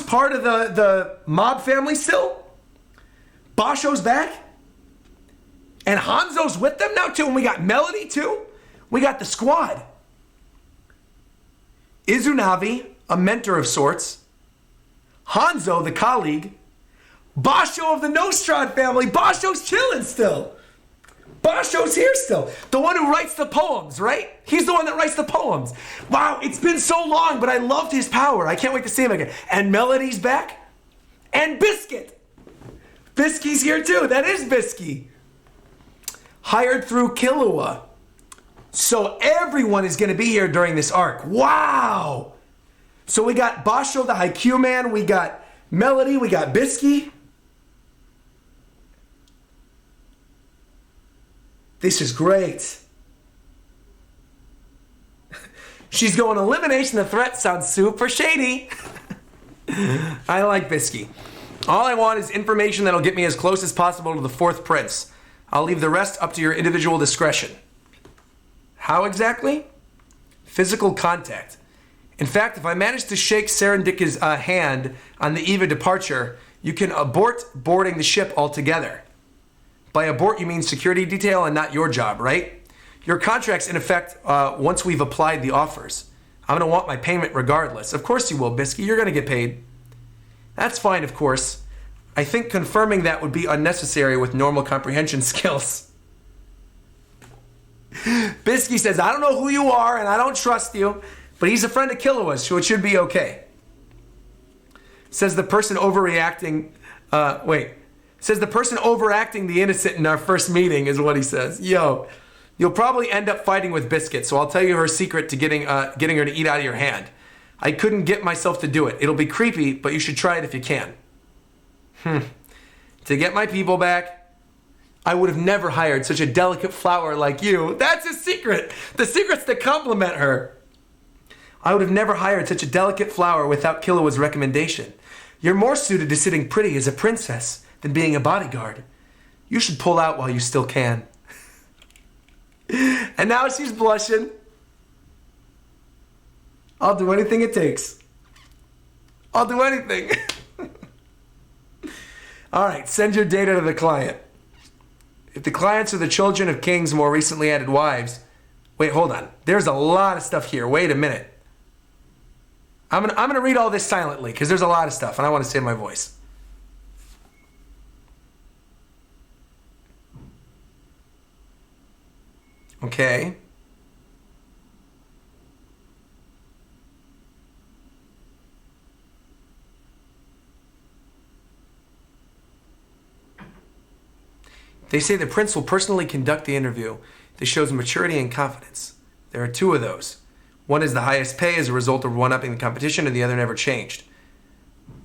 part of the mob family still? Basho's back? And Hanzo's with them now too, and we got Melody too? We got the squad. Izunavi, a mentor of sorts. Hanzo, the colleague. Basho of the Nostrad family. Basho's chilling still. Basho's here still. The one who writes the poems, right? He's the one that writes the poems. Wow, it's been so long, but I loved his power. I can't wait to see him again. And Melody's back. And Biscuit. Bisky's here too. That is Bisky. Hired through Killua. So everyone is going to be here during this arc. Wow. So we got Basho, the Haikyuu man. We got Melody. We got Bisky. This is great. She's going elimination. The threat sounds super shady. I like Bisky. All I want is information that'll get me as close as possible to the fourth prince. I'll leave the rest up to your individual discretion. How exactly? Physical contact. In fact, if I manage to shake Serendika's hand on the eve of departure, you can abort boarding the ship altogether. By abort, you mean security detail and not your job, right? Your contract's in effect once we've applied the offers. I'm going to want my payment regardless. Of course you will, Bisky. You're going to get paid. That's fine, of course. I think confirming that would be unnecessary with normal comprehension skills. Bisky says, I don't know who you are and I don't trust you, but he's a friend of Killua's, so it should be okay. Says the person overreacting, Says the person overacting the innocent in our first meeting is what he says. Yo, you'll probably end up fighting with Biscuit, so I'll tell you her secret to getting her to eat out of your hand. I couldn't get myself to do it. It'll be creepy, but you should try it if you can. To get my people back, I would have never hired such a delicate flower like you. That's his secret. The secret's to compliment her. I would have never hired such a delicate flower without Killua's recommendation. You're more suited to sitting pretty as a princess than being a bodyguard. You should pull out while you still can. And now she's blushing. I'll do anything it takes. I'll do anything. All right, send your data to the client. If the clients are the children of kings' more recently added wives... Wait, hold on. There's a lot of stuff here. Wait a minute. I'm gonna read all this silently because there's a lot of stuff and I want to save my voice. Okay. They say the prince will personally conduct the interview. This shows maturity and confidence. There are two of those. One is the highest pay as a result of one-upping the competition, and the other never changed.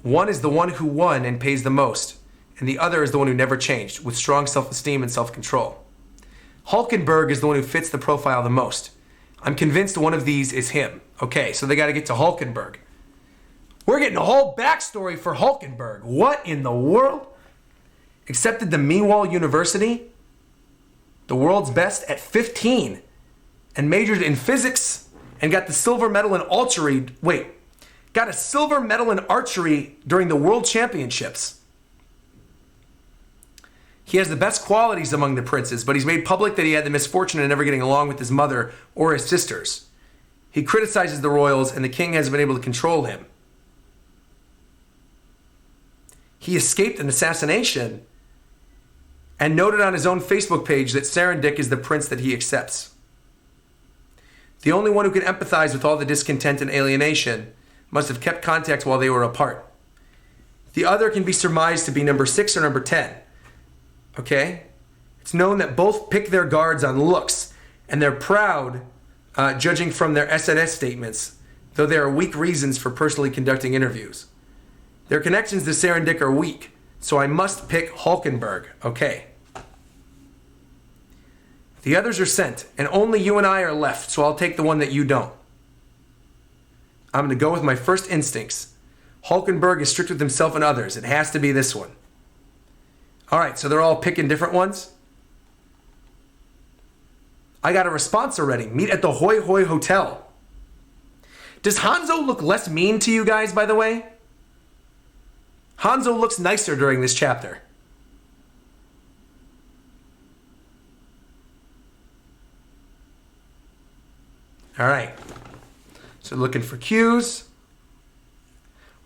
One is the one who won and pays the most, and the other is the one who never changed, with strong self-esteem and self-control. Hulkenberg is the one who fits the profile the most. I'm convinced one of these is him. Okay, so they got to get to Hulkenberg. We're getting a whole backstory for Hulkenberg. What in the world? Accepted to Meanwhile University, the world's best at 15, and majored in physics and got the silver medal in archery. Got a silver medal in archery during the World Championships. He has the best qualities among the princes, but he's made public that he had the misfortune of never getting along with his mother or his sisters. He criticizes the royals, and the king hasn't been able to control him. He escaped an assassination and noted on his own Facebook page that Serendik is the prince that he accepts. The only one who can empathize with all the discontent and alienation must have kept contact while they were apart. The other can be surmised to be number 6 or number 10. Okay? It's known that both pick their guards on looks, and they're proud, judging from their SNS statements, though there are weak reasons for personally conducting interviews. Their connections to Serendic are weak, so I must pick Hulkenberg. Okay. The others are sent, and only you and I are left, so I'll take the one that you don't. I'm going to go with my first instincts. Hulkenberg is strict with himself and others. It has to be this one. All right, so they're all picking different ones. I got a response already. Meet at the Hoi Hoi Hotel. Does Hanzo look less mean to you guys, by the way? Hanzo looks nicer during this chapter. All right. So looking for cues.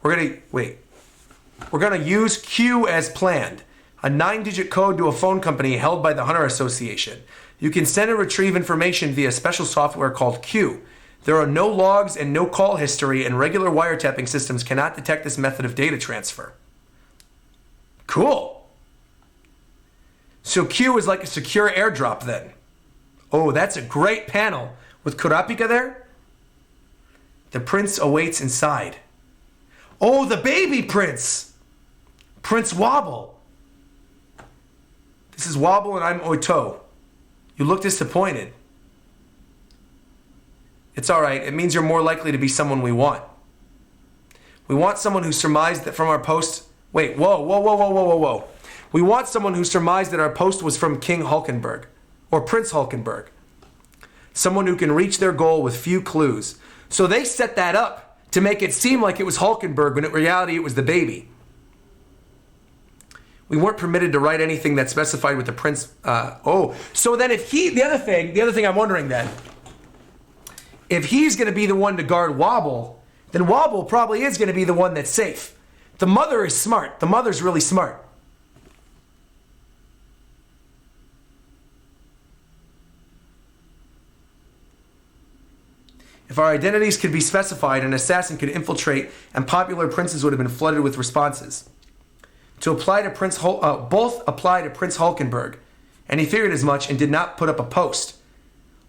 We're going to use Q as planned. A 9-digit code to a phone company held by the Hunter Association. You can send and retrieve information via special software called Q. There are no logs and no call history, and regular wiretapping systems cannot detect this method of data transfer. Cool. So Q is like a secure airdrop then. Oh, that's a great panel. With Kurapika there? The prince awaits inside. Oh, the baby prince! Prince Wobble. This is Wobble and I'm Oito. You look disappointed. It's alright, it means you're more likely to be someone we want. We want someone who surmised that from our post... Wait, whoa. We want someone who surmised that our post was from King Hulkenberg. Or Prince Hulkenberg. Someone who can reach their goal with few clues. So they set that up to make it seem like it was Hulkenberg when in reality it was the baby. We weren't permitted to write anything that specified with the prince. So then if he, the other thing I'm wondering then, if he's going to be the one to guard Wobble, then Wobble probably is going to be the one that's safe. The mother is smart. The mother's really smart. If our identities could be specified, an assassin could infiltrate, and popular princes would have been flooded with responses. To apply to both apply to Prince Hulkenberg, and he figured as much and did not put up a post.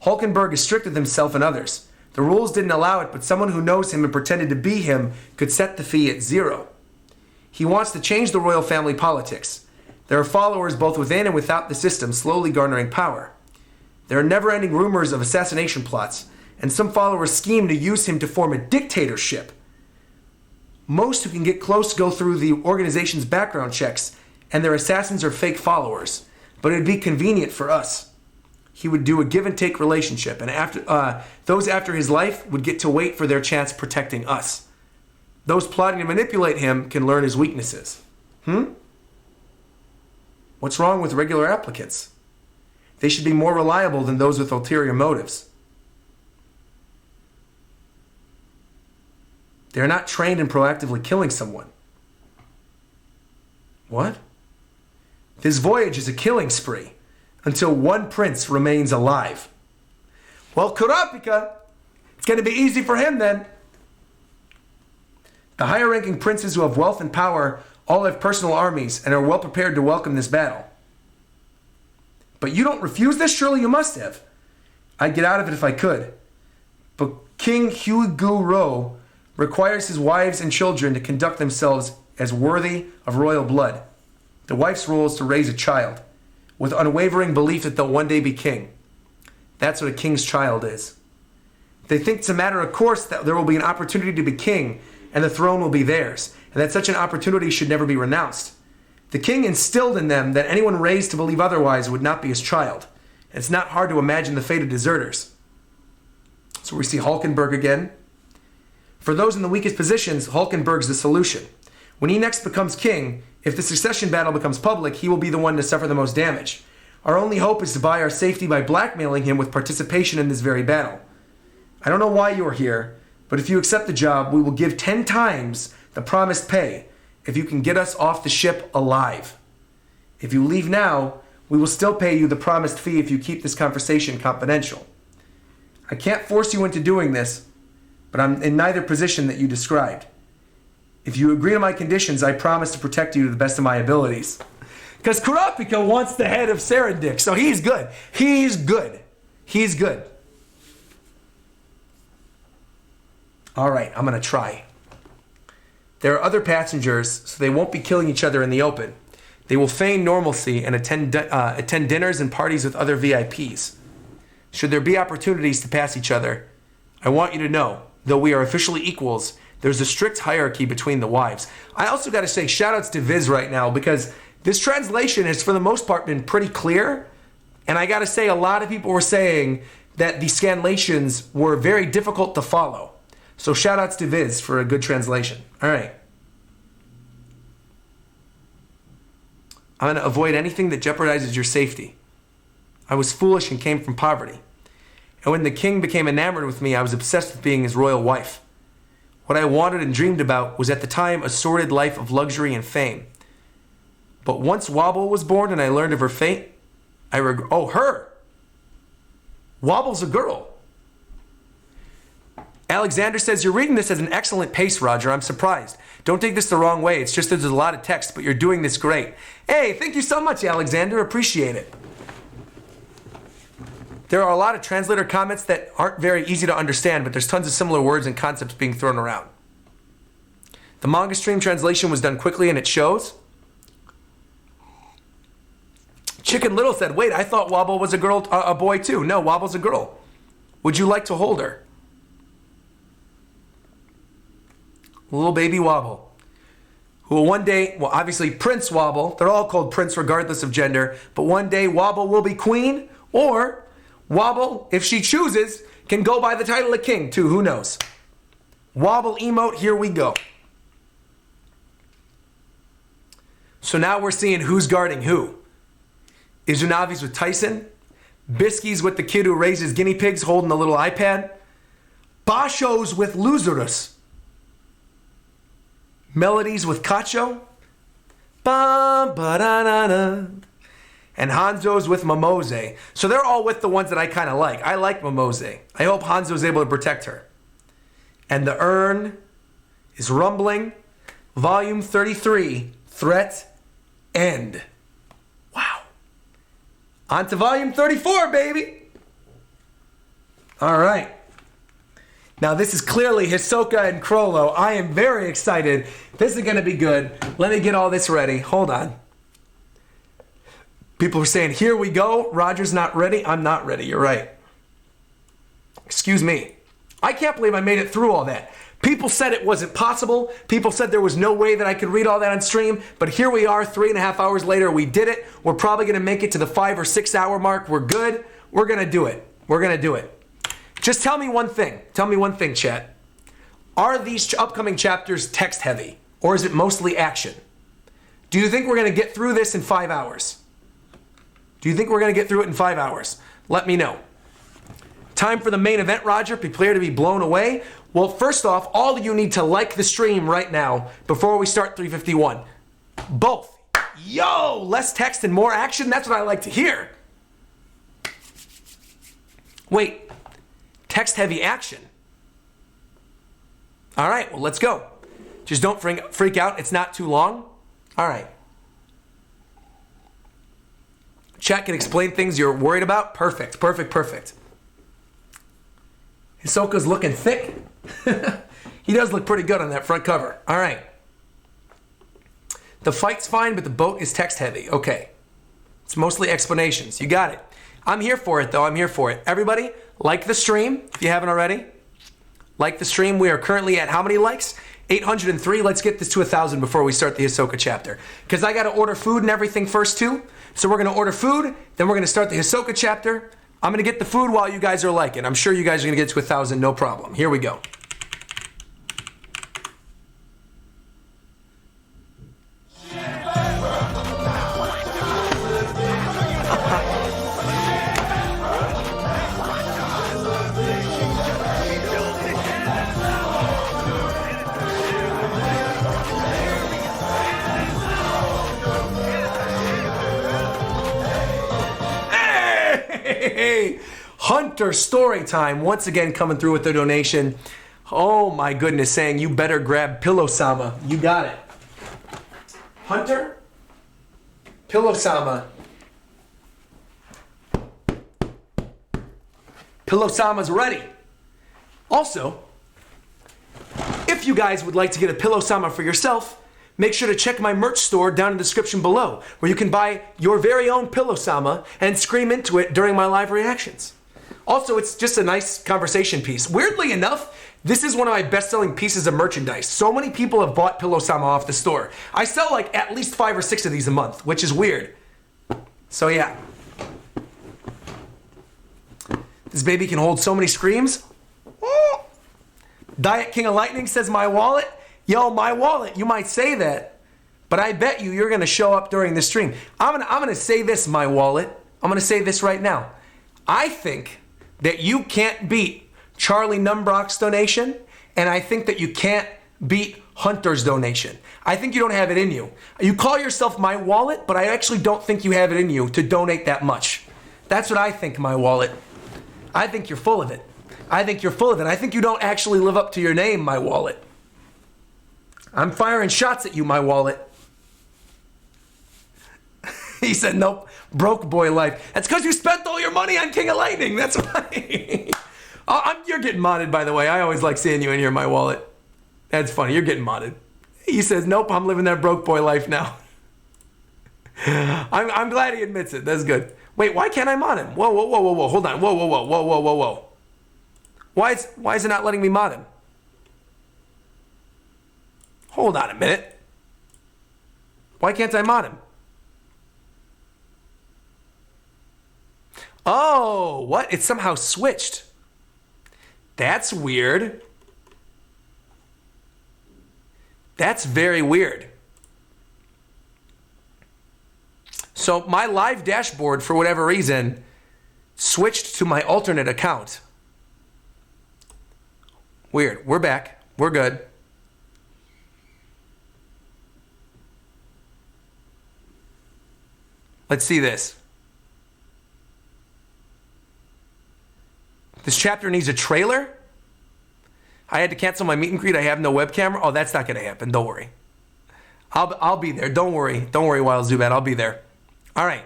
Hulkenberg is strict with himself and others. The rules didn't allow it, but someone who knows him and pretended to be him could set the fee at 0. He wants to change the royal family politics. There are followers both within and without the system slowly garnering power. There are never-ending rumors of assassination plots, and some followers scheme to use him to form a dictatorship. Most who can get close go through the organization's background checks, and their assassins are fake followers, but it would be convenient for us. He would do a give-and-take relationship, and those after his life would get to wait for their chance protecting us. Those plotting to manipulate him can learn his weaknesses. What's wrong with regular applicants? They should be more reliable than those with ulterior motives. They're not trained in proactively killing someone. What? This voyage is a killing spree until one prince remains alive. Well, Kurapika, it's going to be easy for him then. The higher-ranking princes who have wealth and power all have personal armies and are well prepared to welcome this battle. But you don't refuse this? Surely you must have. I'd get out of it if I could. But King Huiguro requires his wives and children to conduct themselves as worthy of royal blood. The wife's role is to raise a child, with unwavering belief that they'll one day be king. That's what a king's child is. They think it's a matter of course that there will be an opportunity to be king, and the throne will be theirs, and that such an opportunity should never be renounced. The king instilled in them that anyone raised to believe otherwise would not be his child. And it's not hard to imagine the fate of deserters. So we see Hulkenberg again. For those in the weakest positions, Hulkenberg's the solution. When he next becomes king, if the succession battle becomes public, he will be the one to suffer the most damage. Our only hope is to buy our safety by blackmailing him with participation in this very battle. I don't know why you are here, but if you accept the job, we will give 10 times the promised pay if you can get us off the ship alive. If you leave now, we will still pay you the promised fee if you keep this conversation confidential. I can't force you into doing this, but I'm in neither position that you described. If you agree to my conditions, I promise to protect you to the best of my abilities. Because Kurapika wants the head of Serendic, so he's good. He's good. He's good. All right, I'm going to try. There are other passengers, so they won't be killing each other in the open. They will feign normalcy and attend dinners and parties with other VIPs. Should there be opportunities to pass each other, I want you to know, though we are officially equals, there's a strict hierarchy between the wives. I also got to say shout-outs to Viz right now, because this translation has, for the most part, been pretty clear. And I got to say, a lot of people were saying that the scanlations were very difficult to follow. So shout-outs to Viz for a good translation. All right. I'm going to avoid anything that jeopardizes your safety. I was foolish and came from poverty. And when the king became enamored with me, I was obsessed with being his royal wife. What I wanted and dreamed about was at the time a sordid life of luxury and fame. But once Wobble was born and I learned of her fate, her! Wobble's a girl. Alexander says, you're reading this at an excellent pace, Roger. I'm surprised. Don't take this the wrong way. It's just there's a lot of text, but you're doing this great. Hey, thank you so much, Alexander. Appreciate it. There are a lot of translator comments that aren't very easy to understand, but there's tons of similar words and concepts being thrown around. The manga stream translation was done quickly and it shows. Chicken Little said, wait, I thought Wobble was a boy too. No, Wobble's a girl. Would you like to hold her? Little baby Wobble. Who will one day, well, obviously Prince Wobble, they're all called Prince regardless of gender, but one day Wobble will be queen, or Wobble, if she chooses, can go by the title of king too, who knows? Wobble emote, here we go. So now we're seeing who's guarding who. Izunavi's with Tyson. Bisky's with the kid who raises guinea pigs holding a little iPad. Basho's with Luzurus. Melody's with Kacho. Ba-da-da-da. And Hanzo's with Momose. So they're all with the ones that I kind of like. I like Momose. I hope Hanzo's able to protect her. And the urn is rumbling. Volume 33, Threat End. Wow. On to volume 34, baby. All right. Now this is clearly Hisoka and Chrollo. I am very excited. This is going to be good. Let me get all this ready. Hold on. People are saying, here we go. Roger's not ready. I'm not ready. You're right. Excuse me. I can't believe I made it through all that. People said it wasn't possible. People said there was no way that I could read all that on stream. But here we are 3.5 hours later. We did it. We're probably going to make it to the 5 or 6 hour mark. We're good. We're going to do it. We're going to do it. Just tell me one thing. Tell me one thing, chat. Are these upcoming chapters text heavy? Or is it mostly action? Do you think we're going to get through this in 5 hours? Do you think we're going to get through it in 5 hours? Let me know. Time for the main event, Roger. Prepare to be blown away. Well, first off, all of you need to like the stream right now before we start 351. Both. Yo, less text and more action. That's what I like to hear. Wait, text heavy action. All right, well, let's go. Just don't freak out. It's not too long. All right. Chat can explain things you're worried about. Perfect, perfect, perfect. Hisoka's looking thick. He does look pretty good on that front cover. All right. The fight's fine, but the boat is text heavy. Okay. It's mostly explanations. You got it. I'm here for it, though. I'm here for it. Everybody, like the stream if you haven't already. Like the stream. We are currently at how many likes? 803. Let's get this to 1,000 before we start the Hisoka chapter. Because I got to order food and everything first, too. So we're going to order food. Then we're going to start the Hisoka chapter. I'm going to get the food while you guys are liking. I'm sure you guys are going to get to 1,000, no problem. Here we go. Hey, Hunter story time once again coming through with the donation. Oh my goodness, saying you better grab Pillow-sama. You got it. Hunter, Pillow-sama. Pillow-sama's ready. Also, if if you guys would like to get a pillow sama for yourself, make sure to check my merch store down in the description below, where you can buy your very own pillow sama and scream into it during my live reactions. Also, it's just a nice conversation piece. Weirdly enough, this is one of my best-selling pieces of merchandise. So many people have bought pillow sama off the store. I sell like at least 5 or 6 of these a month, which is weird. So yeah. This baby can hold so many screams. Diet King of Lightning says my wallet. Yo, my wallet, you might say that, but I bet you're gonna show up during the stream. I'm gonna say this, my wallet. I'm gonna say this right now. I think that you can't beat Charlie Numbrock's donation, and I think that you can't beat Hunter's donation. I think you don't have it in you. You call yourself my wallet, but I actually don't think you have it in you to donate that much. That's what I think, my wallet. I think you're full of it. I think you're full of it. I think you don't actually live up to your name, my wallet. I'm firing shots at you, my wallet. He said, nope, broke boy life. That's because you spent all your money on King of Lightning. That's why. You're getting modded, by the way. I always like seeing you in here, my wallet. That's funny. You're getting modded. He says, nope, I'm living that broke boy life now. I'm glad he admits it. That's good. Wait, why can't I mod him? Whoa, whoa, whoa, whoa, whoa. Hold on. Whoa, whoa, whoa, whoa, whoa, whoa, whoa. Why is it not letting me mod him? Hold on a minute. Why can't I mod him? Oh, what? It somehow switched. That's weird. That's very weird. So my live dashboard, for whatever reason, switched to my alternate account. Weird. We're back. We're good. Let's see this. This chapter needs a trailer? I had to cancel my meet and greet. I have no webcam. Oh, that's not going to happen. Don't worry. I'll be there. Don't worry. Don't worry, Wild Zubat. I'll be there. All right.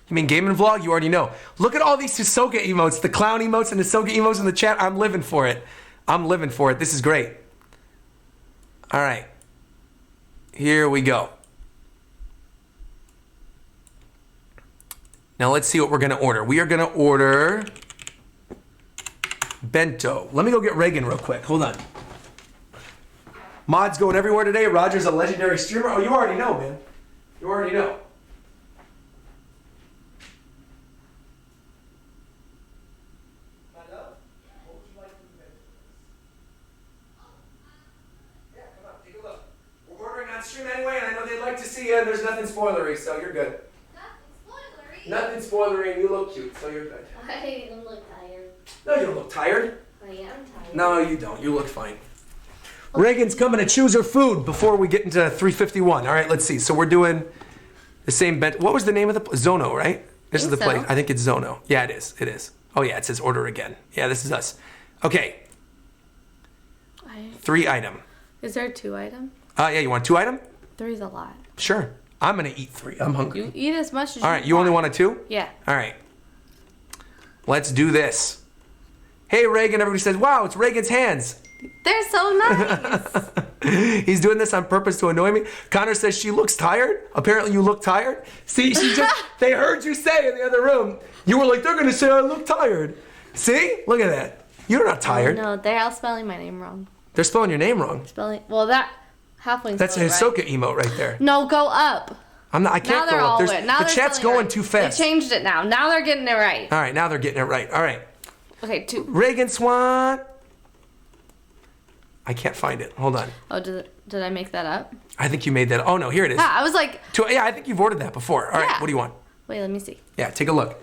You mean game and vlog? You already know. Look at all these Hisoka emotes, the clown emotes and Hisoka emotes in the chat. I'm living for it. I'm living for it. This is great. All right. Here we go. Now let's see what we're going to order. We are going to order bento. Let me go get Reagan real quick. Hold on. Mods going everywhere today. Roger's a legendary streamer. Oh, you already know, man. You already know. Stream anyway, and I know they'd like to see you, and there's nothing spoilery, so you're good. Nothing spoilery, and you look cute, so you're good. I don't look tired. No, you don't look tired. I am tired. No, you don't. You look fine. Okay. Reagan's coming to choose her food before we get into 351. All right, let's see. So we're doing the same bent. What was the name of the Zono, right? This is the place. I think it's Zono. Yeah, it is. It is. Oh, yeah, it says order again. Yeah, this is us. Okay. 3 item. Is there 2 item? Yeah, you want 2 item? 3's a lot. Sure. I'm going to eat 3. I'm hungry. You eat as much as you want. All right, you only want a 2? Yeah. All right. Let's do this. Hey, Reagan. Everybody says, wow, it's Reagan's hands. They're so nice. He's doing this on purpose to annoy me. Connor says she looks tired. Apparently you look tired. See, they heard you say in the other room. You were like, they're going to say I look tired. See? Look at that. You're not tired. No, they're all spelling my name wrong. They're spelling your name wrong. Well, that halfwing's That's a Hisoka emote right there. No, go up. I can't go up. The chat's going too fast. They changed it now. Now they're getting it right. All right, now they're getting it right. All right. Okay, 2. Reagan Swan. I can't find it. Hold on. Oh, did I make that up? I think you made that. Oh, no, here it is. I was like... Yeah, I think you've ordered that before. All right, what do you want? Wait, let me see. Yeah, take a look.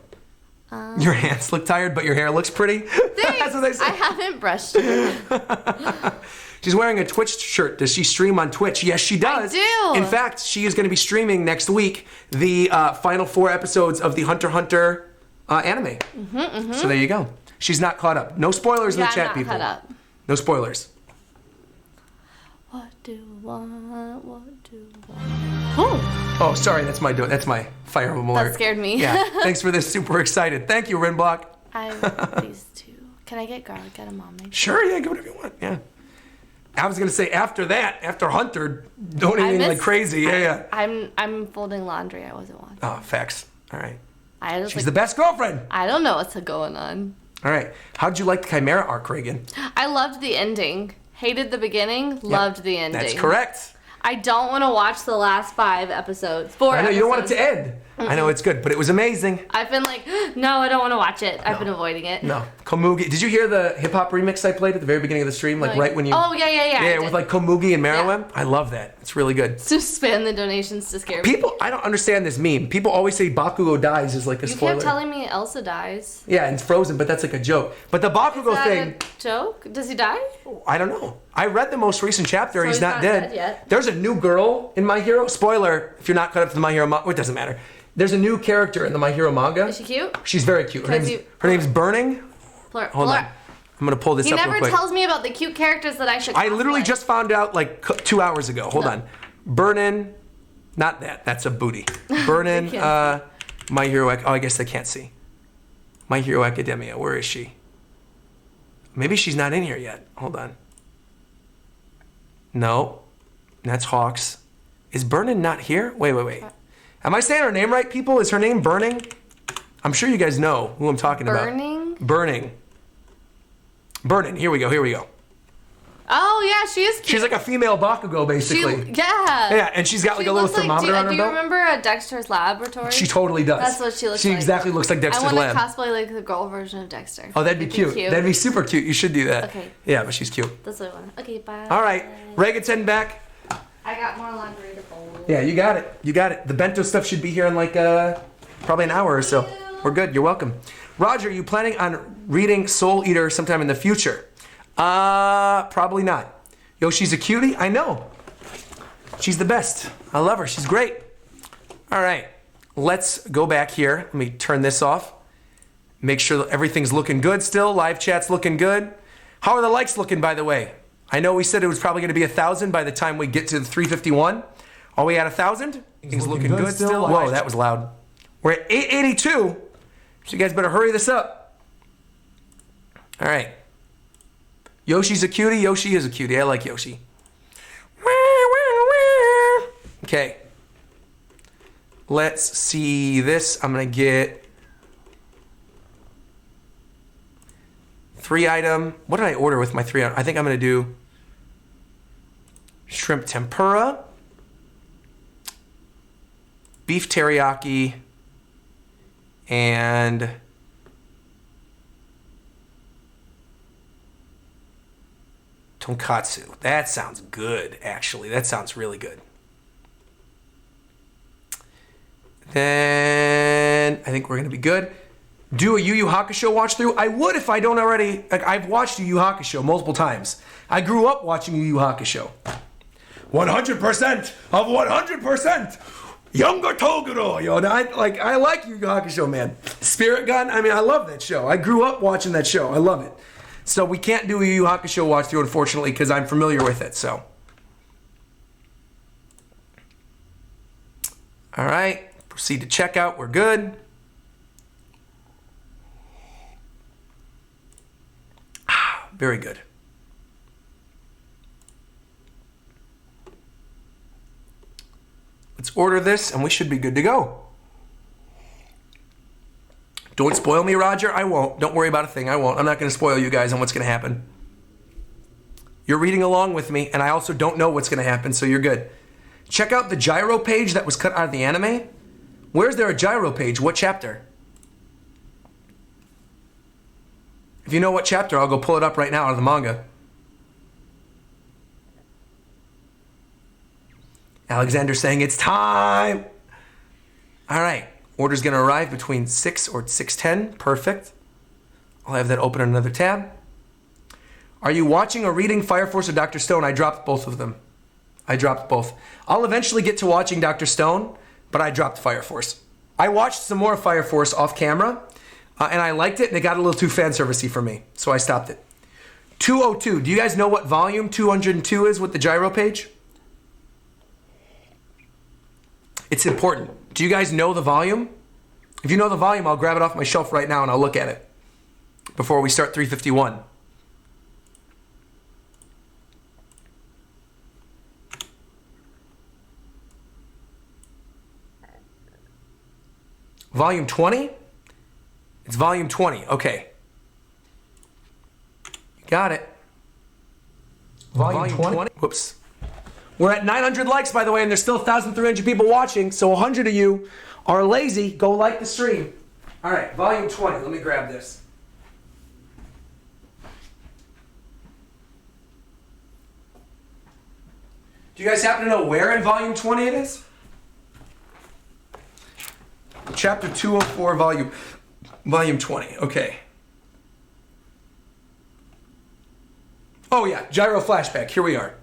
Your hands look tired, but your hair looks pretty. That's what they say. I haven't brushed it. She's wearing a Twitch shirt. Does she stream on Twitch? Yes, she does. I do. In fact, she is going to be streaming next week the final 4 episodes of the Hunter x Hunter anime. So there you go. She's not caught up. No spoilers in the chat, people. Caught up. No spoilers. What do you want? What do you want? Oh, sorry. That's my fire home alert. That scared me. Yeah. Thanks for this. Super excited. Thank you, Rinblock. I want these 2. Can I get garlic at a mom? Sure. Yeah. Get whatever you want. Yeah. I was gonna say after that, after Hunter donating like crazy. Yeah. I'm folding laundry. I wasn't watching. Oh, facts. All right. She's She's the best girlfriend. I don't know what's going on. All right. How'd you like the Chimera arc, Reagan? I loved the ending. Hated the beginning. Loved the ending. That's correct. I don't want to watch the last 5 episodes. 4 I know episodes. you don't want it to end. I know it's good, but it was amazing. I've been like, no, I don't want to watch it. I've been avoiding it. No. Komugi. Did you hear the hip hop remix I played at the very beginning of the stream? Like right when you. Oh, yeah. Yeah, with like Komugi and Meruem. I love that. It's really good. To spam the donations to scare People, I don't understand this meme. People always say Bakugo dies is like a spoiler. You kept telling me Elsa dies. Yeah, and it's Frozen, but that's like a joke. But the Bakugo Is that thing. a joke? Does he die? I don't know. I read the most recent chapter. So he's not dead yet. There's a new girl in My Hero. Spoiler, if you're not caught up to the My Hero manga, it doesn't matter. There's a new character in the My Hero manga. Is she cute? She's very cute. Her name's Burning. Hold on. I'm going to pull this up real quick. He never tells me about the cute characters that I should I literally just found out like 2 hours ago. Hold on. Burnin. Not that. That's a booty. Burnin. My Hero. Oh, I guess they can't see. My Hero Academia. Where is she? Maybe she's not in here yet. Hold on. No. That's Hawks. Is Burnin not here? Wait. Am I saying her name right, people? Is her name Burning? I'm sure you guys know who I'm talking about. Burning. Here we go. Oh, yeah, she is cute. She's like a female Bakugo, basically. Yeah, and she's got like a little thermometer on her belt. Do you remember Dexter's Laboratory? She totally does. That's what she looks like. She exactly looks like Dexter's Lab. I want to cosplay like the girl version of Dexter. Oh, that'd be cute. That'd be super cute. You should do that. Okay. Yeah, but she's cute. That's what I want. Okay, bye. All right. Reagan's heading back. I got more laundry to fold. Yeah, you got it. The bento stuff should be here in like probably an hour or so. We're good. You're welcome. Roger, you planning on reading Soul Eater sometime in the future? Probably not. Yoshi's a cutie? I know. She's the best. I love her. She's great. All right. Let's go back here. Let me turn this off. Make sure that everything's looking good still. Live chat's looking good. How are the likes looking, by the way? I know we said it was probably going to be 1,000 by the time we get to the 351. Are we at 1,000? Things looking good still. Whoa, that was loud. We're at 882. So you guys better hurry this up. All right. Yoshi's a cutie. Yoshi is a cutie. I like Yoshi. Okay. Let's see this. I'm going to get 3 item. What did I order with my 3 item? I think I'm going to do shrimp tempura, beef teriyaki, and tonkatsu. That sounds good, actually. That sounds really good. Then I think we're going to be good. Do a Yu Yu Hakusho watch through? I would if I don't already. Like, I've watched Yu Yu Hakusho multiple times. I grew up watching Yu Yu Hakusho. 100% of 100%. Younger Toguro. Yo, I like Yu Yu Hakusho, man. Spirit Gun. I mean, I love that show. I grew up watching that show. I love it. So we can't do a Yu Yu Hakusho watch through, unfortunately, because I'm familiar with it. So, all right. Proceed to checkout. We're good. Very good. Let's order this and we should be good to go. Don't spoil me, Roger. I won't. Don't worry about a thing. I won't. I'm not going to spoil you guys on what's going to happen. You're reading along with me, and I also don't know what's going to happen, so you're good. Check out the gyro page that was cut out of the anime. Where's there a gyro page? What chapter? If you know what chapter, I'll go pull it up right now out of the manga. Alexander's saying it's time. All right. Order's going to arrive between 6 or 6:10. Perfect. I'll have that open in another tab. Are you watching or reading Fire Force or Dr. Stone? I dropped both of them. I dropped both. I'll eventually get to watching Dr. Stone, but I dropped Fire Force. I watched some more Fire Force off camera, and I liked it, and it got a little too fan servicey for me, so I stopped it. 202. Do you guys know what volume 202 is with the gyro page? It's important. Do you guys know the volume? If you know the volume, I'll grab it off my shelf right now and I'll look at it before we start 351. Volume 20? It's volume 20. Okay. You got it. Volume 20? Whoops. We're at 900 likes, by the way, and there's still 1,300 people watching, so 100 of you are lazy. Go like the stream. All right, volume 20. Let me grab this. Do you guys happen to know where in volume 20 it is? Chapter 204, volume 20. Okay. Oh yeah, gyro flashback. Here we are.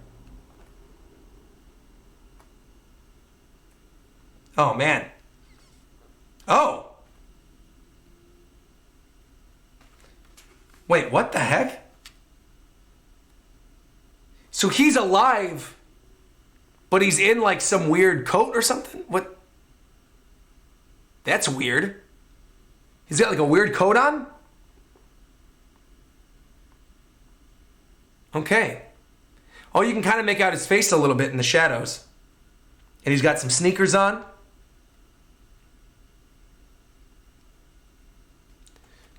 Oh man. Oh. Wait, what the heck? So he's alive, but he's in like some weird coat or something? What? That's weird. He's got like a weird coat on? Okay. Oh, you can kind of make out his face a little bit in the shadows. And he's got some sneakers on.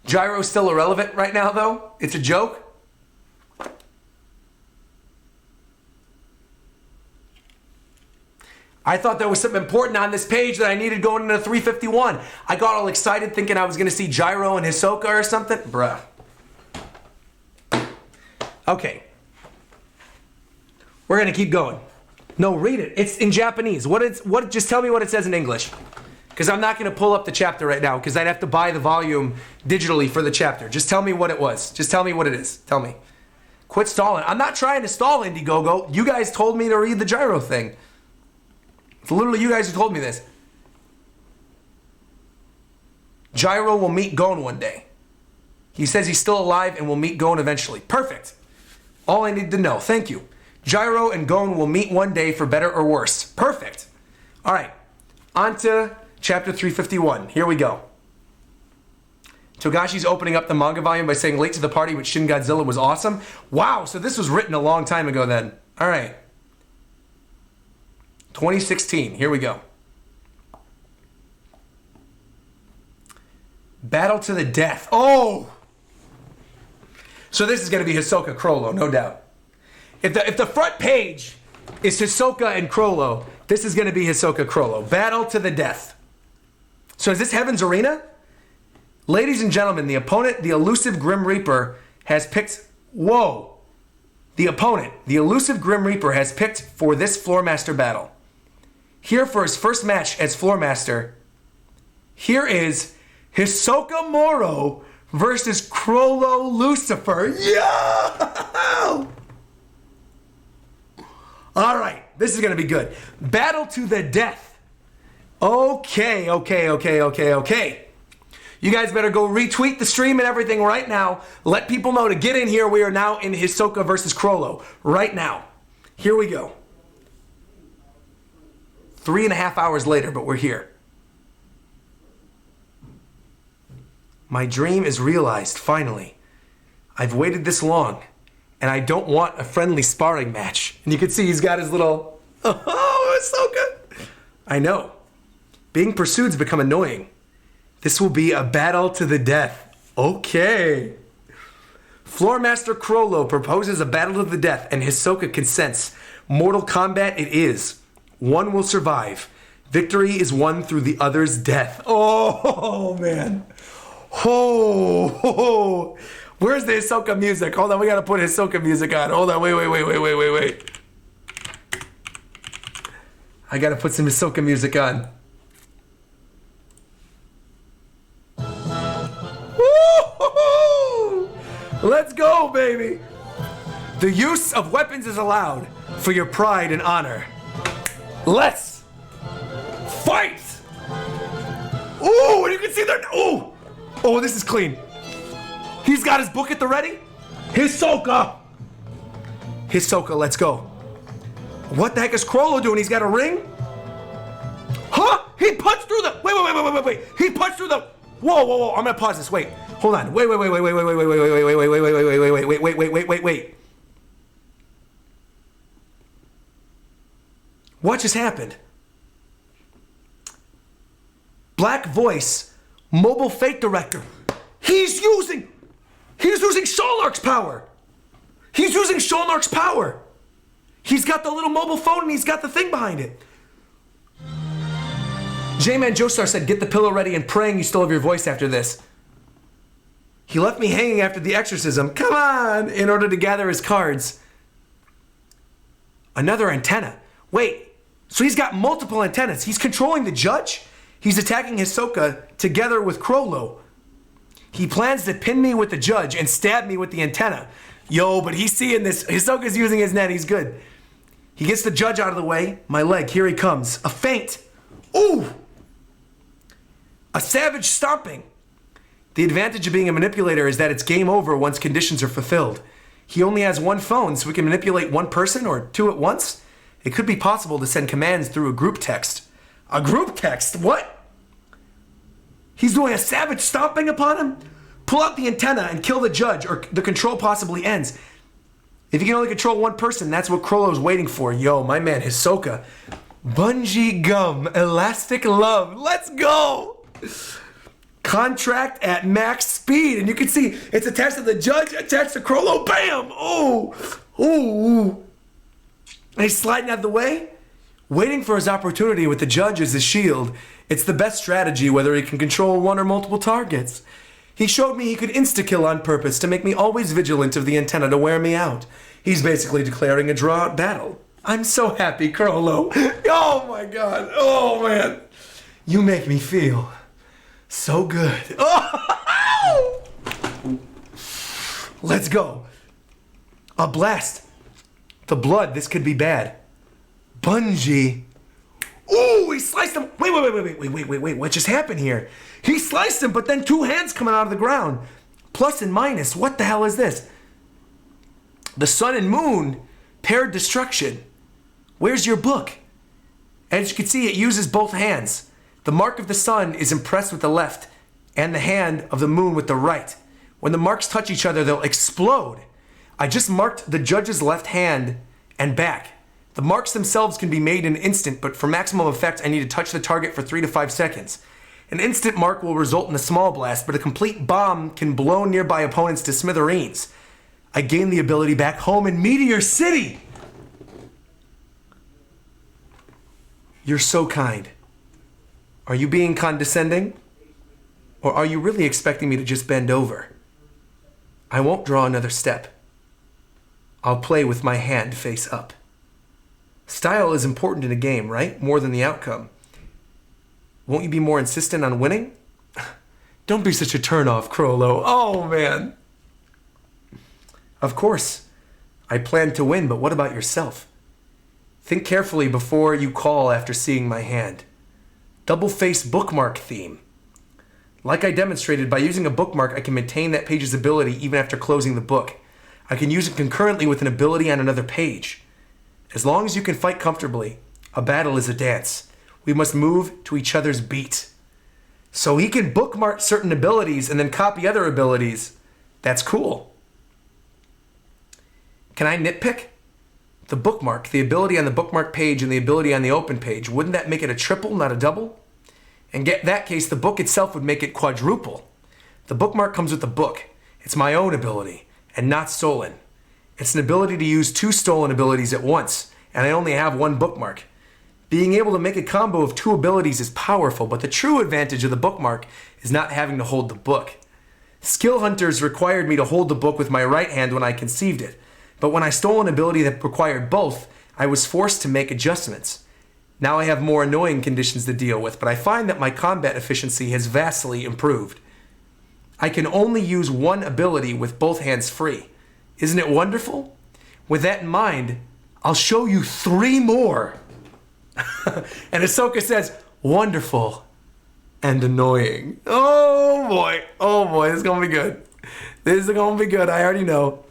Gyro's still irrelevant right now, though. It's a joke. I thought there was something important on this page that I needed going into 351. I got all excited thinking I was going to see Gyro and Hisoka or something. Bruh. Okay. We're going to keep going. No, read it. It's in Japanese. Just tell me what it says in English. Because I'm not going to pull up the chapter right now because I'd have to buy the volume digitally for the chapter. Just tell me what it was. Just tell me what it is. Tell me. Quit stalling. I'm not trying to stall, Indiegogo. You guys told me to read the Gyro thing. It's literally you guys who told me this. Gyro will meet Gon one day. He says he's still alive and will meet Gon eventually. Perfect. All I need to know. Thank you. Gyro and Gon will meet one day for better or worse. Perfect. All right. On to chapter 351. Here we go. Togashi's opening up the manga volume by saying late to the party with Shin Godzilla was awesome. Wow, so this was written a long time ago then. All right. 2016. Here we go. Battle to the death. Oh! So this is going to be Hisoka Chrollo, no doubt. If the front page is Hisoka and Chrollo, this is going to be Hisoka Chrollo. Battle to the death. So is this Heaven's Arena? Ladies and gentlemen, the opponent, the elusive Grim Reaper, has picked... Whoa! The opponent, the elusive Grim Reaper, has picked for this Floormaster battle. Here for his first match as Floormaster, here is Hisoka Moro versus Chrollo Lucifer. Yo! All right, this is going to be good. Battle to the death. Okay. You guys better go retweet the stream and everything right now. Let people know to get in here. We are now in Hisoka versus Chrollo right now. Here we go. 3.5 hours later, but we're here. My dream is realized, finally. I've waited this long, and I don't want a friendly sparring match. And you can see he's got his little, oh, it's so good. I know. Being pursued's become annoying. This will be a battle to the death. Okay. Floormaster Chrollo proposes a battle to the death, and Hisoka consents. Mortal combat it is. One will survive. Victory is won through the other's death. Oh, man. Oh. Where's the Hisoka music? Hold on, we gotta put Hisoka music on. Hold on, wait. I gotta put some Hisoka music on. Woo-hoo-hoo! Let's go, baby. The use of weapons is allowed for your pride and honor. Let's fight! Ooh, and you can see there. Ooh! Oh, this is clean. He's got his book at the ready. Hisoka! Hisoka, let's go. What the heck is Chrollo doing? He's got a ring? Huh? He punched through the... Wait. He punched through the... Whoa. I'm gonna pause this. Wait. Hold on. Wait. What just happened? Black voice, mobile fate director. He's using Sholnark's power. He's using Sholnark's power. He's got the little mobile phone and he's got the thing behind it. J-Man Joestar said, get the pillow ready and praying you still have your voice after this. He left me hanging after the exorcism, come on, in order to gather his cards. Another antenna. Wait, so he's got multiple antennas. He's controlling the judge? He's attacking Hisoka together with Chrollo. He plans to pin me with the judge and stab me with the antenna. Yo, but he's seeing this. Hisoka's using his net, he's good. He gets the judge out of the way. My leg, here he comes. A feint. Ooh! A savage stomping. The advantage of being a manipulator is that it's game over once conditions are fulfilled. He only has one phone, so we can manipulate one person or two at once. It could be possible to send commands through a group text. A group text? What? He's doing a savage stomping upon him? Pull out the antenna and kill the judge, or the control possibly ends. If you can only control one person, that's what Chrollo's waiting for. Yo, my man, Hisoka. Bungee gum, elastic love. Let's go! Contract at max speed. And you can see it's attached to the judge, attached to Chrollo. Bam! Oh! Ooh! And he's sliding out of the way, waiting for his opportunity with the judge as his shield. It's the best strategy whether he can control one or multiple targets. He showed me he could insta-kill on purpose to make me always vigilant of the antenna to wear me out. He's basically declaring a draw-out battle. I'm so happy, Chrollo. Oh my god. Oh man. You make me feel so good. Oh! Let's go. A blast. The blood, this could be bad. Bungee. Ooh, he sliced him. Wait, what just happened here? He sliced him, but then two hands coming out of the ground. Plus and minus, what the hell is this? The sun and moon, paired destruction. Where's your book? As you can see, it uses both hands. The mark of the sun is impressed with the left, and the hand of the moon with the right. When the marks touch each other, they'll explode. I just marked the judge's left hand and back. The marks themselves can be made in an instant, but for maximum effect, I need to touch the target for 3 to 5 seconds. An instant mark will result in a small blast, but a complete bomb can blow nearby opponents to smithereens. I gain the ability back home in Meteor City! You're so kind. Are you being condescending? Or are you really expecting me to just bend over? I won't draw another step. I'll play with my hand face up. Style is important in a game, right? More than the outcome. Won't you be more insistent on winning? Don't be such a turnoff, Chrollo. Oh, man. Of course, I plan to win, but what about yourself? Think carefully before you call after seeing my hand. Double-face bookmark theme. Like I demonstrated, by using a bookmark, I can maintain that page's ability even after closing the book. I can use it concurrently with an ability on another page. As long as you can fight comfortably, a battle is a dance. We must move to each other's beat. So he can bookmark certain abilities and then copy other abilities. That's cool. Can I nitpick? The bookmark, the ability on the bookmark page and the ability on the open page, wouldn't that make it a triple, not a double? In that case, the book itself would make it quadruple. The bookmark comes with the book. It's my own ability, and not stolen. It's an ability to use 2 stolen abilities at once, and I only have 1 bookmark. Being able to make a combo of 2 abilities is powerful, but the true advantage of the bookmark is not having to hold the book. Skill Hunters required me to hold the book with my right hand when I conceived it, but when I stole an ability that required both, I was forced to make adjustments. Now I have more annoying conditions to deal with, but I find that my combat efficiency has vastly improved. I can only use 1 ability with both hands free. Isn't it wonderful? With that in mind, I'll show you 3 more. And Hisoka says, wonderful and annoying. Oh boy, this is gonna be good. This is gonna be good, I already know.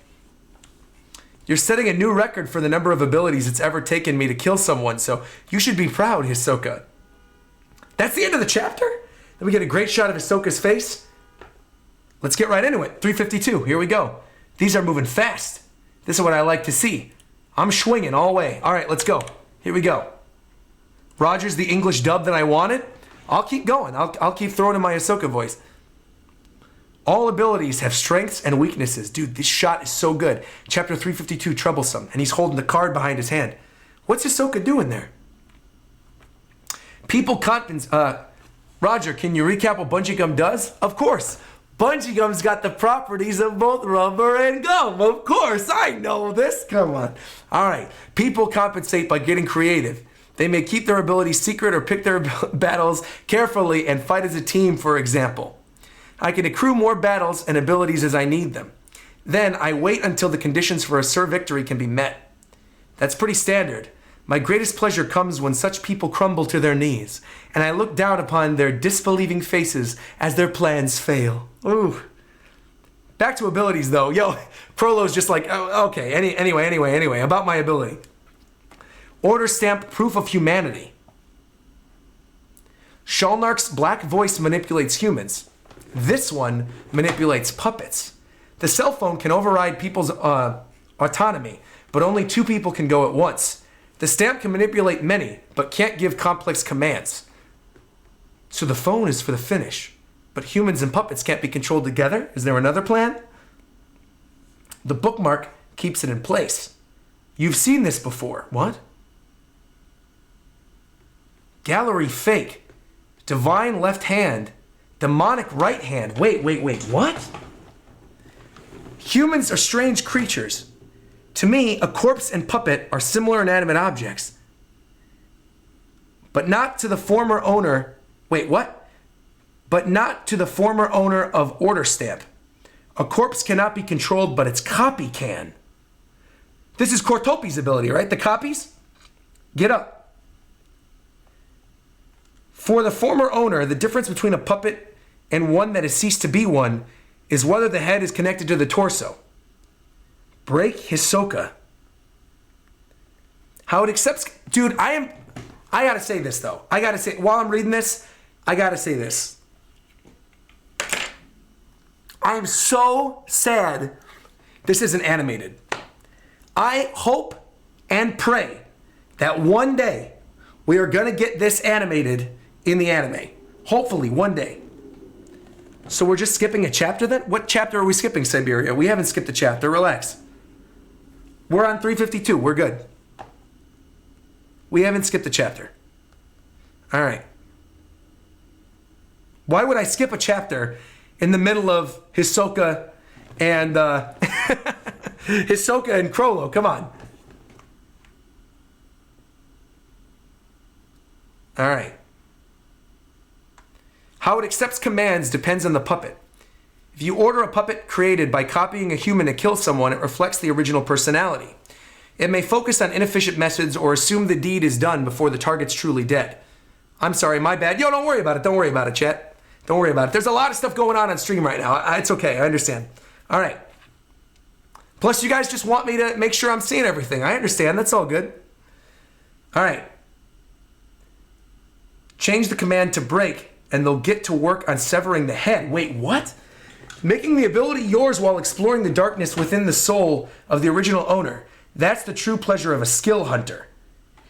You're setting a new record for the number of abilities it's ever taken me to kill someone, so you should be proud, Hisoka. That's the end of the chapter? Then we get a great shot of Hisoka's face. Let's get right into it. 352, here we go. These are moving fast. This is what I like to see. I'm swinging all the way. All right, let's go. Here we go. Rogers, the English dub that I wanted. I'll keep going. I'll keep throwing in my Hisoka voice. All abilities have strengths and weaknesses. Dude, this shot is so good. Chapter 352, Troublesome. And he's holding the card behind his hand. What's Hisoka doing there? People confidence. Roger, can you recap what bungee gum does? Of course. Bungee gum's got the properties of both rubber and gum. Of course, I know this. Come on. All right. People compensate by getting creative. They may keep their abilities secret or pick their battles carefully and fight as a team, for example. I can accrue more battles and abilities as I need them. Then I wait until the conditions for a sure victory can be met. That's pretty standard. My greatest pleasure comes when such people crumble to their knees, and I look down upon their disbelieving faces as their plans fail. Ooh. Back to abilities though. Yo, Chrollo's just like, oh, okay, anyway, about my ability. Order stamp proof of humanity. Shalnark's black voice manipulates humans. This one manipulates puppets. The cell phone can override people's autonomy, but only 2 people can go at once. The stamp can manipulate many, but can't give complex commands. So the phone is for the finish, but humans and puppets can't be controlled together? Is there another plan? The bookmark keeps it in place. You've seen this before. What? Gallery fake. Divine left hand. Demonic right hand. Wait, what? Humans are strange creatures. To me, a corpse and puppet are similar inanimate objects. But not to the former owner. Wait, what? But not to the former owner of Order Stamp. A corpse cannot be controlled, but its copy can. This is Cortopi's ability, right? The copies? Get up. For the former owner, the difference between a puppet and one that has ceased to be one is whether the head is connected to the torso. Break Hisoka. How it accepts... Dude, I gotta say this, though. While I'm reading this, I gotta say this. I'm so sad this isn't animated. I hope and pray that one day we are gonna get this animated in the anime. Hopefully, one day. So we're just skipping a chapter then? What chapter are we skipping, Siberia? We haven't skipped a chapter. Relax. We're on 352. We're good. We haven't skipped a chapter. All right. Why would I skip a chapter in the middle of Hisoka and Hisoka and Chrollo? Come on. All right. How it accepts commands depends on the puppet. If you order a puppet created by copying a human to kill someone, it reflects the original personality. It may focus on inefficient methods or assume the deed is done before the target's truly dead. I'm sorry, my bad. Yo, don't worry about it. Don't worry about it, chat. Don't worry about it. There's a lot of stuff going on stream right now. It's okay. I understand. All right. Plus, you guys just want me to make sure I'm seeing everything. I understand. That's all good. All right. Change the command to break, and they'll get to work on severing the head. Wait, what? Making the ability yours while exploring the darkness within the soul of the original owner. That's the true pleasure of a skill hunter.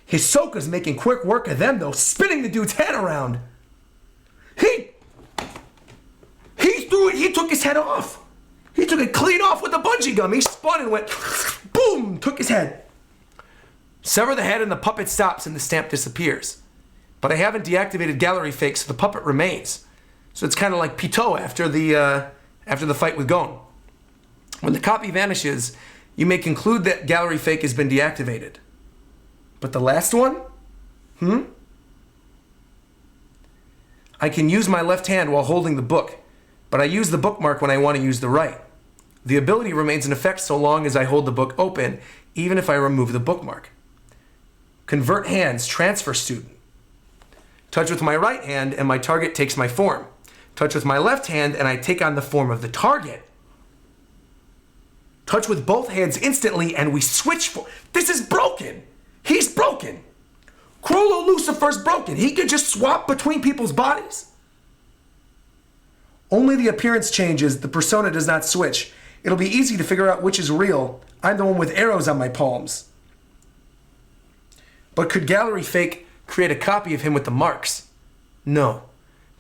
Hisoka's making quick work of them, though, spinning the dude's head around. He threw it. He took his head off. He took it clean off with the bungee gum. He spun and went, boom, took his head. Sever the head and the puppet stops and the stamp disappears. But I haven't deactivated gallery fake, so the puppet remains. So it's kind of like Pitot after the fight with Gon. When the copy vanishes, you may conclude that gallery fake has been deactivated. But the last one? I can use my left hand while holding the book, but I use the bookmark when I want to use the right. The ability remains in effect so long as I hold the book open, even if I remove the bookmark. Convert hands, transfer student. Touch with my right hand and my target takes my form. Touch with my left hand and I take on the form of the target. Touch with both hands instantly and we switch for... This is broken. He's broken. Chrollo Lucifer's broken. He could just swap between people's bodies. Only the appearance changes. The persona does not switch. It'll be easy to figure out which is real. I'm the one with arrows on my palms. But could gallery fake create a copy of him with the marks? No.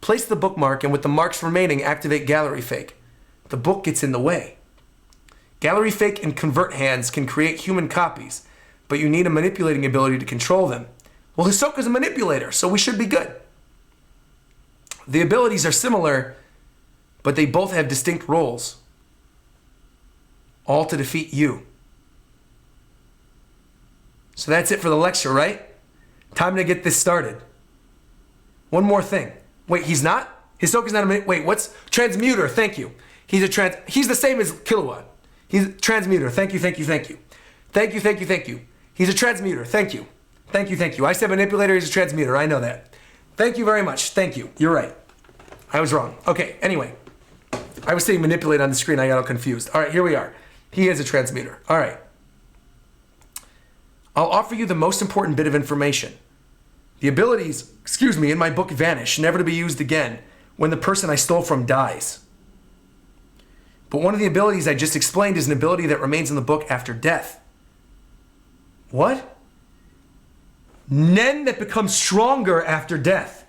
Place the bookmark and with the marks remaining, activate gallery fake. The book gets in the way. Gallery fake and convert hands can create human copies, but you need a manipulating ability to control them. Well, Hisoka's a manipulator, so we should be good. The abilities are similar, but they both have distinct roles. All to defeat you. So that's it for the lecture, right? Time to get this started. One more thing. Wait, he's not? Hisoka's not a wait, what's transmuter? Thank you. He's the same as kilowatt. He's a transmuter. Thank you, thank you, thank you. Thank you, thank you, thank you. He's a transmuter. Thank you. Thank you, thank you. I said manipulator, he's a transmuter. I know that. Thank you very much. Thank you. You're right. I was wrong. Okay, anyway. I was saying manipulate on the screen. I got all confused. All right, here we are. He is a transmuter. All right. I'll offer you the most important bit of information. The abilities, in my book vanish, never to be used again when the person I stole from dies. But one of the abilities I just explained is an ability that remains in the book after death. What? Nen that becomes stronger after death.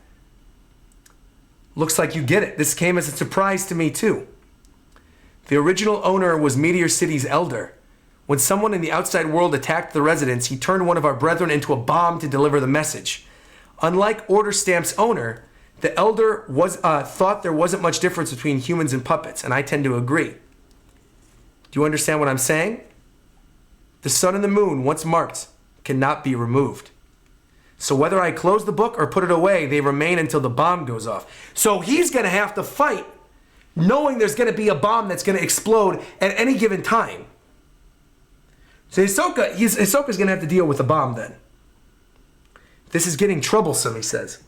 Looks like you get it. This came as a surprise to me too. The original owner was Meteor City's elder. When someone in the outside world attacked the residents, he turned one of our brethren into a bomb to deliver the message. Unlike Order Stamp's owner, the elder thought there wasn't much difference between humans and puppets, and I tend to agree. Do you understand what I'm saying? The sun and the moon, once marked, cannot be removed. So whether I close the book or put it away, they remain until the bomb goes off. So he's going to have to fight knowing there's going to be a bomb that's going to explode at any given time. So Hisoka's going to have to deal with the bomb then. This is getting troublesome, he says.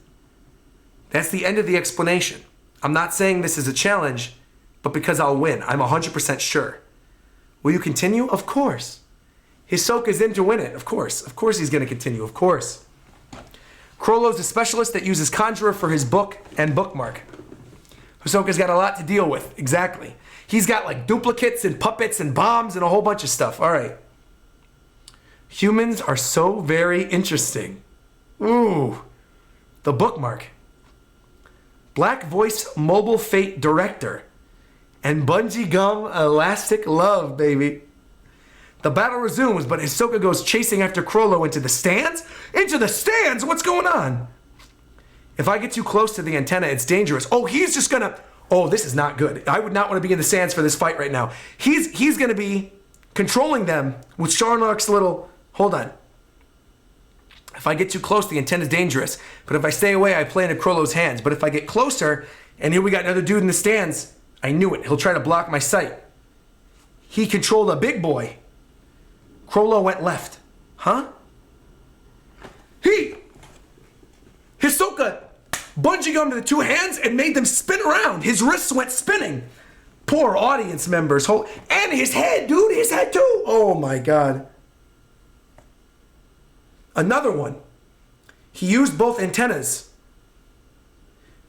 That's the end of the explanation. I'm not saying this is a challenge, but because I'll win. I'm 100% sure. Will you continue? Of course. Hisoka's in to win it. Of course. Of course he's going to continue. Of course. Chrollo's a specialist that uses Conjurer for his book and bookmark. Hisoka's got a lot to deal with. Exactly. He's got like duplicates and puppets and bombs and a whole bunch of stuff. All right. Humans are so very interesting. Ooh. The bookmark. Black Voice Mobile Fate Director. And Bungee Gum Elastic Love, baby. The battle resumes, but Hisoka goes chasing after Chrollo into the stands? Into the stands? What's going on? If I get too close to the antenna, it's dangerous. Oh, he's just gonna... Oh, this is not good. I would not want to be in the stands for this fight right now. He's gonna be controlling them with Sharnark's little... Hold on. If I get too close, the antenna's dangerous. But if I stay away, I play into Chrollo's hands. But if I get closer, and here we got another dude in the stands, I knew it. He'll try to block my sight. He controlled a big boy. Chrollo went left. Huh? Hisoka bungee gummed to the two hands and made them spin around. His wrists went spinning. Poor audience members. And his head, dude. His head too. Oh my God. Another one. He used both antennas.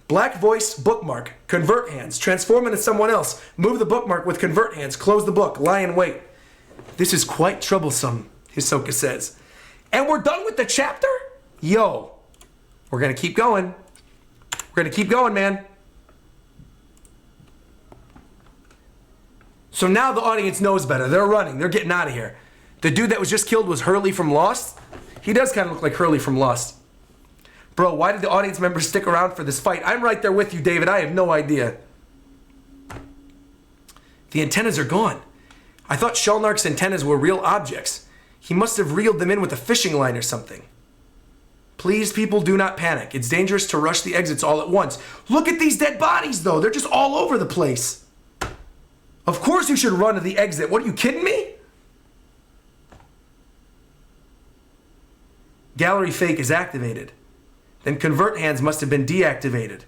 Black Voice bookmark. Convert hands. Transform into someone else. Move the bookmark with convert hands. Close the book. Lie in wait. This is quite troublesome, Hisoka says. And we're done with the chapter? Yo. We're going to keep going. We're going to keep going, man. So now the audience knows better. They're running. They're getting out of here. The dude that was just killed was Hurley from Lost. He does kind of look like Hurley from Lost. Bro, why did the audience members stick around for this fight? I'm right there with you, David. I have no idea. The antennas are gone. I thought Shalnark's antennas were real objects. He must have reeled them in with a fishing line or something. Please, people, do not panic. It's dangerous to rush the exits all at once. Look at these dead bodies, though. They're just all over the place. Of course you should run to the exit. What, are you kidding me? Gallery fake is activated. Then convert hands must have been deactivated.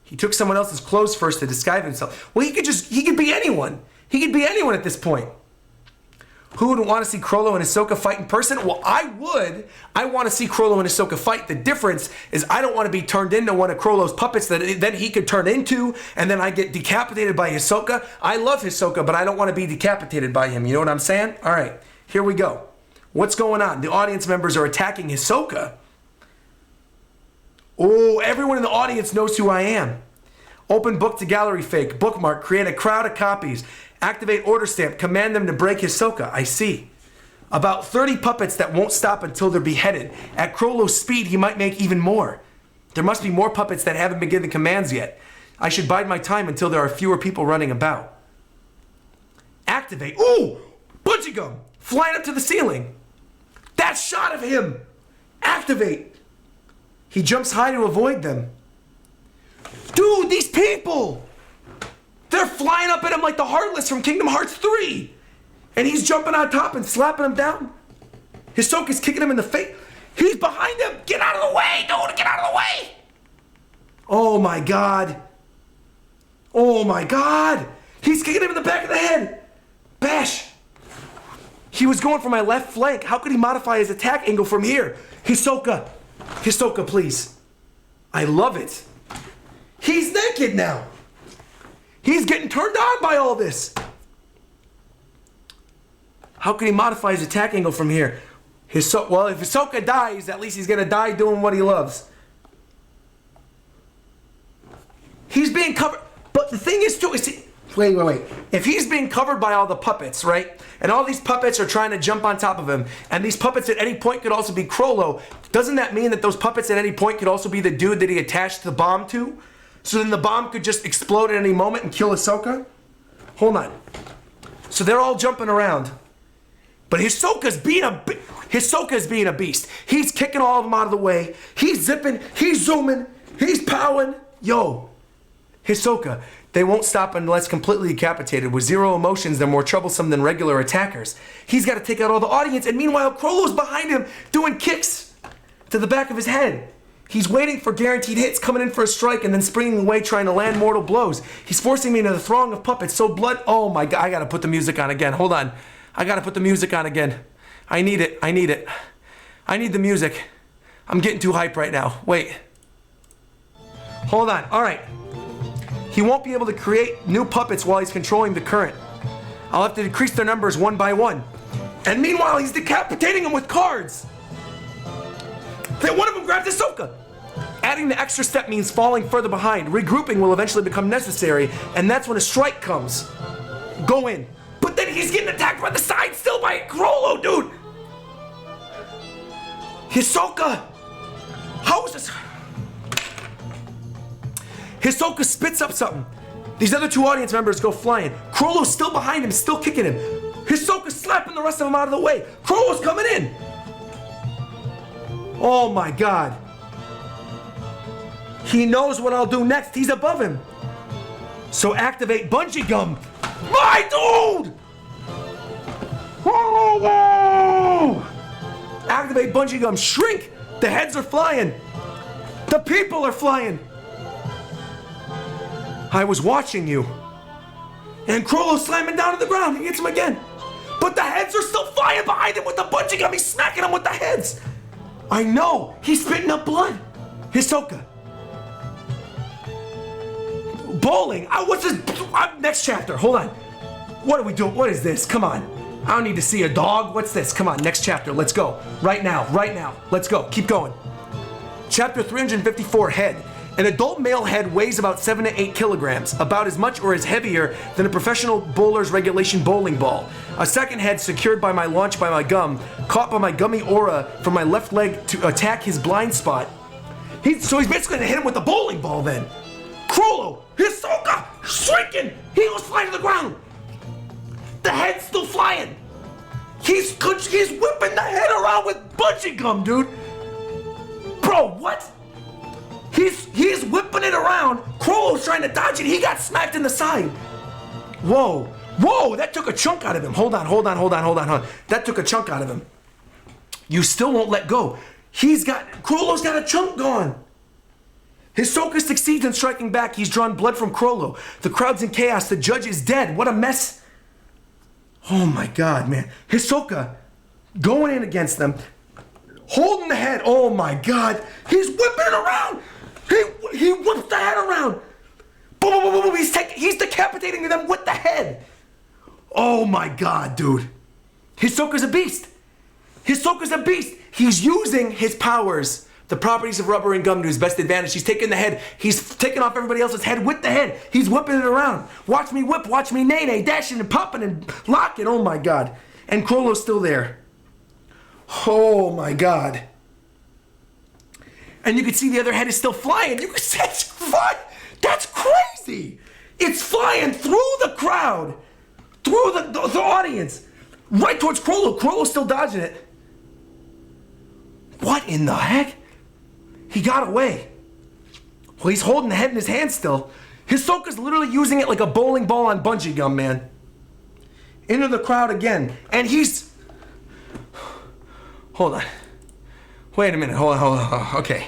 He took someone else's clothes first to disguise himself. Well, he could be anyone. He could be anyone at this point. Who would want to see Chrollo and Hisoka fight in person? Well, I would. I want to see Chrollo and Hisoka fight. The difference is I don't want to be turned into one of Chrollo's puppets that then he could turn into, and then I get decapitated by Hisoka. I love Hisoka, but I don't want to be decapitated by him. You know what I'm saying? All right, here we go. What's going on? The audience members are attacking Hisoka. Oh, everyone in the audience knows who I am. Open book to gallery fake. Bookmark. Create a crowd of copies. Activate order stamp. Command them to break Hisoka. I see. About 30 puppets that won't stop until they're beheaded. At Chrollo's speed, he might make even more. There must be more puppets that haven't been given commands yet. I should bide my time until there are fewer people running about. Activate. Ooh! Bungee gum! Flying up to the ceiling. That shot of him! Activate. He jumps high to avoid them. Dude, these people! They're flying up at him like the Heartless from Kingdom Hearts 3! And he's jumping on top and slapping him down. Hisoka's kicking him in the face. He's behind him! Get out of the way, dude! Get out of the way! Oh my god. Oh my god! He's kicking him in the back of the head! Bash! He was going for my left flank. How could he modify his attack angle from here? Hisoka! Hisoka, please. I love it. He's naked now. He's getting turned on by all this. How can he modify his attack angle from here? Well, if Hisoka dies, at least he's gonna die doing what he loves. He's being covered, but the thing is too, wait. If he's being covered by all the puppets, right? And all these puppets are trying to jump on top of him, and these puppets at any point could also be Chrollo, doesn't that mean that those puppets at any point could also be the dude that he attached the bomb to? So then the bomb could just explode at any moment and kill Hisoka? Hold on. So they're all jumping around. But Hisoka's being a beast. He's kicking all of them out of the way. He's zipping, he's zooming, he's powing. Yo, Hisoka, they won't stop unless completely decapitated. With zero emotions, they're more troublesome than regular attackers. He's got to take out all the audience, and meanwhile, Chrollo's behind him doing kicks to the back of his head. He's waiting for guaranteed hits, coming in for a strike, and then springing away trying to land mortal blows. He's forcing me into the throng of puppets, so blood... Oh my god, I gotta put the music on again. Hold on. I gotta put the music on again. I need it. I need the music. I'm getting too hyped right now. Wait. Hold on. All right. He won't be able to create new puppets while he's controlling the current. I'll have to decrease their numbers one by one. And meanwhile, he's decapitating them with cards. Then one of them grabs Hisoka. Adding the extra step means falling further behind. Regrouping will eventually become necessary, and that's when a strike comes. Go in. But then he's getting attacked by the side still by Chrollo, dude. Hisoka. How is this? Hisoka spits up something. These other two audience members go flying. Chrollo's still behind him, still kicking him. Hisoka's slapping the rest of them out of the way. Chrollo's coming in. Oh my god. He knows what I'll do next. He's above him. So activate bungee gum. My dude! Whoa! Activate bungee gum. Shrink. The heads are flying. The people are flying. I was watching you. And Chrollo's slamming down to the ground. He hits him again. But the heads are still flying behind him with the bungee gum. He's smacking him with the heads. I know. He's spitting up blood. Hisoka. Bowling. What's this? Next chapter. Hold on. What are we doing? What is this? Come on. I don't need to see a dog. What's this? Come on. Next chapter. Let's go. Right now. Right now. Let's go. Keep going. Chapter 354, head. An adult male head weighs about 7 to 8 kilograms, about as much or as heavier than a professional bowler's regulation bowling ball. A second head secured by my launch by my gum, caught by my gummy aura from my left leg to attack his blind spot. So he's basically gonna hit him with the bowling ball then. Chrollo, Hisoka, shrinking! He was flying to the ground! The head's still flying! He's whipping the head around with bungee gum, dude! Bro, what? He's whipping it around. Chrollo's trying to dodge it. He got smacked in the side. Whoa. Whoa, that took a chunk out of him. Hold on. That took a chunk out of him. You still won't let go. Chrollo's got a chunk gone. Hisoka succeeds in striking back. He's drawn blood from Chrollo. The crowd's in chaos. The judge is dead. What a mess. Oh my god, man. Hisoka going in against them. Holding the head. Oh my god. He's whipping it around. He whips the head around. Boom, boom, boom, boom. He's decapitating them with the head. Oh my god, dude. Hisoka's a beast. He's using his powers The properties of rubber and gum to his best advantage. He's taking the head. He's taking off everybody else's head with the head. He's whipping it around. Watch me whip. Watch me nay-nay, dashing and popping and locking. Oh my God. And Chrollo's still there. Oh my God. And you can see the other head is still flying. You can see what? That's crazy. It's flying through the crowd, through the audience, right towards Chrollo. Chrollo's still dodging it. What in the heck? He got away. Well, he's holding the head in his hand still. Hisoka's literally using it like a bowling ball on bungee gum, man. Into the crowd again. And he's... Hold on. Wait a minute. Hold on. Okay.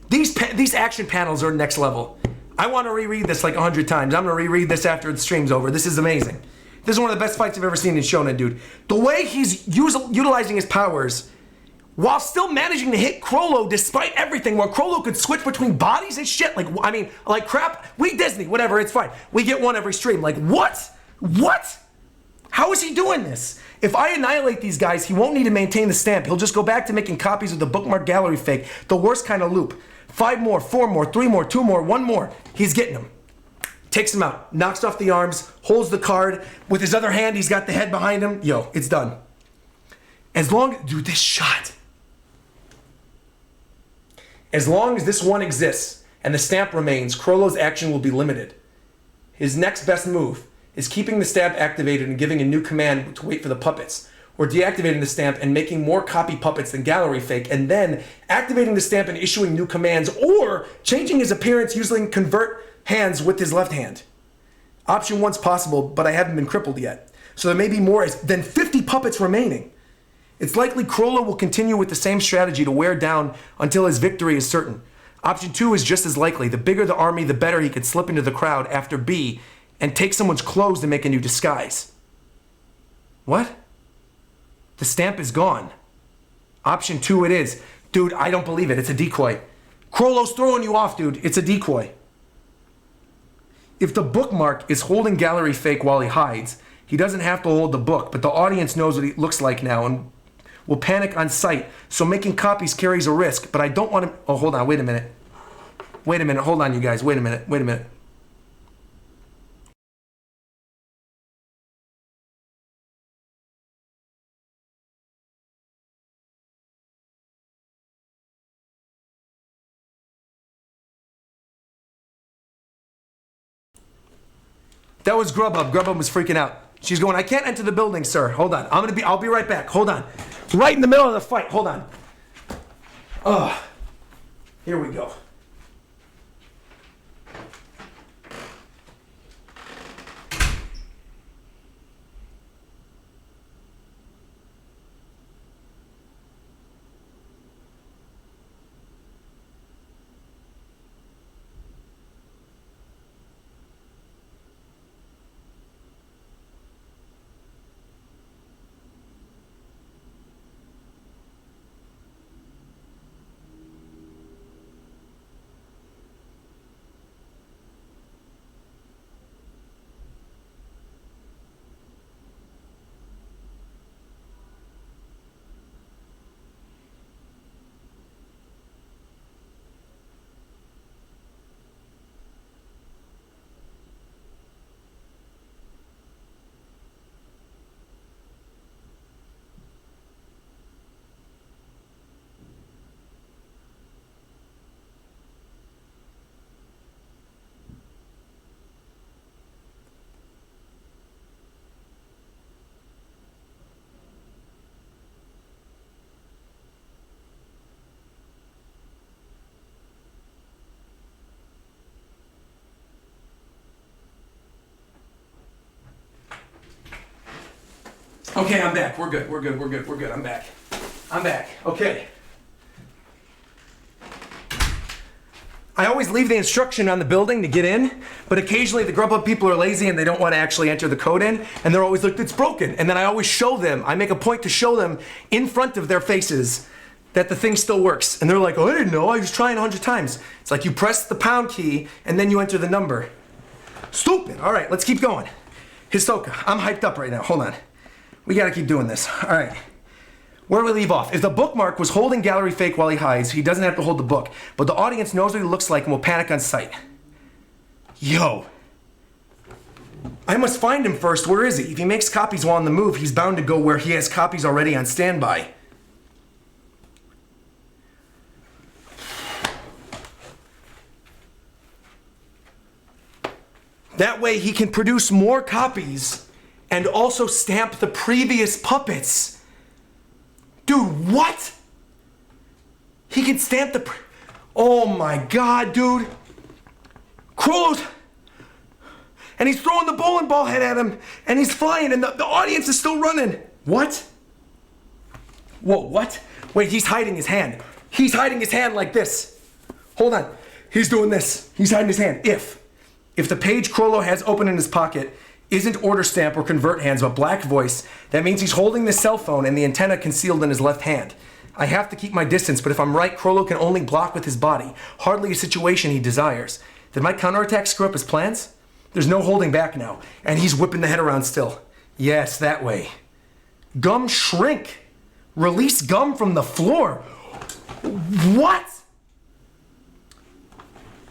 These action panels are next level. I want to reread this like 100 times. I'm going to reread this after the stream's over. This is amazing. This is one of the best fights I've ever seen in Shonen, dude. The way he's utilizing his powers while still managing to hit Chrollo despite everything, where Chrollo could switch between bodies and shit. Like crap. We Disney, whatever, it's fine. We get one every stream. Like, what? What? How is he doing this? If I annihilate these guys, he won't need to maintain the stamp. He'll just go back to making copies of the bookmark gallery fake. The worst kind of loop. 5 more, 4 more, 3 more, 2 more, 1 more. He's getting them. Takes him out, knocks off the arms, holds the card. With his other hand, he's got the head behind him. Yo, it's done. Dude, this shot. As long as this one exists and the stamp remains, Chrollo's action will be limited. His next best move is keeping the stamp activated and giving a new command to wait for the puppets, or deactivating the stamp and making more copy puppets than gallery fake, and then activating the stamp and issuing new commands, or changing his appearance using convert hands with his left hand. Option 1's possible, but I haven't been crippled yet. So there may be more than 50 puppets remaining. It's likely Chrollo will continue with the same strategy to wear down until his victory is certain. Option 2 is just as likely. The bigger the army, the better he could slip into the crowd after B and take someone's clothes to make a new disguise. What? The stamp is gone. Option 2 it is. Dude, I don't believe it. It's a decoy. Chrollo's throwing you off, dude. It's a decoy. If the bookmark is holding gallery fake while he hides, he doesn't have to hold the book, but the audience knows what he looks like now and will panic on sight, so making copies carries a risk, but I don't want him... Oh, hold on, wait a minute. Wait a minute, hold on, you guys. Wait a minute. That was Grubhub. Grubhub was freaking out. She's going, I can't enter the building, sir. Hold on. I'll be right back. Hold on. Right in the middle of the fight. Hold on. Here we go. Okay, I'm back. We're good. I'm back. Okay. I always leave the instruction on the building to get in, but occasionally the Grubhub people are lazy and they don't want to actually enter the code in, and they're always like, it's broken. And then I always show them, I make a point to show them in front of their faces that the thing still works. And they're like, oh, I didn't know, I was trying 100 times. It's like you press the pound key and then you enter the number. Stupid. All right, let's keep going. Hisoka, I'm hyped up right now. Hold on. We gotta keep doing this. All right. Where do we leave off? If the bookmark was holding gallery fake while he hides, he doesn't have to hold the book. But the audience knows what he looks like and will panic on sight. Yo. I must find him first. Where is he? If he makes copies while on the move, he's bound to go where he has copies already on standby. That way he can produce more copies and also stamp the previous puppets. Dude, what? He can stamp the... Oh my God, dude. Chrollo's... And he's throwing the bowling ball head at him, and he's flying, and the audience is still running. What? Whoa, what? Wait, he's hiding his hand. He's hiding his hand like this. Hold on. He's doing this. He's hiding his hand. If the page Chrollo has open in his pocket isn't order stamp or convert hands, but black voice, that means he's holding the cell phone and the antenna concealed in his left hand. I have to keep my distance, but if I'm right, Chrollo can only block with his body. Hardly a situation he desires. Did my counterattack screw up his plans? There's no holding back now, and he's whipping the head around still. Yes, that way. Gum shrink. Release gum from the floor. What?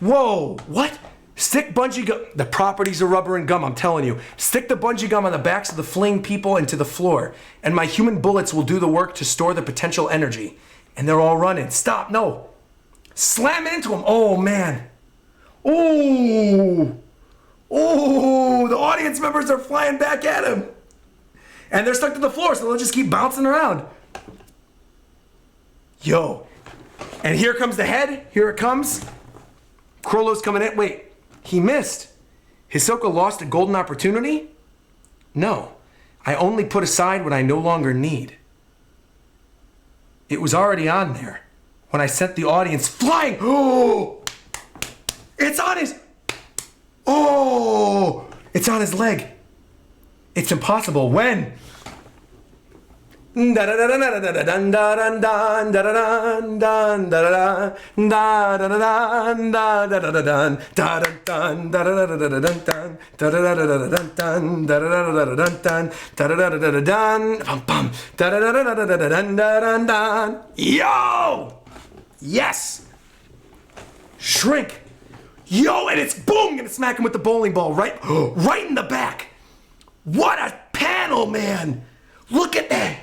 Whoa, what? Stick bungee gum. The properties of rubber and gum, I'm telling you. Stick the bungee gum on the backs of the fleeing people and to the floor, and my human bullets will do the work to store the potential energy. And they're all running. Stop, no. Slam it into him. Oh, man. Ooh. Oh, the audience members are flying back at him. And they're stuck to the floor, so they'll just keep bouncing around. Yo. And here comes the head. Here it comes. Chrollo's coming in. Wait, he missed. Hisoka lost a golden opportunity? No. I only put aside what I no longer need. It was already on there when I sent the audience flying. Oh! It's on his... Oh, it's on his leg. It's impossible. When? Yo! Yes! Shrink! Yo, and it's boom, gonna smack him with the bowling ball right in the back. What a panel, man. Look at that.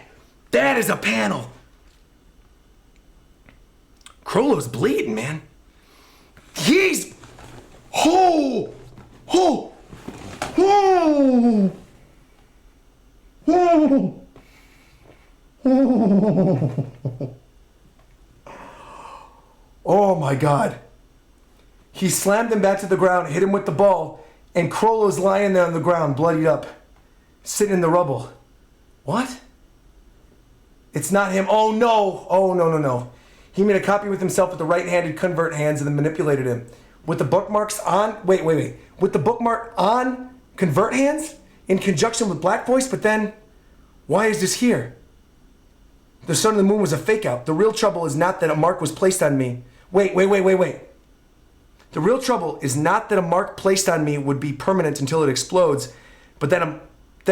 That is a panel. Chrollo's bleeding, man. He's, oh, oh my God. He slammed him back to the ground, hit him with the ball, and Chrollo's lying there on the ground, bloodied up, sitting in the rubble. What? It's not him. Oh, no. Oh, no. He made a copy with himself with the right-handed convert hands and then manipulated him. With the bookmarks on... Wait. With the bookmark on convert hands in conjunction with black voice, but then... Why is this here? The sun and the moon was a fake-out. The real trouble is not that a mark was placed on me. Wait. The real trouble is not that a mark placed on me would be permanent until it explodes, but that a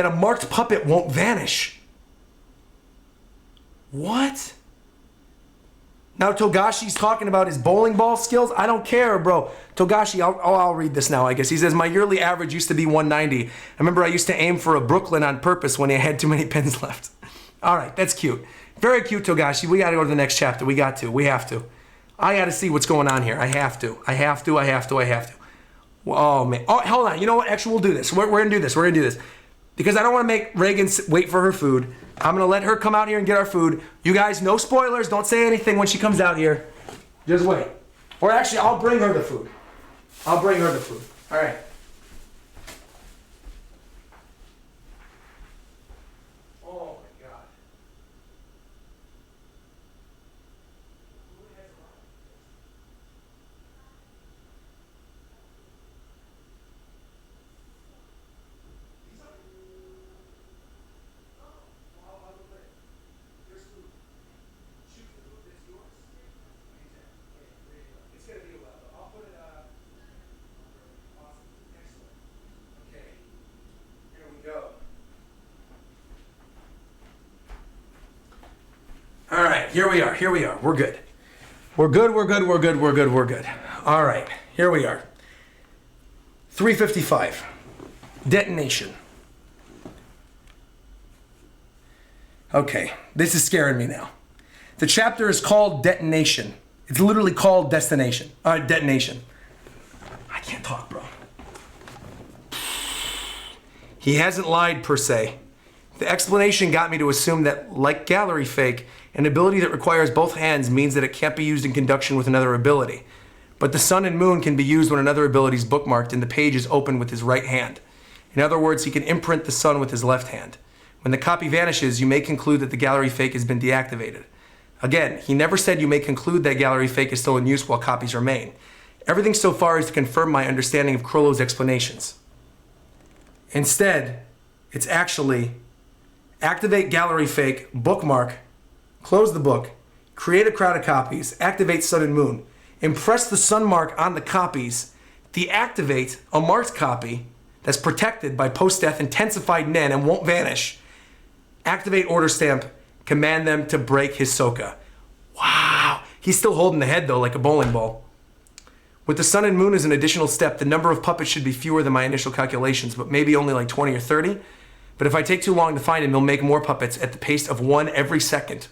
marked puppet won't vanish. What? Now Togashi's talking about his bowling ball skills. I don't care, bro. Togashi, I'll read this now, I guess. He says, my yearly average used to be 190. I remember I used to aim for a Brooklyn on purpose when I had too many pins left. All right, that's cute. Very cute, Togashi. We got to go to the next chapter. We have to. I got to see what's going on here. I have to. Oh, man. Oh, hold on. You know what? Actually, we'll do this. We're going to do this. Because I don't want to make Reagan wait for her food. I'm going to let her come out here and get our food. You guys, no spoilers. Don't say anything when she comes out here. Just wait. Or actually, I'll bring her the food. All right. Oh, my God. It's gonna be a while, but I'll put it here we are. We're good. We're good. All right, here we are. 3:55. Detonation. Okay, this is scaring me now. The chapter is called Detonation. It's literally called Detonation. I can't talk, bro. He hasn't lied, per se. The explanation got me to assume that, like gallery fake, an ability that requires both hands means that it can't be used in conjunction with another ability. But the sun and moon can be used when another ability is bookmarked and the page is open with his right hand. In other words, he can imprint the sun with his left hand. When the copy vanishes, you may conclude that the gallery fake has been deactivated. Again, he never said you may conclude that gallery fake is still in use while copies remain. Everything so far is to confirm my understanding of Chrollo's explanations. Instead, it's actually activate gallery fake, bookmark, close the book, create a crowd of copies, activate sun and moon, impress the sun mark on the copies, deactivate a marked copy that's protected by post-death intensified nen and won't vanish, activate order stamp, command them to break Hisoka. Wow, he's still holding the head though like a bowling ball. With the sun and moon as an additional step, the number of puppets should be fewer than my initial calculations, but maybe only like 20 or 30. But if I take too long to find him, he'll make more puppets at the pace of one every second.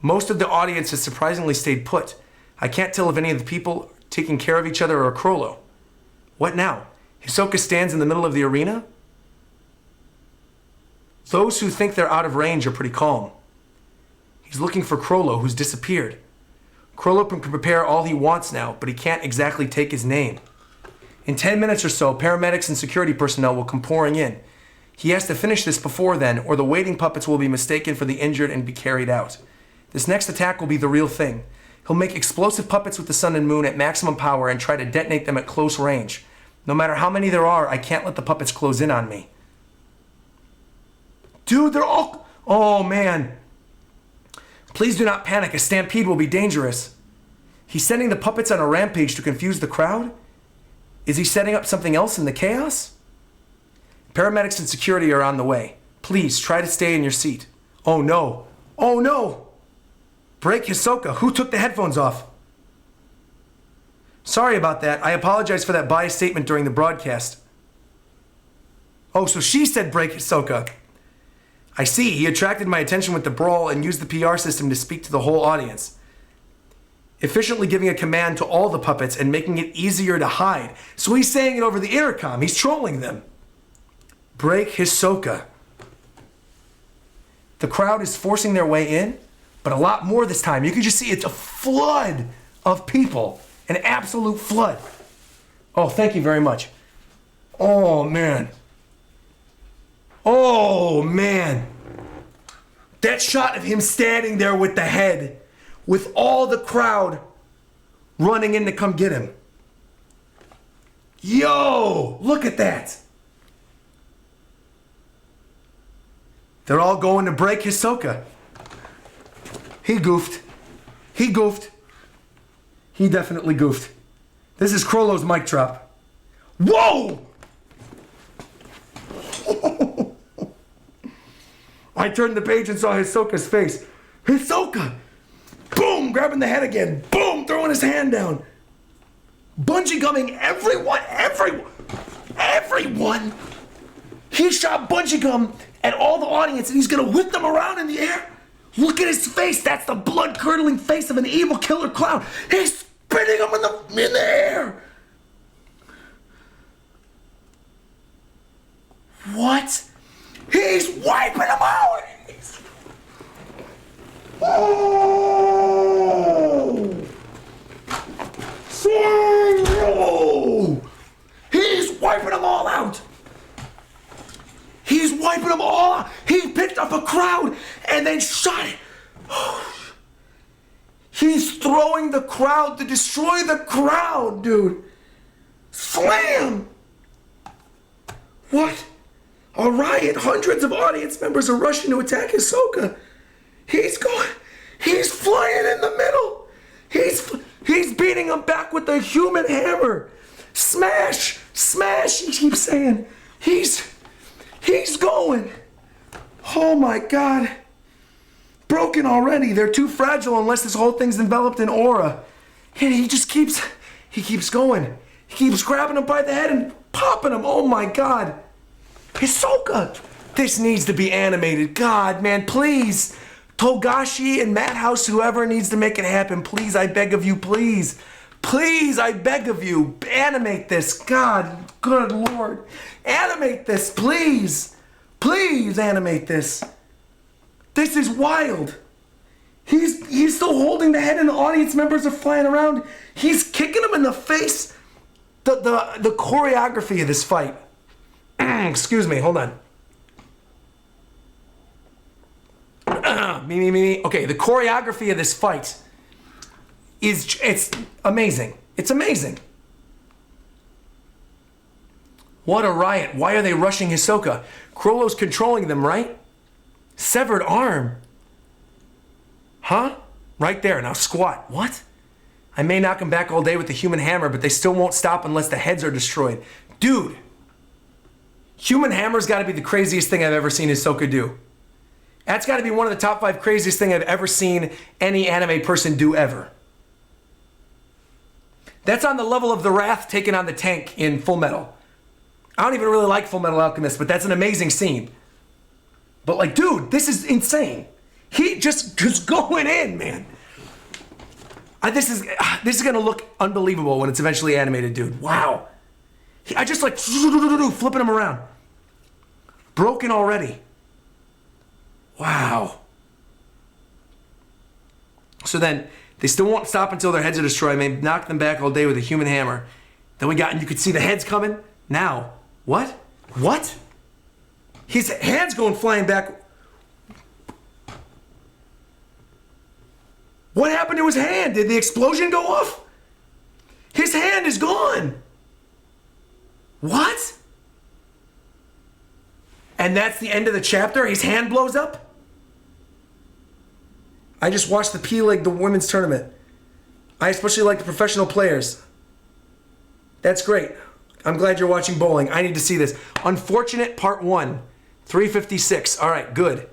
Most of the audience has surprisingly stayed put. I can't tell if any of the people taking care of each other are Chrollo. What now? Hisoka stands in the middle of the arena? Those who think they're out of range are pretty calm. He's looking for Chrollo, who's disappeared. Chrollo can prepare all he wants now, but he can't exactly take his name. In 10 minutes or so, paramedics and security personnel will come pouring in. He has to finish this before then, or the waiting puppets will be mistaken for the injured and be carried out. This next attack will be the real thing. He'll make explosive puppets with the sun and moon at maximum power and try to detonate them at close range. No matter how many there are, I can't let the puppets close in on me. Dude, they're all... Oh, man. Please do not panic. A stampede will be dangerous. He's sending the puppets on a rampage to confuse the crowd? Is he setting up something else in the chaos? Paramedics and security are on the way. Please, try to stay in your seat. Oh, no. Oh, no. Break Hisoka. Who took the headphones off? Sorry about that. I apologize for that biased statement during the broadcast. Oh, so she said break Hisoka. I see. He attracted my attention with the brawl and used the PR system to speak to the whole audience. Efficiently giving a command to all the puppets and making it easier to hide. So he's saying it over the intercom. He's trolling them. Break Hisoka. The crowd is forcing their way in, but a lot more this time. You can just see it's a flood of people. An absolute flood. Oh, thank you very much. Oh, man. Oh, man. That shot of him standing there with the head, with all the crowd running in to come get him. Yo, look at that. They're all going to break Hisoka. He goofed. He goofed. He definitely goofed. This is Chrollo's mic drop. Whoa! I turned the page and saw Hisoka's face. Hisoka! Boom! Grabbing the head again. Boom! Throwing his hand down. Bungee gumming everyone. He shot bungee gum at all the audience and he's gonna whip them around in the air. Look at his face. That's the blood-curdling face of an evil killer clown. He's spinning them in the air. What? He's wiping them out. Oh! Oh! He's wiping them all out. He's wiping them all out. He picked up a crowd and then shot it. He's throwing the crowd to destroy the crowd, dude. Slam! What? A riot. Hundreds of audience members are rushing to attack Hisoka. He's flying in the middle. He's beating him back with a human hammer. Smash! Smash! He keeps saying. He's going. Oh my God. Broken already. They're too fragile unless this whole thing's enveloped in aura. And he keeps going. He keeps grabbing him by the head and popping him. Oh my God. Hisoka. This needs to be animated. God, man, please. Togashi and Madhouse, whoever needs to make it happen, please, I beg of you, please. Please, I beg of you, animate this. God, good Lord. Animate this, please. Please animate this. This is wild. He's still holding the head and the audience members are flying around. He's kicking him in the face. The choreography of this fight. Excuse me, hold on. Me. Okay, the choreography of this fight it's amazing. It's amazing. What a riot. Why are they rushing Hisoka? Chrollo's controlling them, right? Severed arm. Huh? Right there. Now squat. What? I may knock him back all day with the human hammer, but they still won't stop unless the heads are destroyed. Dude. Human hammer's got to be the craziest thing I've ever seen Hisoka do. That's got to be one of the top 5 craziest things I've ever seen any anime person do ever. That's on the level of the Wrath taking on the tank in Full Metal. I don't even really like Full Metal Alchemist, but that's an amazing scene. But like, dude, this is insane. He just going in, man. This is gonna look unbelievable when it's eventually animated, dude. Wow. I just like flipping him around. Broken already. Wow. So then they still won't stop until their heads are destroyed. I may knock them back all day with a human hammer. Then and you could see the heads coming. Now, what? What? His hand's going flying back. What happened to his hand? Did the explosion go off? His hand is gone. What? And that's the end of the chapter? His hand blows up? I just watched the P-League, the women's tournament. I especially like the professional players. That's great. I'm glad you're watching bowling. I need to see this. Unfortunate part 1. 356. All right, good.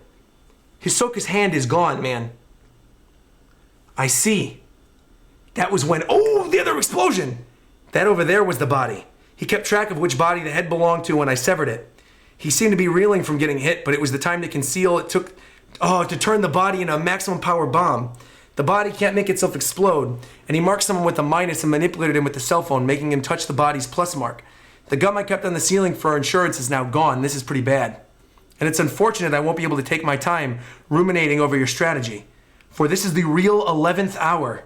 Hisoka's hand is gone, man. I see. That was when... Oh, the other explosion. That over there was the body. He kept track of which body the head belonged to when I severed it. He seemed to be reeling from getting hit, but it was the time to conceal. It took... to turn the body into a maximum power bomb. The body can't make itself explode, and he marked someone with a minus and manipulated him with the cell phone, making him touch the body's plus mark. The gum I kept on the ceiling for insurance is now gone. This is pretty bad. And it's unfortunate I won't be able to take my time ruminating over your strategy. For this is the real 11th hour.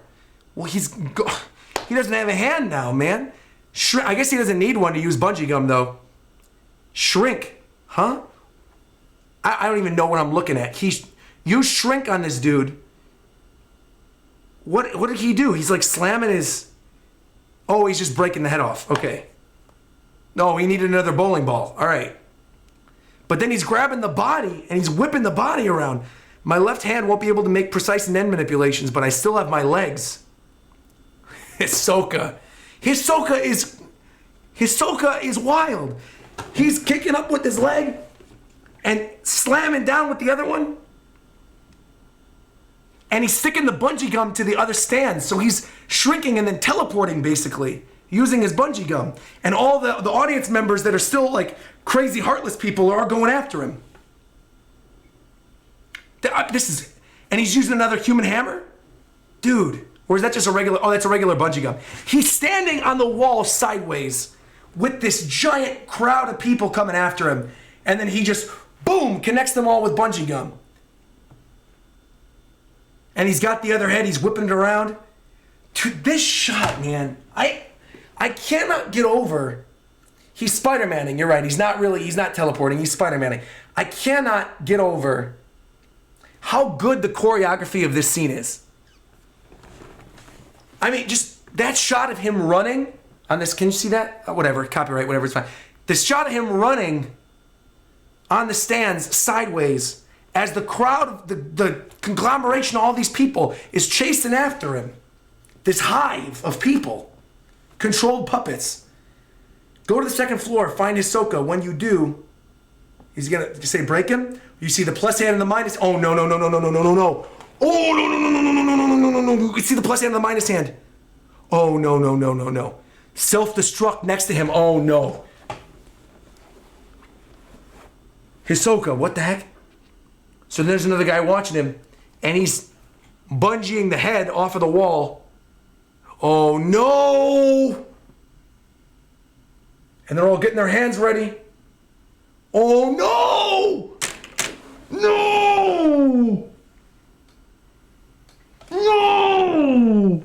Well, he doesn't have a hand now, man. I guess he doesn't need one to use bungee gum, though. Shrink. Huh? I don't even know what I'm looking at. You shrink on this dude. What did he do? He's like slamming his... Oh, he's just breaking the head off. Okay. No, he needed another bowling ball. All right. But then he's grabbing the body and he's whipping the body around. My left hand won't be able to make precise end manipulations, but I still have my legs. Hisoka. Hisoka is wild. He's kicking up with his leg and slamming down with the other one. And he's sticking the bungee gum to the other stand. So he's shrinking and then teleporting, basically, using his bungee gum. And all the audience members that are still like crazy heartless people are going after him. And he's using another human hammer? Dude, or is that just a regular, oh, that's a regular bungee gum. He's standing on the wall sideways with this giant crowd of people coming after him. And then he just, boom, connects them all with bungee gum. And he's got the other head, he's whipping it around. Dude, this shot, man, I cannot get over. He's Spider-Manning, you're right. He's not teleporting, he's Spider-Manning. I cannot get over how good the choreography of this scene is. I mean, just that shot of him running on this, can you see that? Whatever, copyright, whatever, it's fine. This shot of him running on the stands sideways as the crowd, the conglomeration of all these people is chasing after him. This hive of people, controlled puppets. Go to the second floor, find Hisoka. When you do, He's gonna say break him. You see the plus hand and the minus. Oh no no no no no no no no no. Oh no no no no no no no no no no no. You can see the plus hand and the minus hand. Oh no no no no no. Self-destruct next to him. Oh no. Hisoka, what the heck? So there's another guy watching him, and he's bungeeing the head off of the wall. Oh no! And they're all getting their hands ready. Oh no! No! No!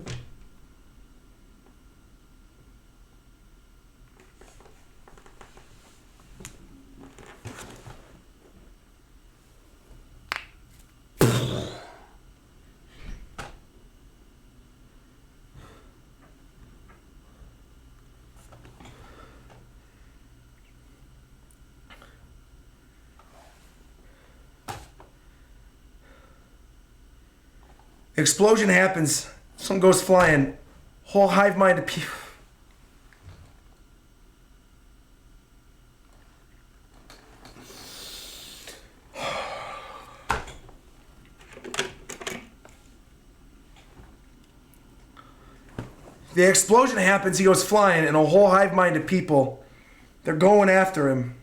Explosion happens. Something goes flying. Whole hive mind of people. The explosion happens, he goes flying, and a whole hive mind of people, they're going after him.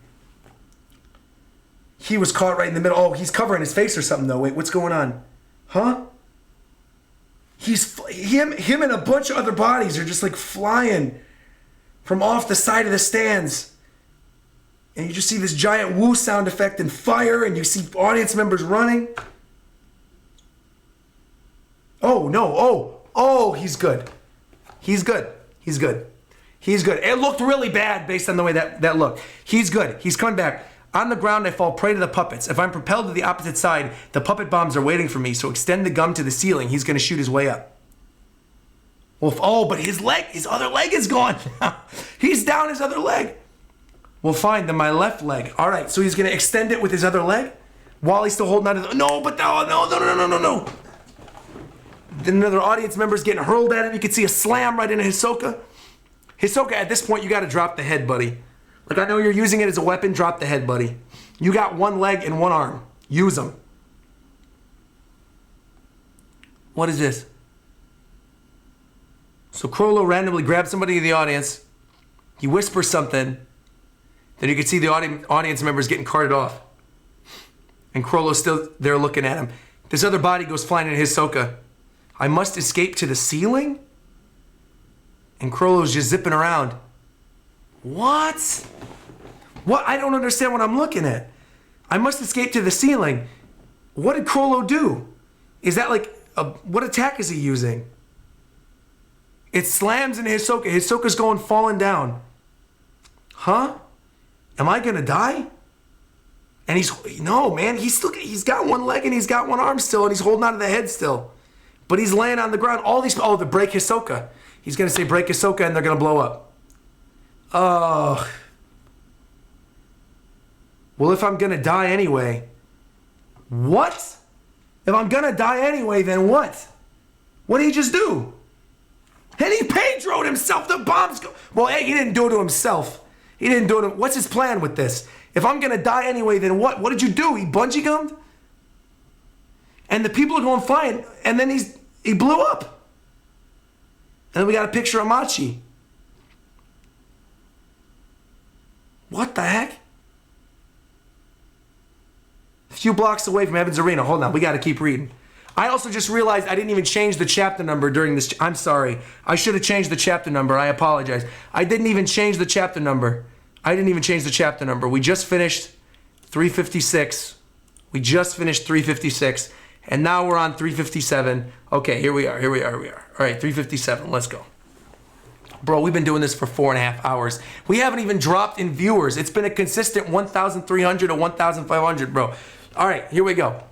He was caught right in the middle. Oh, he's covering his face or something though. Wait, what's going on? Huh? Him and a bunch of other bodies are just like flying from off the side of the stands. And you just see this giant woo sound effect and fire, and you see audience members running. Oh no, oh, he's good. He's good. He's good. He's good. It looked really bad based on the way that looked. He's good. He's coming back. On the ground, I fall prey to the puppets. If I'm propelled to the opposite side, the puppet bombs are waiting for me, so extend the gum to the ceiling. He's going to shoot his way up. Well, but his other leg is gone. He's down his other leg. Well, fine, then my left leg. All right, so he's going to extend it with his other leg while he's still holding on to the... No. Then another audience member's getting hurled at him. You can see a slam right into Hisoka. Hisoka, at this point, you got to drop the head, buddy. Like, I know you're using it as a weapon. Drop the head, buddy. You got one leg and one arm. Use them. What is this? So Chrollo randomly grabs somebody in the audience. He whispers something. Then you can see the audience members getting carted off. And Chrollo's still there looking at him. This other body goes flying into Hisoka. I must escape to the ceiling? And Chrollo's just zipping around. What? What? I don't understand what I'm looking at. I must escape to the ceiling. What did Chrollo do? Is that like, what attack is he using? It slams into Hisoka. Hisoka's falling down. Huh? Am I gonna die? And no, man, he's got one leg and he's got one arm still, and he's holding onto the head still. But he's laying on the ground. The break Hisoka. He's gonna say break Hisoka and they're gonna blow up. Oh. Well, if I'm gonna die anyway. What? If I'm gonna die anyway, then what? What did he just do? And he Pedro'd himself. The bombs go. Well, hey, he didn't do it to himself. He didn't do it. What's his plan with this? If I'm gonna die anyway, then what? What did you do? He bungee gummed? And the people are going flying, and then he blew up. And then we got a picture of Machi. What the heck? A few blocks away from Evans Arena. Hold on, we got to keep reading. I also just realized I didn't even change the chapter number during this. I'm sorry. I should have changed the chapter number. I apologize. I didn't even change the chapter number. We just finished 356. And now we're on 357. Okay, here we are. All right, 357. Let's go. Bro, we've been doing this for 4.5 hours. We haven't even dropped in viewers. It's been a consistent 1,300 to 1,500, bro. All right, here we go.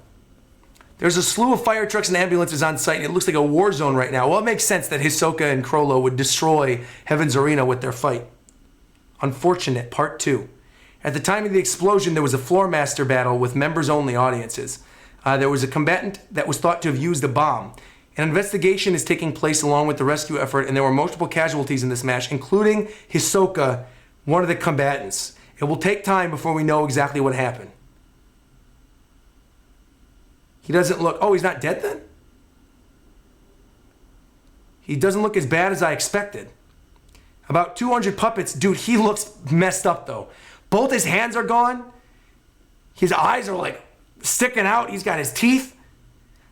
There's a slew of fire trucks and ambulances on site, and it looks like a war zone right now. Well, it makes sense that Hisoka and Chrollo would destroy Heaven's Arena with their fight. Unfortunate, part 2. At the time of the explosion, there was a floor master battle with members-only audiences. There was a combatant that was thought to have used a bomb. An investigation is taking place along with the rescue effort, and there were multiple casualties in this match, including Hisoka, one of the combatants. It will take time before we know exactly what happened. He doesn't look... Oh, he's not dead then? He doesn't look as bad as I expected. About 200 puppets. Dude, he looks messed up though. Both his hands are gone. His eyes are like sticking out. He's got his teeth.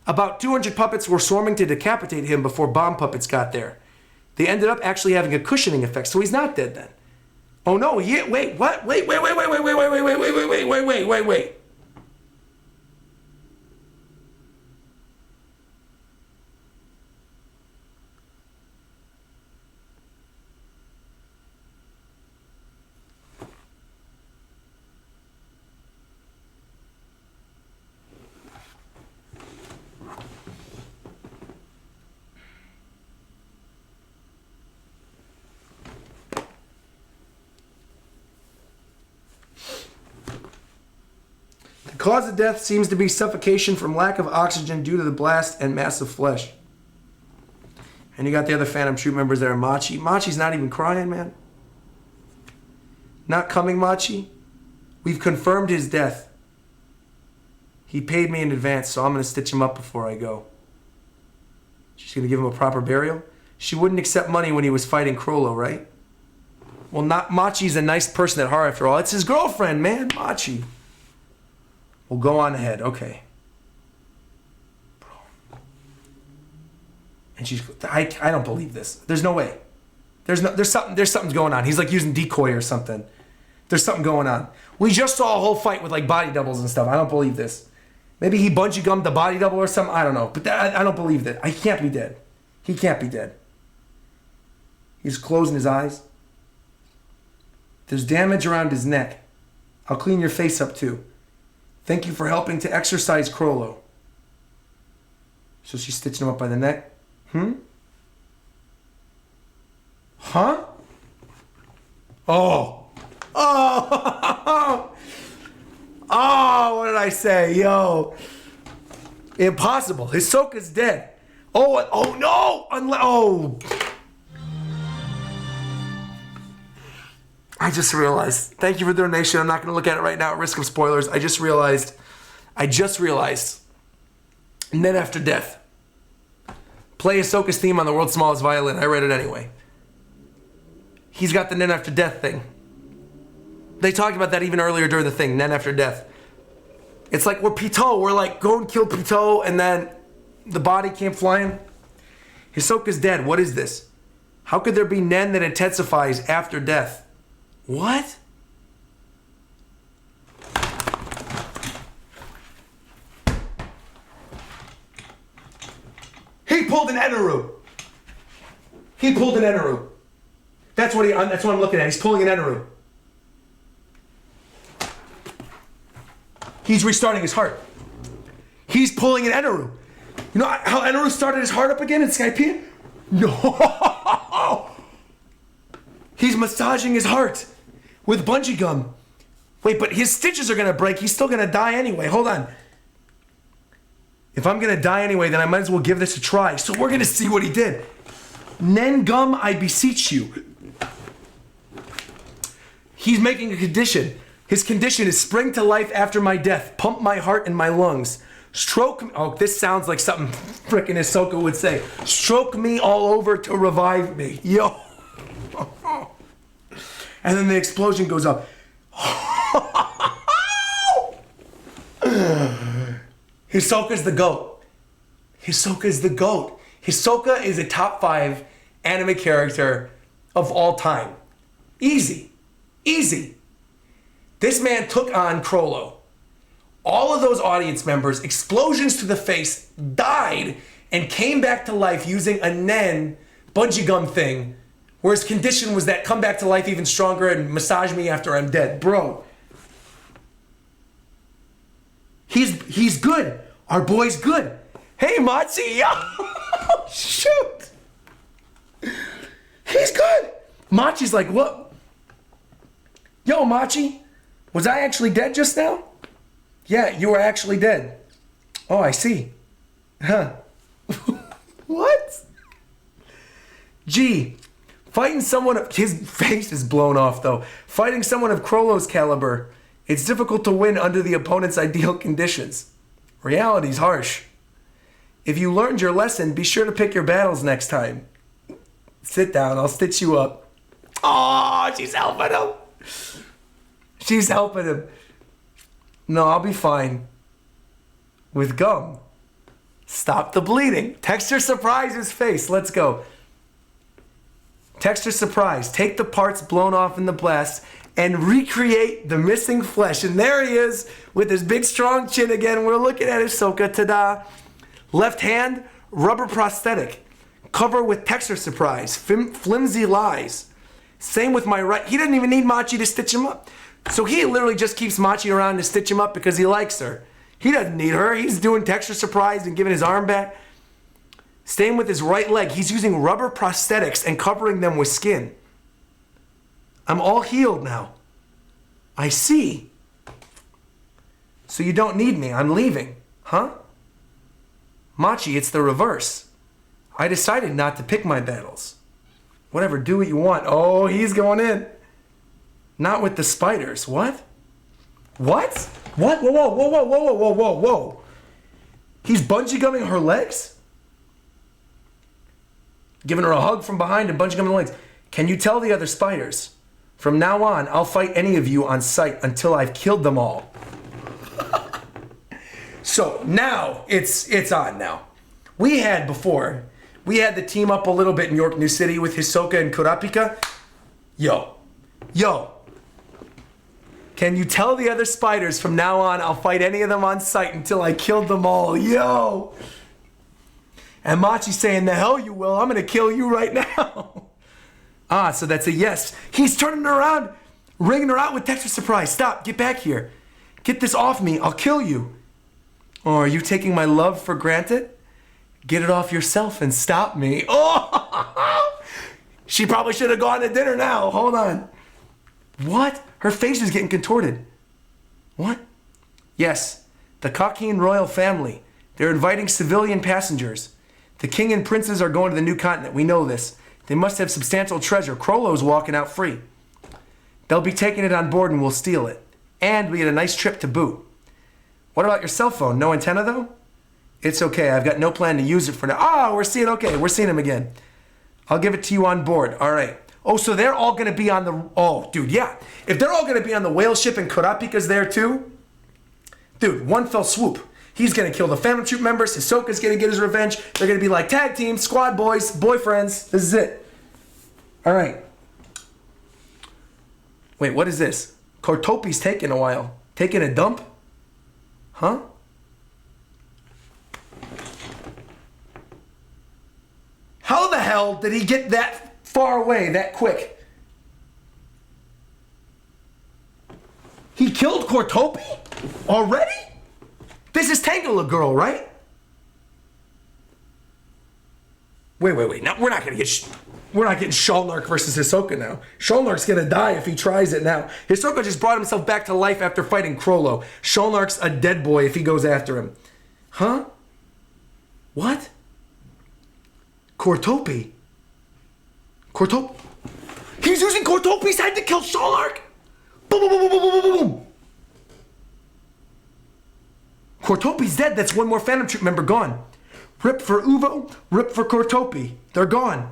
About 200 puppets were swarming to decapitate him before bomb puppets got there. They ended up actually having a cushioning effect, so he's not dead then. Oh no, wait, what? Wait. The cause of death seems to be suffocation from lack of oxygen due to the blast and mass of flesh. And you got the other Phantom Troupe members there, Machi. Machi's not even crying, man. Not coming, Machi. We've confirmed his death. He paid me in advance, so I'm going to stitch him up before I go. She's going to give him a proper burial? She wouldn't accept money when he was fighting Chrollo, right? Well, not Machi's a nice person at heart after all. It's his girlfriend, man. Machi. We'll go on ahead. Okay. Bro. And she's... I don't believe this. There's no way. There's something's going on. He's like using decoy or something. There's something going on. We just saw a whole fight with like body doubles and stuff. I don't believe this. Maybe he bungee gummed the body double or something. I don't know. But I don't believe that. He can't be dead. He can't be dead. He's closing his eyes. There's damage around his neck. I'll clean your face up too. Thank you for helping to exorcise Chrollo. So she's stitching him up by the neck. Huh? Oh. Oh. Oh, what did I say? Yo. Impossible. Hisoka's dead. Oh no. Oh. I just realized. Thank you for the donation. I'm not going to look at it right now at risk of spoilers. I just realized. And then after death. Play Hisoka's theme on the world's smallest violin. I read it anyway. He's got the then after death thing. They talked about that even earlier during the thing. Then after death. It's like we're Pito. We're like, go and kill Pito. And then the body came flying. Hisoka's dead. What is this? How could there be Nen that intensifies after death? What? He pulled an Eneru. He pulled an Eneru. That's what I'm looking at. He's pulling an Eneru. He's restarting his heart. He's pulling an Eneru. You know how Eneru started his heart up again in Skypiea? No. He's massaging his heart with bungee gum. Wait, but his stitches are gonna break. He's still gonna die anyway. Hold on. If I'm gonna die anyway, then I might as well give this a try. So we're gonna see what he did. Nen gum, I beseech you. He's making a condition. His condition is spring to life after my death. Pump my heart and my lungs. Stroke me. Oh, this sounds like something frickin' Hisoka would say. Stroke me all over to revive me. Yo. And then the explosion goes up. Hisoka's the GOAT. Hisoka's the GOAT. Hisoka is a top 5 anime character of all time. Easy. Easy. This man took on Chrollo. All of those audience members, explosions to the face, died and came back to life using a Nen bungee gum thing, where his condition was that come back to life even stronger and massage me after I'm dead. Bro. He's good. Our boy's good. Hey, Machi. Yo. Shoot. He's good. Machi's like, what? Yo, Machi. Was I actually dead just now? Yeah, you were actually dead. Oh, I see. Huh. What? Gee, Fighting someone of... His face is blown off, though. Fighting someone of Chrollo's caliber. It's difficult to win under the opponent's ideal conditions. Reality's harsh. If you learned your lesson, be sure to pick your battles next time. Sit down, I'll stitch you up. Oh, she's helping him. She's helping him. No, I'll be fine. With gum. Stop the bleeding. Texture surprise his face. Let's go. Texture surprise. Take the parts blown off in the blast and recreate the missing flesh. And there he is with his big strong chin again. We're looking at Hisoka. Ta-da. Left hand, rubber prosthetic. Cover with texture surprise. Flimsy lies. Same with my right. He didn't even need Machi to stitch him up. So he literally just keeps Machi around to stitch him up because he likes her. He doesn't need her. He's doing texture surprise and giving his arm back. Same with his right leg. He's using rubber prosthetics and covering them with skin. I'm all healed now. I see. So you don't need me. I'm leaving. Huh? Machi, it's the reverse. I decided not to pick my battles. Whatever, do what you want. Oh, he's going in. Not with the spiders. What? What? What? Whoa, whoa, whoa, whoa, whoa, whoa, whoa, whoa. He's bungee gumming her legs? Giving her a hug from behind and bungee gumming the legs. Can you tell the other spiders? From now on, I'll fight any of you on sight until I've killed them all. So now it's on now. We had the team up a little bit in York New City with Hisoka and Kurapika. Yo. Can you tell the other spiders from now on I'll fight any of them on sight until I killed them all? Yo. And Machi's saying, the hell you will. I'm going to kill you right now. So that's a yes. He's turning her around, ringing her out with texture surprise. Stop. Get back here. Get this off me. I'll kill you. Oh, are you taking my love for granted? Get it off yourself and stop me. Oh! She probably should have gone to dinner now. Hold on. What? Her face is getting contorted. What? Yes, the Kakin royal family. They're inviting civilian passengers. The king and princes are going to the new continent. We know this. They must have substantial treasure. Chrollo's walking out free. They'll be taking it on board and we'll steal it. And we get a nice trip to boot. What about your cell phone? No antenna though? It's okay. I've got no plan to use it for now. Oh, we're seeing him again. I'll give it to you on board. All right. Oh, so they're all going to be on the... Oh, dude, yeah. If they're all going to be on the whale ship and Kurapika's there too, dude, one fell swoop. He's going to kill the family troop members. Hisoka's going to get his revenge. They're going to be like tag team, squad boys, boyfriends. This is it. All right. Wait, what is this? Kortopi's taking a while. Taking a dump? Huh? How the hell did he get that far away that quick? He killed Kurapika already? This is Tangela girl, right? Wait. No, we're not getting Shalnark versus Hisoka now. Shalnark's gonna die if he tries it now. Hisoka just brought himself back to life after fighting Chrollo. Shalnark's a dead boy if he goes after him. Huh? What? Kurapika? He's using Kurapika's head to kill Shalnark? Boom, boom, boom, boom, boom, boom, boom. Kurapika's dead. That's one more Phantom Troop member gone. Rip for Uvo, rip for Kurapika. They're gone.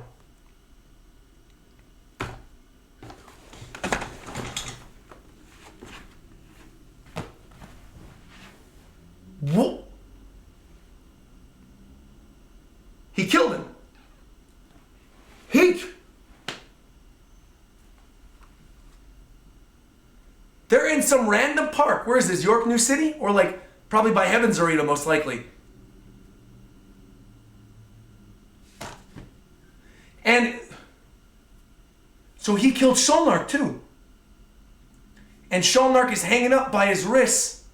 What? He killed him. They're in some random park. Where is this? York New City? Or like probably by Heaven's Arena most likely. And so he killed Shalnark too. And Shalnark is hanging up by his wrists.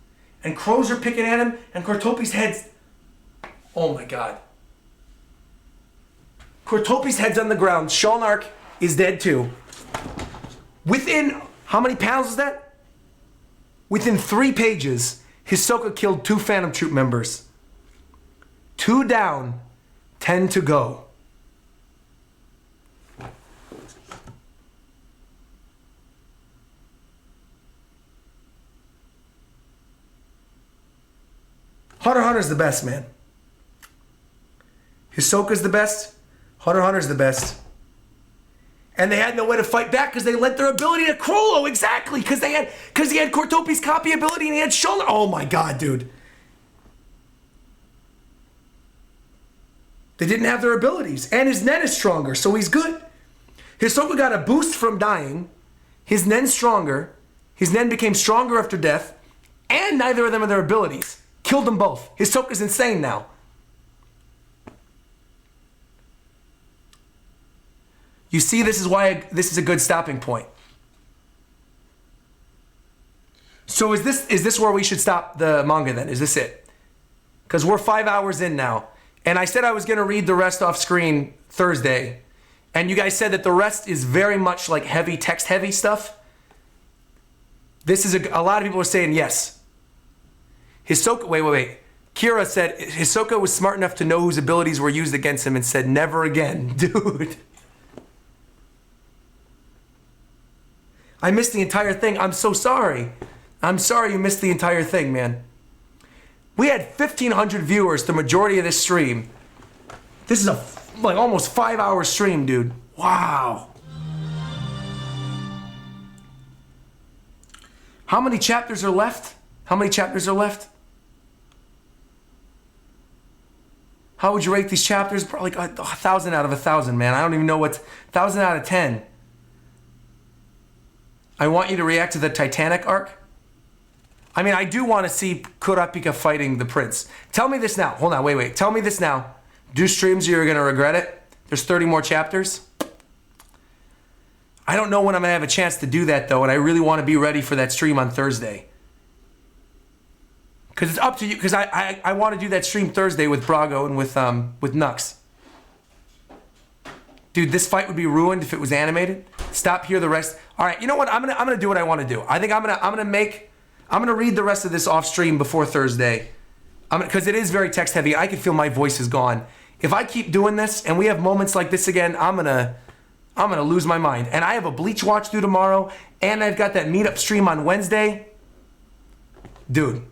And crows are picking at him. And Kurapika's head's... Oh my God. Kurapika's head's on the ground. Shalnark is dead too. Within... How many panels is that? Within 3 pages, Hisoka killed 2 Phantom Troop members. 2 down, 10 to go. Hunter x Hunter's the best, man. Hisoka's the best. Hunter x Hunter's the best. And they had no way to fight back because they lent their ability to Chrollo. Exactly, because he had Cortopi's copy ability and he had shoulder. Oh my god, dude. They didn't have their abilities. And his Nen is stronger, so he's good. Hisoka got a boost from dying. His Nen's stronger. His Nen became stronger after death. And neither of them have their abilities. Killed them both. Hisoka's insane now. You see, this is why this is a good stopping point. So is this where we should stop the manga then? Is this it? Because we're 5 hours in now. And I said I was going to read the rest off screen Thursday. And you guys said that the rest is very much like heavy, text-heavy stuff. This is a lot of people are saying yes. Hisoka, wait. Kira said Hisoka was smart enough to know whose abilities were used against him and said never again. Dude. I missed the entire thing. I'm so sorry. I'm sorry you missed the entire thing, man. We had 1,500 viewers the majority of this stream. This is a almost 5 hour stream, dude. Wow. How many chapters are left? How many chapters are left? How would you rate these chapters? Probably like 1,000 out of 1,000, man. I don't even know what 1,000 out of 10. I want you to react to the Titanic arc. I mean, I do want to see Kurapika fighting the prince. Tell me this now. Hold on, wait. Tell me this now. Do streams or you're going to regret it? There's 30 more chapters. I don't know when I'm going to have a chance to do that, though, and I really want to be ready for that stream on Thursday. Because it's up to you, because I want to do that stream Thursday with Brago and with Nux. Dude, this fight would be ruined if it was animated. Stop here the rest. All right, you know what? I'm gonna do what I want to do. I think I'm gonna read the rest of this off stream before Thursday, because it is very text heavy. I can feel my voice is gone. If I keep doing this and we have moments like this again, I'm gonna lose my mind. And I have a Bleach watch due tomorrow, and I've got that meetup stream on Wednesday. Dude,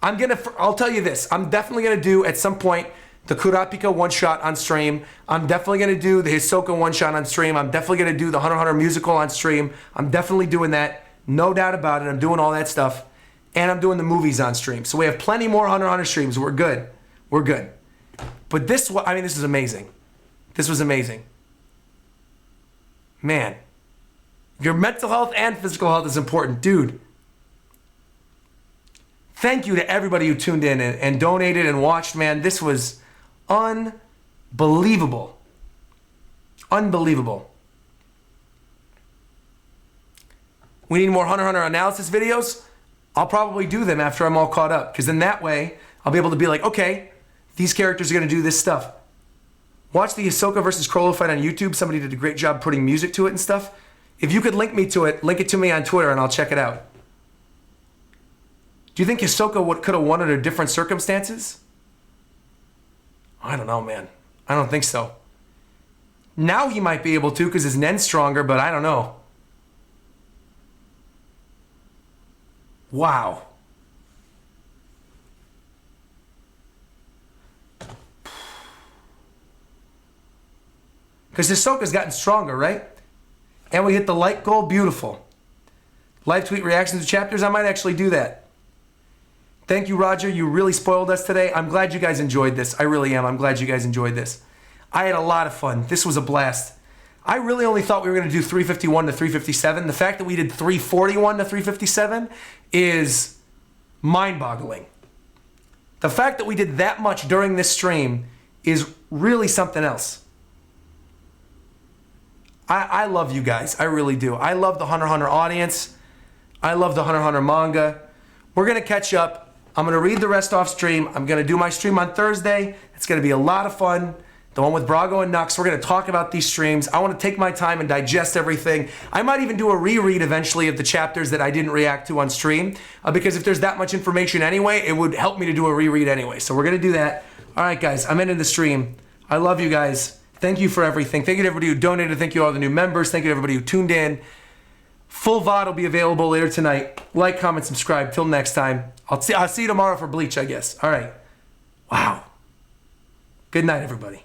I'll tell you this. I'm definitely gonna do at some point the Kurapika one-shot on stream. I'm definitely going to do the Hisoka one-shot on stream. I'm definitely going to do the Hunter x Hunter musical on stream. I'm definitely doing that. No doubt about it. I'm doing all that stuff. And I'm doing the movies on stream. So we have plenty more Hunter x Hunter streams. We're good. We're good. But this is amazing. This was amazing. Man. Your mental health and physical health is important. Dude. Thank you to everybody who tuned in and donated and watched, man. This was unbelievable. Unbelievable. We need more Hunter x Hunter analysis videos. I'll probably do them after I'm all caught up, because then that way I'll be able to be like, okay, these characters are going to do this stuff. Watch the Hisoka versus Chrollo fight on YouTube. Somebody did a great job putting music to it and stuff. If you could link it to me on Twitter and I'll check it out. Do you think Hisoka could have won under different circumstances? I don't know, man. I don't think so. Now he might be able to because his Nen's stronger, but I don't know. Wow. Because Hisoka's gotten stronger, right? And we hit the like goal. Beautiful. Live tweet reactions to chapters. I might actually do that. Thank you, Roger. You really spoiled us today. I'm glad you guys enjoyed this. I really am. I'm glad you guys enjoyed this. I had a lot of fun. This was a blast. I really only thought we were going to do 351 to 357. The fact that we did 341 to 357 is mind-boggling. The fact that we did that much during this stream is really something else. I love you guys. I really do. I love the Hunter x Hunter audience. I love the Hunter x Hunter manga. We're going to catch up. I'm going to read the rest off stream. I'm going to do my stream on Thursday. It's going to be a lot of fun. The one with Brago and Nux. We're going to talk about these streams. I want to take my time and digest everything. I might even do a reread eventually of the chapters that I didn't react to on stream. Because if there's that much information anyway, it would help me to do a reread anyway. So we're going to do that. All right, guys. I'm ending the stream. I love you guys. Thank you for everything. Thank you to everybody who donated. Thank you to all the new members. Thank you to everybody who tuned in. Full VOD will be available later tonight. Like, comment, subscribe. Till next time. I'll see you tomorrow for Bleach, I guess. All right. Wow. Good night, everybody.